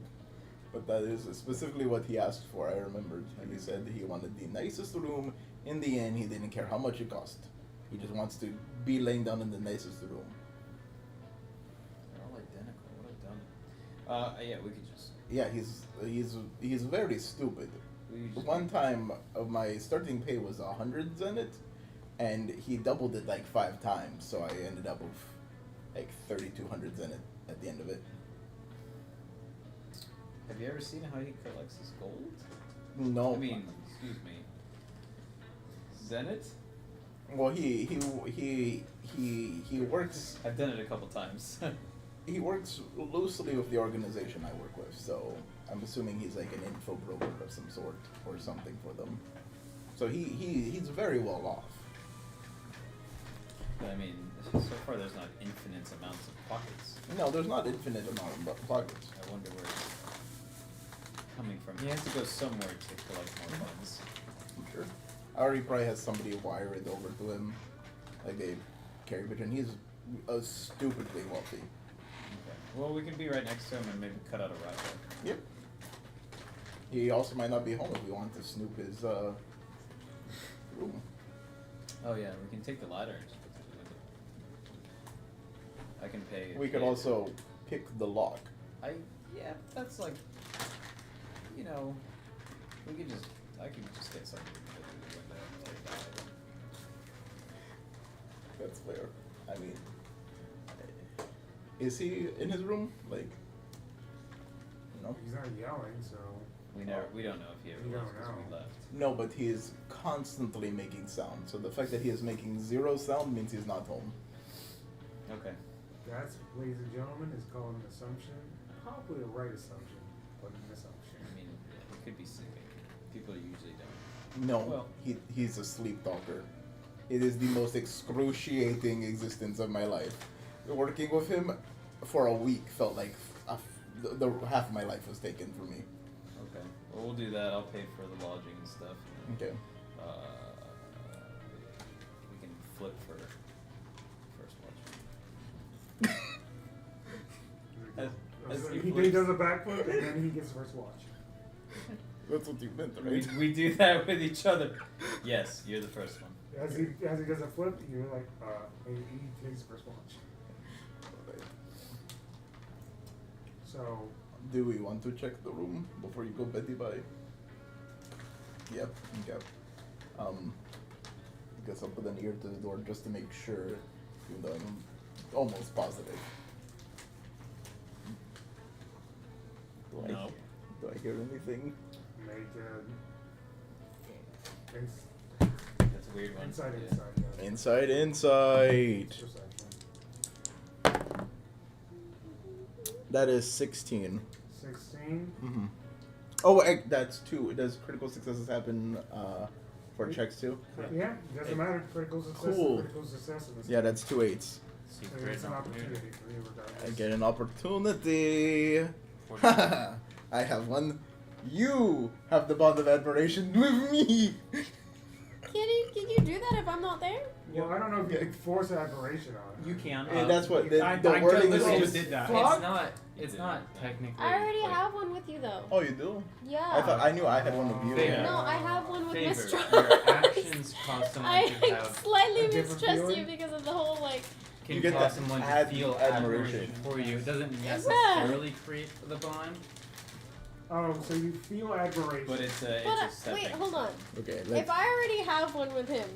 But that is specifically what he asked for, I remembered. And he said he wanted the nicest room. In the end, he didn't care how much it cost. He just wants to be laying down in the nicest room. They're all identical. What a dummy. Yeah, we could just. Yeah, he's very stupid. We just One time, my starting pay was 100 Zenit, and he doubled it like 5 times, so I ended up with like 3,200 Zenit at the end of it. Have you ever seen how he collects his gold? No. I mean, excuse me. Zenit? Well, he works. I've done it a couple times. He works loosely with the organization I work with, so I'm assuming he's like an info broker of some sort or something for them. So he's very well off. But I mean, so far there's not infinite amounts of pockets. No, there's not infinite amount of pockets. I wonder where it's coming from. He has to go somewhere to collect more funds. I'm sure. Ari probably has somebody wire it over to him, like a carry pigeon. He's stupidly wealthy. Okay. Well, we can be right next to him and maybe cut out a rival. Yep. He also might not be home if we want to snoop his room. Oh yeah, we can take the ladder and just put it through the window. I can pay. We could also pick the lock. Yeah, that's like, you know, we could just. I could just get something to put through the window and take that. That's fair. I mean, is he in his room? Like, no. He's not yelling, so. We don't know if he ever We was don't because we know. left. No, but he is constantly making sound. So the fact that he is making 0 sound means he's not home. Okay. That, ladies and gentlemen, is called an assumption. Probably a right assumption, but an assumption. I mean, he could be sleeping. People usually don't. No, Well- he's a sleep talker. It is the most excruciating existence of my life. Working with him for a week felt like the half of my life was taken from me. Okay. Well, we'll do that. I'll pay for the lodging and stuff. And then, Okay. we can flip for first watch. He does a backflip and then he gets first watch. That's what you meant, right? We do that with each other. Yes, you're the first one. As he does a flip, you're like, he takes first watch. So, Do we want to check the room before you go Betty bye? Yep. Okay. Guess I'll put an ear to the door just to make sure, even though I'm almost positive. No. Do I hear anything? make That's a weird one. inside. Yeah. Inside. Perception. That is 16. 16. Mm-hmm. Oh, that's 2. Does critical successes happen for checks too? Yeah, doesn't matter. Critical success. Cool. Critical success in this. Yeah, that's 2 8s. So Secret it's an opportunity for you regardless. I get an opportunity. I have one. You have the bond of admiration with me. Can you do that if I'm not there? Well, I don't know if you can force admiration on it. You can. Yeah, that's what the I wording literally is. just did that. It's not technically. I already like, have one with you though. Oh, you do? Yeah. I thought I knew I had one with you. Favor. No, I have one with favor. mistrust. Your actions cause someone I to have slightly a different mistrust you feeling? because of the whole like. can You get cause that someone to feel admiration. admiration for you. It doesn't Yeah. necessarily create the bond. Oh, so you feel admiration. But it's a But stepping wait, hold on. Okay, If I already have one with him,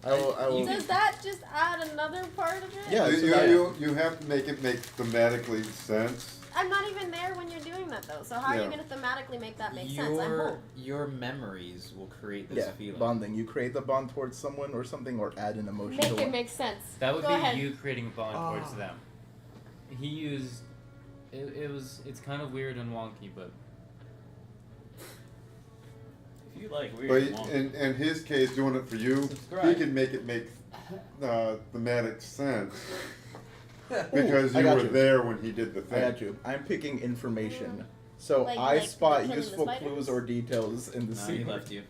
I will. does that just add another part of it? Yeah, so You have to make it make thematically sense. I'm not even there when you're doing that though. So how are you Yeah. gonna thematically make that make sense? I'm home. Your memories will create this Yeah, feeling. bonding. You create a bond towards someone or something, or add an emotion Make to it it. make sense. That would Go be ahead. you creating a bond towards Ah. them. He used. It's kind of weird and wonky, but you like But weird, you won't. in his case, doing it for you, he Subscribe. can make it make thematic sense because I you got were you. there when he did the I thing. got you. I'm picking information. So Like- I like spot killing the useful spiders? clues or details in the No, he scene. left you.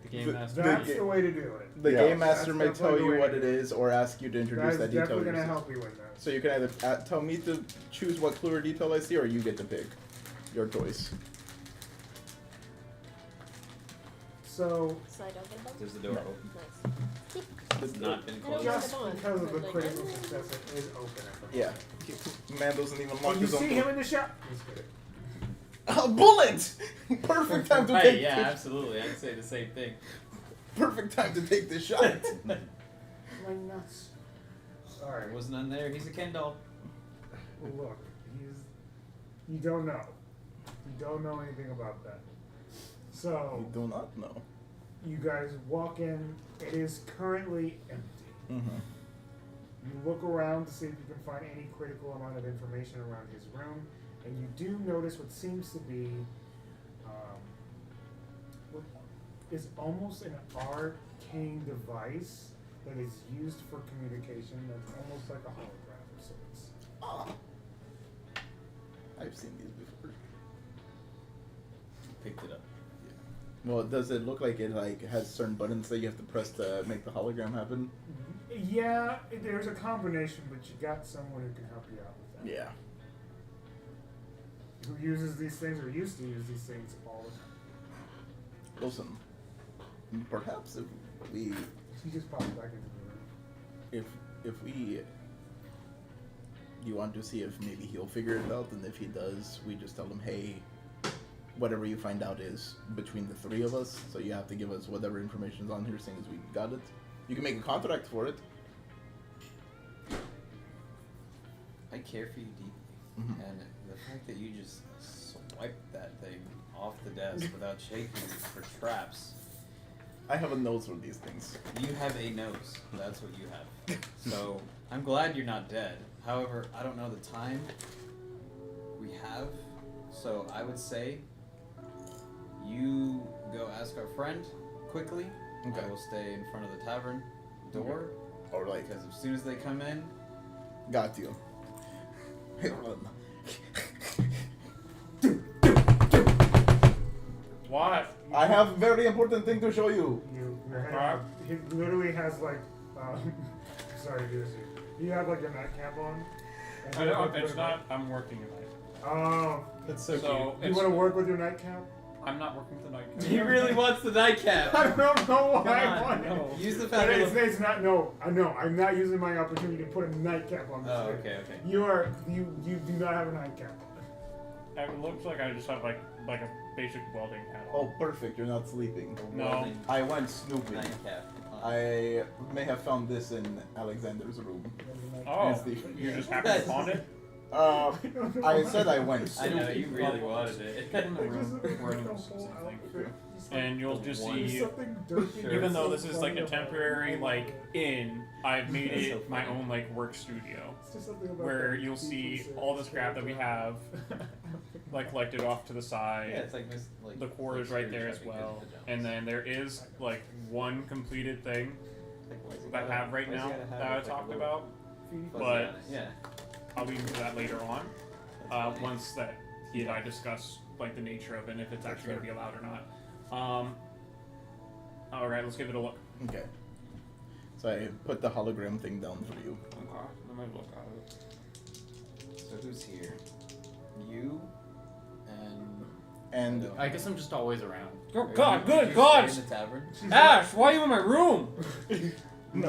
The game The- master. That's ga- the way to do it. The Yeah. game master That's may tell definitely the you way what to it do it. is or ask you to introduce That's that detail. definitely gonna yourself. help you with that. So you can either tell me to choose what clue or detail I see, or you get to pick. Your choice. So So I don't get a bone? There's the door open. Nice. It's not been I don't closed. get just the bond. because of the Like, critical success, it is open at the Yeah. Man doesn't even lock When you his own see door. him in the shop, he's good. A bullet! Perfect time to Right, take yeah, this. absolutely. I'd say the same thing. Perfect time to take this shot. My nuts. Alright, There was none there. He's a Ken doll. look, you don't know. You don't know anything about that. So, You do not know. you guys walk in, it is currently empty. Mm-hmm. You look around to see if you can find any critical amount of information around his room, and you do notice what seems to be what is almost an arcane device that is used for communication that's almost like a hologram of sorts. Ah. I've seen these before. Picked it up. Well, does it look like it has certain buttons that you have to press to make the hologram happen? Yeah, there's a combination, but you got someone who can help you out with that. Yeah. Who uses these things or used to use these things all the time. Listen, perhaps if we He just popped back into the room. if we you want to see if maybe he'll figure it out, and if he does, we just tell him, hey, whatever you find out is between the three of us, so you have to give us whatever information's on here, seeing as we got it. You can make a contract for it. I care for you deeply. Mhm. And the fact that you just swiped that thing off the desk without shaking it for traps. I have a nose for these things. You have a nose. That's what you have. So I'm glad you're not dead. However, I don't know the time we have. So I would say you go ask our friend quickly. Okay. I will stay in front of the tavern door. Or like, Because as soon as they come in, got you. What? I have a very important thing to show you. Your head, he literally has like, sorry to do this to you. You have like your nightcap on. and I you know, have, like, it's not. I'm working tonight. Oh, That's so, So you it's, want to work with your nightcap? I'm not working tonight. he really wants the nightcap. I don't know why I Come on, want it. no. Use the But fabulous. it's not. No, I know. I'm not using my opportunity to put a nightcap on this. Oh, thing. okay, okay. You do not have a nightcap on. It looks like I just have like a basic welding hat on. Oh, perfect. You're not sleeping. No. I went snooping. Nightcap. I may have found this in Alexander's room. Oh, Is the- you just happened upon it? I said I went I know snooping. you really wanted it. Get in the room. We're in something. And you'll just see, something dirty. Sure. even though So this is like funny a about temporary it. like inn, I've made That's it so my funny. own like work studio. It's just something about Where that you'll people see say all the it's scrap that we have, like collected off to the side. Yeah, it's like this. Like The core is right there as well. And then there is like one completed thing that I have right now that I talked about. but- yeah. I'll leave to that later on. Once that he and I discuss like the nature of it and if it's actually going to be allowed or not. All right, let's give it a look. Okay. So I put the hologram thing down for you. Okay, let me look at it. So who's here? You and And I guess I'm just always around. Oh Are God, you- good you God! stay in the tavern. Ash, why are you in my room? no. You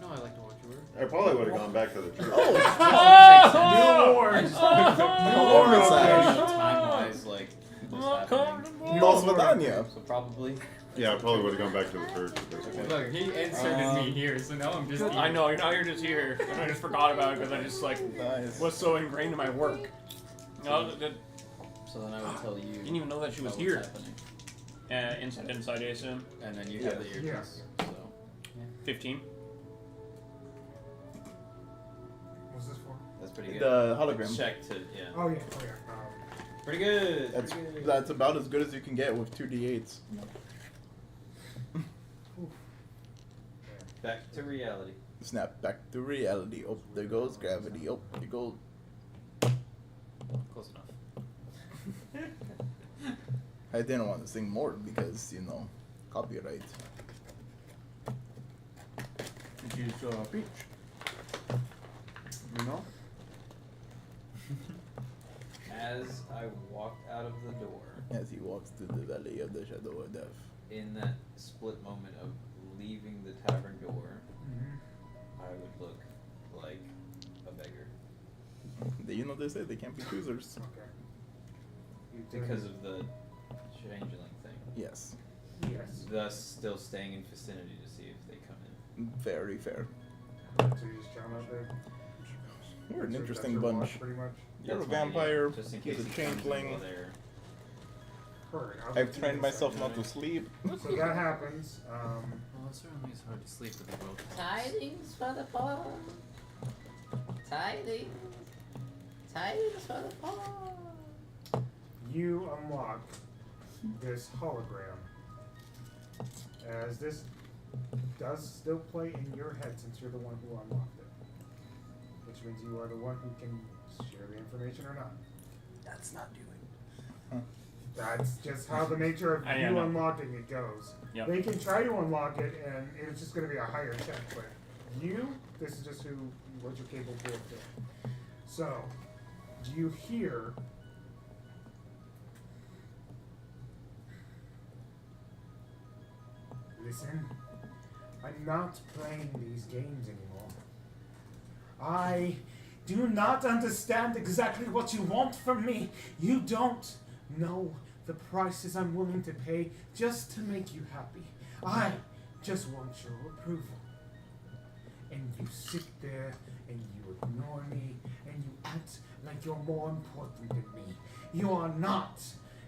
know I like to watch your work. I probably would have gone back to the church. New Wars. I just want to Enormous action. time-wise, like this happening. Dos Vidania. So probably. Yeah, I probably would have gone back to the church at this point. Look, he inserted me here, so now I'm just. I know, now you're just here. And I just forgot about it because I just like Nice. was so ingrained in my work. No, So then I would tell you. didn't even know that she was about here. what's happening. Inside ASM, And then you have the Yeah. earpiece. So 15. What's this for? that's pretty good. The hologram. Check to yeah. Oh yeah. Oh yeah. Pretty good. That's pretty good. that's about as good as you can get with 2d8s. Back to reality. Snap back to reality. Oh, there goes gravity. Oh, there goes. Close enough. I didn't want to sing more because, copyright. Which is Peach. As I walked out of the door, As he walks through the valley of the shadow of death. in that split moment of leaving the tavern door, I would look like a beggar They say they can't be choosers. Okay. because of the changeling thing. Yes. Yes. Thus, still staying in vicinity to see if they come in. Very fair. So you just chilling out there? We're an That's interesting your bunch. watch, pretty much. You're a That's my idea, vampire. just in He's case a he comes in while changeling. they're- Perfect. I'll I've just trained do this myself second. not to sleep. So that happens. Well, it certainly is hard to sleep with the world. Tidings for the poor. Tidings. Tidings for the poor. You unlock this hologram. As this does still play in your head since you're the one who unlocked it. Which means you are the one who can share the information or not. That's not doing. That's just how the nature of Yeah, you no. unlocking it goes. Yep. They can try to unlock it, and it's just going to be a higher check. But you, this is just what you're capable of doing. So, do you hear? Listen, I'm not playing these games anymore. I do not understand exactly what you want from me. You don't know the prices I'm willing to pay just to make you happy. I just want your approval. And you sit there and you ignore me and you act like you're more important than me. You are not.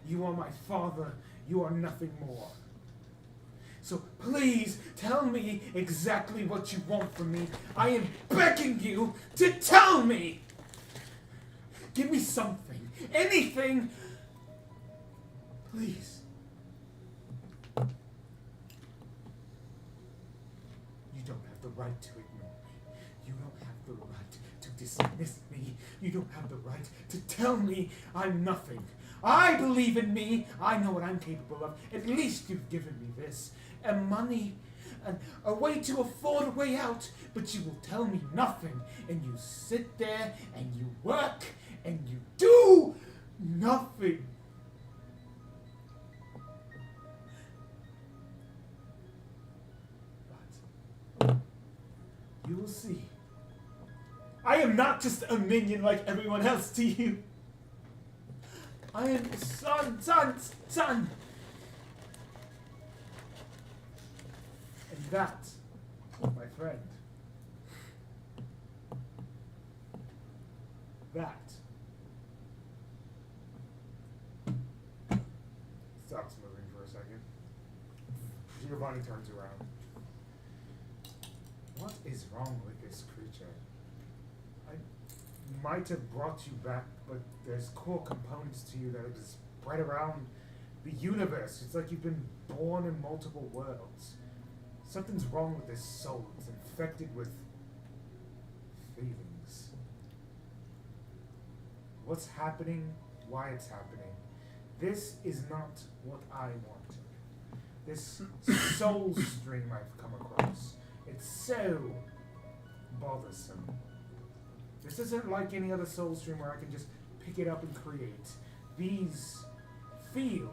You are my father. You are nothing more. So please tell me exactly what you want from me. I am begging you to tell me. Give me something. Anything. Please. You don't have the right to ignore me. You don't have the right to dismiss me. You don't have the right to tell me I'm nothing. I believe in me. I know what I'm capable of. At least you've given me this. And money. And a way to afford a way out. But you will tell me nothing. And you sit there and you work and you do nothing. But you will see. I am not just a minion like everyone else to you. I am son. And that, my friend, that stops moving for a second. Giovanni turns around. What is wrong with this creature? I might have brought you back, but there's core components to you that are just spread around the universe. It's like you've been born in multiple worlds. Something's wrong with this soul. It's infected with feelings. What's happening, why it's happening. This is not what I wanted. This soul stream I've come across. It's so bothersome. This isn't like any other soul stream where I can just pick it up and create. These feel.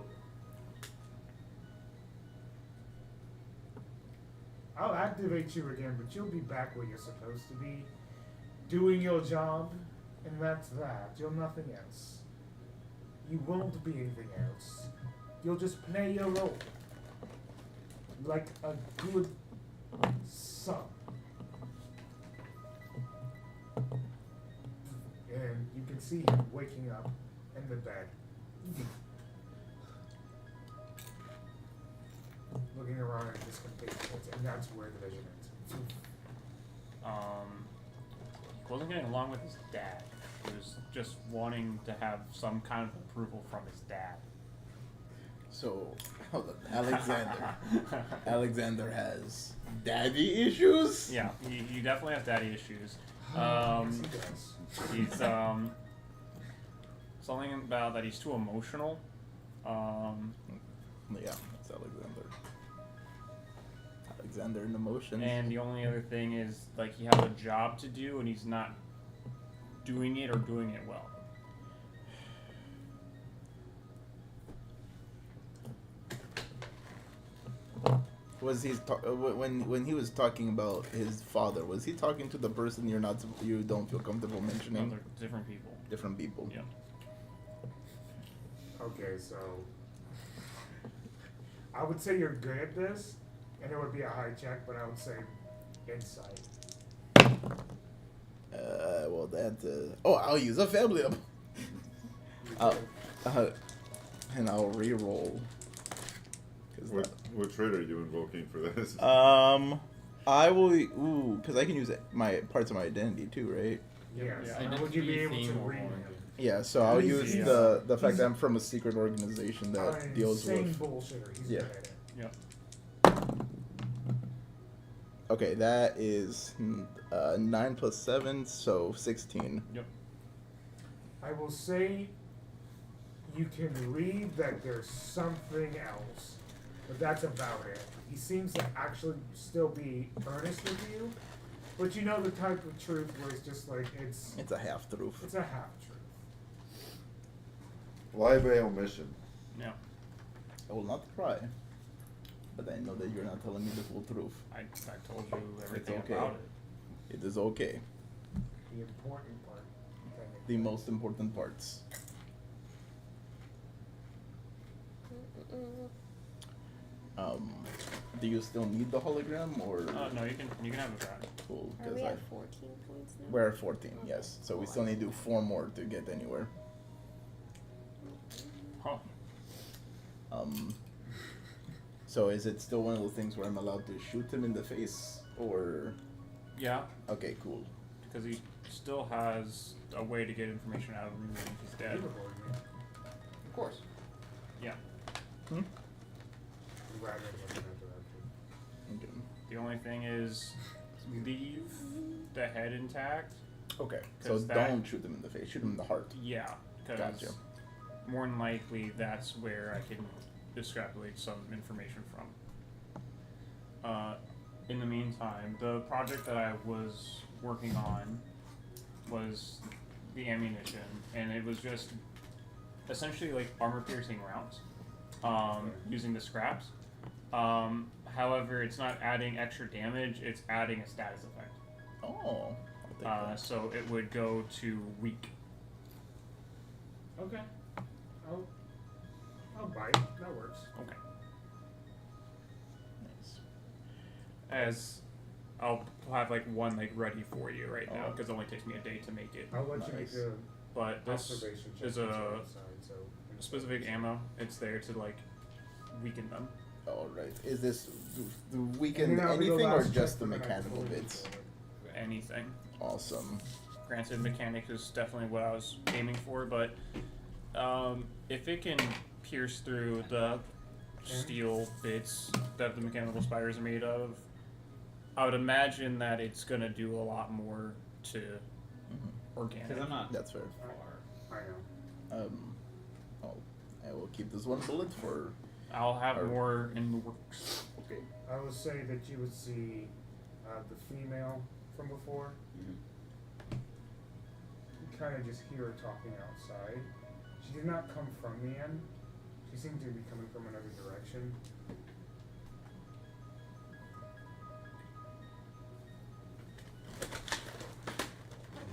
I'll activate you again, but you'll be back where you're supposed to be, doing your job, and that's that. You're nothing else. You won't be anything else. You'll just play your role. Like a good son. And you can see him waking up in the bed. Looking around at this complete, and that's where the vision ends. He wasn't getting along with his dad. was just wanting to have some kind of approval from his dad. So, hold on. Alexander has daddy issues? Yeah, he definitely has daddy issues. Yes, he does. He's something about that he's too emotional. Yeah, that's Alexander. Alexander in emotions. And the only other thing is like he has a job to do and he's not doing it or doing it well. Was he when he was talking about his father? Was he talking to the person you don't feel comfortable mentioning? They're different people. Different people. Yeah. Okay, so I would say you're good at this, and it would be a high check, but I would say insight. Well, I'll use a Fabula. And I'll re-roll. What trait are you invoking for this? I will. Because I can use my parts of my identity too, right? Yes. Yeah. How would you be able to Theme or read more. him? Yeah. So I'll He's- use he's- the fact he's- that I'm from a secret organization that deals Insane with. bullshitter. He's Yeah. good at it. Yep. Okay, that is 9 plus 7, so 16. Yep. I will say you can read that there's something else, but that's about it. He seems to actually still be earnest with you, but you know the type of truth where it's just like it's It's a half truth. a half truth. Lie by omission. Yeah. I will not cry, but I know that you're not telling me the full truth. I told you everything okay. about it. It is okay. The important part. The most important parts. Do you still need the hologram or? No, you can have it back. Cool, Are because we at 14 points now? we're at 14. Yes, so we still need to do 4 more to get anywhere. Huh. So is it still one of those things where I'm allowed to shoot him in the face, or? Yeah, Okay, cool. because he still has a way to get information out of him even if he's dead. Of course. Yeah. Okay. The only thing is leave the head intact. Okay. So 'Cause that- don't shoot him in the face. Shoot him in the heart. Yeah, because Gotcha. more than likely that's where I can extrapolate some information from. In the meantime, the project that I was working on was the ammunition, and it was just essentially like armor-piercing rounds, using the scraps. However, it's not adding extra damage; it's adding a status effect. Oh. I'll take that. So it would go to weak. Okay. I'll bite. That works. Okay. Nice. As I'll have like one like ready for you right now Oh. because it only takes me a day to make it. I'll let you make Nice. the But this observation check. is once a you're outside, so specific ammo. It's there to like weaken them. All right. Is this the And weekend then I'll be the anything or last just check the for night mechanical before we bits? go. Anything. Awesome. Granted, mechanic is definitely what I was aiming for, but if it can pierce through the steel bits that the mechanical spiders are made of, I would imagine that it's gonna do a lot more to organic. Because I'm not That's fair. far. I know. I will keep this one bullet for. I'll have Or- more in the works. Okay. I would say that you would see the female from before. Mhm. You kind of just hear her talking outside. She did not come from the end. She seemed to be coming from another direction.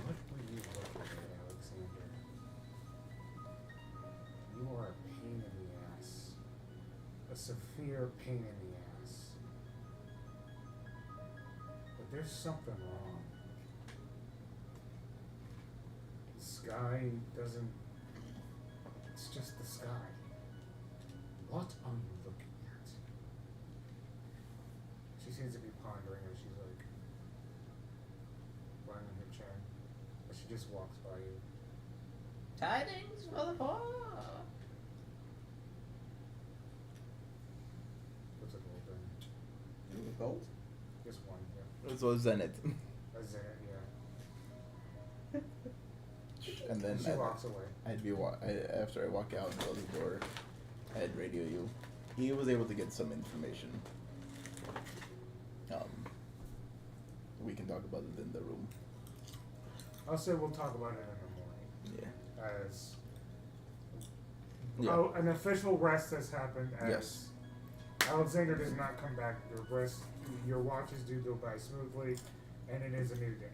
What were you looking at, Alexander? You are a pain in the ass. A severe pain in the ass. But there's something wrong. The sky doesn't. It's just the sky. What are you looking at? She seems to be pondering and she's like lying on her chin. But she just walks by you. Tidings for the poor. What's a gold then? Gold? Just one, yeah. So Zenith. A Zenith, yeah. And then She walks away. after I walk out and close the door, I'd radio you. He was able to get some information. We can talk about it in the room. I'll say we'll talk about it in the morning. Yeah. As Yeah. an official rest has happened. As Yes. Alexander does not come back. Your watches do go by smoothly, and it is a new day.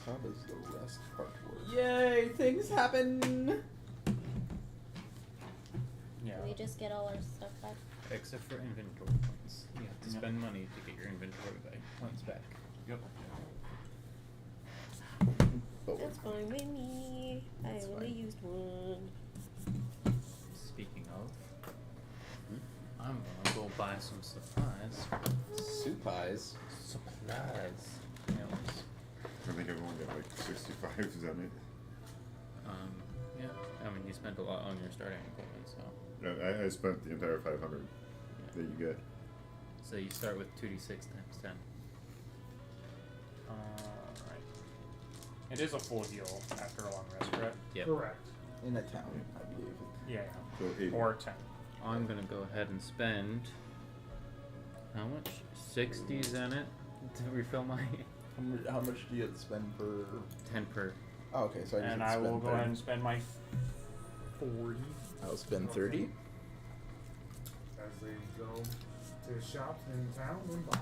How does the rest part work? Yay! Things happen. Yeah. We just get all our stuff back. Except for inventory points. You have to Yeah. spend money to get your inventory points back. Yep. But That's fine with me. I That's only fine. used one. Speaking of, I'm gonna go buy some supplies. Supplies. Supplies. Yes. I think everyone got like 65, is that it? Yeah. I mean, you spent a lot on your starting equipment, so. I spent the entire 500 that you get. So you start with 2d6 times 10. Right. It is a full heal after a long rest, correct? Yep. Correct. in a town, I believe. Yeah. So 80. Or 10. I'm gonna go ahead and spend how much? 60 Zenith to refill my How much do you have to spend per? 10 per. Oh, okay, so I just And have to I will spend go 30. ahead and spend my 40. I'll spend 30. As they go to shops in town and buy.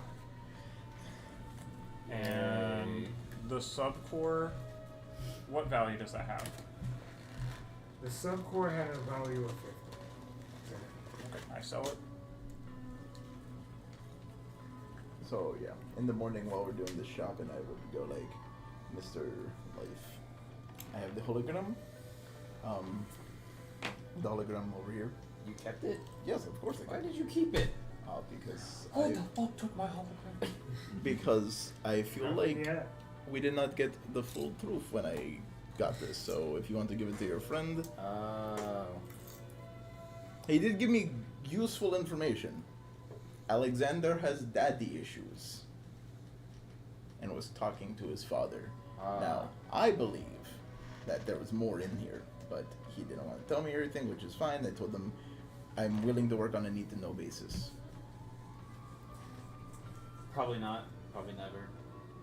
And the subcore, what value does that have? The subcore had a value of 50. Okay, I sell it. So yeah, in the morning while we're doing the shopping, I would go like, Mr. Life, I have the hologram. The hologram over here. You kept it? Yes, of course I Why can. did you keep it? Because Who I the fuck took my hologram? because I feel like Yeah. we did not get the full truth when I got this. So if you want to give it to your friend, Oh. he did give me useful information. Alexander has daddy issues, and was talking to his father. Now, I believe that there was more in here, but he didn't want to tell me everything, which is fine. I told him I'm willing to work on a need-to-know basis. Probably not. Probably never.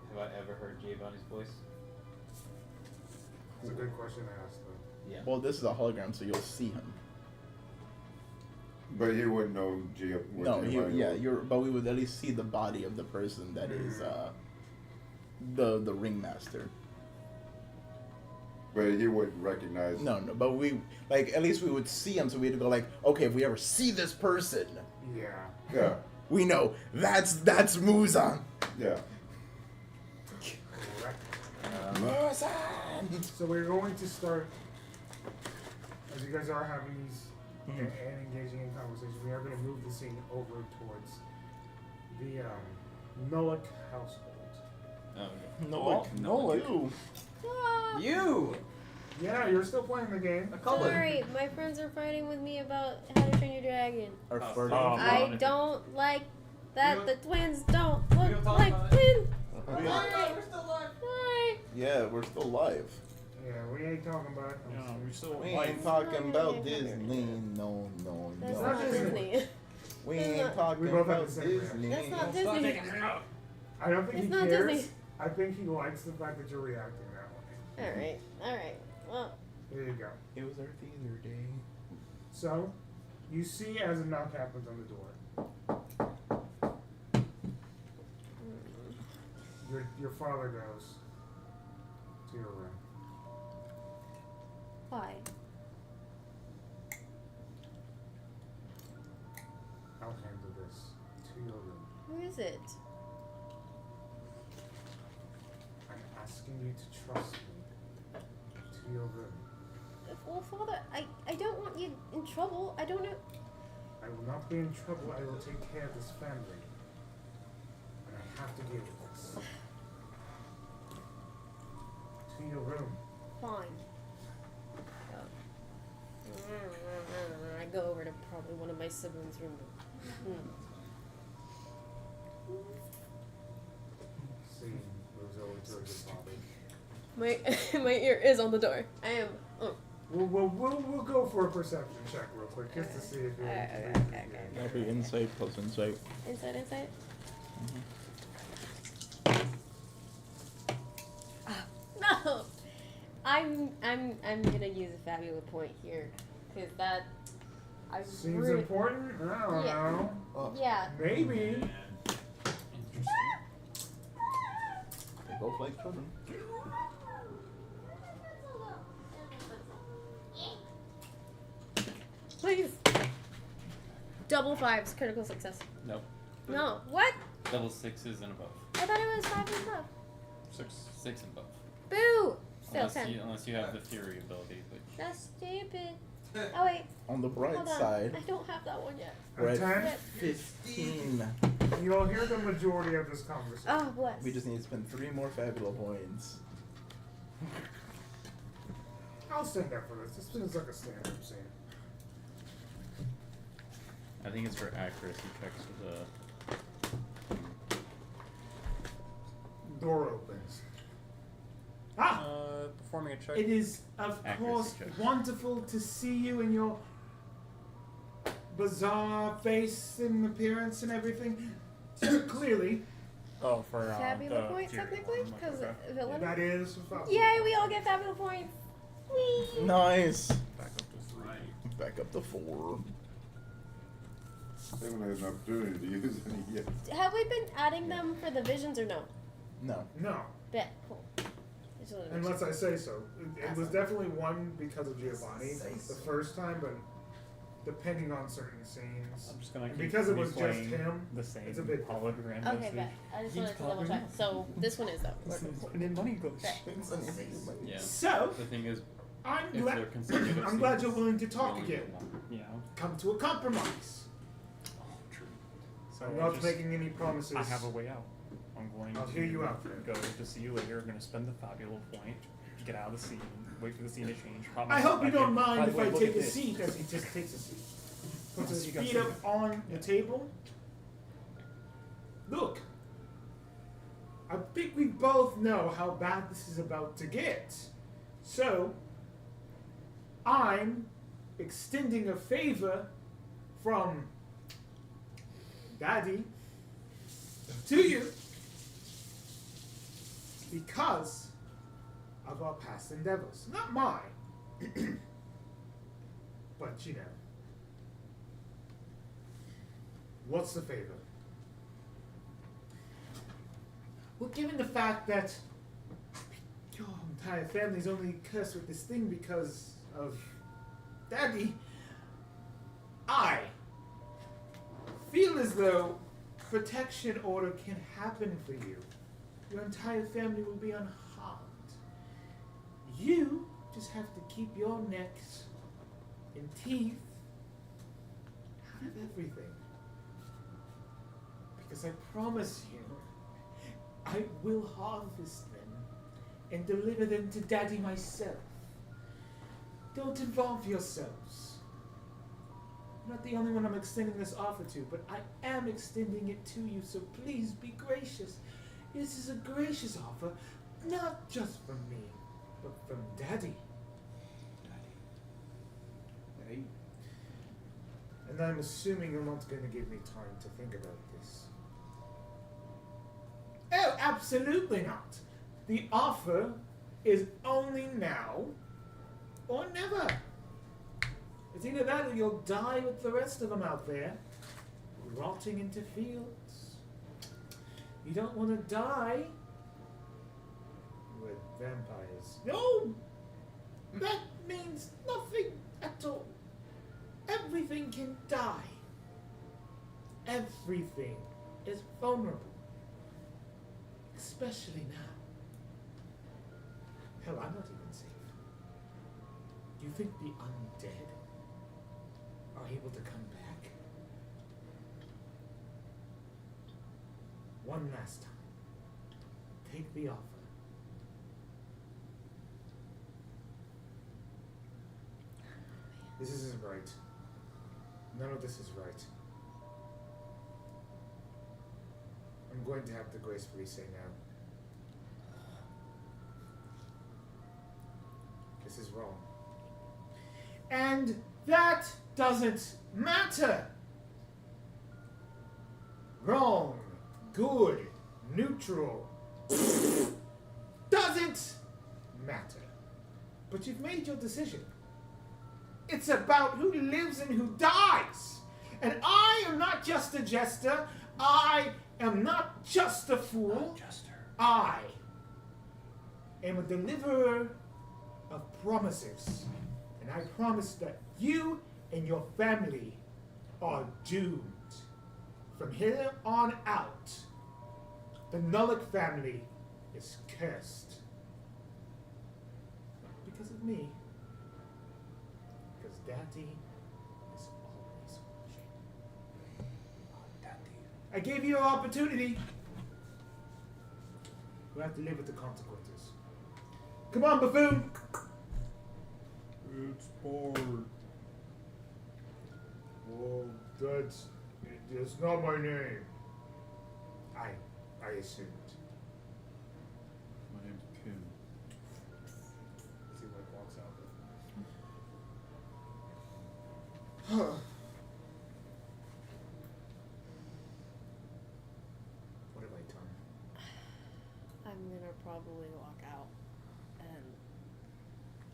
Have I ever heard Giovanni's voice? It's a good question to ask, though. Yeah. Well, this is a hologram, so you'll see him. But you wouldn't know No, but we would at least see the body of the person that is the ringmaster. But he wouldn't recognize. No, but we at least we would see him, so we'd go like, okay, if we ever see this person, Yeah. Yeah. we know that's Muzan. Yeah. Correct. Muzan. So we're going to start, as you guys are having these and engaging in conversation, we are going to move the scene over towards the Nolik household. Oh, Nolik. You! Yeah, you're still playing the game. Sorry, my friends are fighting with me about How to Train Your Dragon. Our Oh, farting. oh. I don't like that We the twins don't we look don't talk like about it. twins. We- Hi. We're still alive. Hi. Yeah, we're still live. Yeah, we ain't talking about. Yeah, we still We like. ain't talking about Yeah. Disney. No. That's not not Disney. Disney. We That's ain't not- talking We both have about the same reaction. Disney. That's not Stop Disney. taking it out. I don't think It's he not cares. Disney. I think he likes the fact that you're reacting that way. Alright. Well, There you go. It was our theater day. So, you see as a knock happens on the door. Your father goes to your room. why? I'll handle this to your room. Who is it? I'm asking you to trust me. To your room. Well, Father, I don't want you in trouble. I don't know. I will not be in trouble. I will take care of this family. And I have to deal with this. To your room. fine. I go over to probably one of my siblings' room. See, moves over towards your father. My ear is on the door. I am. We'll go for a perception check real quick just to see if you're. Okay. That'll be insight plus insight. Insight. No, I'm gonna use a fabula point here, cause that I Seems really, important? I don't Yeah. know. yeah. Maybe. Interesting. They both like children. Please. Double fives, critical success. Nope. No. What? Level 6s and above. I thought it was 5 and above. 6 and above. Boo! Still Unless 10. unless you have the Fury ability, which That's stupid. Oh wait, On the bright hold on. side, I don't have that one yet. A we're 10? at 15. You'll hear the majority of this conversation. Oh, bless. We just need to spend 3 more Fabula points. I'll stand up for this. This seems like a standard scene. I think it's for accuracy checks for Door opens. Ah! Performing a check. It is, of Accuracy course, check. wonderful to see you in your bizarre face and appearance and everything. Clearly, Oh, for Fabula the points, Fury technically? one, Because okay. villain? that is. Yay, we all get fabula points. Whee! Nice. Back up to 3. Back up to 4. I haven't had an opportunity to use any yet. Have we been adding them for the visions or no? No. No, Bet. Cool. Just wanted to make unless sure. I say so. It was definitely one because of Giovanni the first time, but depending on certain scenes. I'm just gonna And keep because it was just replaying him, the same it's a bit hologram Okay, message. bet. I just He's wanted to double calling. check. So this one is though. And then money goes. Bet. yeah. So, The thing is, I'm if glad, they're consecutive I'm glad scenes, you're willing to you talk only again. get one. Yeah. Come to a compromise. So I'm I'll not just- making any promises. I have a way out. I'm going I'll to hear you out. go to see you later. I'm going to spend the Fabula point, get out of the scene, wait for the scene to change. Prop I hope myself you back don't in. mind By the if way, I look take at a this. seat, as he just takes a seat. Puts his You got feet some- up on the table. Look, I think we both know how bad this is about to get. So, I'm extending a favor from Daddy to you because of our past endeavors. Not mine, but you know. What's the favor? Well, given the fact that your entire family's only cursed with this thing because of Daddy, I feel as though protection order can happen for you. Your entire family will be unharmed. You just have to keep your necks and teeth out of everything. Because I promise you, I will harvest them and deliver them to Daddy myself. Don't involve yourselves. I'm not the only one I'm extending this offer to, but I am extending it to you, so please be gracious. This is a gracious offer, not just from me, but from Daddy. Hey. And I'm assuming you're not going to give me time to think about this. Oh, absolutely not. The offer is only now or never. It's either that or you'll die with the rest of them out there, rotting into fields. You don't want to die with vampires. No! That means nothing at all. Everything can die. Everything is vulnerable. Especially now. Hell, I'm not even safe. Do you think the undead are able to come back? One last time. Take the offer. This isn't right. None of this is right. I'm going to have to gracefully say no. This is wrong. And that doesn't matter. Wrong, good, neutral. Doesn't matter. But you've made your decision. It's about who lives and who dies. And I am not just a jester. I am not just a fool. I am a deliverer of promises. And I promise that you and your family are doomed. From here on out, the Nullick family is cursed. Not because of me. Because Daddy is always watching. Daddy. I gave you an opportunity. You have to live with the consequences. Come on, buffoon! It's bored. Oh, that's not my name. I assumed. My name's Kim. Let's see what walks out. What have I done? I'm gonna probably walk out, and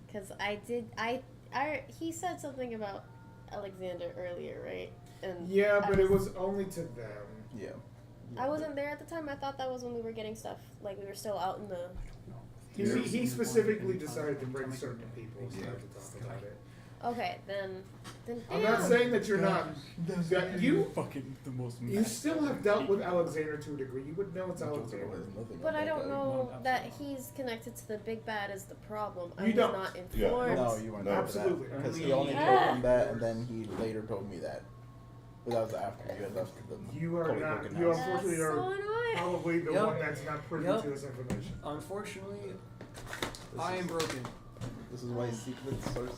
because he said something about Alexander earlier, right? And Yeah, but it was only to them. Yeah. I wasn't there at the time. I thought that was when we were getting stuff. Like we were still out in the. He specifically decided to bring certain people so to talk about it. Okay, then. I'm not saying that you're not. That you fucking the most. you still have dealt with Alexander to a degree. You would know it's Alexander. But I don't know that he's connected to the big bad as the problem. I You was don't. not Yeah. informed. No, you weren't. Absolutely. Because he only told him that, and then he later told me that. But that was after you had left the You are Holy not. Broken You House. unfortunately That's so are annoying. probably the Yep. one that's not privy Yep. to this information. Unfortunately, I am broken. This is why secrets are.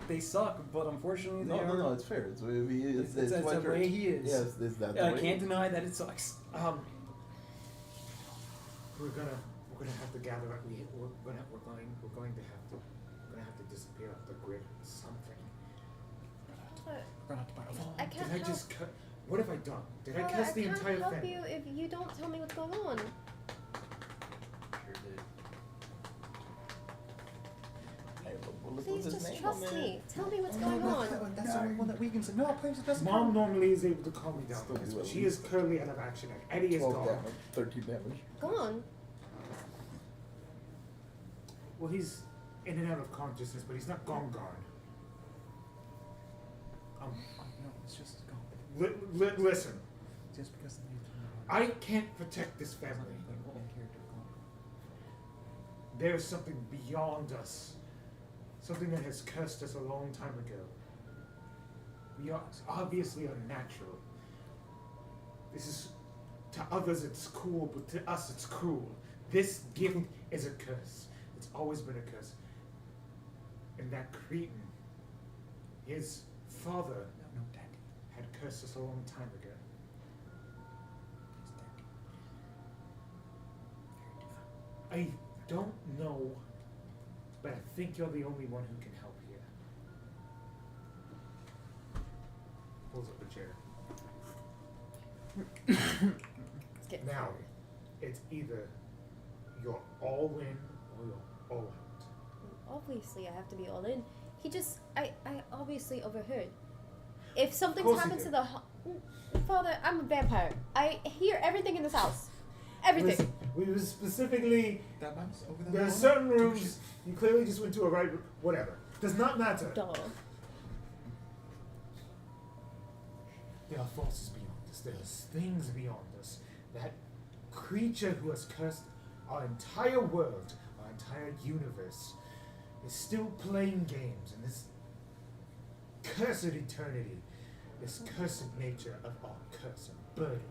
They suck, but unfortunately they are. No, it's fair. It's It's the what way he is. Yes, is that the I way? can't deny that it sucks. We're gonna have to gather up. We're going to have to disappear off the grid. Something. But We're gonna have to buy a phone. I Did can't I help. just cut? What have I done? Did I Father, cast the can't entire help thing? you if you don't tell me what's going on. Sure did. Hey, what was Please his just name, trust man? me. Tell me what's going on. That's the only one that we can say. No, please, it doesn't. Mom normally is able to calm me down, Still for this, do but at she is currently out of action. And Eddie is 12 gone. damage, 13 damage. Go on. Well, he's in and out of consciousness, but he's not gone. No, it's just gone. Listen, Just because the name's I can't protect this family. There's something beyond us. Something that has cursed us a long time ago. We are obviously unnatural. This is, to others it's cool, but to us it's cruel. This gift is a curse. It's always been a curse. And that cretin, his father, No, Daddy. had cursed us a long time ago. I don't know, but I think you're the only one who can help here. Pulls up a chair. Let's get Now, it's either you're all in or you're all out. Obviously, I have to be all in. I obviously overheard. If something's course you happened did. to the Father, I'm a vampire. I hear everything in this house. Everything. We was specifically, That mouse over there. there are certain rooms, you clearly just went to a right room, whatever. Does not matter. Duh. There are forces beyond us. There's things beyond us. That creature who has cursed our entire world, our entire universe, is still playing games in this cursed eternity, this cursed nature of our cursed burden.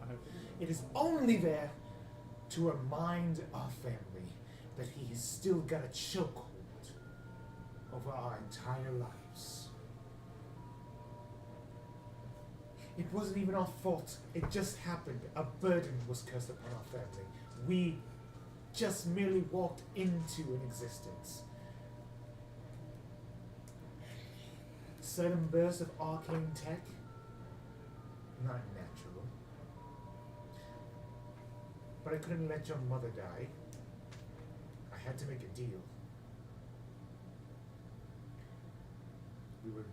It is only there to remind our family that he has still got a chokehold over our entire lives. It wasn't even our fault. It just happened. A burden was cursed upon our family. We just merely walked into an existence. Sudden burst of arcane tech? Not natural. But I couldn't let your mother die. I had to make a deal. We were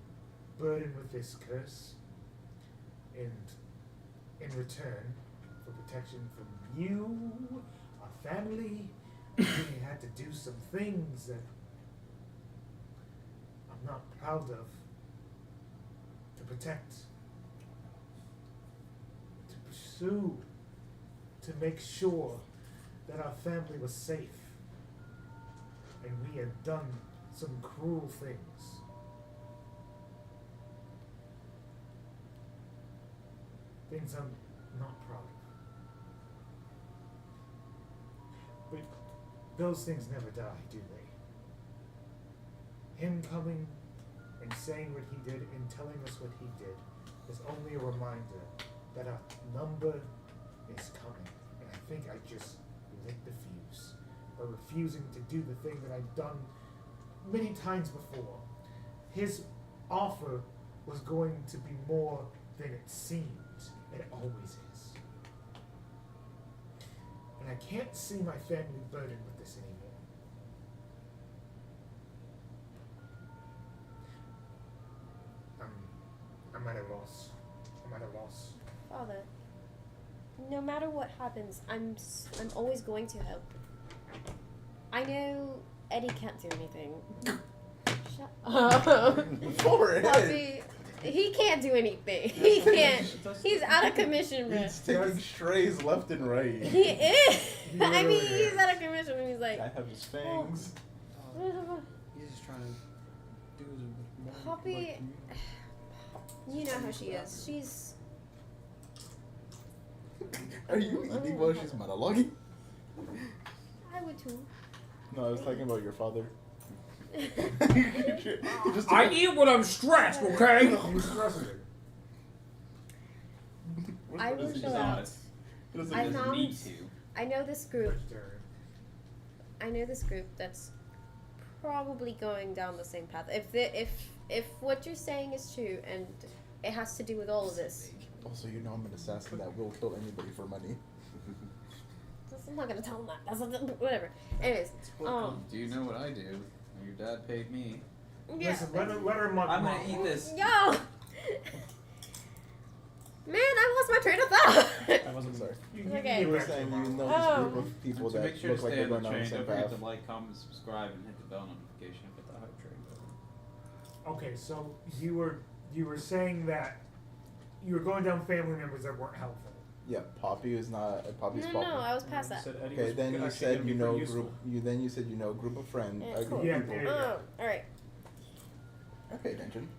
burdened with this curse, and in return for protection from you, our family, we had to do some things that I'm not proud of to protect, to pursue, to make sure that our family was safe. And we had done some cruel things. Things I'm not proud of. But those things never die, do they? Him coming and saying what he did and telling us what he did is only a reminder that our number is coming. And I think I just lit the fuse by refusing to do the thing that I've done many times before. His offer was going to be more than it seemed. It always is. And I can't see my family burdened with this anymore. I'm at a loss. I'm at a loss. Father, no matter what happens, I'm always going to help. I know Eddie can't do anything. Shut up. Poppy, he can't do anything. He can't. He's out of commission, bro. He's taking strays left and right. He is. I mean, he's out of commission when he's like. I have his fangs. He's just trying to do his Poppy, you know how she is. She's. Are you eating while she's monologuing? I would too. No, I was talking about your father. I eat when I'm stressed, okay? You're stressing it. I will chill out. I found. I know this group. I know this group that's probably going down the same path. If what you're saying is true and it has to do with all of this. Also, you know I'm an assassin that will kill anybody for money. I'm not gonna tell him that. That's whatever. Anyways, do you know what I do? Your dad paid me. Yeah. Listen, let her I'm gonna eat this. Yo. Man, I lost my train of thought. I wasn't Sorry. Okay. You were saying you know this group of people So that make sure look to like stay they're on the going down the train. same Don't forget path. to like, comment, subscribe, and hit the bell notification if it's a hype train. Okay, so you were saying that you were going down family members that weren't helpful. Yeah, Poppy is not. Poppy's No, Poppy. I was past that. Okay, then you said you know group. Then you said you know group of friends. Yeah, Group cool. of Yeah, people. yeah. All right. I pay attention.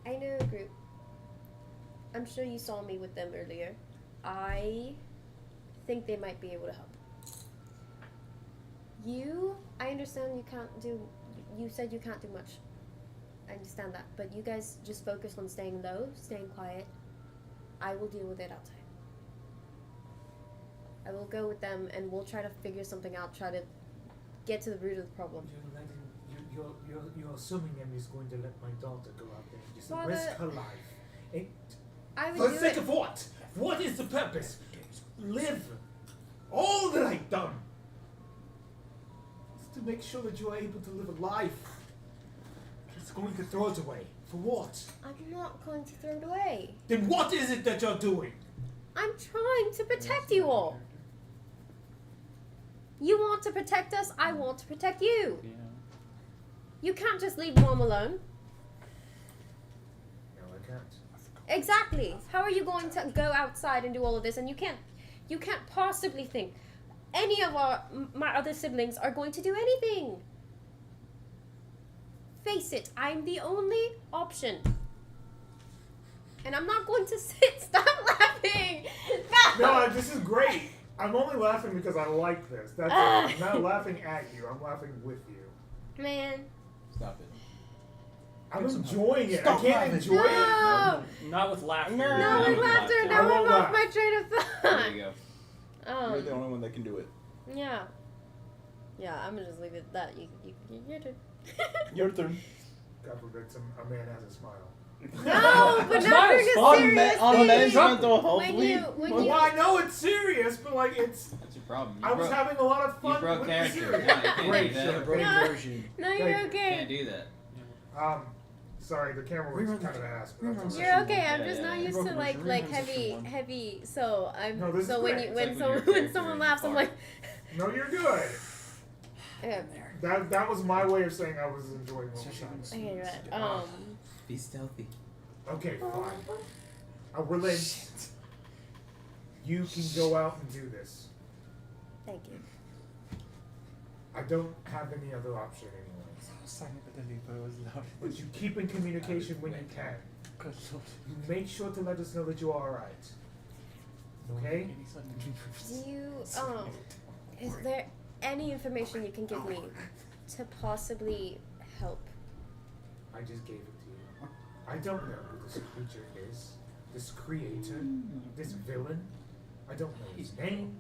I know a group. I'm sure you saw me with them earlier. I think they might be able to help. I understand you can't do. You said you can't do much. I understand that, but you guys just focus on staying low, staying quiet. I will deal with it outside. I will go with them, and we'll try to figure something out. Try to get to the root of the problem. You're assuming Emmy's going to let my daughter go out there and just Father, risk her life. And I would for do the sake it. of what? What is the purpose? Live. All that I've done is to make sure that you are able to live a life. It's going to throw it away. For what? I'm not going to throw it away. Then what is it that you're doing? I'm trying to protect you all. You want to protect us, I want to protect you. Yeah. You can't just leave Mom alone. No, I can't. Exactly. How are you going to go outside and do all of this? And you can't possibly think any of my other siblings are going to do anything. Face it, I'm the only option. And I'm not going to stop laughing. No, this is great. I'm only laughing because I like this. That's it. I'm not laughing at you. I'm laughing with you. Man. Stop it. I'm Get some enjoying it. Stop I can't laughing. enjoy it. No! Not with laughter. No, No, with with laughter. laughter. Now I won't I'm off laugh. my train of There thought. you go. You're the only one that can do it. Yeah. Yeah, I'm gonna just leave it at that. Your turn. Your turn. God forbid a man has a smile. No, but not during a On, serious on thing. men's mental health When week. you, when Well, you, I know it's serious, but like it's. That's your problem. I was having a lot of You fun broke with the character. series. No, you can't Great do that. show. Great No. version. no, you're Thank you. Can't okay. do that. Sorry, the camera We works run kind of the- ass. we But run that's the- okay. You're okay. I'm Yeah, just yeah, not yeah. used to Broken like version. like Rerun section heavy one. heavy. So I'm No, this is so when great. you It's when like someone when your when someone character laughs, I'm like, No, you're good. okay, That was my way of saying I was enjoying what was happening. okay, right. Be stealthy. Okay, fine. I relate. You can go out and do this. Thank you. I don't have any other option anyway. But you keep in communication when you can. You make sure to let us know that you are alright. Okay? Do you is there any information you can give me to possibly help? I just gave it to you. I don't know who this creature is, this creator, this villain. I don't know his name.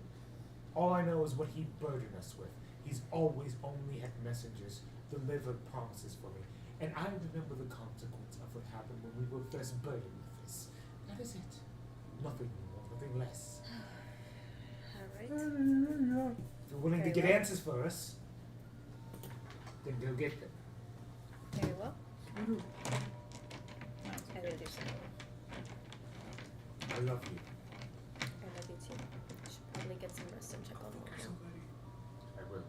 All I know is what he burdened us with. He's always only had messengers, delivered promises for me. And I remember the consequence of what happened when we were first burdened with this. That is it. Nothing more, nothing less. Alright. If you're willing to Very get well. answers for us, then go get them. Very well. I will do so. I love you. I love you too. I should probably get some rest and check on Mom. I will.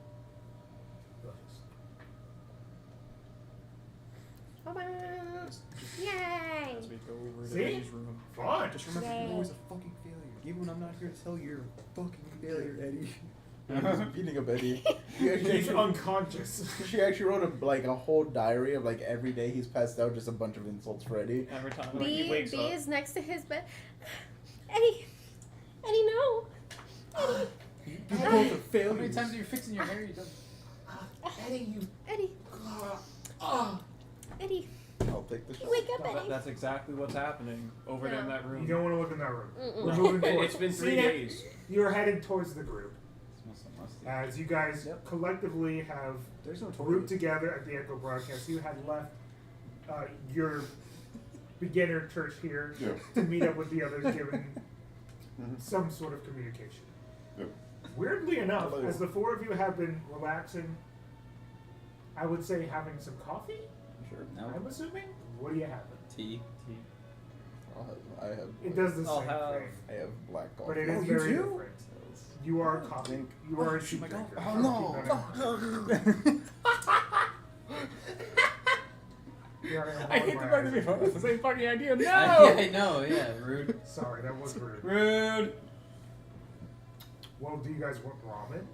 Promise. Yay! As we go over to See? Eddie's room. Fun. Just remember, Yay. you're always a fucking failure. Even when I'm not here to tell you, you're a fucking failure, Eddie. He's beating up Eddie. She He's actually, unconscious. she actually wrote a whole diary of like every day he's passed out, just a bunch of insults for Eddie. Every time when he B wakes B up. is next to his bed. Eddie, Eddie, no. Eddie, You both are How many failures. times are you fixing your hair? You don't. Eddie, you. Eddie, Eddie, I'll take the shot. wake up, Eddie. That's exactly what's happening over there in that room. You don't want to look in that room. Mm-mm. We're moving forward. It's been 3 See, days. You're headed towards the group. Smells so musty. As you guys Yep. collectively have There's no grouped toilet. together at the Echo Broadcast, you had left your beginner church here Yeah. to meet up with the others, given some sort of communication. Yep. Weirdly enough, Hello. as the four of you have been relaxing, I would say having some coffee, Sure. No. I'm assuming? What do you have? Tea. I have. It does the I'll same have- thing, I have black coffee. but it Oh, is you very do? different. You are a coffee. You are a tea my God. drinker. Oh I hate the fact that we both have the same fucking idea. No! Yeah, I know. Yeah, rude. Sorry, that was rude. Rude. Well, do you guys want ramen?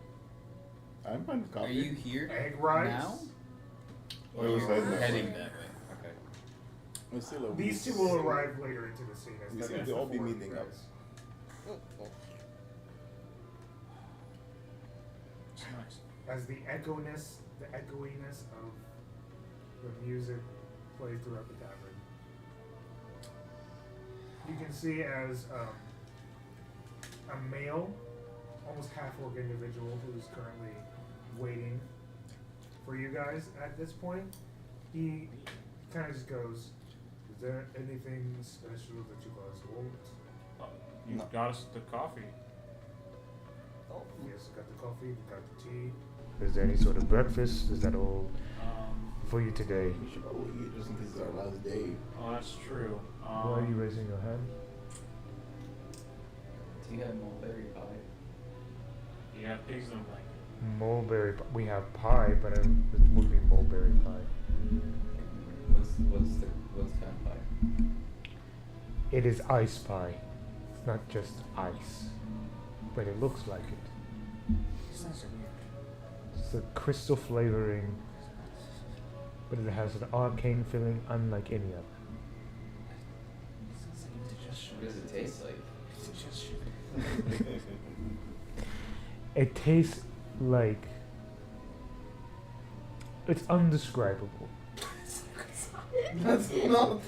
I'm fine with coffee. Are you here Egg rice? now? I was heading that Heading way. that way. Okay. Let's see, like, These two will arrive later into the scene. As We the seem to all be four of meeting you up. guys. It's nice. As the echoiness of the music plays throughout the tavern. You can see as a male, almost half-orc individual who's currently waiting for you guys at this point. He kind of just goes, "Is there anything special that you guys want?" You No. got us the coffee. Yes, we got the coffee, we got the tea. Is there any sort of breakfast? Is that all for you today? We should probably eat just in case it's our last day. Oh, that's true. Why are you raising your hand? Do you have mulberry pie? Yeah, pigs don't like it. Mulberry. We have pie, but it would be mulberry pie. What's kind of pie? It is ice pie. It's not just ice, but it looks like it. It's a crystal flavoring, but it has an arcane feeling unlike any other. What does it taste like? It tastes like it's undescribable. That's not.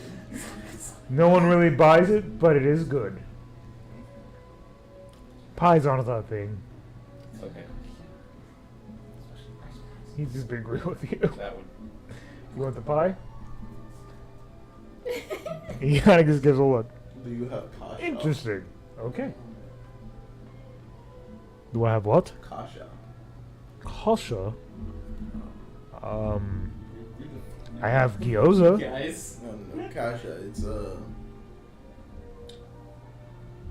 No one really buys it, but it is good. Pie's on that thing. Okay. He's just being real with you. That would. You want the pie? He kind of just gives a look. Do you have Kasha? Interesting. Okay. Do I have what? Kasha. Kasha. I have gyoza. Guys. No, Kasha. It's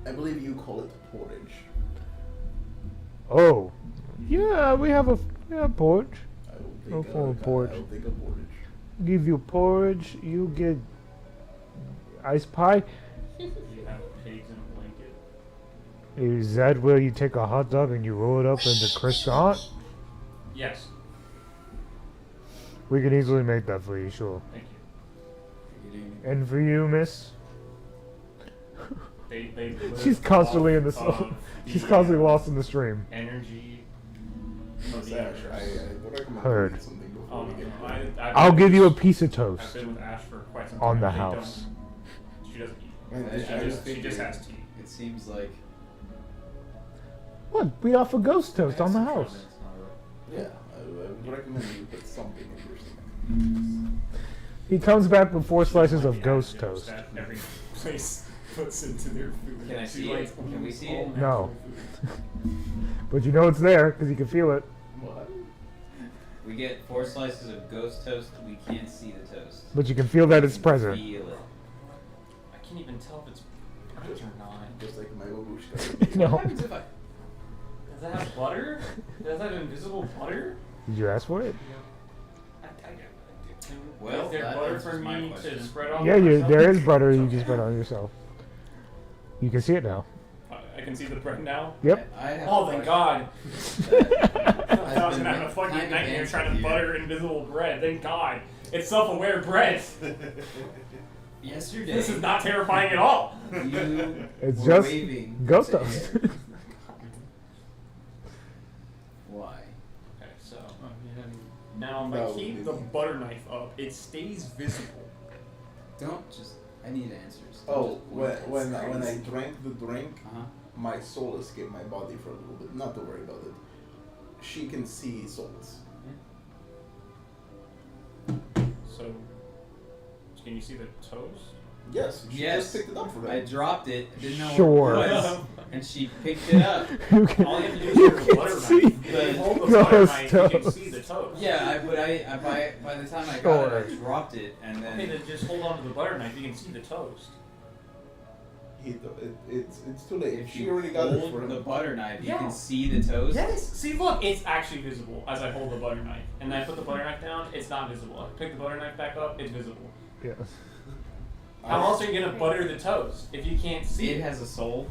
I believe you call it porridge. Oh, yeah, we have porridge. I will Oh, take for porridge. I will take a porridge. Give you porridge. You get ice pie. You have pigs in a blanket. Is that where you take a hot dog and you roll it up into croissant? Yes. We can easily make that for you, sure. Thank you. And for you, miss? They She's live constantly in the off soul. of She's the, constantly lost in the stream. energy of Miss the Ash, I universe. would recommend Heard. doing something before we get I'll give you a piece of I've toast been with Ash for quite some on time. the They house. don't- She doesn't eat. And I just She just has tea. It seems like. What? We offer ghost toast on the house. Yeah, I would recommend you put something in your stomach. He comes back with 4 slices of ghost toast. That every place puts into their food. Can I She see likes it? Can we almost see all it? No. natural food. But you know it's there because you can feel it. What? We get 4 slices of ghost toast. We can't see the toast. But you can feel that it's We can present. Feel it. I can't even tell if it's burnt or not. Just like my babushka. No. What happens if I? Does that have butter? Does that have invisible butter? Did you ask for it? Well, is there that butter answers for my me question. to spread on? Yeah, myself? there is butter you Okay. can spread on yourself. You can see it now. I can see the bread now. Yep. I have Oh, a thank question God! that I was been gonna have a fucking kind of nightmare answered trying to here. butter invisible bread. Thank God! It's self-aware bread. Yesterday, This is not terrifying at all. you It's were just waving ghost to toast. air. Why? Okay, so now if I No, keep the butter knife up, it stays visible. Don't just. I need answers. Don't Oh, just point. when I drank the drink, Uh-huh. my soul escaped my body for a little bit. Not to worry about it. She can see souls. So, can you see the toast? Yes, she Yes. just picked it up for I him. dropped it. Didn't know Sure. what it was, and she picked it up. You can, All you have to do is you hold the can butter see knife. If you hold the butter ghost knife, you can toast. see the toast. Yeah, by the time I got Sure. it, I dropped it, and then. Okay, then just hold on to the butter knife. You can see the toast. It's too late. If She you already got it hold for him. the butter knife, you Yeah. can see the toast. Yes. See, look, it's actually visible as I hold the butter knife, and then I put the butter knife down. It's not visible. I pick the butter knife back up. It's visible. yes. How else are you gonna butter the toast if you can't see It it? has a soul.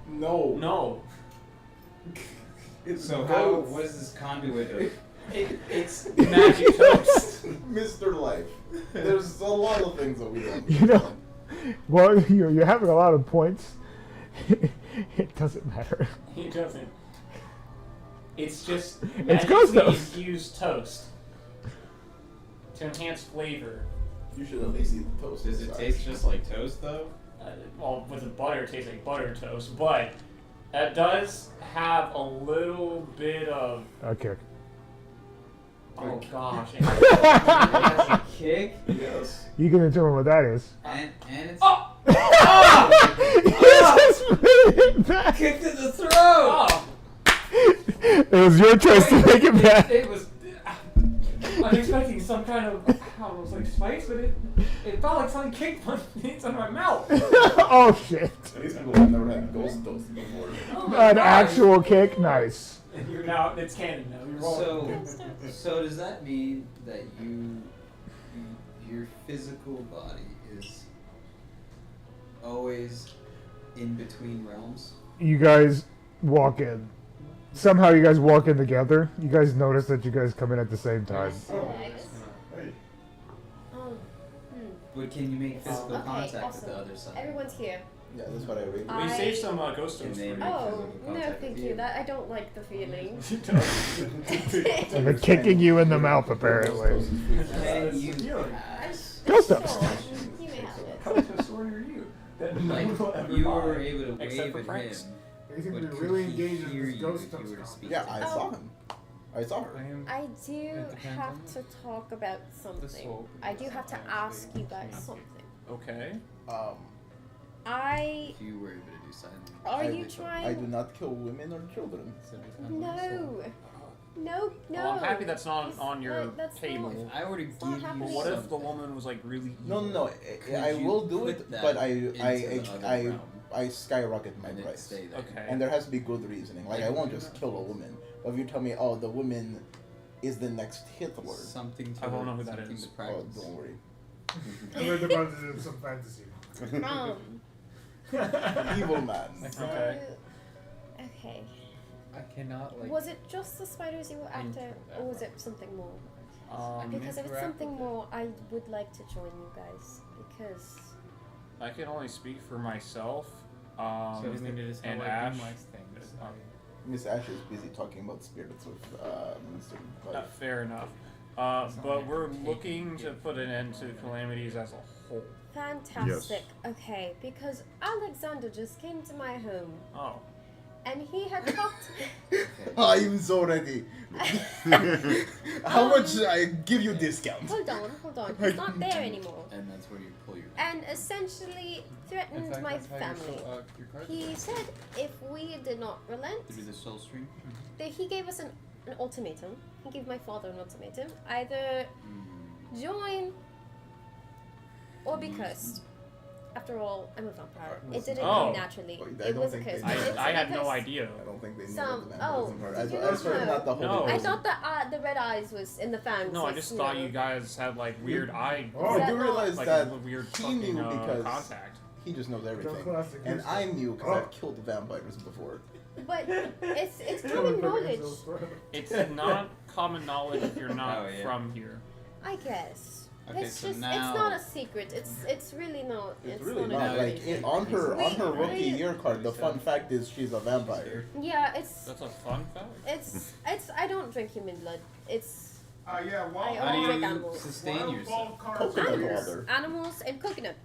No. No. It's So ghosts. what is this conduit of? It's magic toast. Mr. Life. There's a lot of things that we don't. You know, well, you're having a lot of points. It doesn't matter. It doesn't. It's just It's ghost magically toast. infused toast to enhance flavor. You should at least eat the toast. Does it inside. taste just like toast though? Well, with the butter, it tastes like butter toast, but it does have a little bit of. Okay. Oh gosh. It has a kick, Yes. You can determine what that is. and it's Oh! You just made it back. kicked in the throat. Oh! It was your choice to make it back. It was. I'm expecting some kind of. I don't know, it was like spice, but it felt like something kicked my inside my mouth. Oh shit. These people have never had ghost toast before. Oh my An God. actual kick? Nice. And you're now. It's canon now. You're wrong. So does that mean that your physical body is always in between realms? You guys walk in. Somehow you guys walk in together. You guys notice that you guys come in at the same time. But can you make physical Okay, contact awesome. with the other side? Everyone's here. Yeah, that's what I read. We I- saved some ghost Can toast they for make you. Oh, physical no, contact thank with you. That I don't like the feeling. And they're kicking you in the mouth, apparently. Can you I, pass Ghost Sure, ups. you may have it. How much of a sword are you? That no Like, one will ever you buy. were able to Except wave for at pranks. him. They seem to But be could really he engaged in hear this you ghost if stuff. you were to speak Yeah, to I him? saw him. I saw her. I am. I do It depends have on to talk about something. soul I do have to actually ask you guys change. something. Okay. I If you were able to do silent. are I- you I trying? do not kill women or children. So it depends on the soul. No, no. Well, I'm happy that's not It's on your not- that's table. not- If I were to It's give not you happening. What if the something, woman was like really No, evil? no, could I you will do put it, that but I into the other realm I skyrocket my and it price. stay there? Okay. And there has to be good reasoning. Like I won't just kill a woman. But if you tell me, oh, the woman is the next Hitler, Something to I won't know who that something is. to oh, practice. don't worry. I read about it in some fantasy. Evil man. So, Okay. okay. I cannot like. Was it just the spiders you were after, or was it something more? Because if it's interact something with it. more, I would like to join you guys because I can only speak for myself. So we need to just and like Ash. minimize things. Miss Ash is busy talking about spirits with Mr. Clive. Fair enough. But we're looking to put an end to calamities as a whole. fantastic. Okay, because Alexander just came to my home Oh. and he had talked. I'm so ready. How much I give you discount? Hold on. He's not there anymore. And that's where you pull your. And essentially threatened In fact, my that's how you family. fill out your card. He said if we did not relent, Through the soul stream. that he gave us an ultimatum. He gave my father an ultimatum: either join or be cursed. After all, I'm a vampire. It didn't Oh. come naturally. Wait, I It don't was a think curse. they- It's I had no because idea. I don't think they knew Some- that the man oh, wasn't part. did you I not swear know? not the whole No. I person. thought the red eyes was in the fangs. No, I was, just you thought know- you guys had like weird eye. Oh, I do realize like that weird he fucking knew because contact. he just knows everything. classic And history. I knew because Oh. I've killed vampires before. But it's common knowledge, It's not common knowledge if you're not Oh, yeah. from here. I guess. Okay, It's so just now- it's not a secret. It's really not. It's really not. not. a Like secret. on her We- rookie we- year card, the fun fact is she's a vampire. Yeah, it's That's a fun fact. it's I don't drink human blood. It's Yeah, I well, How only do drink you animals. sustain yourself? Coconut Animals. water Animals and coconut.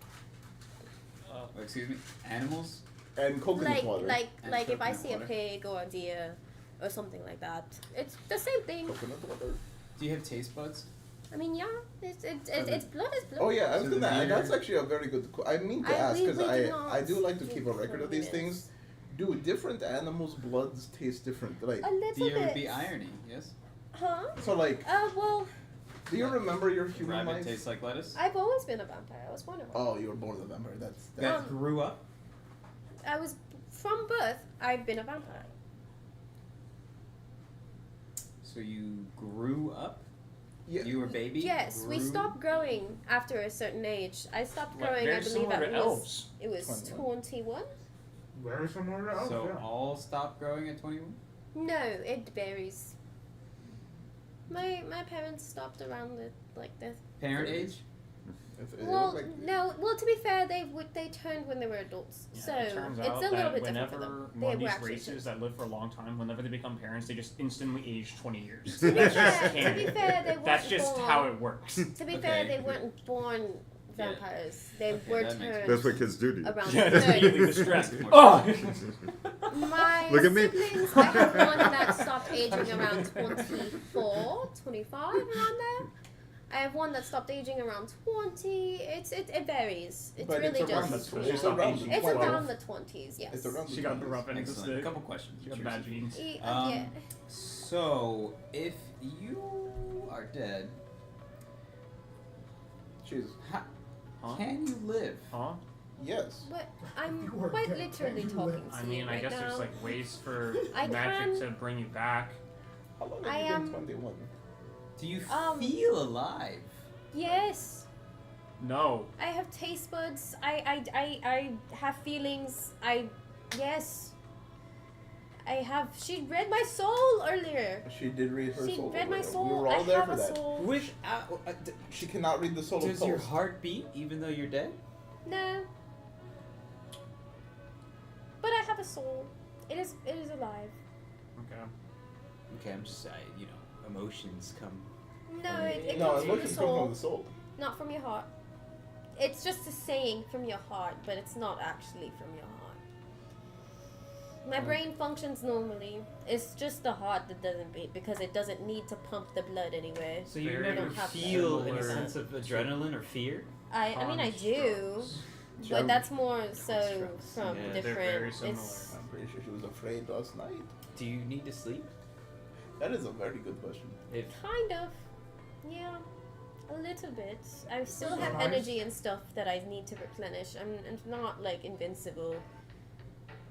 Oh, excuse me. Animals. and coconut Like water. like if I coconut see a water. pig or a deer or something like that, it's the same thing. Coconut water. Do you have taste buds? I mean, yeah, it's blood is blood. Oh yeah, I was So the gonna. beer- That's actually a very good. I mean to ask we because do I not do like to keep a drink record of these humans. things. Do different animals' bloods taste different? Like A little Deer bit. would be irony, yes? Huh? so, like, Well, do you remember your human Rabbit life? tastes like lettuce? I've always been a vampire. I was born a vampire. Oh, you were born a vampire. That's That grew up? I was from birth. I've been a vampire. So you grew up? yeah. You were a baby? Yes, we grew- stopped growing after a certain age. I stopped Like, growing. very I believe similar it to was elves. it was 21. 21. Very similar to elves, So yeah. all stopped growing at 21? No, it varies. My parents stopped around the Parent age? It well, was like- no. Well, to be fair, they turned when they were adults, Yeah, so it turns it's out a little that bit different for whenever them. one They of were these actually races kids. that live for a long time, whenever they become parents, they just instantly age 20 years. To be That's fair, just to be canon. fair, they weren't That's just born. how it works. To be fair, Okay. they weren't born vampires. They Okay, were that makes turned That's what kids do to you. around Yeah, the it's immediately 30s. the stress. More Oh! My Look at me. siblings, I have one that stopped aging around 24, 25, around there. I have one that stopped aging around 20. It varies. It's But really it's around just the It's it's around aging. the it's 12. around the 20s. Yes. It's around the She got the 20s. rough end of the Excellent. A stick. couple questions. She got Cheers. bad genes. Yeah. So, if you are dead, Jesus. Huh? can you live? Huh? Yes. But I'm You are quite dead. literally Can you talking live? to I mean, you I right guess now. there's like ways for I magic can- to bring you back. How long I have you been am- 21? Do you Um, feel alive? Yes. No. I have taste buds. I have feelings. Yes. I have. She read my soul earlier. She did read her She soul. read my earlier. soul. We were I all there have for a that. soul. She cannot read the soul of Does your souls. heart beat even though you're dead? No. But I have a soul. It is alive. Okay. Okay, I'm just, emotions come. No, it No, comes from the emotions come from soul, the soul. not from your heart. it's just a saying from your heart, but it's not actually from your heart. My brain functions normally. It's just the heart that doesn't beat because it doesn't need to pump the blood anywhere. So you Very never don't have to. feel any similar sense of adrenaline or fear? I mean, I do, Constructs. but that's more so Constructs. from Yeah, they're different. very similar. It's I'm pretty sure she was afraid last night. Do you need to sleep? That is a very good question. If kind of, yeah, a little bit. I still have Nice. energy and stuff that I need to replenish. I'm not like invincible.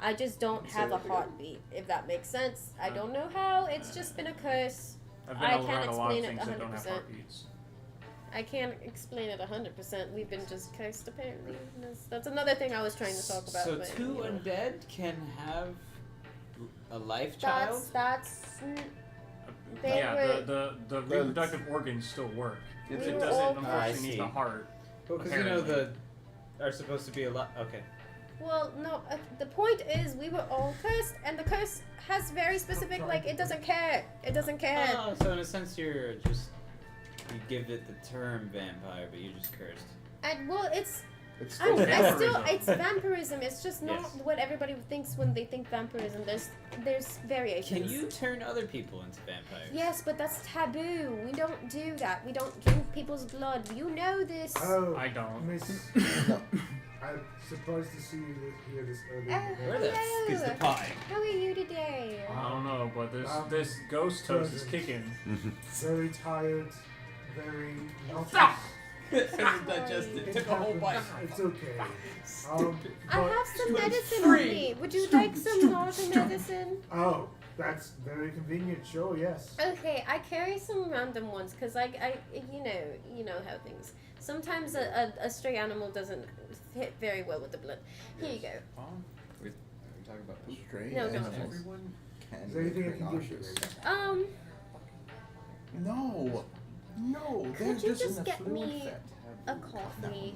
I just don't Say have a that again. heartbeat, if that makes sense. I don't know how. It's just been a curse. I've been I around can't a lot of explain it things that don't have 100%. heartbeats. I can't explain it 100%. We've been just cursed, apparently. That's another thing I was trying to talk about. so but, two you know. undead can have a life child? That's. They Yeah, were- the reproductive organs still work. We It were doesn't all unfortunately cursed. need the heart. Well, because you know the are supposed to be a lot. Okay. Well, no, the point is we were all cursed, and the curse has very specific, like, it doesn't care. It doesn't care. Oh, so in a sense you're just you give it the term vampire, but you're just cursed. And, well, it's It's I still vampirism. it's vampirism. It's just not Yes. what everybody thinks when they think vampirism. There's variations. Can you turn other people into vampires? Yes, but that's taboo. We don't do that. We don't drink people's blood. You know this. Oh, I don't. Miss. I'm surprised to see you here this early. Oh, Where the f is the hello. pie? How are you today? I don't know, but Um, this ghost toast is present. kicking. Very tired. Very. Stop! Hasn't digested. It Took a whole happens. bite. It's okay. I but- have some medicine free. on me. Would you like some nausea medicine? Oh, that's very convenient. Sure, yes. Okay, I carry some random ones because I you know how things. Sometimes a stray animal doesn't hit very well with the blood. Here you go. We're talking about poop. Stray No, no. animals Everyone. can Is there anything I make can give you? nauseous. No, Could there's you just just enough get fluid me fat. a coffee?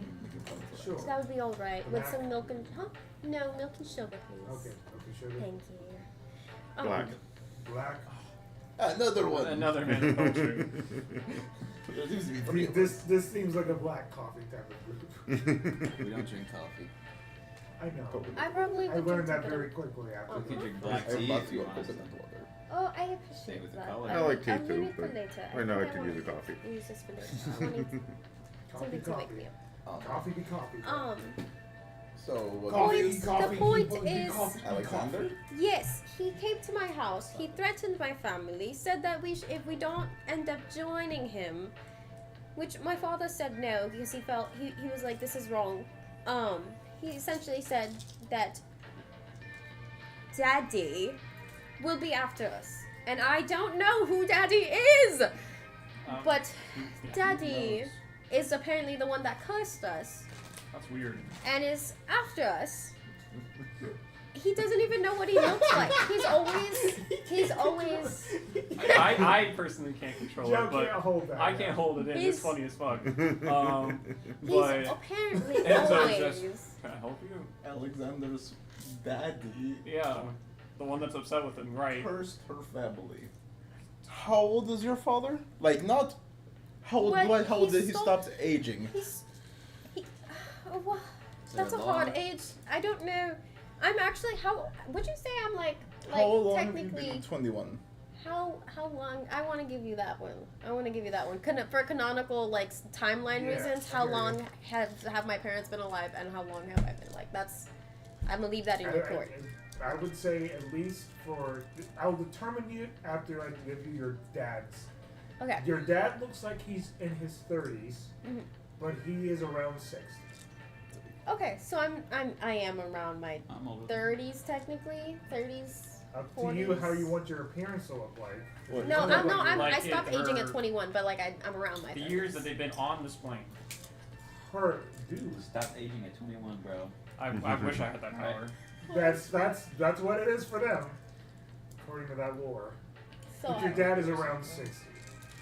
Sure. That would be all right with Black? some milk and no milk and sugar, please. Okay, sure. Thank you. Black. Black. Another one. Another man of culture. There seems to be I three mean, of this seems like a black coffee type of group. We don't drink coffee. I know. I probably I would learned drink that a very bit quickly after. Uh-huh. We can drink us. black I tea love if you you want. coconut water. Oh, I Same appreciate with the that. color. I like tea I'll leave too, it for but later. right now I think could use a wanna coffee. Use this for later. I wanted Coffee, something to wake me coffee. up. Coffee be coffee. So what? The point is, Alexander? yes, he came to my house. He threatened my family. Said that if we don't end up joining him, which my father said no because he felt he was like, this is wrong. He essentially said that Daddy will be after us, and I don't know who Daddy is, but Daddy is apparently the one that cursed us That's weird. and is after us. He doesn't even know what he looks like. He's always. I personally can't control Joe it, but can't hold that. I can't hold it in. He's- It's funny as fuck. He's But apparently Enzo's always. just, can I help you? Alexander's daddy Yeah, the one that's upset with him, right? cursed her family. How old is your father? Like not. How old? Well, How old he did he stopped- stop aging? Oh, wha- that's a hard age. I don't know. I'm actually how? Would you say I'm like How long have you technically? been 21? How long? I want to give you that one. For canonical like timeline Yeah, reasons, how okay. long have my parents been alive, and how long have I been like? That's. I'm gonna leave that in your court. I would say at least for. I'll determine you after I give you your dad's. Okay. Your dad looks like he's in his 30s, Mhm. but he is around 60. Okay, so I am around my I'm older. 30s technically. 30s. Up to you how you want your appearance to look like. What? No, I Like stopped it, aging at her- 21, but like I'm around my The 30s. years that they've been on this plane. Her dude. Stop aging at 21, bro. I wish I had that power. That's what it is for them, according to that lore. So But your dad is around 60.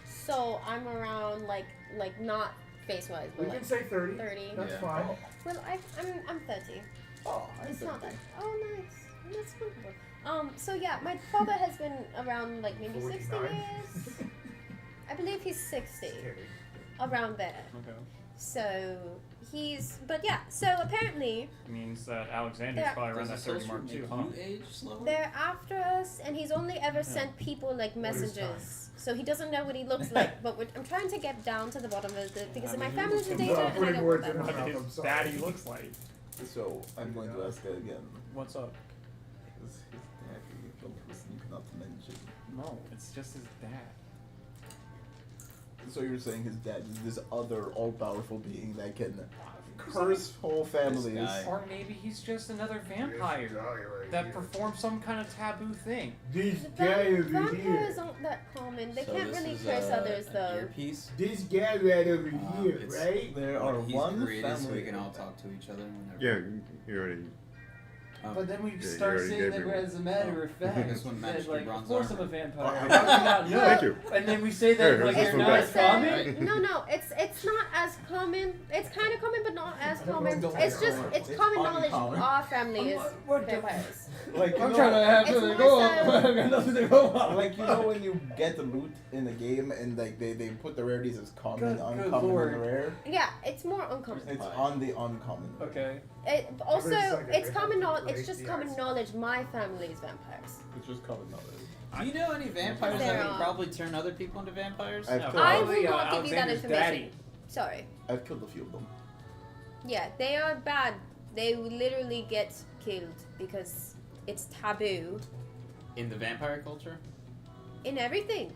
So I'm around like not face wise, but We like can say 30. 30. That's Yeah. fine. Well, I'm 30. Oh, I'm It's not 30. that. Oh, nice. That's wonderful. So yeah, my father has been around like maybe 60 49. years. I believe he's 60, Kidding. around there. Okay. So but yeah. So apparently Means that Alexander's Yeah. probably around Does that the 30 social mark make too, huh? you age slower? they're after us, and he's only ever sent people like messages. So he doesn't know what he looks like. But I'm trying to get down to the bottom of it because my family's in danger, and I putting don't want words that. in my What mouth, I'm his sorry. daddy looks like. So I'm going to ask it again. What's up? Is his daddy the person you cannot mention? No, it's just his dad. So you're saying his dad is this other all-powerful being that can curse whole families? guy. Or maybe he's just another vampire that performs some kind of taboo thing. This guy over Vampires here. aren't that common. They So can't this really is, curse others an though. earpiece. This guy right over here, It's right? There what are he's one created so we family. can all talk to each other whenever. Yeah, you already. But then we Yeah, you start already saying gave that me as a matter of fact, This one matched your bronze armor. a vampire. Oh, How do you not know? Thank you. And then we say Here, that like here's you're this not one as back. common. No, it's not as common. It's kind of common, but not as I don't common. know, It's just common. it's It's common knowledge. uncommon. Our family is What the- vampires. Like, I'm trying to have It's something to more go so- on. I've got nothing to go on. Like, you know when you get the loot in the game and like they put the rarities as common, Good uncommon, lord. and rare? Yeah, it's more uncommon. It's on the uncommon. Okay. Also, Every second it's they common have to knowledge. break It's just the common ice. knowledge. My family is vampires. It's just common knowledge. Do you know any vampires There that can are. probably turn other people into vampires? I've No, killed, I will probably, not give you that Alexander's information. daddy. Sorry. I've killed a few of them. Yeah, they are bad. They will literally get killed because it's taboo In the vampire culture? in everything.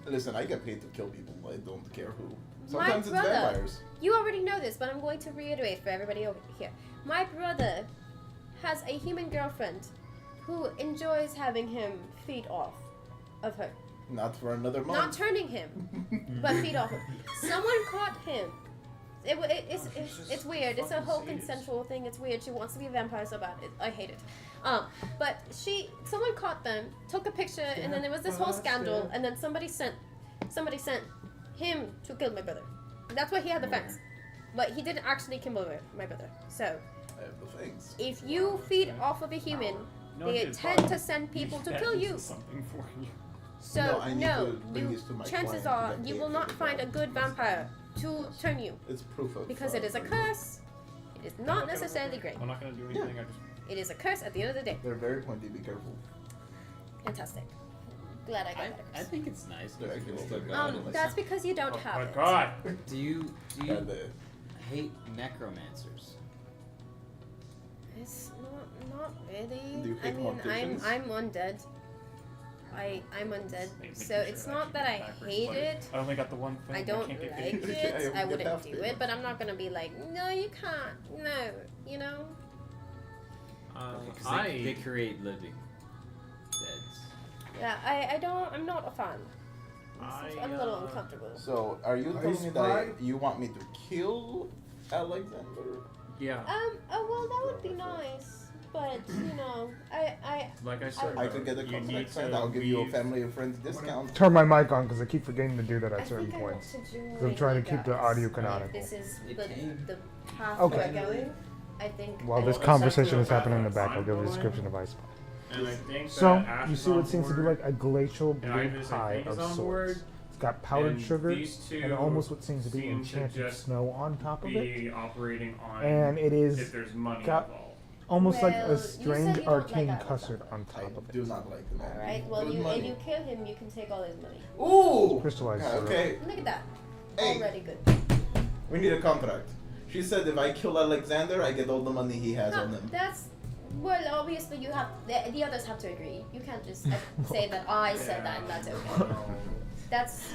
Listen, I get paid to kill people. I don't care who. My Sometimes it's brother- vampires. You already know this, but I'm going to reiterate for everybody over here. My brother has a human girlfriend who enjoys having him feed off of her. Not for another Not month. turning him, but feed off him. Someone caught him. It's weird. It's a whole consensual thing. It's weird. She wants to be a vampire so bad. I hate it. But someone caught them, took a picture, and then there was this whole scandal, and then somebody sent him to kill my brother. That's why he had the fence. But he didn't actually kill my brother. So I have the things. if you feed off of a human, No, they it's tend fine. to send people to Yeah, kill this you. is something for you. So No, I need to bring you, these to my chances client are to get you paid will for not the find a job. good vampire to turn you It's proof of because it is a curse. It is not necessarily great. I'm not gonna do anything. I just It is a curse at the end of the day. They're very pointy. Be careful. Fantastic. Glad I got that I curse. think it's nice. They're that actually people still very go good. into That's this. because you don't oh have my it. god. Do you And the hate necromancers? It's not really. Do you I hate mean, morticians? I'm undead. I'm undead. Make So sure it's that not that I backwards, hate but it. I only got the one thing. I don't can't get like paid. Yeah, it. you I get wouldn't half do payment. it, but I'm not gonna be like, no, you can't. No, you know. Because they create living deads. Yeah, I don't. I'm not a fan. I'm a little uncomfortable. So, are you Are telling you me spy? that you want me to kill Alexander? Yeah. Oh well, that would be nice, but you know, I Like I said, I could get a you need contract to signed. I'll give you a leave- family and friends discount. Turn my mic on because I keep forgetting to do that I at certain think I want points. to join Because I'm trying to you keep the guys. audio If canonical. this is It the came. the path Okay. we're going. I think. While Well, this it's conversation is actually happening in the about back, I'll give a time description of Ice Pie. And I think So, that you Ash see is what on seems to be board, like a glacial and blue Ivan is, I pie think, of is on sorts. board, It's got powdered and sugar these two and almost what seems to be seem to enchanted just snow on top of it. be operating on And it if is there's money got involved. almost like Well, a you said strange you don't like arcane apples, custard though. on I top of do it. not like them. All right. Well, Good if money. you kill him, you can take all his money. Ooh! Crystallized syrup. Okay, Look at that. Hey. Already good. we need a contract. She said if I kill Alexander, I get all the money he has on No, him. that's. Well, obviously you have the others have to agree. You can't just say that I said that and that's okay. That's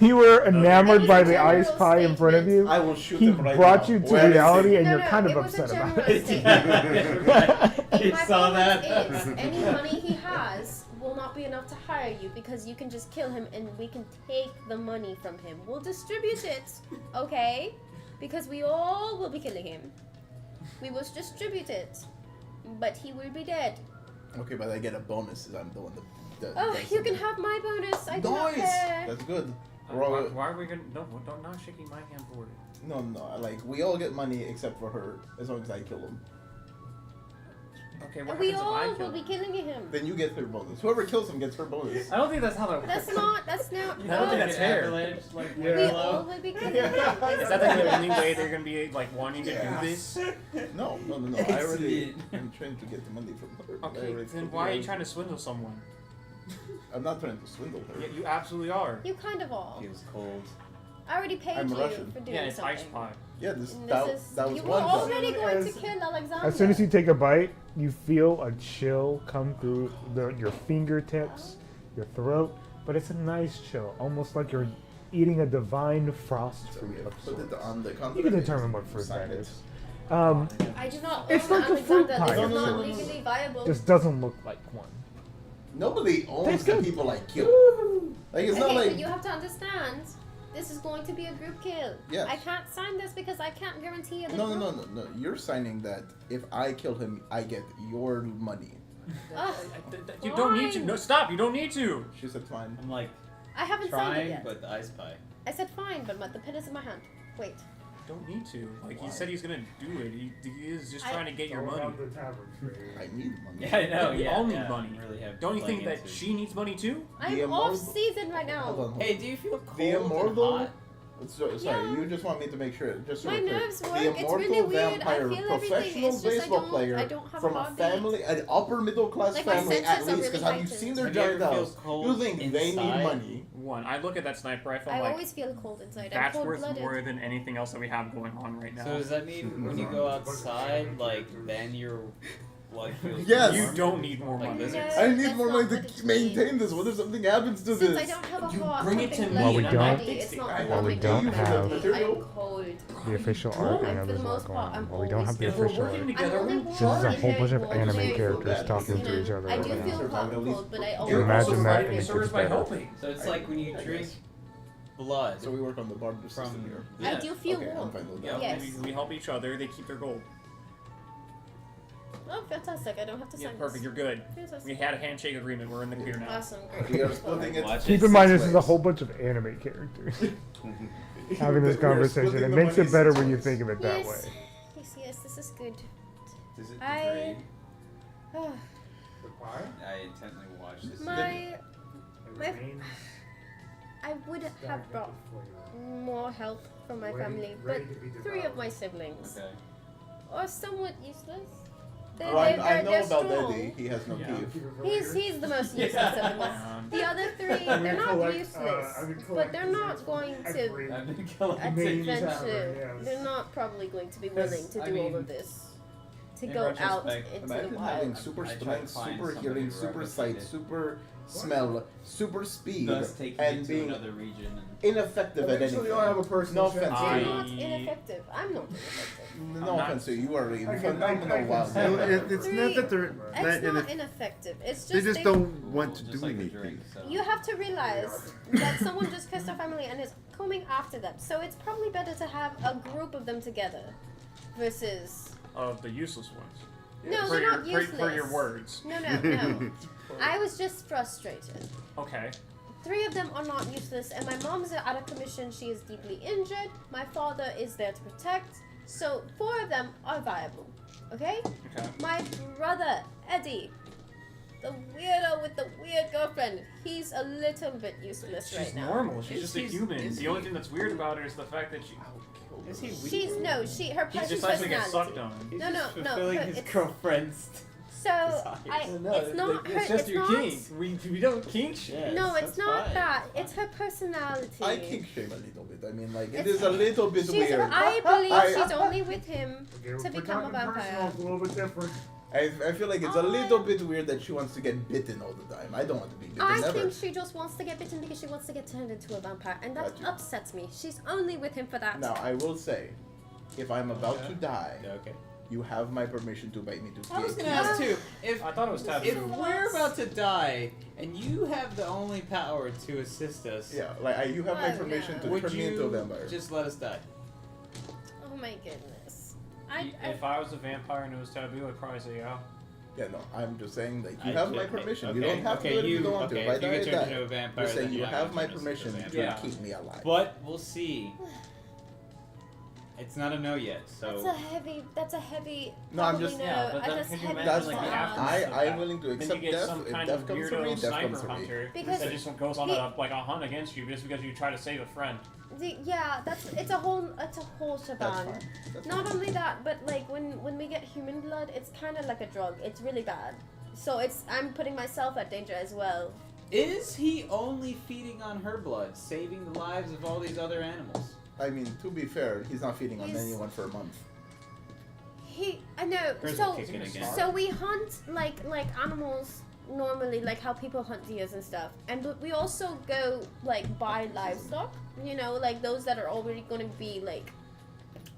You were It enamored was by a the ice general pie in front of you. I will shoot He him right brought now. you to Where is reality, he? and No, you're no, kind of it was a upset about general it. statement. My saw point that. is, any money he has will not be enough to hire you because you can just kill him and we can take the money from him. We'll distribute it, okay? Because we all will be killing him. We will distribute it, but he will be dead. Okay, but I get a bonus if I'm the one that Oh, does you can something. have my bonus. I do not Nice! care. That's good. Uh, We're all- why are we gonna? No, don't not shaking my hand for it. No, like we all get money except for her, as long as I kill him. Okay, what We happens if I all kill will be him? killing him. Then you get her bonus. Whoever kills him gets her bonus. I don't think that's how that works. That's not. That's not. I don't think that's fair. Avalanche, like, We yellow. all will be killing him. Is that the only way they're gonna be like wanting to do this? No. I already. I'm trying to get the money from her. I Okay, already then told why are you her. trying to swindle someone? I'm not trying to swindle her. Yeah, you absolutely are. You kind of are. Feels cold. I already paid I'm you Russian. for doing Yeah, it's something. ice pie. Yeah, this And that, this is, that was you one were time. already going As- to kill Alexander. As soon as you take a bite, you feel a chill come through your fingertips, your throat, but it's a nice chill, almost like you're eating a divine frost So fruit we of have put it sorts. on the You contract. can determine what fruit Sign that it. is. I do not It's own like a fruit Alexander. pie. This No, is no, not no, no, legally viable. Just doesn't look like one. Nobody owns That's the good. people like you. Like it's Okay, not like but you have to understand, this is going to be a group kill. Yes. I can't sign this because I can't guarantee you the no. group. You're signing that if I kill him, I get your money. Ugh, You don't need to. Fine. No, stop. You don't need to. She said fine. I'm like I haven't signed it trying, yet. but the ice pie. I said fine, but the pen is in my hand. Wait. Don't need to. Like Why? he said he's gonna do it. He is just I- trying to get your Go money. around the tavern. I need money. Yeah, I know. We yeah, all need yeah, money. Really have Don't you think playing that into- she needs money too? I'm The off immortal- season right now. Hold on. Hey, do you feel cold The and immortal. hot? Sorry, Yeah. you just want me to make sure. Just so My we're clear. nerves work. The It's immortal really weird. I vampire, feel everything. professional It's just I baseball don't- player I don't have a from a hobby. family, an upper middle class Like, my family at senses are least. Because really have you seen heightened. their Have you ever giant feel house? cold You think they need inside? money? One, I look at that sniper rifle. I I'm like, always feel cold inside. I'm that's worth cold-blooded. more than anything else that we have going on right now. So does that mean when you go outside, like then your blood feels Yes. You warm? don't need more Like money. lizards? I need That's more not money what to it maintain means. this. What if something happens to Since this? I don't have a You heart, bring it pumping to blood me in and my I body, fix it's it. not While While we pumping don't blood in my have body. material- I'm cold. The official art And and for the others most not part, going I'm on. Well, we don't have the always If we're official working art. together, I'm only we're This is a warm whole bunch of and anime very characters cold. talking You to know, each other I right do now. feel Survive hot at and least- cold, but I You're always You're Imagine also that fighting and a it service gets by better. helping. So it's like when you drink blood So we work on the barter system from. here. I Yeah. do feel Okay, I'm warm. fine with Yeah. that. Yes. We help each other. They keep their gold. Oh, fantastic. I don't have to Yeah, sign perfect. this. You're good. Fantastic. We had a handshake agreement. We're in the clear now. Awesome. Great. We are splitting it. Watch Keep it in mind, six this is a ways. whole bunch of anime characters having this We are conversation. splitting It the makes money it better six when you ways. think of it that Yes. way. Yes, this is good. Does it I- degrade? Oh, I intently watched this. my, I would have brought more help from my family, but 3 of my siblings Okay. are somewhat useless. They're, Oh, I they're know about strong. Eddie. He has no Yeah. teeth. He's the most useless of them. The other 3, they're not useless, but they're not going to I've been collecting. adventure. They're not probably going to be willing to I do all mean, of this. To in go out retrospect, into the Imagine wild. having super I tried to strength, find super somebody hearing, to super replicate sight, it. super smell, super speed, Thus taking and it to being another region and ineffective at anything. Eventually, I'll have a personal No offense. chef. You're I- not ineffective. I'm not ineffective. No I'm not- offense to you. You are a I can phenomenal wild say No, man. it's not that they're It's not not ineffective. It's they just just don't want to just do like a anything. drink. So. You have to realize that someone just cursed their family and is coming after them. So it's probably better to have a group of them together versus. Of the useless ones. No, for they're your, not useless. For your words. No, no. I was just frustrated. Okay. 3 of them are not useless, and my mom's out of commission. She is deeply injured. My father is there to protect. So 4 of them are viable. Okay? Okay. My brother, Eddie, the weirdo with the weird girlfriend, he's a little bit useless She's right now. normal. She's Is just a he- human. is The only he- thing that's weird about her is the fact that she. Is he weak? Her He personality. just likes to get sucked on. He's No, just no, fulfilling her- his it's- girlfriend's. So it's not her. It's just it's your not. kink. We don't kink shit. Yes, No, it's that's not fine. that. It's her personality. I kink shame a little bit. I mean, like, it It's- is a little bit She's, weird. I believe I- she's only with him to become a vampire. It's a little bit different. I feel like it's a little bit weird that she wants to get bitten all the time. I don't want to be bitten I ever. think she just wants to get bitten because she wants to get turned into a vampire, and that Gotcha. upsets me. She's only with him for that. Now, I will say, if I'm about to die, Okay. you have my permission to bite me to I was death. gonna ask too. If I thought it was taboo. if we're about to die and you have the only power to assist us, Yeah, like you have my Oh, permission no. to would turn me into a you vampire. just let us die? Oh my goodness. If I was a vampire and it was taboo, I'd probably say yeah. Yeah, no, I'm just saying like you I- have my okay, permission. okay, You don't have okay, to do it if you you- don't want okay, to. If I if you die, get I turned die. into a vampire, Just saying then you you're not have gonna my turn us into a permission to vampire. Yeah. keep me alive. But we'll see. It's not a no yet. That's So a heavy. That's a heavy. No, I'm probably just- no. Yeah, but I then just could you heavy. imagine, That's like, fine. the odds. I'm willing to then accept you get death. some If kind death of comes for weirdo me, death sniper comes for me. hunter Because that just goes on he- a hunt against you just because you try to save a friend. Yeah, it's a whole That's shebang. fine. That's Not fine. only that, but like when we get human blood, it's kind of like a drug. It's really bad. So I'm putting myself at danger as well. is he only feeding on her blood, saving the lives of all these other animals? I mean, to be fair, he's not feeding on He's- anyone for a month. I know. There's So a kicking again. so we hunt like animals normally, like how people hunt deers and stuff, and but we also go like buy livestock. You know, like those that are already going to be like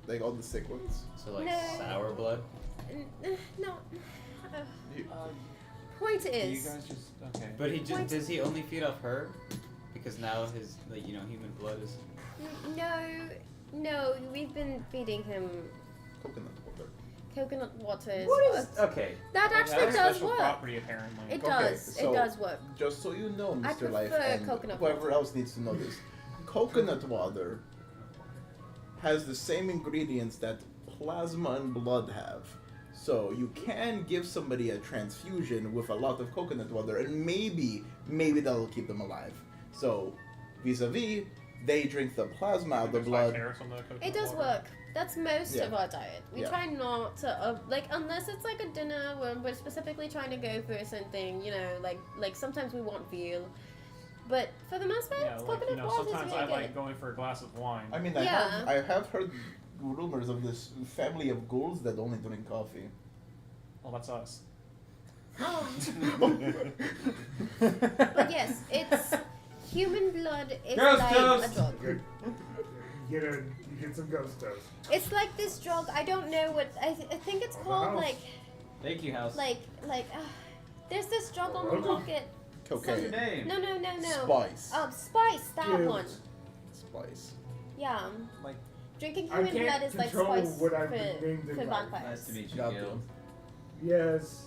Like all the sick ones. So like No. sour blood. no. You- Point You is, guys just okay. But he just Point- does he only feed off her? Because now his human blood is. no, we've been feeding him Coconut water. coconut water. What is okay? That actually That's does special work. property, apparently. It Okay, does. so- It does work. Just so you know, I Mr. Life, prefer and coconut whoever water. else needs to know this, coconut water has the same ingredients that plasma and blood have. So you can give somebody a transfusion with a lot of coconut water, and maybe that'll keep them alive. So, vis-a-vis, they drink the plasma out of the There's blood. carrots on the coconut It does water. work. That's most Yeah. of our diet. We Yeah. try not to, unless it's like a dinner where we're specifically trying to go for something, like sometimes we want veal. But for the most part, Yeah, it's like, coconut water is sometimes really I good. like going for a glass of wine. I mean, Yeah. I have heard rumors of this family of ghouls that only drink coffee. Well, that's us. But yes, it's human blood is Ghost like toast! a drug. You get some ghost toast. It's like this drug. I don't know what I think it's On the called. house. Like Thank you, House. there's this drug on the Welcome. market. Cocaine. name? No. Spice. Spice. That Guilt. one. Spice. Yeah. Like- Drinking I human blood can't is like control spice what for, I've been named in for life. vampires. Nice to meet you, Got Gil. them. Yes.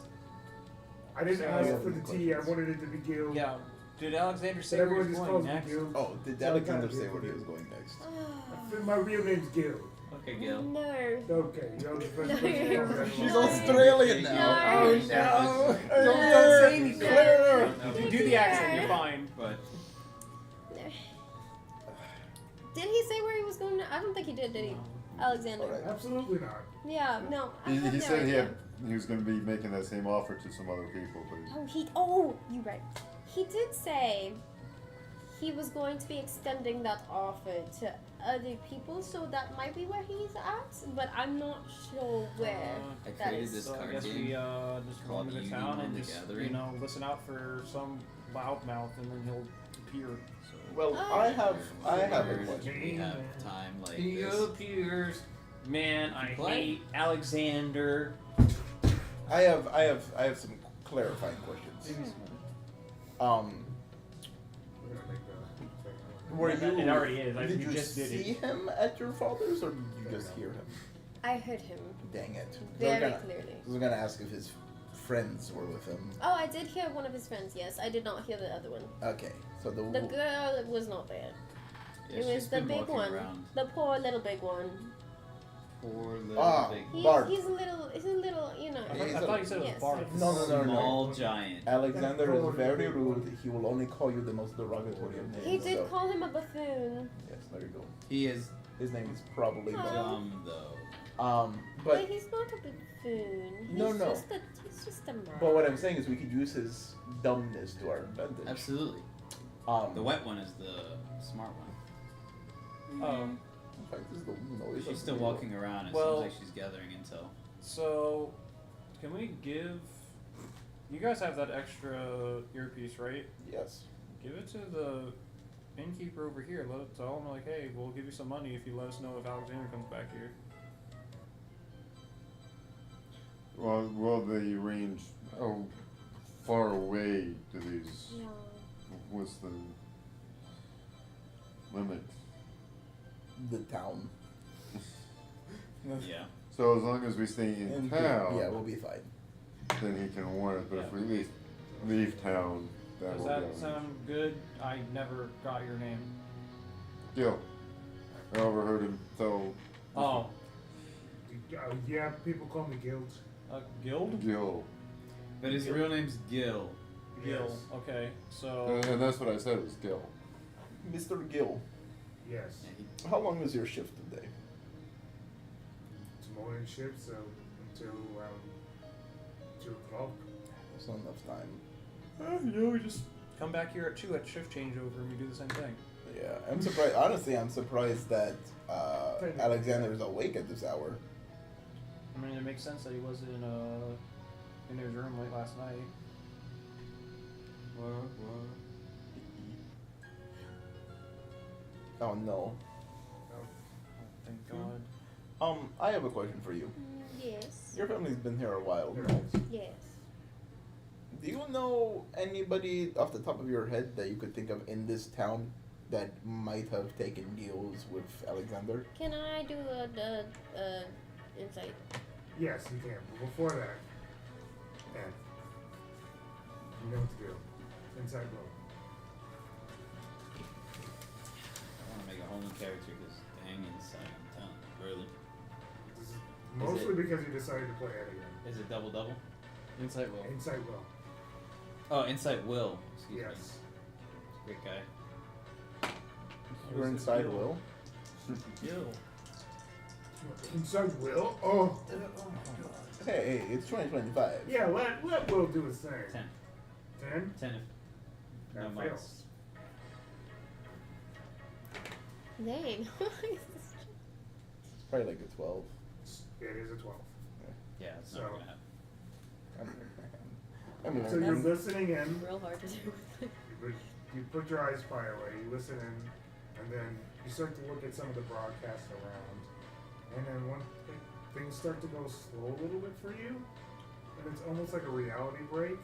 I didn't So- ask for the tea. I wanted it to be Gil. Yeah. Did Alexander But say where everyone he's just going calls me next? Gil. Oh, did So I Alexander kinda say did where he it. was going next? My real name's Gil. Okay, Gil. No. Okay. You're the first No. person to call me. She's No. Australian No. now. Oh, No. Claire, say anything. Claire. If you do the accent, you're fine. But Did he say where he was going? I don't think he did he? Alexander. Alright. Absolutely not. Yeah, no. I He, have he no said idea. he was going to be making that same offer to some other people, but You're right. He did say he was going to be extending that offer to other people, so that might be where he's at, but I'm not sure where I that created is. this So I card guess game. we just go called into the Union town and and the just Gathering. listen out for some loudmouth, and then he'll appear. So Well, Oh. I have a Wherever question. we have time like He this. appears. Man, I Play. hate Alexander. I have some clarifying questions. We're gonna make the Were It you? already is. Did you you just did see it. him at your father's, or did you just hear him? I heard him Dang it! very clearly. I was gonna ask if his friends were with him. Oh, I did hear one of his friends, yes. I did not hear the other one. Okay, so the The girl was not there. Yeah, It she's was the been big walking one. around. The poor little big one. Poor little Ah. big Bart. He's a little, you know. I, He's I a- thought you said it was Yes. Bart. No. small giant. Alexander is very rude. He will only call you the most derogatory of names. He did so- call him a buffoon. Yes, there you go. He is His name is probably Oh. Bart. dumb though. But But he's not a buffoon. No, He's no. He's just a man. but what I'm saying is we could use his dumbness to our advantage. Absolutely. The wet one is the smart one. Um, In fact, this is the noise She's of still the- walking around. It Well- seems like she's gathering intel. so, can we give? You guys have that extra earpiece, right? Yes. Give it to the innkeeper over here. Tell him like, hey, we'll give you some money if you let us know if Alexander comes back here. well, they range how far away do these? Yeah. What's the limit? The town. Yeah. So as long as we stay in And town, yeah, we'll be fine. then he can warn us. But if Yeah. we leave town, that Does will that be sound good? I never got your name. Gil. I overheard him tell Oh, Yeah, people call me Guild. Guild? Gil. But his real name's Gil. Gil. Yes. Okay, so And that's what I said was Gil. Mr. Gill, Yes. Yeah, how long is your shift today? It's morning shift, so until around 2 o'clock. That's not enough time. we just come back here at 2 at shift changeover and we do the same thing. Yeah, I'm surprised. Honestly, I'm surprised that Alexander is awake at this hour. I mean, it makes sense that he was in his room late last night. Oh no. Thank God. I have a question for you. Yes. Your family's been here a while. There No? it is. Yes. Do you know anybody off the top of your head that you could think of in this town that might have taken deals with Alexander? Can I do a insight? Yes, you can. But before that, Ed, you know what to do. Inside blow. I want to make a whole new character because dang inside I'm telling you, really. This is mostly because you decided to play Ed again. Is it double double? Insight will. Inside blow. Oh, Insight Will. Excuse me. Yes. Great guy. You're inside Will? Gil. Inside Will? Oh. Hey, it's 2025. Yeah, let Will do his thing. 10. 10? 10 if That no fails. miles. Dang. It's probably like a 12. It is a 12. Yeah, it's So- not gonna happen. I mean, So you're listening in. Real hard to do. You put your eyes fire away, you listen in, and then you start to look at some of the broadcasts around. And then things start to go slow a little bit for you, and it's almost like a reality break.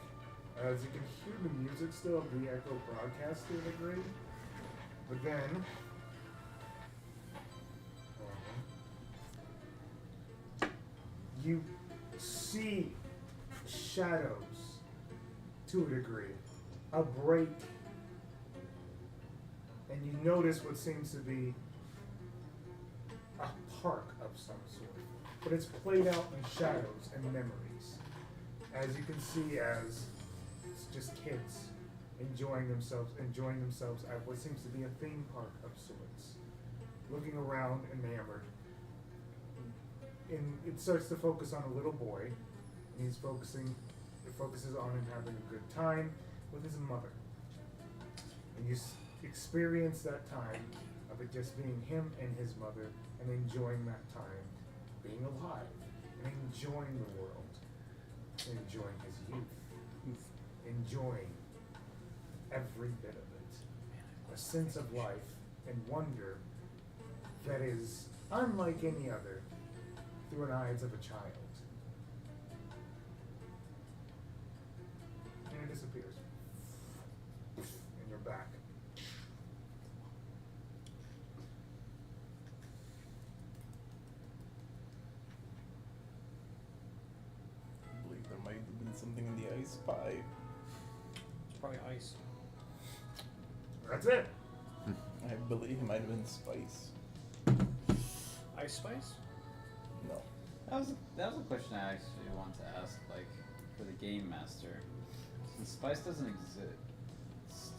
As you can hear the music still of the echo broadcast to a degree. But then you see shadows to a degree, a break, and you notice what seems to be a park of some sort, but it's played out in shadows and memories. As you can see, as it's just kids enjoying themselves at what seems to be a theme park of sorts, looking around enamored. And it starts to focus on a little boy, and it focuses on him having a good time with his mother. And you experience that time of it just being him and his mother, and enjoying that time, being alive, and enjoying the world, enjoying his youth, enjoying every bit of it. A sense of life and wonder that is unlike any other through the eyes of a child. And it disappears. And you're back. I believe there might have been something in the ice pie. It's probably ice. That's it. I believe it might have been spice. Ice spice? No. That was a question I actually wanted to ask, like, for the game master. Since spice doesn't exist.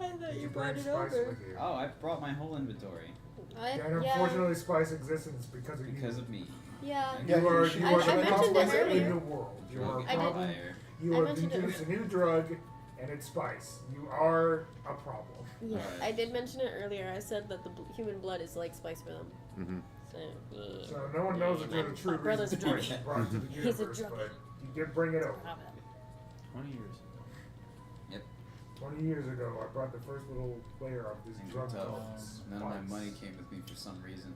I thought You bring spice with you. Oh, I brought my whole inventory And unfortunately, spice exists and it's because of because you. of me. Yeah. Yeah, You are you the I mentioned top it spice in earlier. the world. You are Drug I did- problem. fire. You I have mentioned it introduced a new drug, and it's spice. You are a problem. Yeah, Alright. I did mention it earlier. I said that the human blood is like spice for them. Mm-hmm. So, yeah. So no one knows if My- you're the true my brother's a reason spice druggie. was brought to the He's a universe, druggie. but you did bring it over. 20 years. 20 years ago, I brought the first little layer of this And drug tell, called none of my spice. money came with me for some reason.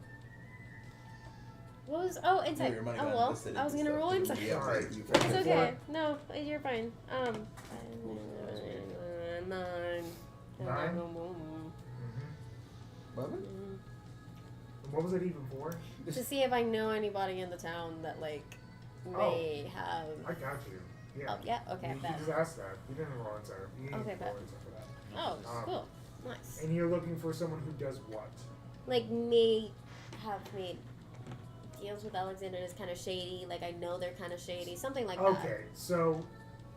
What was? Oh, insight. your money Oh got well, invested I was into gonna stuff roll too. insight. Yeah, Sorry. you It's forgot. okay. No, you're fine. 9. 9? Mhm. 11? What was it even for? To see if I know anybody in the town that like may have. I got you. Yeah. Oh yeah. Okay. You Bet. just asked that. You didn't roll insight. You didn't Okay, roll bet. insight for that. Oh, cool. Nice. And you're looking for someone who does what? Like may have made deals with Alexander is kind of shady. Like I know they're kind of shady, something like that. Okay, so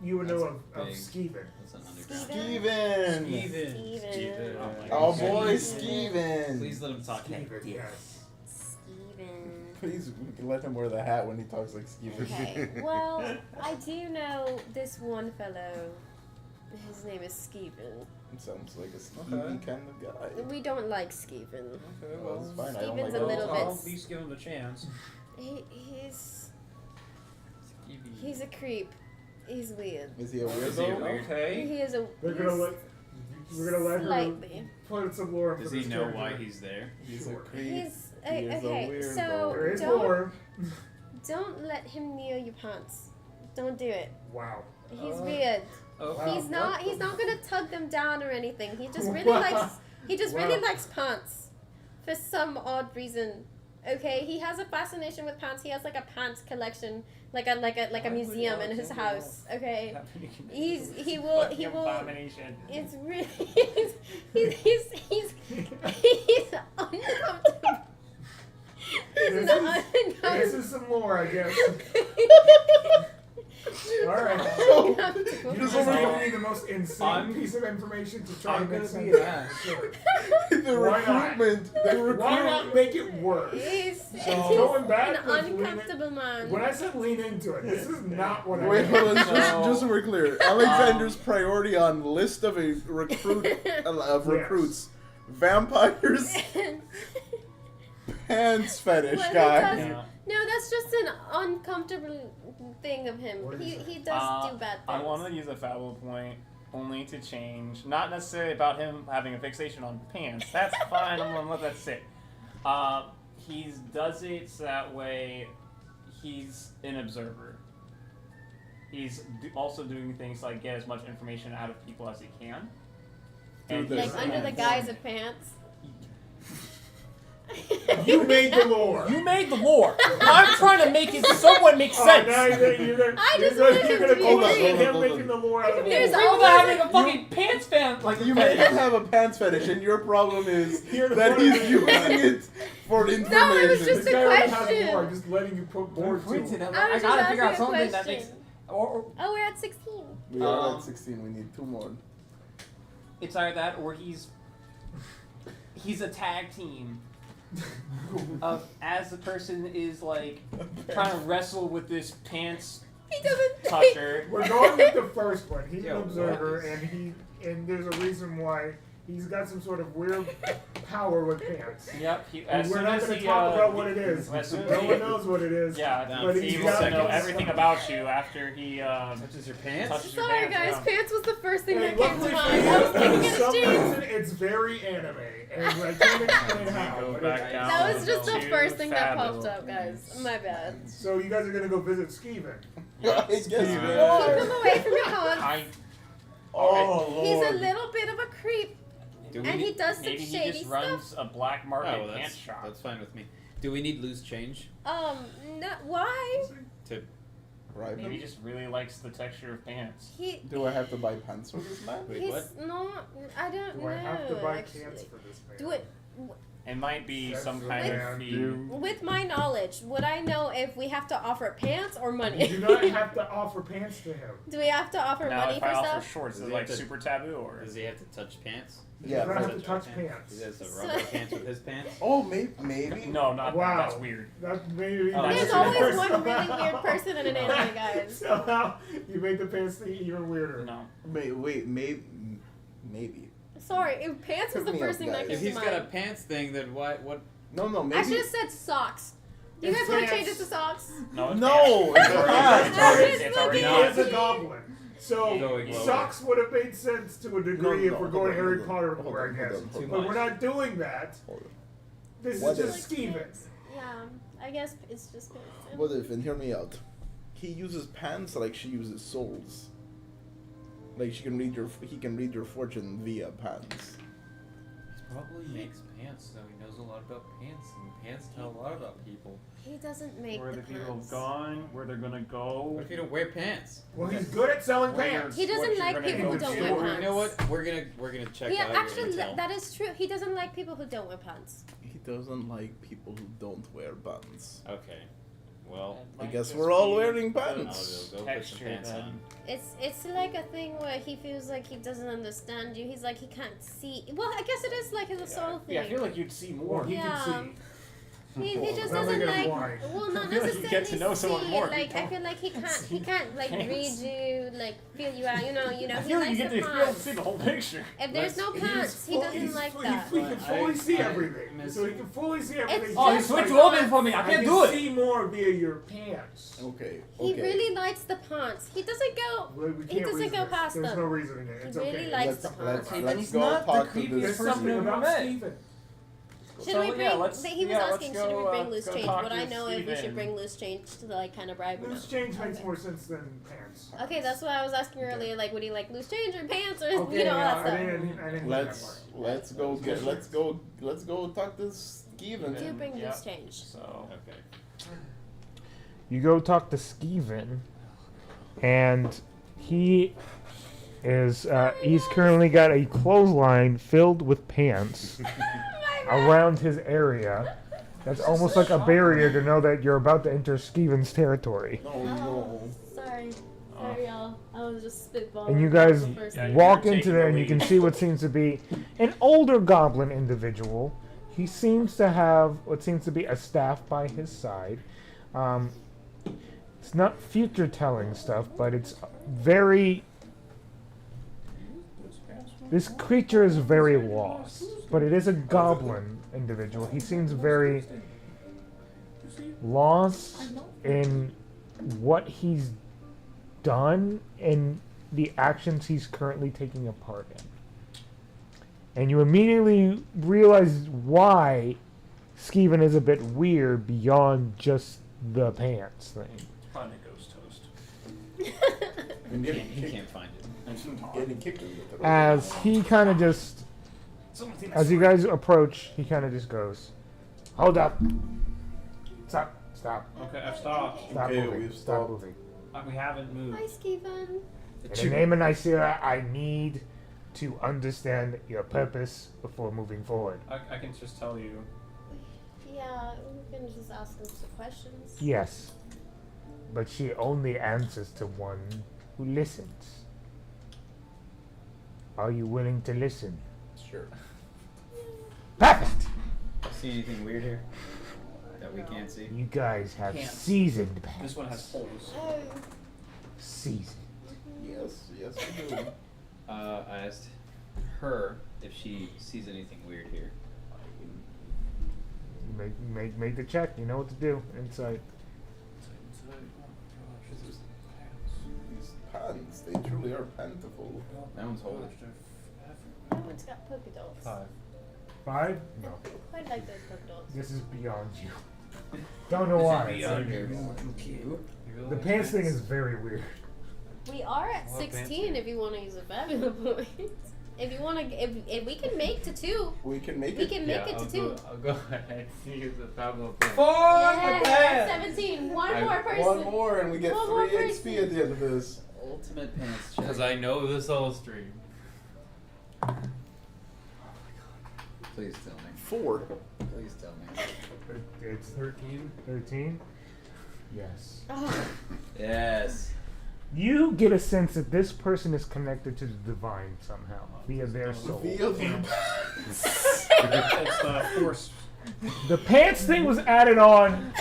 you would know of big. Skeevan. That's an underground. Steven! Steven. Oh boy, Steven! Please let him talk. Skeevan, yes. Steven. Please let him wear the hat when he talks like Steven. Okay. Well, I do know this one fellow. His name is Skeevan. Sounds like a skeevy kind of guy. We don't like Skeevan. Okay, well, it's fine. I don't Steven's like a little him. bit. I'll at least give him the chance. He's a creep. He's weird. Is he a Is he weirdo? weird? Okay. He is a. We're gonna he's let her slightly. put some lore for Does this he know character. why he's there? He's Sure. a creep. He's He is a okay. weirdo. So There is don't lore. let him near your pants. Don't do it. Wow. He's weird. Oh, Wow. He's not. What He's the- not gonna tug them down or anything. He just really Wow. likes. He just really Wow. likes pants, for some odd reason. Okay, he has a fascination with pants. He has like a pants collection, like a Why would museum in his Alexander house. Okay, he Fucking will. abomination. It's really he's uncomfortable. He's This not is- uncomfortable. This is some lore, I guess. Alright. Uncomfortable. You Just just over- gave me the most insane I'm- piece of information to try I'm and make gonna sense be of an it. ass. Sure. The Why not? recruitment. The Why not recruitment. make it worse? He's going back, an let's lean it- uncomfortable man. When I said lean into it, this is not what I Wait, meant. hold on. So- Just so we're clear, Alexander's priority on list of a recruit of Yes. recruits, vampires, pants fetish Well, he guy. does- Yeah. No, that's just an uncomfortable thing of him. What is He does do bad things. I want to use a Fabula point only to change, not necessarily about him having a fixation on pants. That's fine. I'm gonna let that sit. He does it so that way he's an observer. He's also doing things to, like, get as much information out of people as he can. And Dude, Like there's- under the guise of pants. You made the lore. You made the lore. I'm trying to make it somewhat make Oh, sense. now you're gonna, I you're just gonna, wanted you're him gonna to be Hold on, bullshit hold on, him hold on. making the lore out of There's the Agree with always having a fucking pants fan. Like You may not have a pants fetish, and your problem is You're the that one he's who- using it for information. No, it was just This a guy already question. has more. Just letting you put more to it. I was just gotta figure out asking a something that question. makes. Or Oh, we're at 16. We are at 16. We need 2 more. it's either that or he's a tag team of as the person is like trying to wrestle with this pants He doesn't. toucher. We're going with the first one. He's Yeah, an observer, what is- and there's a reason why he's got some sort of weird power with pants. Yep. He, And as we're soon not as going to he, talk about what it is. as soon as No he- one knows what it is. Yeah, But he he's wants to got know this everything stuff. about you after he Touches your pants? touches your Sorry, pants. guys. yeah. Pants was the first thing And that came to luckily for mind. you, I was thinking for of some Steve. reason, it's very anime, and I can't explain how. Go But back it's- down. That was just the to first thing that Fabula. popped up, guys. My bad. So you guys are going to go visit Skeevan. I guess Keep him away from your pants. I, Oh, He's a Lord. little bit of a creep, Do we and he need, does some maybe he shady just stuff. runs a black market oh, pants shop. that's fine with me. Do we need loose change No, why? to? Right. Maybe he just really likes the texture of pants. He. Do I have to buy pants for this man? Wait, He's what? not. I don't Do know. I have to buy actually. pants for this man? Do it. It might be That's some the kind man, of fee. dude. With my knowledge, would I know if we have to offer pants or You money? do not have to offer pants to him. Do we have to offer Now, money if for I offer stuff? shorts, Does is he it like have to- super taboo or? Does he have to touch pants? Yeah, You don't have but- to touch pants. He has to rub our pants with his pants? Oh, maybe. No, not Wow. that. That's weird. That maybe. Oh, There's that's always weird. one really weird person in an anime, guys. Somehow you made the pants thing even weirder. No. Wait, maybe. Sorry, if pants was Hook the me first up, thing that guys. came If to he's mind. got a pants thing, then what? No, I maybe. should have said socks. Do you It's guys want to pants. change it to socks? No. It's No, pants. it's already- pants. It's already. It's It's already He not. is a goblin. So Going lower. socks would have made sense to a degree if we're hold going on, Harry hold on, Potter hold lore, I on, guess. hold on, hold But on. we're not doing that. Hold on. This What is if- just Steven. Pants. Yeah, I guess it's just pants. What if, and hear me out, he uses pants like she uses souls. Like he can read your fortune via pants. He probably makes pants, so he knows a lot about pants, and pants tell a lot about people. He doesn't make Where the the people pants. have gone, where they're gonna go. What if you don't wear pants? Well, he's good at selling Where pants. He doesn't what you're like gonna people who go don't to. wear You pants. know what? We're gonna check Yeah, out actually, your intel. that is true. He doesn't like people who don't wear pants. He doesn't like people who don't wear buttons. Okay. Well, I guess we're all wearing buttons. I'll go put some pants on. It's like a thing where he feels like he doesn't understand you. He's like he can't see. Well, I guess it is like a soul thing. Yeah, I feel like you'd see more. He Yeah. can see. He just Not doesn't like like. blind. Well, not I feel like necessarily you get to know someone see. more. Like I feel like he can't like read Pants. you, like feel you out. You know. I He feel like likes you get the to be able to pants. see the whole picture. If there's no pants, he doesn't like that. He can fully see I- everything. Miss- So he can fully see everything. It's Oh, just he's switched the open pants. for me. I can't do it. See more via your pants. Okay. He Okay. really likes the pants. He doesn't go. We He can't doesn't reason go this. past There's them. no reasoning it. It's He really okay. likes Let's the pants. let's go talk to There's this. something about Steven. Should we bring? He was let's asking, go, should we bring loose go change? talk Would to I know if we should Steven. bring loose change to like kind of bribe him? Loose change makes more sense than pants. Okay, that's what I was asking earlier. Like, would he like loose change or pants or Okay, you know all I that stuff? didn't Let's go talk to Steven. Do bring Yeah. loose change. So Okay. You go talk to Steven, and he is he's currently got a clothesline filled with pants around his area. That's almost like a barrier to know that you're about to enter Steven's territory. Oh no. Sorry, y'all. I was just spitballing. And you guys the first Yeah, time. walk you're into taking there, the and you can lead. see what seems to be an older goblin individual. He seems to have what seems to be a staff by his side. It's not future-telling stuff, but it's very. This creature is very lost, but it is a goblin individual. He seems very lost in what he's done and the actions he's currently taking a part in. And you immediately realize why Skeevan is a bit weird beyond just the pants thing. Probably ghost toast. I'm getting He kicked. can't find it. I'm getting kicked in the throat. As he kind of just, as you guys approach, he kind of just goes, "Hold up! Stop! Stop! Okay, I've stopped. Stop Okay, moving! we've Stop stopped. moving!" We haven't moved. Hi, Steven. In the name of Nicera, I need to understand your purpose before moving forward. I can just tell you. Yeah, we can just ask him some questions. Yes, but she only answers to one who listens. Are you willing to listen? Sure. Perfect! See anything weird here that we can't see? You guys have Pants. seasoned pants. This one has holes. Oh, Seasoned. Yes, we do. I asked her if she sees anything weird here. Make the check. You know what to do. Insight. These pants, they truly are plentiful. That one's holy. that one's got polka dots. 5? No. Quite like those polka dots. This is beyond you. Don't know why. The pants thing is very weird. We are at What pants 16 if you want to use a Fabula point. If you want to, if we can make to 2, We can make we it. can make it to 2. I'll go ahead and use the Fabula point. Yeah, 17. One more person. One more, and we get One more 3 person. XP at the end of this. Ultimate pants check. Because I know the soul stream. Please tell me. 4. Please tell me. It's 13. 13? Yes. Oh, Yes. You get a sense that this person is connected to the divine somehow via their soul. Via the It's the force. The pants thing was added on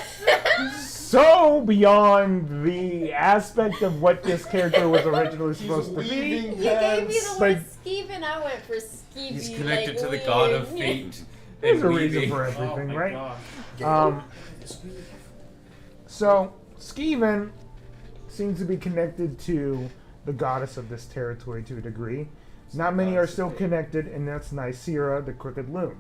so beyond the aspect of what this character was originally supposed to be. weaving you gave me the Like- word skeevin', I went for skeevy. He's connected like, to the god of weird. fate. There's a and reason weaving. for Oh everything, my right? gosh. So Skeevan seems to be connected to the goddess of this territory to a degree. Not many are still connected, and that's Nicera, the crooked loom.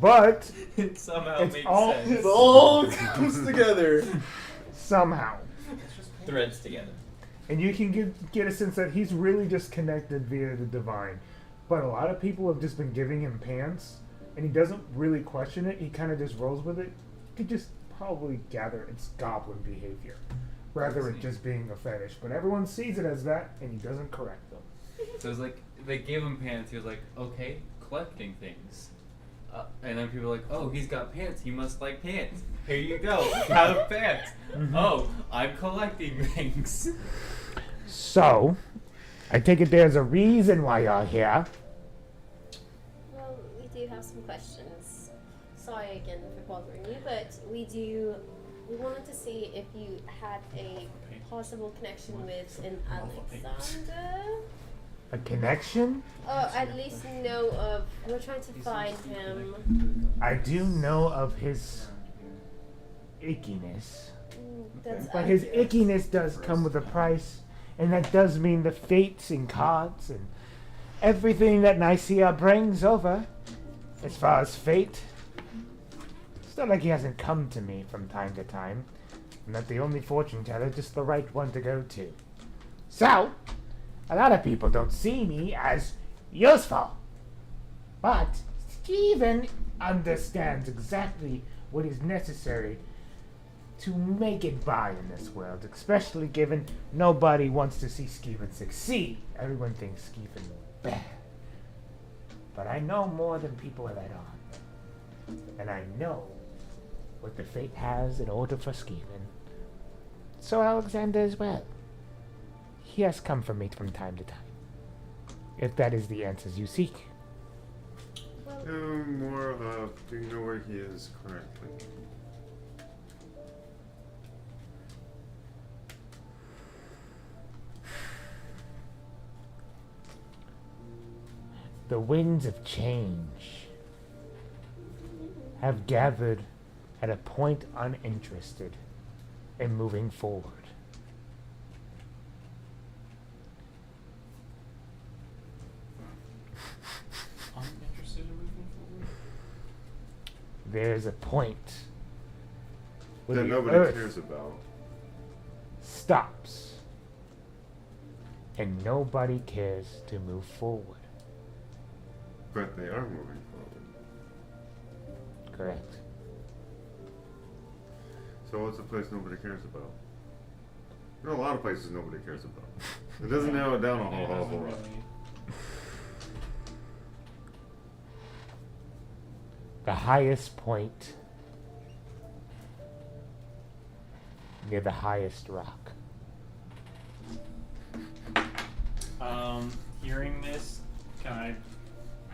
But It somehow It's makes all- sense. It all comes together. somehow, Threads together. and you can get a sense that he's really just connected via the divine. But a lot of people have just been giving him pants, and he doesn't really question it. He kind of just rolls with it. You could just probably gather it's goblin behavior, rather than just being a fetish. But everyone sees it as that, and he doesn't correct them. So it's like they gave him pants. He was like, okay, collecting things. And then people are like, oh, he's got pants. He must like pants. Here you go. Have pants. Oh, I'm collecting things. So, I take it there's a reason why you're here. Well, we do have some questions. Sorry again for bothering you, but we wanted to see if you had a possible connection with an Alexander. A connection? Or at least know of. We're trying to find him. I do know of his ickiness. That's But his accurate. ickiness does come with a price, and that does mean the fates and cards and everything that Nicaea brings over. As far as fate, it's not like he hasn't come to me from time to time. I'm not the only fortune teller, just the right one to go to. So, a lot of people don't see me as useful. But Stephen understands exactly what is necessary to make it by in this world, especially given nobody wants to see Stephen succeed. Everyone thinks Stephen bad. But I know more than people let on. And I know what the fate has in order for Stephen. So Alexander as well. He has come for me from time to time. If that is the answers you seek. More do you know where he is currently? The winds of change have gathered at a point uninterested in moving forward. Uninterested in moving forward? There's a point where That the nobody earth cares about. stops and nobody cares to move forward. But they are moving forward. Correct. So what's a place nobody cares about? There are a lot of places nobody cares about. It doesn't narrow it down a whole lot. The highest point near the highest rock. Hearing this, can I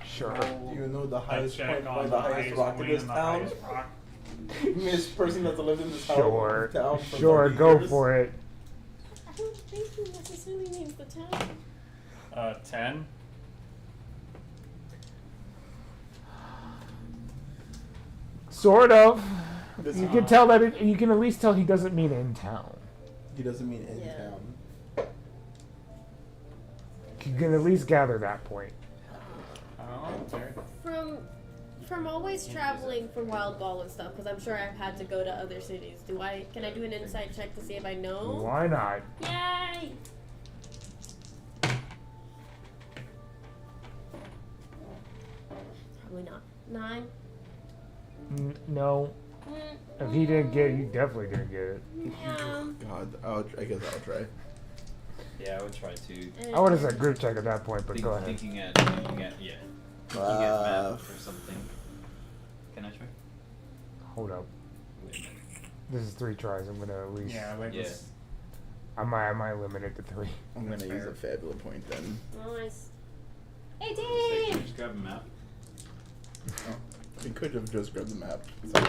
Sure. roll Do you know the a highest check point by on the highest rock in point this and the town? highest rock? This person that's lived in this Sure. town for Sure, 30 go years. for it. I don't think he necessarily means the town. 10. Sort of. This- You can tell that you can at least tell he doesn't mean in town. He doesn't mean in Yeah. town. You can at least gather that point. Oh, fair. From always traveling for Wild Ball and stuff, because I'm sure I've had to go to other cities. Can I do an insight check to see if I know? Why not? Yay! Probably not. 9. No. If he didn't get it, you definitely didn't get it. Yeah. God, I guess I'll try. Yeah, I would try to. I would have said group check at that point, but go ahead. Thinking at map or something. Can I try? Hold up. Wait a minute. This is 3 tries. I'm gonna at least. Yeah, like Yeah. this. I might limit it to 3. I'm That's gonna use fair. a Fabula point then. Nice. Can 18! you just grab a map? We could have just grabbed the map. So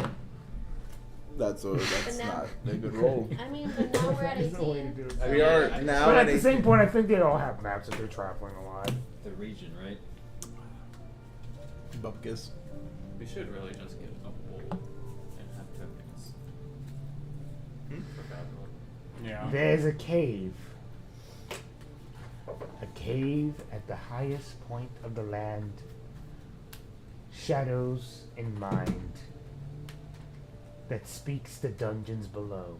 that's But now- not a good roll. I mean, but now we're at There's no way to 18. do it. so- We are I- now But at at the same point, I think they all have maps if they're traveling a lot. The region, right? Bupkis. We should really just get a bowl and have tokens. For Fabula. Yeah. There's a cave. A cave at the highest point of the land. Shadows in mind. That speaks the dungeons below.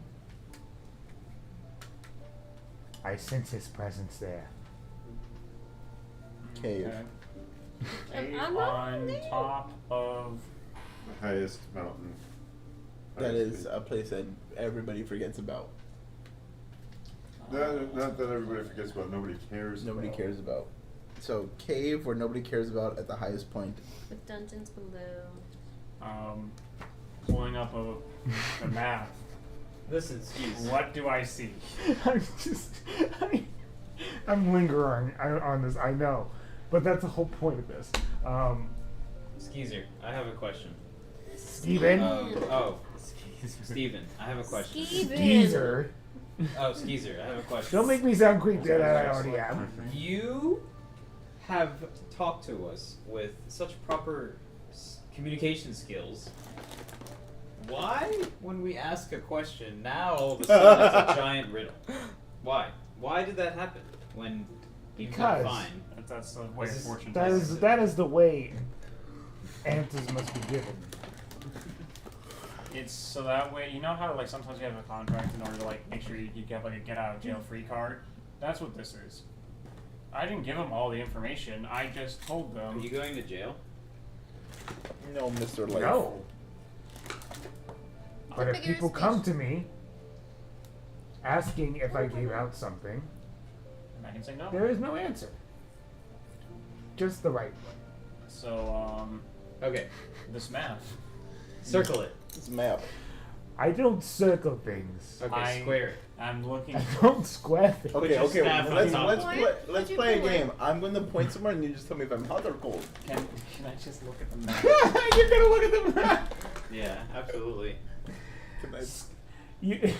I sense his presence there. Cave. Okay. I'm not On there. top of. The highest mountain. That Highest is peak. a place that everybody forgets about. Not that everybody forgets about. Nobody cares. Nobody about. cares about. So cave where nobody cares about at the highest point. With dungeons below. Pulling up the map. Listen, excuse. What do I see? I'm lingering on this. I know, but that's the whole point of this. Skeezer, I have a question. Steven. Steven, I have a question. Skeezer. Oh, Skeezer, I have a question. Don't make me sound creepy that I already am. You have talked to us with such proper communication skills. Why, when we ask a question, now all of a sudden it's a giant riddle? Why? Why did that happen? When you Because fine. That's the way of fortune. That is the way answers must be given. It's so that way, you know how like sometimes you have a contract in order to like make sure you get like a get out of jail free card? That's what this is. I didn't give them all the information. I just told them. Are you going to jail? No, Mr. Life. No. But if Figure people speech. come to me asking if I gave out something, And I can say no. there is no answer. Just the right one. So Okay, this map. circle it. This map. I don't circle things. Okay, square it. I'm looking. I don't square things. Okay, your okay. staff on Let's top. let's Point? play, Put let's your play a point. game. I'm going to point somewhere, and you just tell me if I'm hot or cold. Can I just look at the map? You're gonna look at the map. Yeah, absolutely. Can I...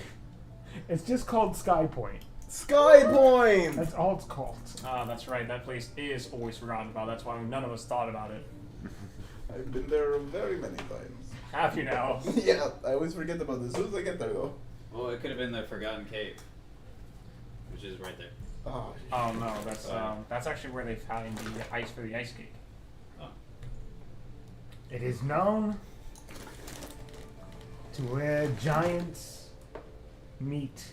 It's just called Sky Point. Sky Point. That's all it's called. Ah, that's right. That place is always forgotten about. That's why none of us thought about it. I've been there very many times. Have you now? Yeah, I always forget about this. As soon as I get there, though. Well, it could have been the Forgotten Cave, which is right there. Oh, Oh no, that's actually where they found the ice for the ice skate. Oh. It is known to where giants meet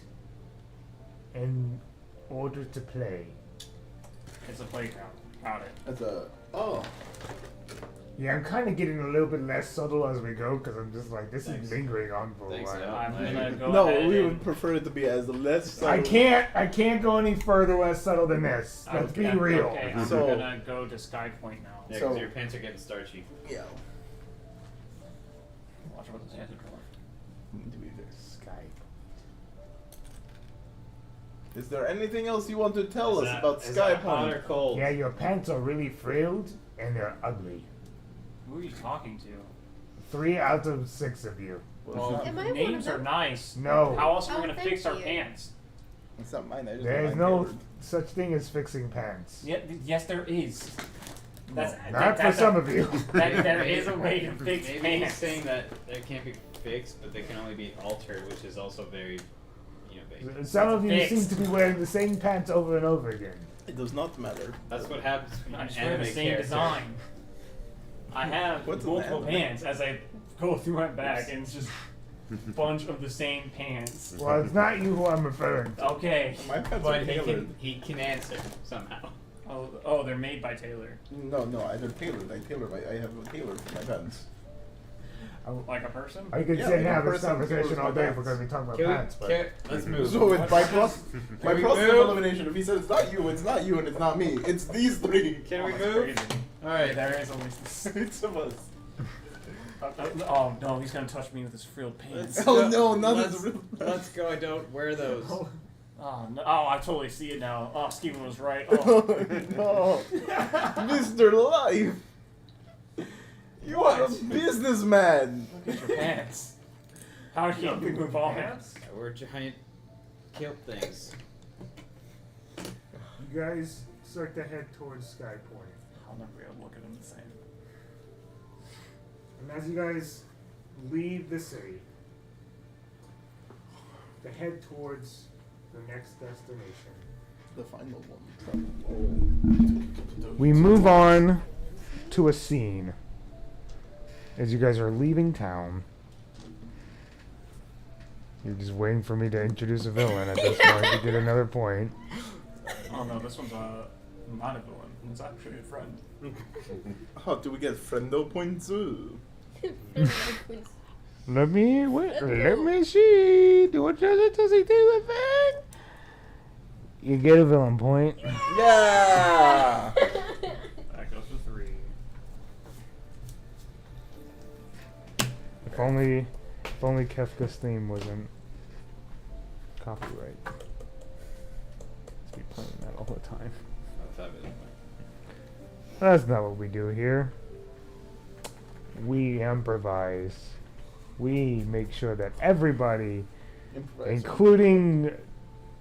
in order to play. It's a playground. Got it. that's a. Oh. Yeah, I'm kind of getting a little bit less subtle as we go because I'm just like, this Thanks. is lingering on for a Thanks, while. Al. I'm gonna go No, ahead we and- would prefer it to be as less. I subtle. can't go any further less subtle than this. Let's be Okay, real. Okay, I'm So- gonna go to Sky Point now. Yeah, So- because your pants are getting starchy. Yeah. Watch what this answer for. To be fair. Sky. Is there anything else you want to tell Is us that- about is Sky that hot or Point? cold? Yeah, your pants are really frilled and they're ugly. Who are you talking to? 3 out of 6 of you. Well, Am I one names of are them? nice. No. How else are Oh, we gonna thank fix our you. pants? It's not mine. I just There is want no mine tailored. such thing as fixing pants. Yeah, yes, there is. That's Not for some of you. There is a way to fix Maybe pants. he's saying that they can't be fixed, but they can only be altered, which is also very, basic. Some of you Fixed. seem to be wearing the same pants over and over again. It does not matter. That's what happens when I'm you're just an wearing anime the same character. design. I have What's an multiple anime? pants as I go through my bag, and it's just a bunch of the same pants. Well, it's not you who I'm referring to. Okay. My pants are But he tailored. can answer somehow. Oh, they're made by Taylor. No, they're tailored. I have a tailor for my pants. Like a person? I could Yeah, sit and like a have this person conversation tailors all my day if pants. we're going to be talking about Can we- pants. But let's move. So it's by process we of move? elimination. If he said it's not you, and it's not me. It's these three. Can we that's move? crazy. Alright. There is at least this. Each of us. Oh no, he's gonna touch me with his frilled pants. Oh no, not let's, as real. let's go. I don't wear those. Oh no! Oh, I totally see it now. Oh, Steven was right. Oh Oh. no, Mr. Life. You are a businessman. Look at your pants. How do you move on? I wear giant kilt things. you guys start to head towards Sky Point. I'll never be able to look at him the same. And as you guys leave the city, to head towards the next destination, The final one. we move on to a scene as you guys are leaving town. You're just waiting for me to introduce a villain at this point to get another point. Oh no, this one's not a villain. It's actually a friend. How do we get friendo points? Let me see. Does he do the thing? You get a villain point. Yeah. That goes for 3. If only Kefka's theme wasn't copyright. Let's be playing that all the time. That's not what we do here. We improvise. We make sure that everybody, including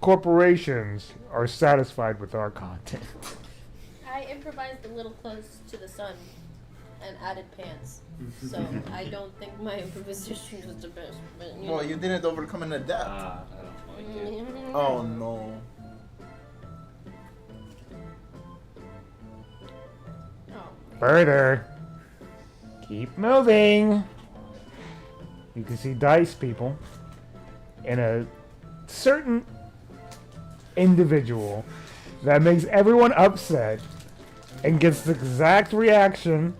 corporations, are satisfied with our content. I improvised a little close to the sun and added pants. So I don't think my improvisation was the best. But, Well, you didn't overcome an adapt. I don't like it. Oh no. Further. Keep moving. You can see dice people and a certain individual that makes everyone upset and gets the exact reaction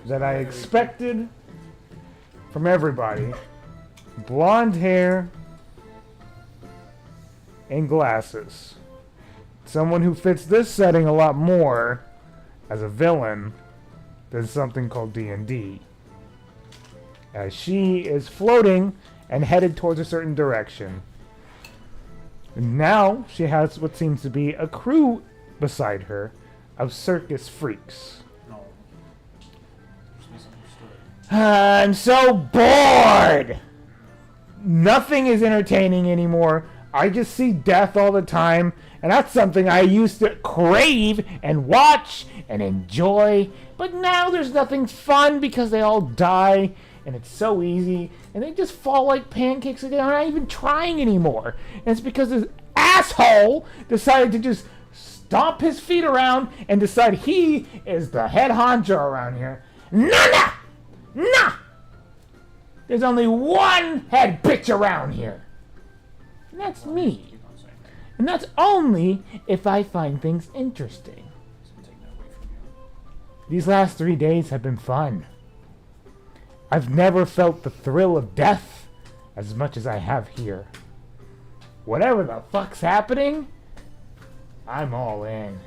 that I expected from everybody. Blonde hair and glasses. Someone who fits this setting a lot more as a villain than something called D&D. As she is floating and headed towards a certain direction. And now she has what seems to be a crew beside her of circus freaks. No. Just misunderstood. I'm so bored! Nothing is entertaining anymore. I just see death all the time, and that's something I used to crave and watch and enjoy. But now there's nothing fun because they all die, and it's so easy, and they just fall like pancakes, and they're not even trying anymore. And it's because this asshole decided to just stomp his feet around and decide he is the head honcho around here. Nah! There's only one head bitch around here. And that's me. Keep on saying that. And that's only if I find things interesting. So take that away from you. These last 3 days have been fun. I've never felt the thrill of death as much as I have here. Whatever the fuck's happening, I'm all in.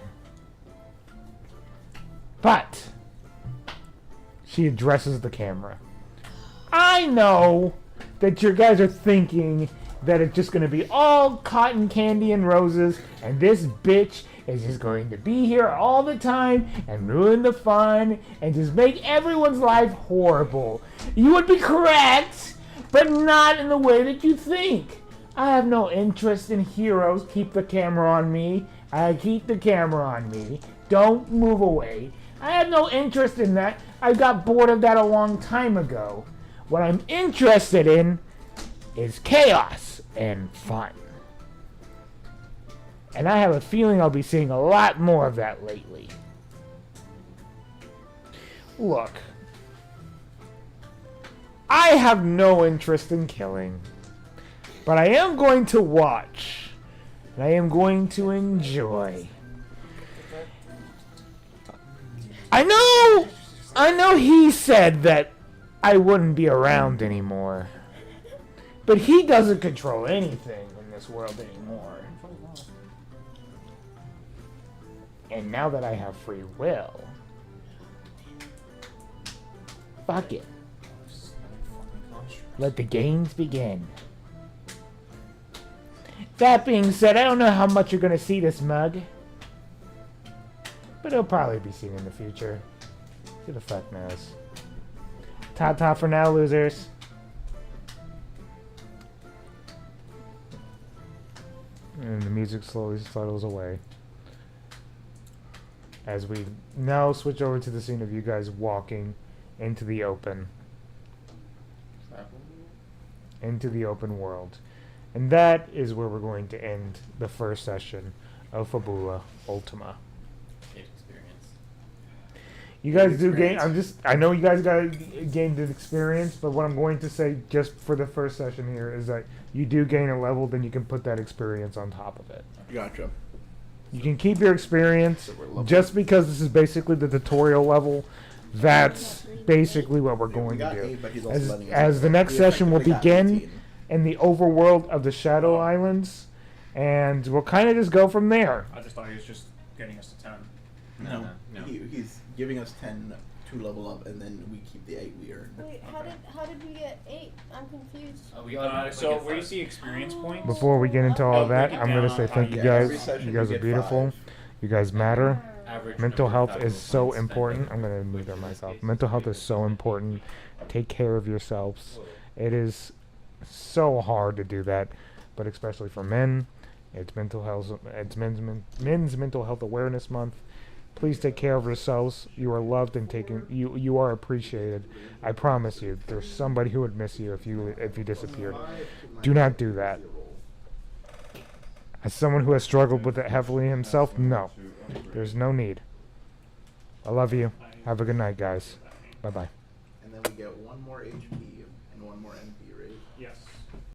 But she addresses the camera. I know that you guys are thinking that it's just going to be all cotton candy and roses, and this bitch is just going to be here all the time and ruin the fun and just make everyone's life horrible. You would be correct, but not in the way that you think. I have no interest in heroes. Keep the camera on me. I keep the camera on me. Don't move away. I have no interest in that. I got bored of that a long time ago. What I'm interested in is chaos and fun. And I have a feeling I'll be seeing a lot more of that lately. Look, I have no interest in killing, but I am going to watch, and I am going to enjoy. I know he said that I wouldn't be around anymore, but he doesn't control anything in this world anymore. And now that I have free will, fuck it. Let the games begin. That being said, I don't know how much you're gonna see this mug, but it'll probably be seen in the future. Who the fuck knows? Ta-ta for now, losers. And the music slowly settles away. As we now switch over to the scene of you guys walking into the open. Into the open world. And that is where we're going to end the first session of Fabula Ultima. You guys do gain. I know you guys got gained an experience, but what I'm going to say just for the first session here is that you do gain a level, then you can put that experience on top of it. Gotcha. You can keep your experience just because this is basically the tutorial level. That's basically what we're going to do. As the next session will begin in the overworld of the Shadow Islands, and we'll kind of just go from there. I just thought he was just getting us to 10. No. He's giving us 10 2 level up, and then we keep the 8 we earned. Wait, how did we get 8? I'm confused. We automatically So get where you 5. see experience points. Before we get into all I'll that, break it I'm gonna down say on thank how you you every guys. session You we guys are get beautiful. 5. You guys matter. Average Mental number of health is valuable so points spent important. per I'm gonna week, mute which myself. is Mental health is so important. Take care of yourselves. It is so hard to do that, but especially for men, it's mental health. It's men's mental health awareness month. Please take care of yourselves. You are loved and taken. You are appreciated. I promise you. There's somebody who would miss you if you disappeared. Do not do that. As someone who has struggled with it heavily himself, no. There's no need. I love you. Have a good night, guys. Bye bye. And then we get 1 more HP